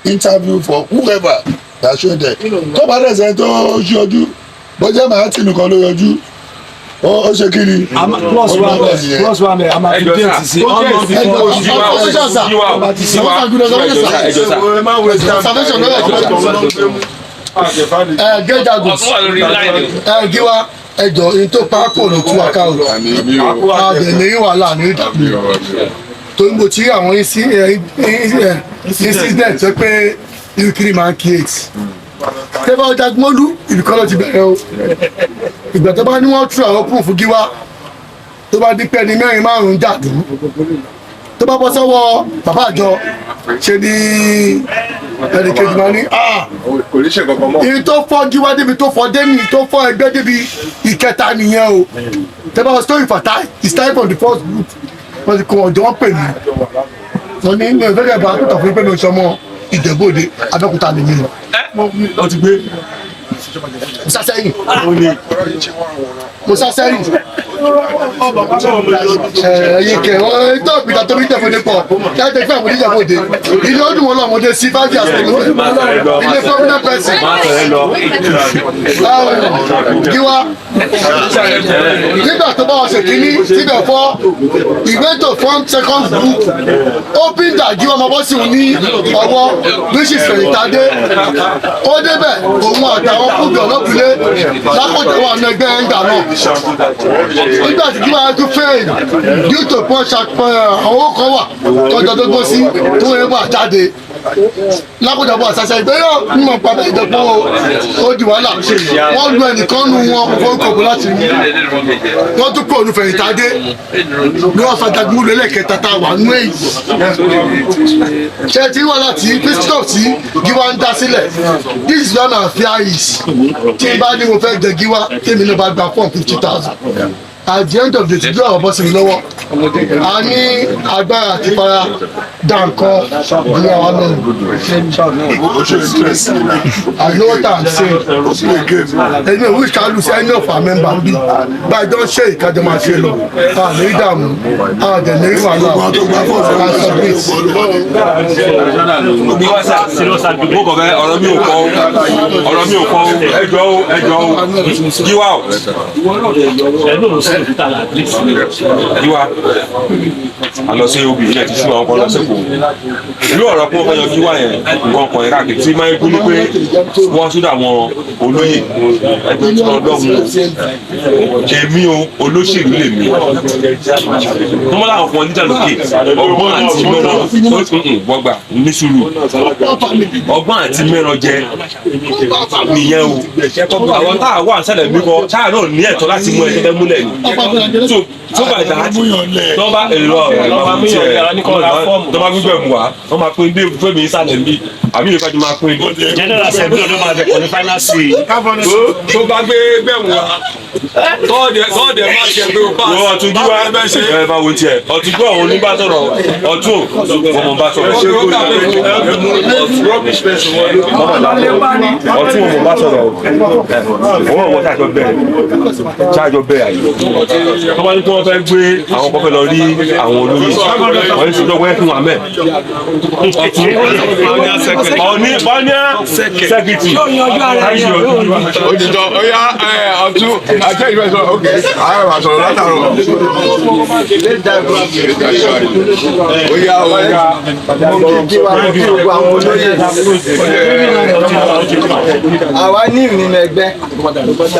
interview for whoever that show there tó bá dẹ̀ sẹ́ni tó yọjú bọ́jà máa tì nìkan ló yọjú ó ṣe kí ni. plus one a máa fi déètì sí gíwá ẹjọ in tó pápọ̀ ló tú aká o àbẹ̀lẹ̀ wàhálà ní ìdàgbé tó ń bò tí àwọn incident tó pé ìkiri máa ń create tẹ́fà Jagunmolu ìbìkan ló ti bẹ̀rẹ̀ o ìgbà tó bá ní wọ́n tú àwọn proof gíwá tó bá dín pẹ́ni 4-5 jàdú tó bá bọ́ sọ́wọ́ bàbá àjọ ṣe ní ẹnìkejì máa ní ìyí tó fọ́ gíwá débi tó fọ́ dénì tó fọ́ ẹgbẹ́ débi ìkẹta nìyẹn o tẹ́fà wọ́n story for time it's time for the first group wọ́n ti kó ọjọ́ wọn pè mí wọ́n ní ilé ìfẹ́ kẹfà tó tọ̀ fún pé mi ò sọmọ Ìjẹ̀bú-Òde Abẹ́òkúta lè mi lọ. ó ti gbé Musa sẹ́yìn ẹ̀yìn kẹ̀ wọ́n tó ìpìtà tó bí Ìjẹ̀bú-Òde pọ̀ láti fẹ́ àwọn Ìjẹ̀bú-Òde ilé ọdún wọn lọ́mọdé sí fájì àsìkò ilé fọ́mínà pẹ̀sì gíwá nígbà tó bá wọn ṣe kínní síbẹ̀ fọ́ ìwé tó fọ́n second group open that gíwá ọmọ bọ́sì ní ọwọ́ bíṣì fẹ̀yìntàdé ó débẹ̀ òun àtàwọn kúndùn ọlọ́pìlẹ̀ lápòjọ́ wà ní ẹgbẹ́ ẹ̀ńgà náà nígbà tí gíwá tún fẹ́ẹ̀ due to pọ́n àwọn kan wà tọ́jọ́ tó gbó sí tó wọ́n bá jáde lápòjọ́ bọ́ àṣàṣà ìgbéyàwó mímọ̀ padà ìdẹ́pọ̀ ó di wàhálà wọ́n lu ẹnìkan nu wọn fọ́nkọ̀ọ̀bù láti rí wọ́n tún pọ̀ olùfẹ̀yìntàdé ní wọ́n fa Jagunmolu ẹlẹ́kẹta tá a wà nú èyí ṣe tí wọ́n láti pistol tí gíwá ń dá sílẹ̀ this is one of fear is tí n bá ní mo fẹ́ jẹ gíwá tèmi náà bá gba fọ́ọ̀n 50,000 at the end of the day ọ̀rọ̀ bọ́ sí mi lọ́wọ́ a ní agbára àti fara dá nǹkan ní àwọn náà I know what I'm saying ẹni òwú ìkàlù sí any of our members bí báyìí don ṣe ìkájọ máa ṣe lọ a ní ìdààmú a dẹ̀ ní wàhálà a submit. ọ̀rọ̀ mi ò kọ́ ẹjọ́ gíwá o gíwá a lọ sí obì yẹn ti ṣú àwọn kan lọ́sẹ̀kọ̀ ìlú ọ̀rọ̀ pé wọ́n fẹ́ yọ gíwá yẹn nǹkan kan yẹn káàkiri tí máa ń gbóni pé wọ́n sódà àwọn olóyè ẹgbẹ́ tí wọ́n lọ́hùn èmi o olóṣèlú lèmi wọ́n mọ́ láwọn kan níjà lókè ọgbọ́n àti mẹ́rọ wọ́gbà ní sùúrù ọgbọ́n àti mẹ́rọ jẹ nìyẹn o àwọn táà wà ń ṣẹlẹ̀ mí kọ táà náà ní ẹ̀tọ́ láti mú ẹgbẹ́ múlẹ̀ ni tó bá ìdá tó bá èrò tó bá gbígbẹ̀ mú wa wọ́n máa pín dé fẹ́mi ìsàlẹ̀ mi àbí ìfẹ́ ti máa pín. general assembly ló máa bẹ̀kọ̀ ní final say. tó bá gbé gbẹ̀mú wa tọ́ọ̀dẹ̀ máa ṣe pé o bá ọtún jí wa ẹ bá wo tiẹ̀ ọtún gbọ́ òun ní bá sọ̀rọ̀ ọtún ọmọ bá sọ̀rọ̀ ọtún ọmọ bá sọ̀rọ̀ òun ọmọ ṣáàjọ bẹ̀rẹ̀ àyè tó bá ní kí wọ́n fẹ́ gbé àwọn kan fẹ́ lọ rí àwọn olóyè wọ́n ní sọ́jọ́ wẹ́ẹ́ fún wa mẹ́. bọ́níà sẹ́kìtì. òtítọ́ ọ̀yá ọ̀tún àti ìfẹsọ̀ ok àwọn àmà sọ̀rọ̀ látàrọ̀. ọ̀yá àwa ní ìrìn ẹgbẹ́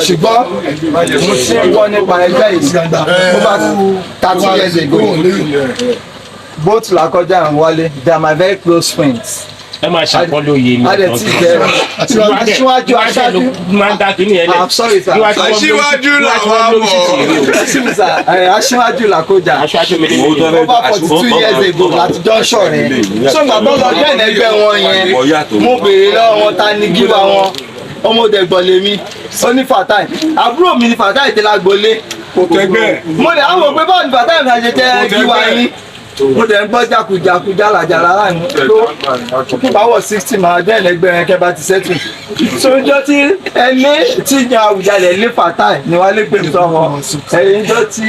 ṣùgbọ́n mo ti ń wọ́ nípa ẹgbẹ́ yìí over 30 years ago both Làkọjá and Wálé they are my very close friends. ẹ máa ṣàkọlò yìí ni adẹ ti bẹ̀rẹ̀ aṣíwájú aṣáájú máa ń dá kínní ẹ lẹ. I'm sorry sir. aṣíwájú làwọn mọ̀. aṣíwájú Làkọjá over 42 years ago láti jọ ṣọ̀rẹ́ ṣọgbà tó lọ bẹ́ẹ̀ lẹ́gbẹ́ wọn yẹn mo béèrè lọ́wọ́ wọn ta ni gíwá wọn ọmọdé gbọ́lé mi ó ní Fatai àbúrò mi ní Fatai tẹ́lá gbolé mo lè àwọn òpé báwo ni Fatai mi àjẹjẹ gíwá yín mo dẹ̀ ń gbọ́ jákujàku jálàjàlá láàánú tó báwọ̀ 60 máa dẹ́ ẹ̀lẹ́gbẹ́ yẹn kẹ́ bá ti sẹ́tù. sojọ́ tí ẹni tí yan Àwùjalẹ̀ lé Fatai ni wọ́n lé pè sọ́mọ ẹ̀yìn ìjọ tí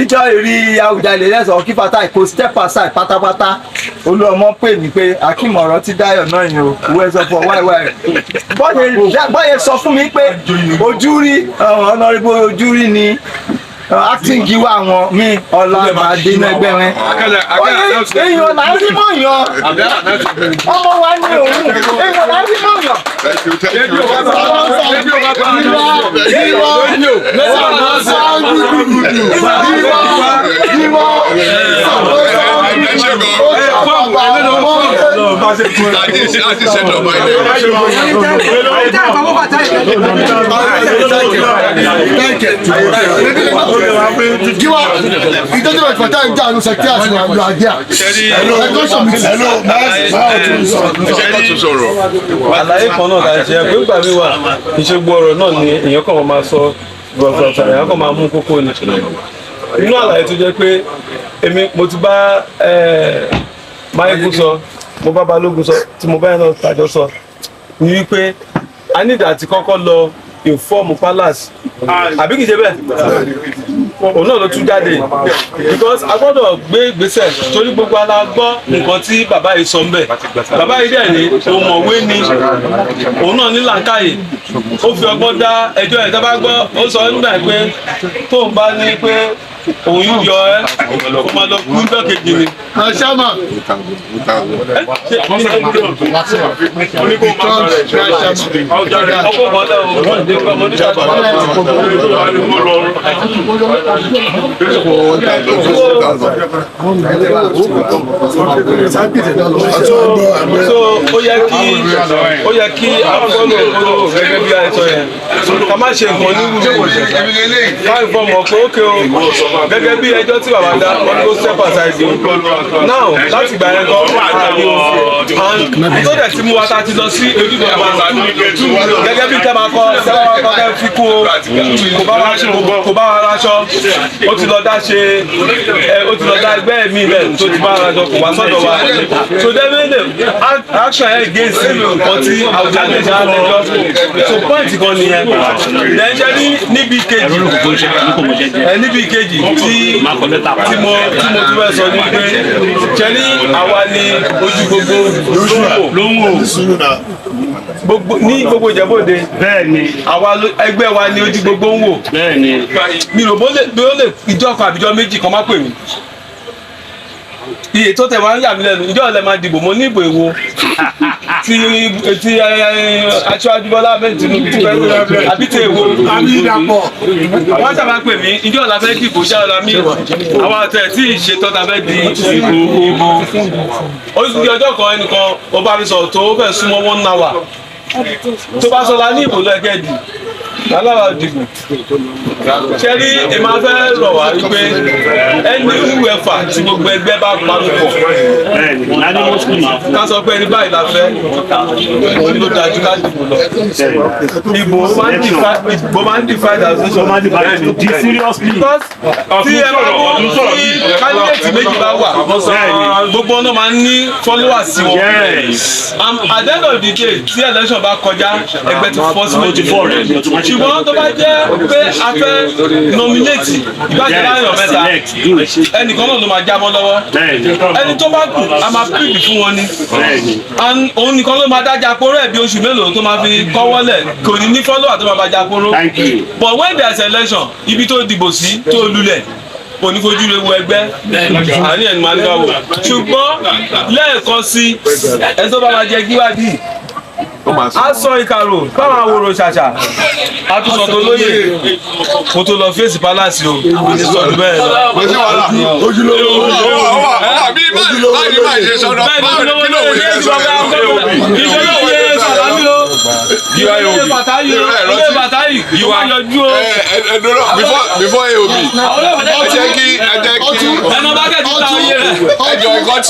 ìjọ ìrí Àwùjalẹ̀ lẹ́sọ̀ kí Fatai kò step aside pátápátá Olúọmọ pè mí pé Akeem ọ̀rọ̀ ti dáyọ̀ náà yìí o wẹ́ẹ́ sọ fún ọ wáìwáì bọ́yẹ sọ fún mi pé ojú rí honorable ojú rí ni acting giwa àwọn mi ọlá máa dín ní ẹgbẹ́ rẹ. èèyàn là ń rí mọ̀ yàn ọmọ wa ní òun èèyàn là ń rí mọ̀ yàn. Giwa, it doesn't matter for time down, you are there. Àlàyé kan náà la ṣe pé nígbà mi wà ìṣègbè ọ̀rọ̀ náà ni èèyàn kan máa sọ gbọ̀ngbọ̀n èèyàn kan máa mú kókó ni. Inú àlàyé tó jẹ́ pé èmi mo ti bá Máyégún sọ, mo bá Balógun sọ, tí mo bá yẹn náà tàjọ sọ, ni wípé a ní ìdá tí kọ́kọ́ lọ inform palace àbí kìí ṣe bẹ́ẹ̀ òun náà ló tún jáde because a gbọ́dọ̀ gbé ìgbésẹ̀ torí gbogbo ala gbọ́ nǹkan tí bàbá yìí sọ ń bẹ̀ bàbá yìí dẹ̀ ní òmọ̀wé ni òun náà ní làákàyè ó fi ọgbọ́n dá ẹjọ́ ẹ̀ dábàá gbọ́ ó sọ nígbà pé tóun bá ní pé òun yọ ẹ́ kó máa lọ kú níjọ́ kejì ni. Ṣáàmà. So ó yẹ kí afọ́lò gẹ́gẹ́ bí àìsàn yẹn ká má ṣe nǹkan ní wúwo ká ìfọ̀mọ̀ pé ókè o gẹ́gẹ́ bí ẹjọ́ tí bàbá dá wọn ló step aside o now láti gbà yẹn gan àtàlẹ́ o tó dẹ̀ ti mú wa ta ti lọ sí ojúbọ àbá gẹ́gẹ́ bí kẹ́ máa kọ́ sẹ́wọ́n kọ́kẹ́ fi kú o kò bá wa raṣọ ó ti lọ dá ṣe ó ti lọ dá ẹgbẹ́ mi lẹ̀ tó ti bá wa raṣọ kò wá sọ́dọ̀ wa so definitely action yẹn against nǹkan tí Àwùjalẹ̀ ṣe á lẹ́jọ́ so point kan nìyẹn lẹ́yìn ní níbi kejì níbi kejì tí mo tún fẹ́ sọ ní pé ṣẹ́ni àwa ni ojú gbogbo ló ń wò ní gbogbo Ìjẹ̀bú-Òde bẹ́ẹ̀ ni àwa ẹgbẹ́ wa ni ojú gbogbo ń wò bẹ́ẹ̀ ni mi ò bí ó lè ìjọ kan àbíjọ méjì kan má pè mí iye tó tẹ̀ wá ń yà mí lẹ́nu ìjọ ọ̀lẹ́ máa dìbò mo ní ìbò èwo ti Aṣíwájú Bọ́lá Ahmed Tinubu ti fẹ́ àbí ti èwo wọ́n sábà pè mí ìjọ ọ̀la fẹ́ dìbò ṣáàlà mí àwọn àtẹ̀ tí ìṣètò ta fẹ́ di ìbò ó sì di ọjọ́ kan ẹnìkan ó bá mi sọ̀rọ̀ tó ó fẹ́ súnmọ́ 1 hour tó bá sọ la ní ìbò lẹ́gẹ̀ẹ́dì aláwa dìbò ṣẹ́rí èmi á fẹ́ rọ̀ wá wípé ẹni ìwú ẹ̀fà tí gbogbo ẹgbẹ́ bá panu pọ̀ ká sọ pé ẹni báyìí la fẹ́ òun ló dájú ká dìbò lọ ìbò máa ń divide association máa ń divide di seriously because tí ẹ bá mú kí candidate méjì bá wà gbogbo ọ̀nà máa ń ní followers sí wọn. At the end of the day tí election bá kọjá ẹgbẹ́ ti fọ́ sí méjì ṣùgbọ́n tó bá jẹ́ pé a fẹ́ nominate ìbájẹ́ láyọ̀ mẹ́ta ẹnìkan náà ló máa jábọ́ lọ́wọ́ ẹni tó bá kù a máa píìpì fún wọn ni òun nìkan ló máa dájà poró ẹ̀ bí oṣù mélòó tó máa fi kọ́wọ́lẹ̀ kò ní ní follower tó máa bá já poró but when there is election ibi tó dìbò sí tó lulẹ̀ onífojú rẹ wo ẹgbẹ́ àní ẹni máa ń gbà wò ṣùgbọ́n lẹ́ẹ̀kan sí ẹ tó bá máa jẹ gíwádìí a sọ ìkàrò fáwọn àwòrò ṣàṣà a tún sọ tó lóye kó tó lọ fèsì pálásì o ìsọdún bẹ́ẹ̀ lọ. ojúlówó àbí báyìí máa ṣe sọ̀rọ̀ báyìí kí ló wọlé ìjọba yẹ sàlámì o ilé bàtáyì ilé bàtáyì ìwà yọjú o. before AOB ẹ jẹ́ kí ẹnu bá kẹ́ ti ta ayé rẹ̀. ẹjọ́ nǹkan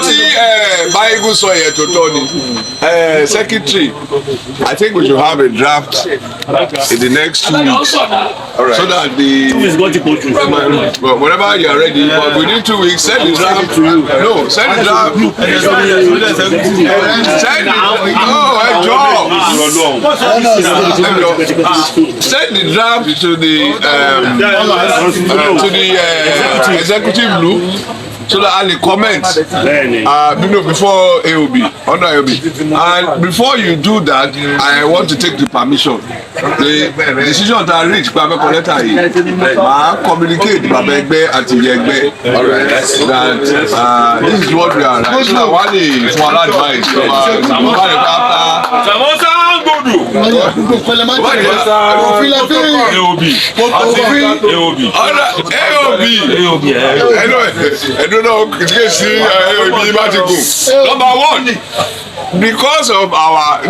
tí báyìí sọ yẹn tó tọ́ ni. Secretary, I think we should have a draft in the next 2 weeks. All right. So that the 2 weeks going to go through. Well, whenever you are ready, but within 2 weeks, send the draft to you. No, send the draft. Send the draft to the executive loop. So that I will comment before AOB, under AOB. And before you do that, I want to take the permission. The decision that I reach, Baba Collector, I communicate Baba Egbe and Egbe. Alright. That this is what we are. Right. So one is for advice. I don't know. Number one, because of our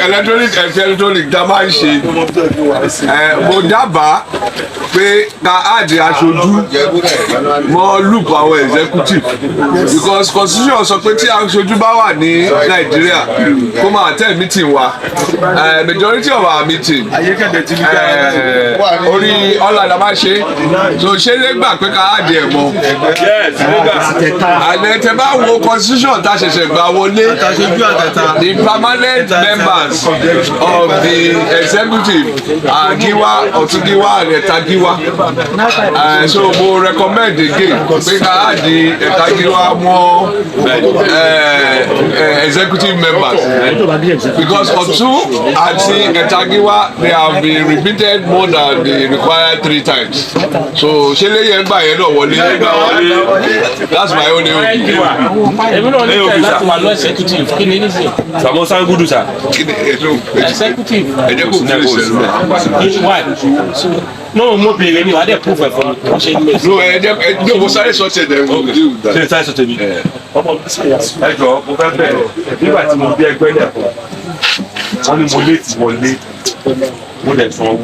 electronic damage, mo dábàá pé ká àdì aṣojú mọ́ loop our executive because constitution sọ pé tí aṣojú bá wà ní Nàìjíríà kó máa attend meeting wa majority of our meeting orí online la máa ṣe so ṣé lè gbà pé ká àdì ẹ̀ mọ́ àlẹ́ tẹ bá wo constitution tá a ṣẹ̀ṣẹ̀ gbà wọlé the permanent members of the executive are Giwa, Otugiwa and Etagiwa. So we recommend again pé ká àdì Etagiwa more executive members because Otu and Etagiwa they have been repeated more than the required 3 times. So ṣé lè yẹn gbà yẹn náà wọlé. That's my own opinion. Èmi náà ní ìfẹ́ láti máa lọ executive kí ni nísìn. Sàmọ́ Sangudu sà. Executive. Ẹ jẹ́ kó fún ìṣẹ̀lẹ̀. No, mo bèrè ni wàá dẹ̀ proof ẹ̀ fún mi. Wọ́n ṣe ní No, ẹ jẹ́ mo sáré sọ tẹ̀ dẹ̀ mo deal with that. Ṣé sáré sọ tẹ̀ mi? Ẹ jọ mo fẹ́ bẹ̀rẹ̀ nígbà tí mo bí ẹgbẹ́ lẹ́kọ̀ọ́ wọ́n ní mo léètì wọlé mo dẹ̀ san owó.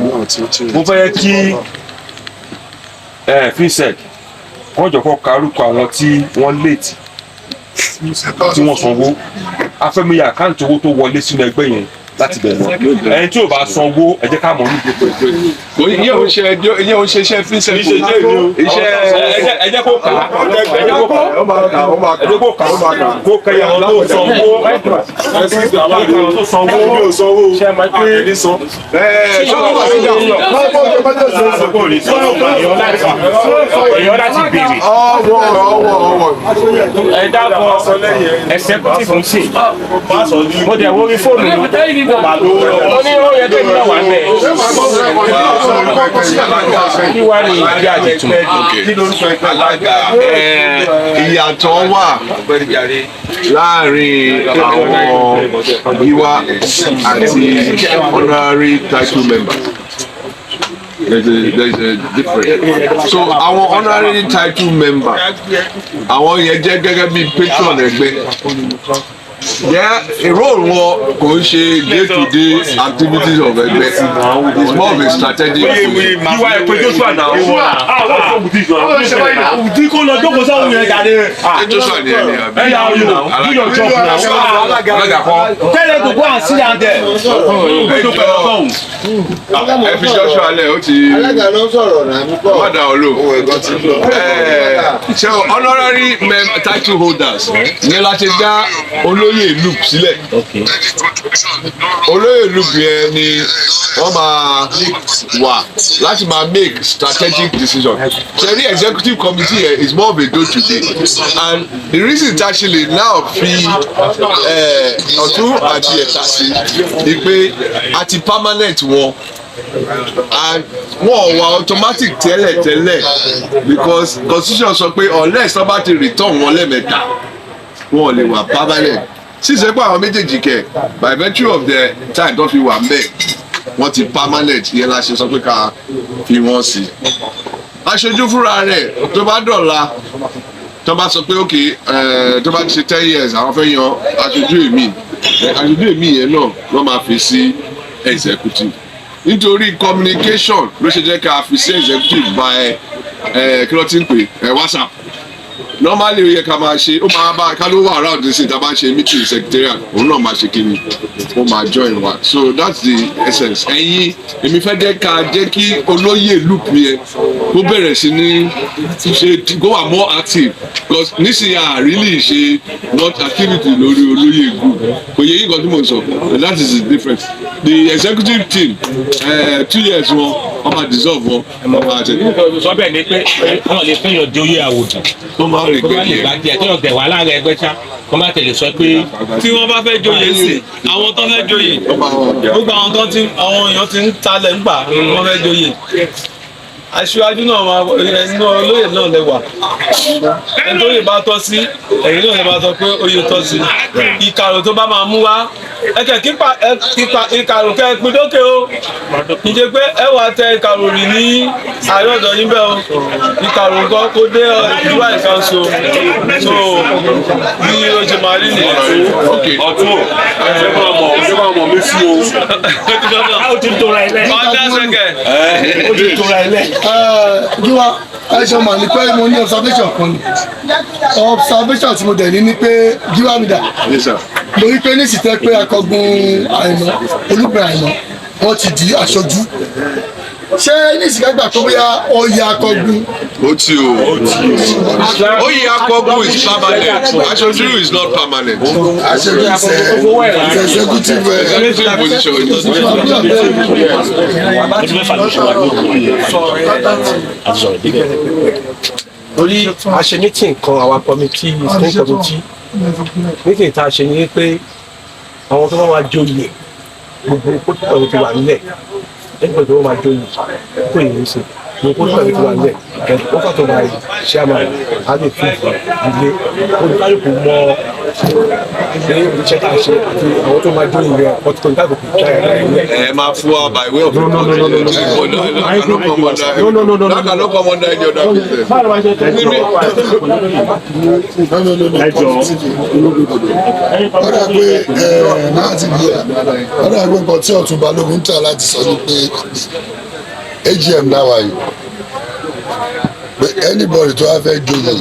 Mo fẹ́ kí FinSec wọ́n jọ kọ́ karùkọ àwọn tí wọ́n léètì tí wọ́n sanwó afẹ́miyà àkáǹtì owó tó wọlé sínú ẹgbẹ́ yẹn láti bẹ̀rẹ̀ ẹni tí ò bá sanwó ẹ jẹ́ ká mọ̀ ní ìdókòwò. Ìyẹn ò ṣe iṣẹ́ FinSec. Ẹ jẹ́ kó kà á ẹ jẹ́ kó kà á ẹ jẹ́ kó kà á kó kẹ́yà wọn tó sanwó àwọn tó sanwó ṣe é máa gbé sọ. Èèyàn láti béèrè. Ẹ dábọ̀ executive ń ṣe. Mo dẹ̀ wo orí fóònù mi. Mo ní ó yẹ kí n náà wà bẹ́ẹ̀. Kí wá ní ìdí àjẹtùn? Ìyàtọ̀ wà láàrin àwọn Giwa àti honorary title member. There's a difference. So our honorary title member, àwọn yẹn jẹ́ gẹ́gẹ́ bí patron ẹgbẹ́. role wọn kò ń ṣe day to day activities of ẹgbẹ́ it's more of a strategic. ìwà ẹ̀pẹ́ Joshua náà òdì kó lọ jókòó sáwọn yẹn jáde. Joshua ni ẹni àbí. ẹ̀yà ọ̀yọ́ do your job now. alága kan. tell them to go and sit down there. ẹ fi Joshua lẹ o ti. alága ló sọ̀rọ̀ náà mi bọ̀. wọ́n dà ọ́ lò. ṣe honorary title holders ní láti dá olóyè Luke sílẹ̀. olóyè Luke yẹn ni wọ́n máa wà láti máa make strategic decision. ṣe ní executive committee yẹn is more of a day to day and the reason tí a ṣe lè now fi ọ̀tún àti ẹ̀ta sí ni pé a ti permanent wọn and wọn wà automatic tẹ́lẹ̀ because constitution sọ pé unless wọ́n bá ti return wọn lẹ́ẹ̀mẹ́ta wọn ò lè wà permanent ṣíṣe pé àwọn méjèèjì kẹ by virtue of the time tó fi wà mbẹ wọ́n ti permanent yẹn la ṣe sọ pé ká fi wọ́n sí aṣojú fúnra rẹ̀ tó bá dọ̀la tó bá sọ pé ok tó bá ti ṣe 10 years àwọn fẹ́ yan aṣojú èmi yẹn náà wọ́n máa fi sí executive nítorí communication ló ṣe jẹ́ ká fi sí executive by kí ló ti ń pè WhatsApp normally ó yẹ ká máa ṣe ó máa bá ká ló wà around the state tá a bá ṣe meeting secretariat òun náà máa ṣe kíni ó máa join wa so that's the essence ẹ̀yin èmi fẹ́ jẹ́ kí olóyè Luke yẹn kó bẹ̀rẹ̀ sí ní ṣe go and more active because nísìnyí à really ṣe not activity lórí olóyè group kò yẹ yín kan tí mo sọ and that is the difference the executive team 2 years wọn wọ́n máa dissolve wọn wọ́n máa ṣe. sọ bẹ́ẹ̀ ni pé wọ́n lè fẹ́yàn jóyè àwòdì tó máa rìn pé kí ẹ tí wọ́n tẹ̀ wá láàrin ẹgbẹ́ ṣá kó má tẹ̀lé sọ pé. tí wọ́n bá fẹ́ joyè sí àwọn tó fẹ́ joyè gbogbo àwọn tó ti àwọn èèyàn ti ń talẹ̀ ńgbà wọ́n fẹ́ joyè Aṣíwájú náà máa ẹnu olóyè náà lẹ́wà ẹni tó yè bá tọ́ sí ẹ̀yìn náà lè bá tọ́ pé oyè tọ́ sí ìkàrò tó bá máa mú wá ẹ̀kẹ́ kípa ìkàrò kẹ́ ẹ pin dókè o ìjẹ́ pé ẹ wà tẹ ìkàrò rì ní àárẹ̀ ọ̀dọ̀ yín bẹ́ẹ̀ o ìkàrò nǹkan kó dé ìlú àìsàn so bí o ṣe máa rí nìyẹn. ọ̀tún ṣé máa mọ̀ mí sí o. ó ti tóra ẹ lẹ. ọ̀dà sẹ́kẹ̀. ó ti tóra ẹ lẹ. Gíwá ẹ̀ṣọ́ mà ní pé mo ní observation kan ni observation tí mo dẹ̀ ní ni pé Gíwá mi dà lórí pé ní ìsìtẹ́ pé akọgun Àìná Olúbẹ̀rẹ̀ Àìná wọ́n ti di aṣojú ṣé ní ìsìkẹ́gbà tó bóyá oyè akọgun. ó ti o oyè akọgun is permanent aṣojú is not permanent. aṣojú is executive position. torí a ṣe meeting kan àwa committee school committee meeting tá a ṣe ni pé àwọn tó bá wá joyè gbogbo kótópọ̀ ní ti wà nílẹ̀ ẹgbẹ́ tó máa joyè kó yìí ń ṣe gbogbo kótópọ̀ ní ti wà nílẹ̀ wọ́n fà tó máa chairman á lè fi ilé olùkálùkù mọ ṣe iṣẹ́ tá a ṣe àti àwọn tó máa joyè rẹ̀ ọtí tó ń dáàbò kò jáde rẹ̀ nílẹ̀. ẹ máa fún wa by way of ọ̀dà pé nǹkan tí Ọ̀tún Balógun ń tà láti sọ ni pé AGM láwa yìí pé anybody tó wá fẹ́ joyè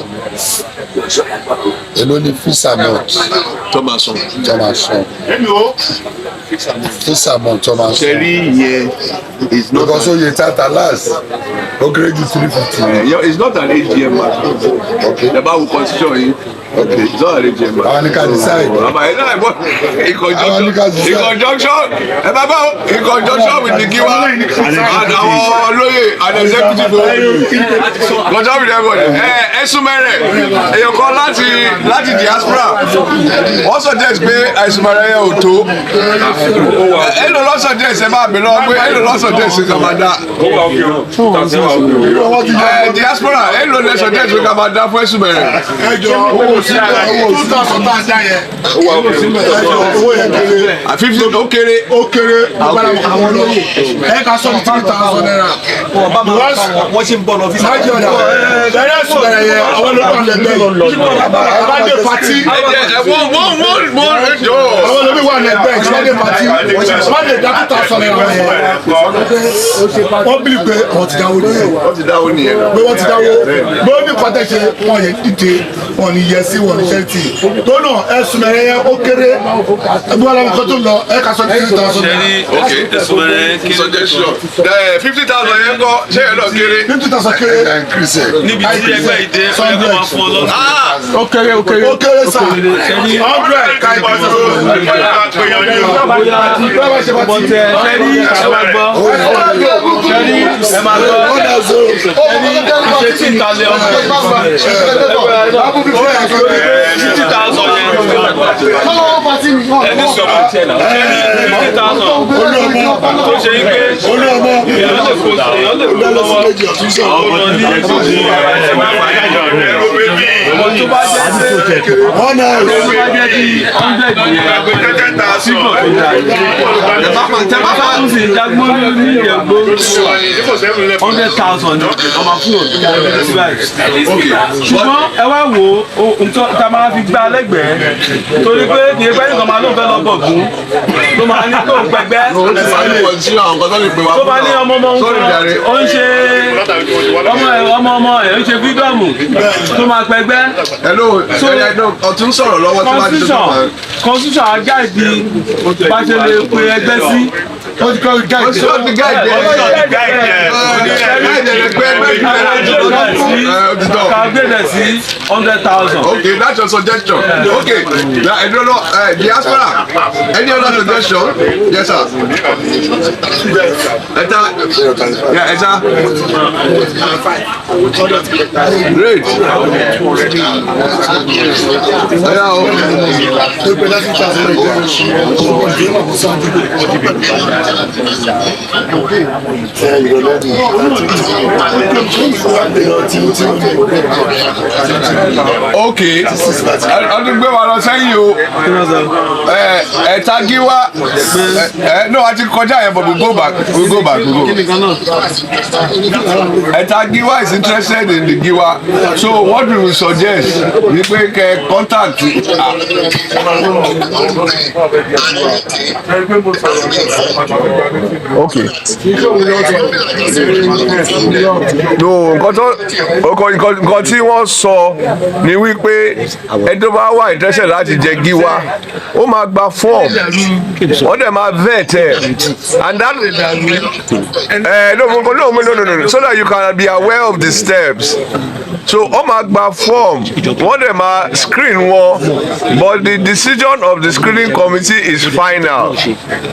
èló ni fees amount tó máa san fees amount tó máa san. ṣẹ́rí yẹn is not because oye tata last ó kéré ju 350. it's not an AGM matter. okay the Bible constitution yìí okay it's not an AGM matter. àwọn ni ká decide. àbá yẹn náà bọ́ in conjunction with the Giwa and àwọn olóyè and executive conjunction with everybody. ẹ̀sùnmẹ̀rẹ̀ èèyàn kan láti diaspora wọ́n suggest pé ẹ̀sùnmẹ̀rẹ̀ yẹn ò tó èlò ló suggest ẹ máa bẹ̀ lọ́wọ́ pé èlò ló suggest ẹ máa dá diaspora èlò èlò lẹ́sọ̀ jẹ́ ìṣòro ká máa dá fún ẹ̀sùn bẹ̀rẹ̀. ẹjọ owó sílẹ̀ owó 2000 tá a dá yẹn. owó yẹn kéré. 50 ó kéré. ó kéré àwọn olóyè ẹ ká sọ ní 3000 naira. wọ́n ṣe ń bọ̀ lọ fi sáà jẹ́ ọ̀dà bẹ̀rẹ̀ ẹ̀sùn bẹ̀rẹ̀ yẹn àwọn olóyè lẹ́gbẹ̀ẹ́ àbájẹ pati. àwọn olóyè wà lẹ́gbẹ̀ẹ́ ìṣẹ́lẹ̀ pati wọ́n lè dá 2000 naira yẹn. wọ́n bí pé wọ́n ti dáwó nìyẹn. wọ́n ti dáwó nìyẹn. pé wọ́n ti dáwó bó ní pàtẹ́kì wọ́n yẹn dìde wọ́n ní yẹ sí wọ́n ní sẹ́ńtì. tó náà ẹ̀sùn bẹ̀rẹ̀ yẹn ó kéré ẹgbẹ́ wọn lọ́wọ́ tó lọ ẹ̀ ká sọ ní 3000 naira. ok ẹ̀sùn bẹ̀rẹ̀ kéré. suggestion 50,000 yẹn kọ́ ṣé ẹ̀ lọ kéré. 50,000 kéré. níbi tí ẹgbẹ́ ìdè ọ̀yẹ́ kó máa fún ọ lọ́dún. ó kéré ó kéré. ó kéré sá 100 ká ìdìbò. tó ṣe ń pé èèyàn lè kó lọ́wọ́ tó bá jẹ́ pé wọ́n náà tó bá jẹ́ bí 100 yẹn sì Jagunmolu ní Ìjẹ̀bú 100,000 ọmọ fún ṣùgbọ́n ẹ wá wo tá a máa fi gbá lẹ́gbẹ̀ẹ́ torí pé kì í pẹ́ nìkan máa ló ń fẹ́ lọ bọ̀gún tó máa ní kó gbẹgbẹ́ tó bá ní ọmọ ó ń ṣe ọmọ ẹ̀ ń ṣe fídọ́ọ̀mù tó máa pẹgbẹ́. ọtún sọ̀rọ̀ lọ́wọ́ tí wọ́n ti tó máa. constitution àgá ìdí bá ṣe lè pe ẹgbẹ́ sí. ó ti kọ́ gáìdì. ó ti gáìdì. Calculate sí 100,000. Okay, that's your suggestion. Okay, I don't know. Diaspora, any other suggestion? Yes, sir. Yeah, Eta. Great. Okay, ọdún gbé wa lọ sẹ́yìn o ẹ̀ta gíwá no a ti kọjá yẹn but we go back. ẹ̀ta gíwá is interested in the gíwá so what we will suggest ni pé kẹ́ contact. Okay. No, nǹkan tí wọ́n sọ ni wípé ẹjọ́ bá wà interested láti jẹ gíwá ó máa gba form wọ́n dẹ̀ máa vet ẹ̀ and that no so that you can be aware of the steps so ó máa gba form wọ́n dẹ̀ máa screen wọn but the decision of the screening committee is final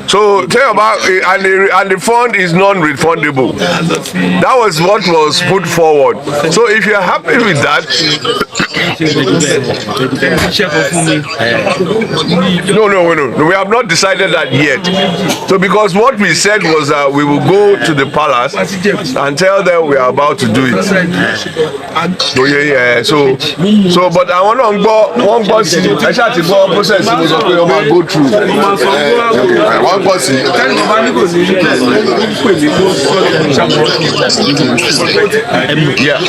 so tell about and the fund is non-refundable. That was what was put forward. So if you are happy with that, no, we have not decided that yet. So because what we said was that we will go to the palace and tell them we are about to do it. So but I want to go one person. I shall go process go through. One person. Yeah.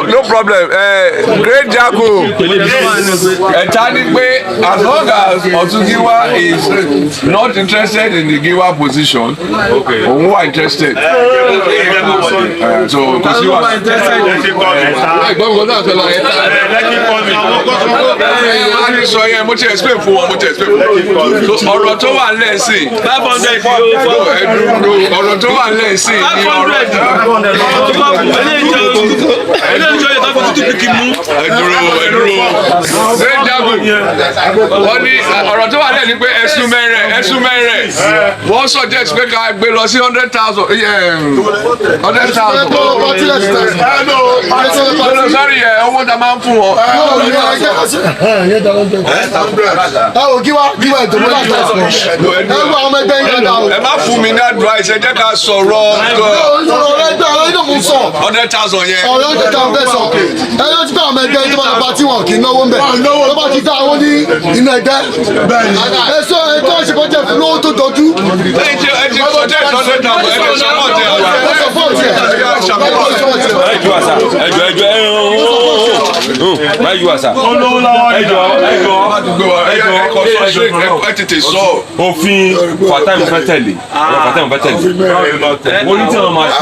No problem. Great Jago. As long as Otugiwa is not interested in the Giwa position, okay. Who are interested? So Kusiwa. Sọ yẹn mo ti explain fún wọn ọ̀rọ̀ tó wà lẹ́sìn 500 ọ̀rọ̀ tó wà lẹ́sìn ní ọ̀rọ̀ ṣé jagun wọ́n ní ọ̀rọ̀ tó wà lẹ́yìn ni pé ẹ̀sùn mẹ́rẹ̀ wọ́n suggest pé ká gbé lọ sí 100,000 sorry owó tá a máa ń fún wọn. táwọn kí wá ètò mọ́lá àtàkùn ẹgbẹ́ àwọn ọmọ ẹgbẹ́ yín dáadáa o. ẹ má fún mi ní advice ẹ jẹ́ ká sọ̀rọ̀ ọ̀rẹ́ 100,000 yẹn. ọ̀rẹ́ 100,000 fẹ́ sọ ẹ yóò ti bá àwọn ẹgbẹ́ yín tó bá lọ bá tí wọn kì í náwó ń bẹ̀ tó bá ti dá owó ní inú ẹgbẹ́ ẹ sọ ẹ tó ṣe kọjá fún lówó tó dojú. ẹ ti kọjá 100,000 ẹ lè sọpọ́ọ̀tì ẹ tètè sọ. òfin Fatai fẹ́ tẹ̀lé mo ní tí wọ́n máa ṣe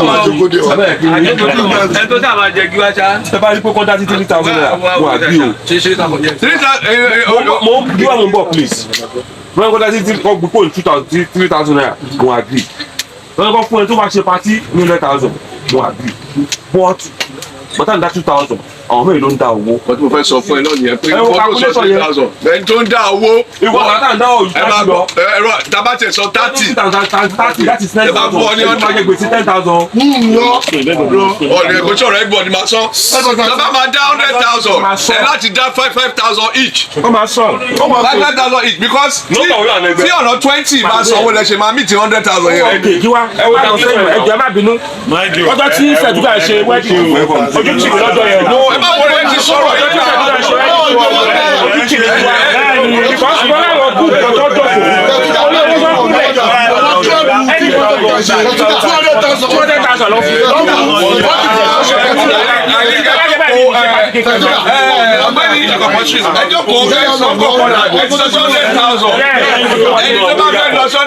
ẹ tó sábà jẹ kí wá ṣá. ẹ bá rí pé kọ́ńtà sí 3,000 naira mo àgbí o mo bí wà mo ń bọ̀ please wọ́n kọ́ńtà sí gbogbo 3,000 naira mo àgbí wọ́n kọ́ fún ẹ tó bá ṣe patí ní 100,000 mo àgbí but bọ́tà ń dá 2,000 àwọn mẹ́rin ló ń dá owó. wọ́n ti mo fẹ́ sọ fún ẹ náà nìyẹn pé wọ́n tó sọ 3,000 bẹ́ẹ̀ tó ń dá owó. ìwọ bàtà ń dá òòlù ẹ máa gbọ́ ẹ̀rọ tabatẹ̀ sọ 30. ẹ bá fún ọ ní ọ̀nà gbèsè 10,000. ọ̀rẹ́ kò sọ̀rọ̀ everybody máa sọ. tọ́ba máa dá 100,000 ẹ láti dá 5,000 each. ó máa sọ. 5,000 each because tí ọ̀nà 20 bá sọ owó lẹ ṣe máa meet 100,000 yẹn. kí wá ẹ wo dáhùn sẹ́yìn ẹ̀jẹ̀ má bínú ọjọ́ tí sẹ́dúgà ṣe wẹ́ẹ̀dì ojú tì mí lọ́jọ́ yẹn. ẹ má wọlé ti sọ̀rọ̀ yẹn náà. ojú tì mí lọ́jọ́ yẹn. because bọ́lá wọ kú tọ́jọ́ tó kù. olórí wọn kú lẹ̀. 200,000 lọ fi. ọ̀gbẹ́ni ẹjọ́ kò fẹ́ sọ́kọ̀ padà ẹjọ́ 100,000 ẹni tó bá fẹ́ lọ 100,000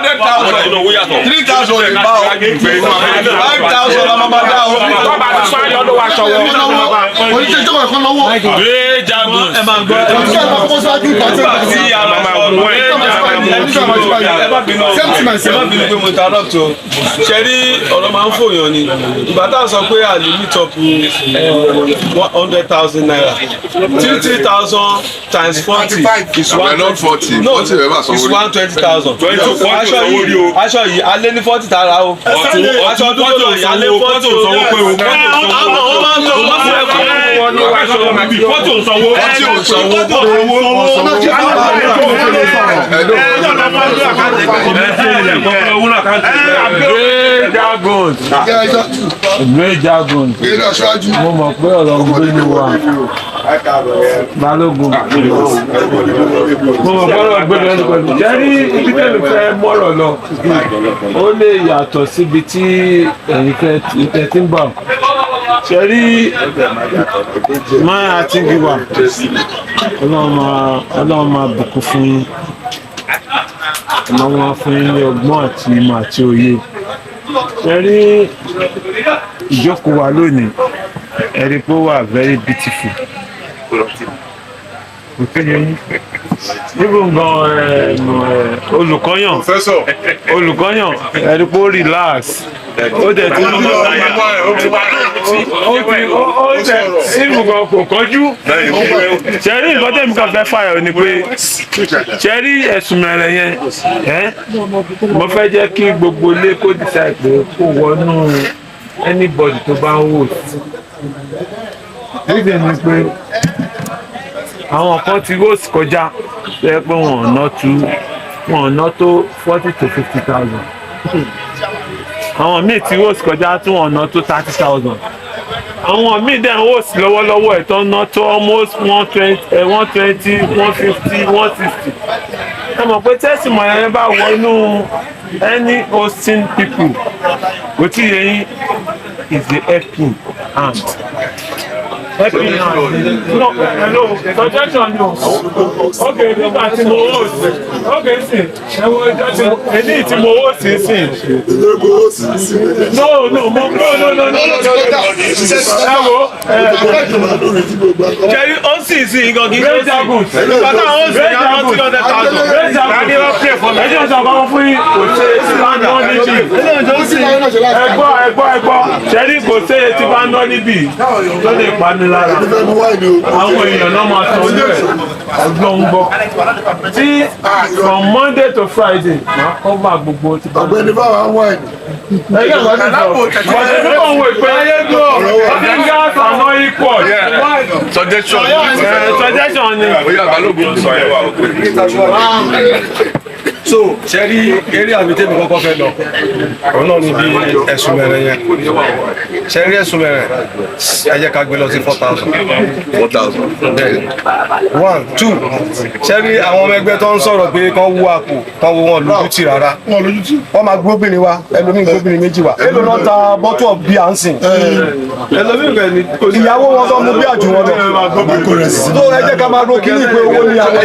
3,000 lè bá ọ 5,000 la máa dá ọ. tọ́ba ti sọ ayọ̀ ló wá sọ̀wọ́. oníṣẹ́ ìjọba ẹ̀kọ́ lọ́wọ́. bẹ́ẹ̀ jagun ẹ máa gbọ́ tí a máa mú ẹ má bínú pé mo interrupt o ṣe rí ọ̀rọ̀ máa ń fòyàn ni ìgbà tá a sọ pé a lè meet up 100,000 naira 3,000 times 40 is 120,000 no is 120,000 aṣọ yìí alẹ́ ní 40 tara o aṣọ ọdún tó lọ yìí alẹ́ 40 o àwọn máa ń sọ wọ́n fún ẹ̀kọ́ fọ́tò sanwó Great Jagun. Mo mọ̀ pé ọ̀rọ̀ gbé ní wa. Balógun. Mo mọ̀ pé ọ̀rọ̀ gbé ní pẹ̀lú. Jẹ́rí ibi tẹ́lẹ̀ fẹ́ mọ́rọ̀ lọ. Ó lè yàtọ̀ síbi tí ẹ̀yin fẹ́ ti ń bọ̀. Ṣẹ́rí máa ti ń wà. Ọlọ́run máa bùkún fún yín. Ọlọ́run máa fún yín ní ọgbọ́n àti ìmọ̀ àti òye. Ṣẹ́rí ìjókòó wa lónìí ẹ̀rí pé ó wà very beautiful. Níbo gan olùkọ́yàn ẹ̀rí pé ó relax ó dẹ̀ tí ìbù kan kò kọjú. Ṣẹ́rí nǹkan tẹ̀mí kan fẹ́ fàyọ̀ ni pé ṣẹ́rí ẹ̀sùn mẹ́rẹ̀ yẹn mo fẹ́ jẹ́ kí gbogbo ilé kó decide pé kó wọnú anybody tó bá ń wò sí. Níbi ni pé àwọn kan ti host kọjá tó yẹ pé wọn ná tó 40,000 to 50,000. Àwọn míì ti host kọjá tí wọn ná tó 30,000. Àwọn míì dẹ̀ ń host lọ́wọ́lọ́wọ́ ẹ̀ tó ná tó almost 120, 150, 160. Ẹ mọ̀ pé tẹ́sìmọ̀ yẹn bá wọnú any hosting people kò tí yẹ yín is the helping hand. Helping hand. No, hello, suggestion no. Okay, nígbà tí mo host. Okay, sí. Èyí tí mo host sí. No. Jerry ó sì sí nǹkan kì í ṣe jagun nígbà táwọn ó sì ní àwọn 300,000. Ká ní wọ́n pè fún mi. Ẹjọ́ sọ fún fún yín kò ṣe é tí bá ń ná níbí. Ẹgbọ́. Ṣẹ́rí kò ṣe é tí bá ń ná níbí tó lè panu ní lára àwọn èèyàn náà máa tán ojú ẹ̀ ọgbọ́n ń gbọ́ tí from Monday to Friday máa cover gbogbo ti bá ọ̀gbẹ́ni báwa ń wáìnì. ẹgbẹ́ ìwádìí sọ bọ̀dé ní òun wò pé fingers are not equal. Suggestion ni. So ṣẹ́rí eré àmì tèmi kọ́kọ́ fẹ́ lọ òun náà ni bí ẹ̀sùn mẹ́rin yẹn ṣẹ́rí ẹ̀sùn mẹ́rin ẹ jẹ́ ká gbé lọ sí 4,000. 1 2 ṣẹ́rí àwọn ọmọ ẹgbẹ́ tó ń sọ̀rọ̀ pé kán wú àpò kán wú wọn lójútì rárá wọ́n máa gbóbìnrin wa ẹlòmíì gbóbìnrin méjì wa èlò náà ta bọ́tù of beer and sin ìyàwó wọn tó mú bí àjù wọn lọ tó ẹ jẹ́ ká máa ro kíní ìpè owó ní àwọn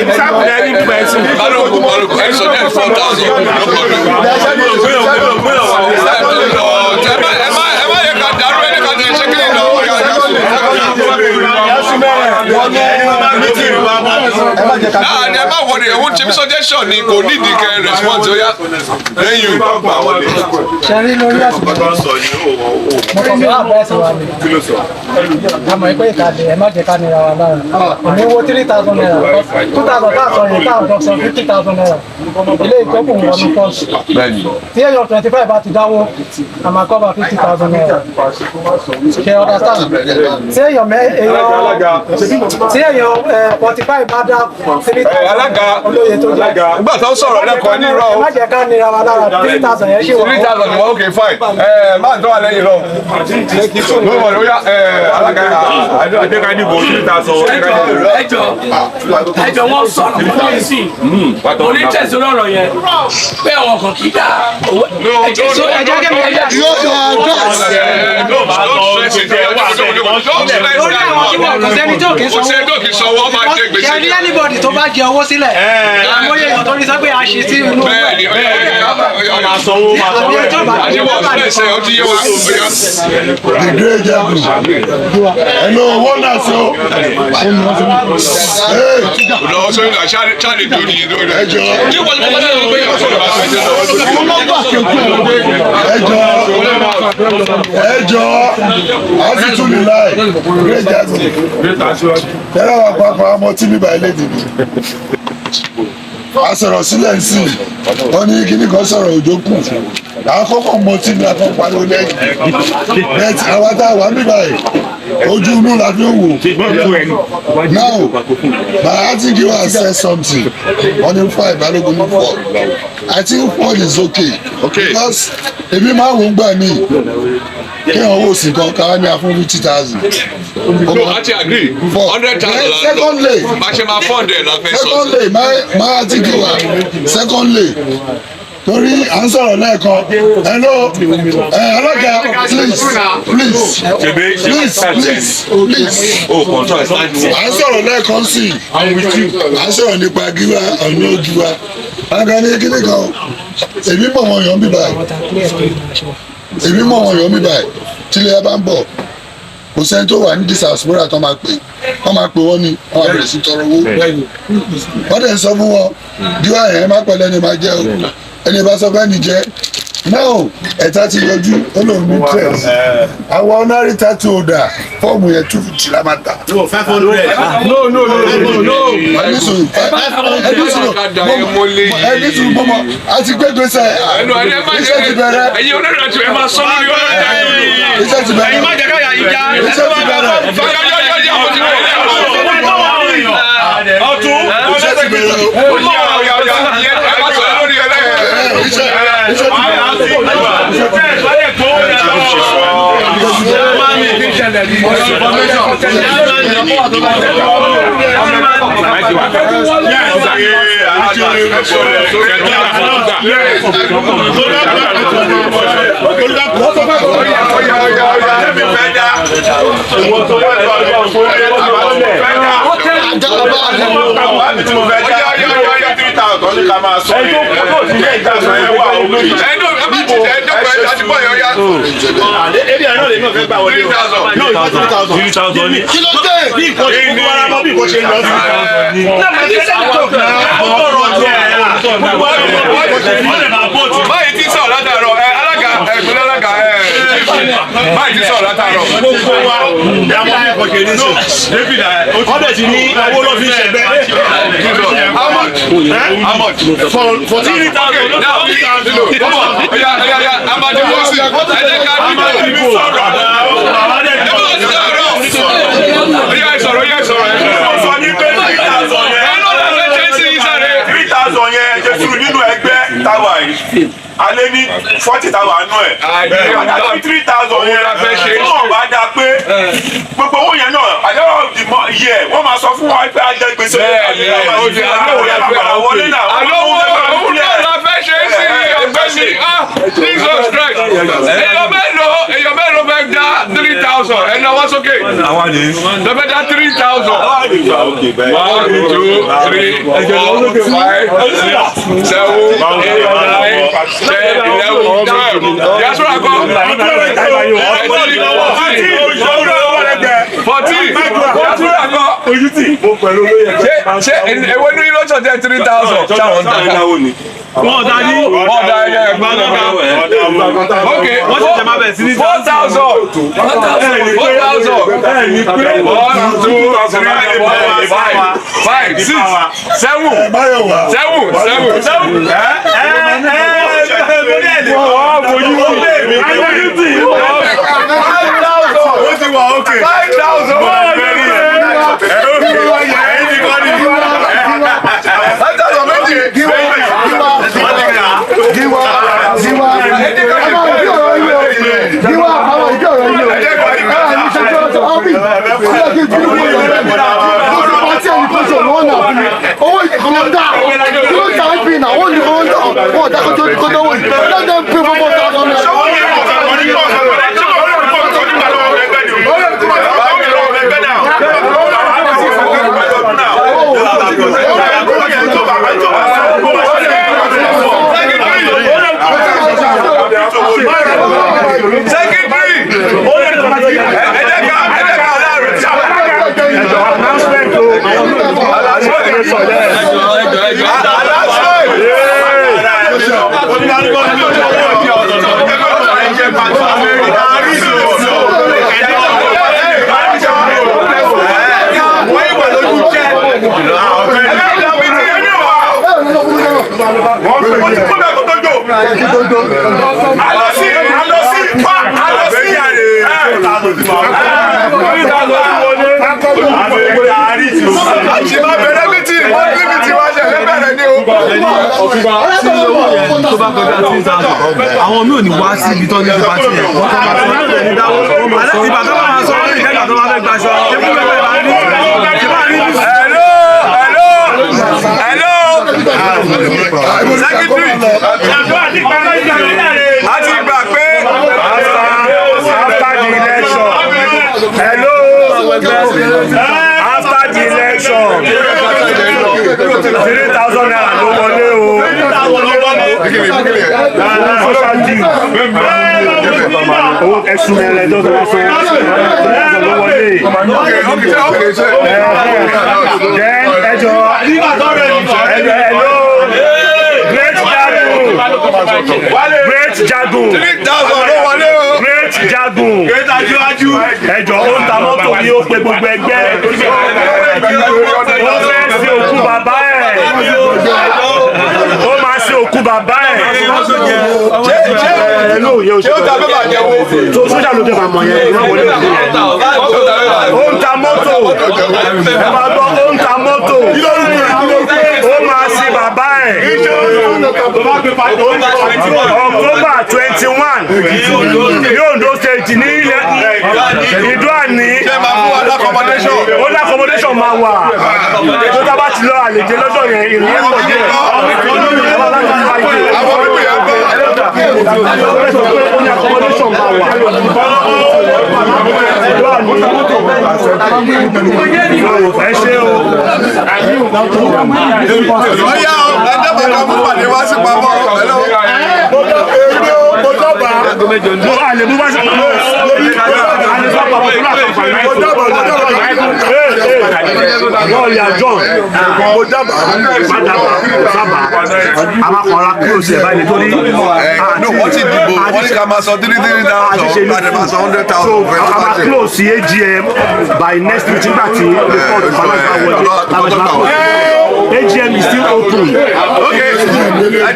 ẹ má wọlé ẹ̀wọ̀n tí mi suggestion ni kò ní ìdíkẹ́ response ó yá lẹ́yìn. ṣẹ́rí lórí àsìkò mo kàn fún àbẹ́sẹ̀ wa ni àmọ́ ẹgbẹ́ ìkàdé ẹ má jẹ́ ká nira wa lára èmi wo 3,000 naira 2,000 táàsán yìí táàbọ̀ sọ 50,000 naira ilé ìtọ́kùn wọnú pọ́ọ̀sì tí èèyàn 25 bá ti dáwó àmà kọ́ba 50,000 naira ṣe understand tí èèyàn 45 bá dá 3,000 olóye tó jẹ́ nígbà tó ń sọ̀rọ̀ lẹ́kọ̀ọ́ ní irọ́ ẹ má jẹ́ ká nira wa lára 3,000 yẹn ṣì wà 3,000 ni wọ́n ok fine máa tó wà lẹ́yìn lọ ló wọ̀ lóyá alága àjẹká dìbò 3,000. ẹjọ wọn sọ̀rọ̀ fún mi sí onítẹ̀sí lọ́rọ̀ yẹn bẹ́ẹ̀ wọn kàn kí dá ẹjẹ kẹ́mi ẹjẹ tí ó lórí àwọn tí wọn kò sẹ́ni tó kì í sanwó ṣe ní anybody tó bá jẹ owó sílẹ̀ àmóye èèyàn tó ní sọ pé a ṣe sí inú máa sanwó The great Jagunmolu. Hello, wonder so. lọ sọ yìí ṣáàlì tó ní ìlú rẹ. ẹjọ asitun ni láì great Jagunmolu. tẹ́lẹ̀ wà pàápàá ọmọ tí bíbá ilé dìbò. a sọ̀rọ̀ sílẹ̀ sí i wọ́n ní kíní kan sọ̀rọ̀ òjò kù àkọ́kọ́ mọ tí ní akọ́ pariwo lẹ́yìn bẹ́ẹ̀ tí àwa tá a wà níbà yìí ojú inú la fi ń wò now I think you have said something wọ́n ní 5 balógun ní 4 I think 4 is okay because èmi máa wò ń gbà mí kí wọ́n wò sí kan káwá ní àfún 50,000. no I ti agree 100,000 secondly bá ṣe máa 400 la fẹ́ sọ. secondly máa ti kí wa secondly torí à ń sọ̀rọ̀ lẹ́ẹ̀kan hello alága please à ń sọ̀rọ̀ lẹ́ẹ̀kan sí i à ń sọ̀rọ̀ nípa gíwá ọ̀nà ògíwá àga ní kíní kan èmi mọ̀ wọ́n yàn mí báyìí tílé ẹ bá ń bọ̀ kò sẹ́ni tó wà ní diaspora tó máa pè wọ́n ní wọ́n á bẹ̀rẹ̀ sí tọrọ owó wọ́n dẹ̀ ń sọ fún wọn gíwá yẹn má pẹ̀lẹ́ ni máa jẹ́ o ẹni bá sọ fẹ́ ni jẹ́ náà ẹ̀ta ti yọjú olóhùn ní tress àwọn honorary tattoo holder fọ́ọ̀mù yẹn 250 la máa ta. no 500. ẹni sùn mọ́mọ́ a ti gbé gbèsè iṣẹ́ ti bẹ̀rẹ̀. ẹ̀yin olórí àti ẹ̀ máa sọ lórí ọ̀rọ̀ ẹ̀yìn. iṣẹ́ ti bẹ̀rẹ̀. ẹ̀yin má jẹ́ ká yà yín já. iṣẹ́ ti bẹ̀rẹ̀. ọtún iṣẹ́ ti bẹ̀rẹ̀. báyìí tí sọ̀rọ̀ látàrọ̀ alága ẹ̀gbọ́n alága báyìí ti sọ̀rọ̀ látàárọ̀. gbogbo wa ní àwọn akẹ́kọ̀ọ́ ṣe ní sùn david ọ̀dẹ̀ ti ní owó lọ́ fi ṣẹ̀gbẹ́. how much for 3,000. amadi mosi ẹjẹ ká dìbò sọ̀rọ̀ sọ ní pé 3,000 yẹn 3,000 yẹn jésù nínú ẹgbẹ́ táwa yìí alẹ́ ní 40,000 àánú ẹ̀ àti 3,000 yẹn fún ọ̀bá dá pé gbogbo owó yẹn náà àjọyọ̀ ìdìmọ̀ yẹ wọ́n máa sọ fún wa pé ajẹ́ gbèsè wọlé náà àlọ́wọ́ òun náà la fẹ́ ṣe é sí ọ̀gbẹ́ni Jesus Christ èèyàn mélòó fẹ́ dá 3,000 ẹ̀ náà wá sókè lọ́fẹ́ dá 3,000 1 2 3 4 5 6 7 8 9 10 11 12 yasura kọ 14 yasura kọ ṣe ewo ní lọ́sọ̀ jẹ́ 3,000 ṣáwọn ta wọ́n dá ní ọ̀dà ẹ̀yẹ ẹ̀gbọ́n náà ok wọ́n ti jẹ́ máa bẹ̀ sí ní 4,000 4,000 1 2 3 4 5 6 àwọn mi ò ní wá sí ibi tó ní ti bá tiẹ̀ wọ́n kọ́ máa sọ ní dáwọ́ ìgbà tó bá máa sọ ní ìjẹ́gbà tó bá fẹ́ gbaṣọ secretary a ti gbà pé after the election hello after the election 3,000 naira ló wọlé o social deal owó ẹ̀sùn ẹ̀rẹ̀ tó wọ́n fún 3,000 ló wọlé then ẹjọ́ hello great jagun 3,000 ló wọlé o great jagun ẹjọ́ ó ń ta mọ́tò ní ó pe gbogbo ẹgbẹ́ ó fẹ́ sí òkú bàbá ẹ̀ ó máa sí òkú bàbá ẹ̀ ṣé ó ta bẹ́bà jẹ́ wo tó sójà ló jẹ́ màmọ́ yẹn ìwọ́n wọlé ó ń ta mọ́tò ẹ máa gbọ́ ó ń ta mọ́tò ó máa sí bàbá ẹ̀ October 21 ní Ondo State ní ilẹ̀ Ìdó-Àní ó ní accommodation máa wà tó tá bá ti lọ àlejò lọ́dọ̀ yẹn ìrìn pọ̀ díẹ̀ accommodation máa wà ẹ ṣe o ọ̀yá ẹjọ́ bàbá mú pàdé wá sí pamọ́ pẹ̀lú mo àlè mú wá sí pamọ́ Bọ́ọ̀lù àjọ mo dábàá àwọn akọ̀ọ̀rọ̀ close ẹ̀ báyìí nítorí. No, wọ́n ti dìbò wọ́n ní ká máa sọ 3,000 láti máa sọ 100,000. So a máa close AGM by next week nígbà tí report balance bá wọlé láti máa close. AGM is still open. Okay,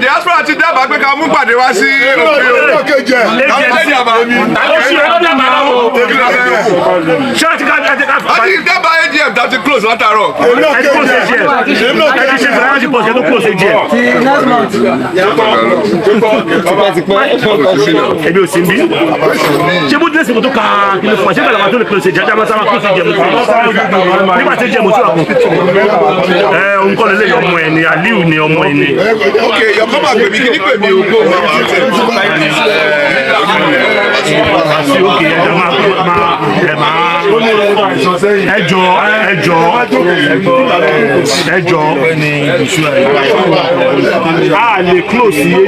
diaspora ti dábàá pé ká mú pàdé wá sí òkè o. Àti dábàá AGM tá ti close látàárọ̀. Ebi o si bi. Ṣé bó tilẹ̀ sèkò tó ka kí ló fún ẹ? Ṣé bẹ̀rẹ̀ wà tó lè close AGM? Jáde máa close AGM fún ẹ. Nígbà tí AGM tí wà kún. Òun kọ́ lélẹ̀ ọmọ ẹ̀ ni Aliu ni ọmọ ẹ̀ ni. Ok, yọkọ́ máa pè mí kí ní pè mí ògbó máa wà tẹ̀. Àti òkè ẹ̀jọ̀ máa ẹjọ́ a lè close yé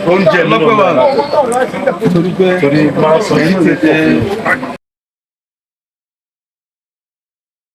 oúnjẹ lọ́pẹ́ wa torí máa sọ yìí tètè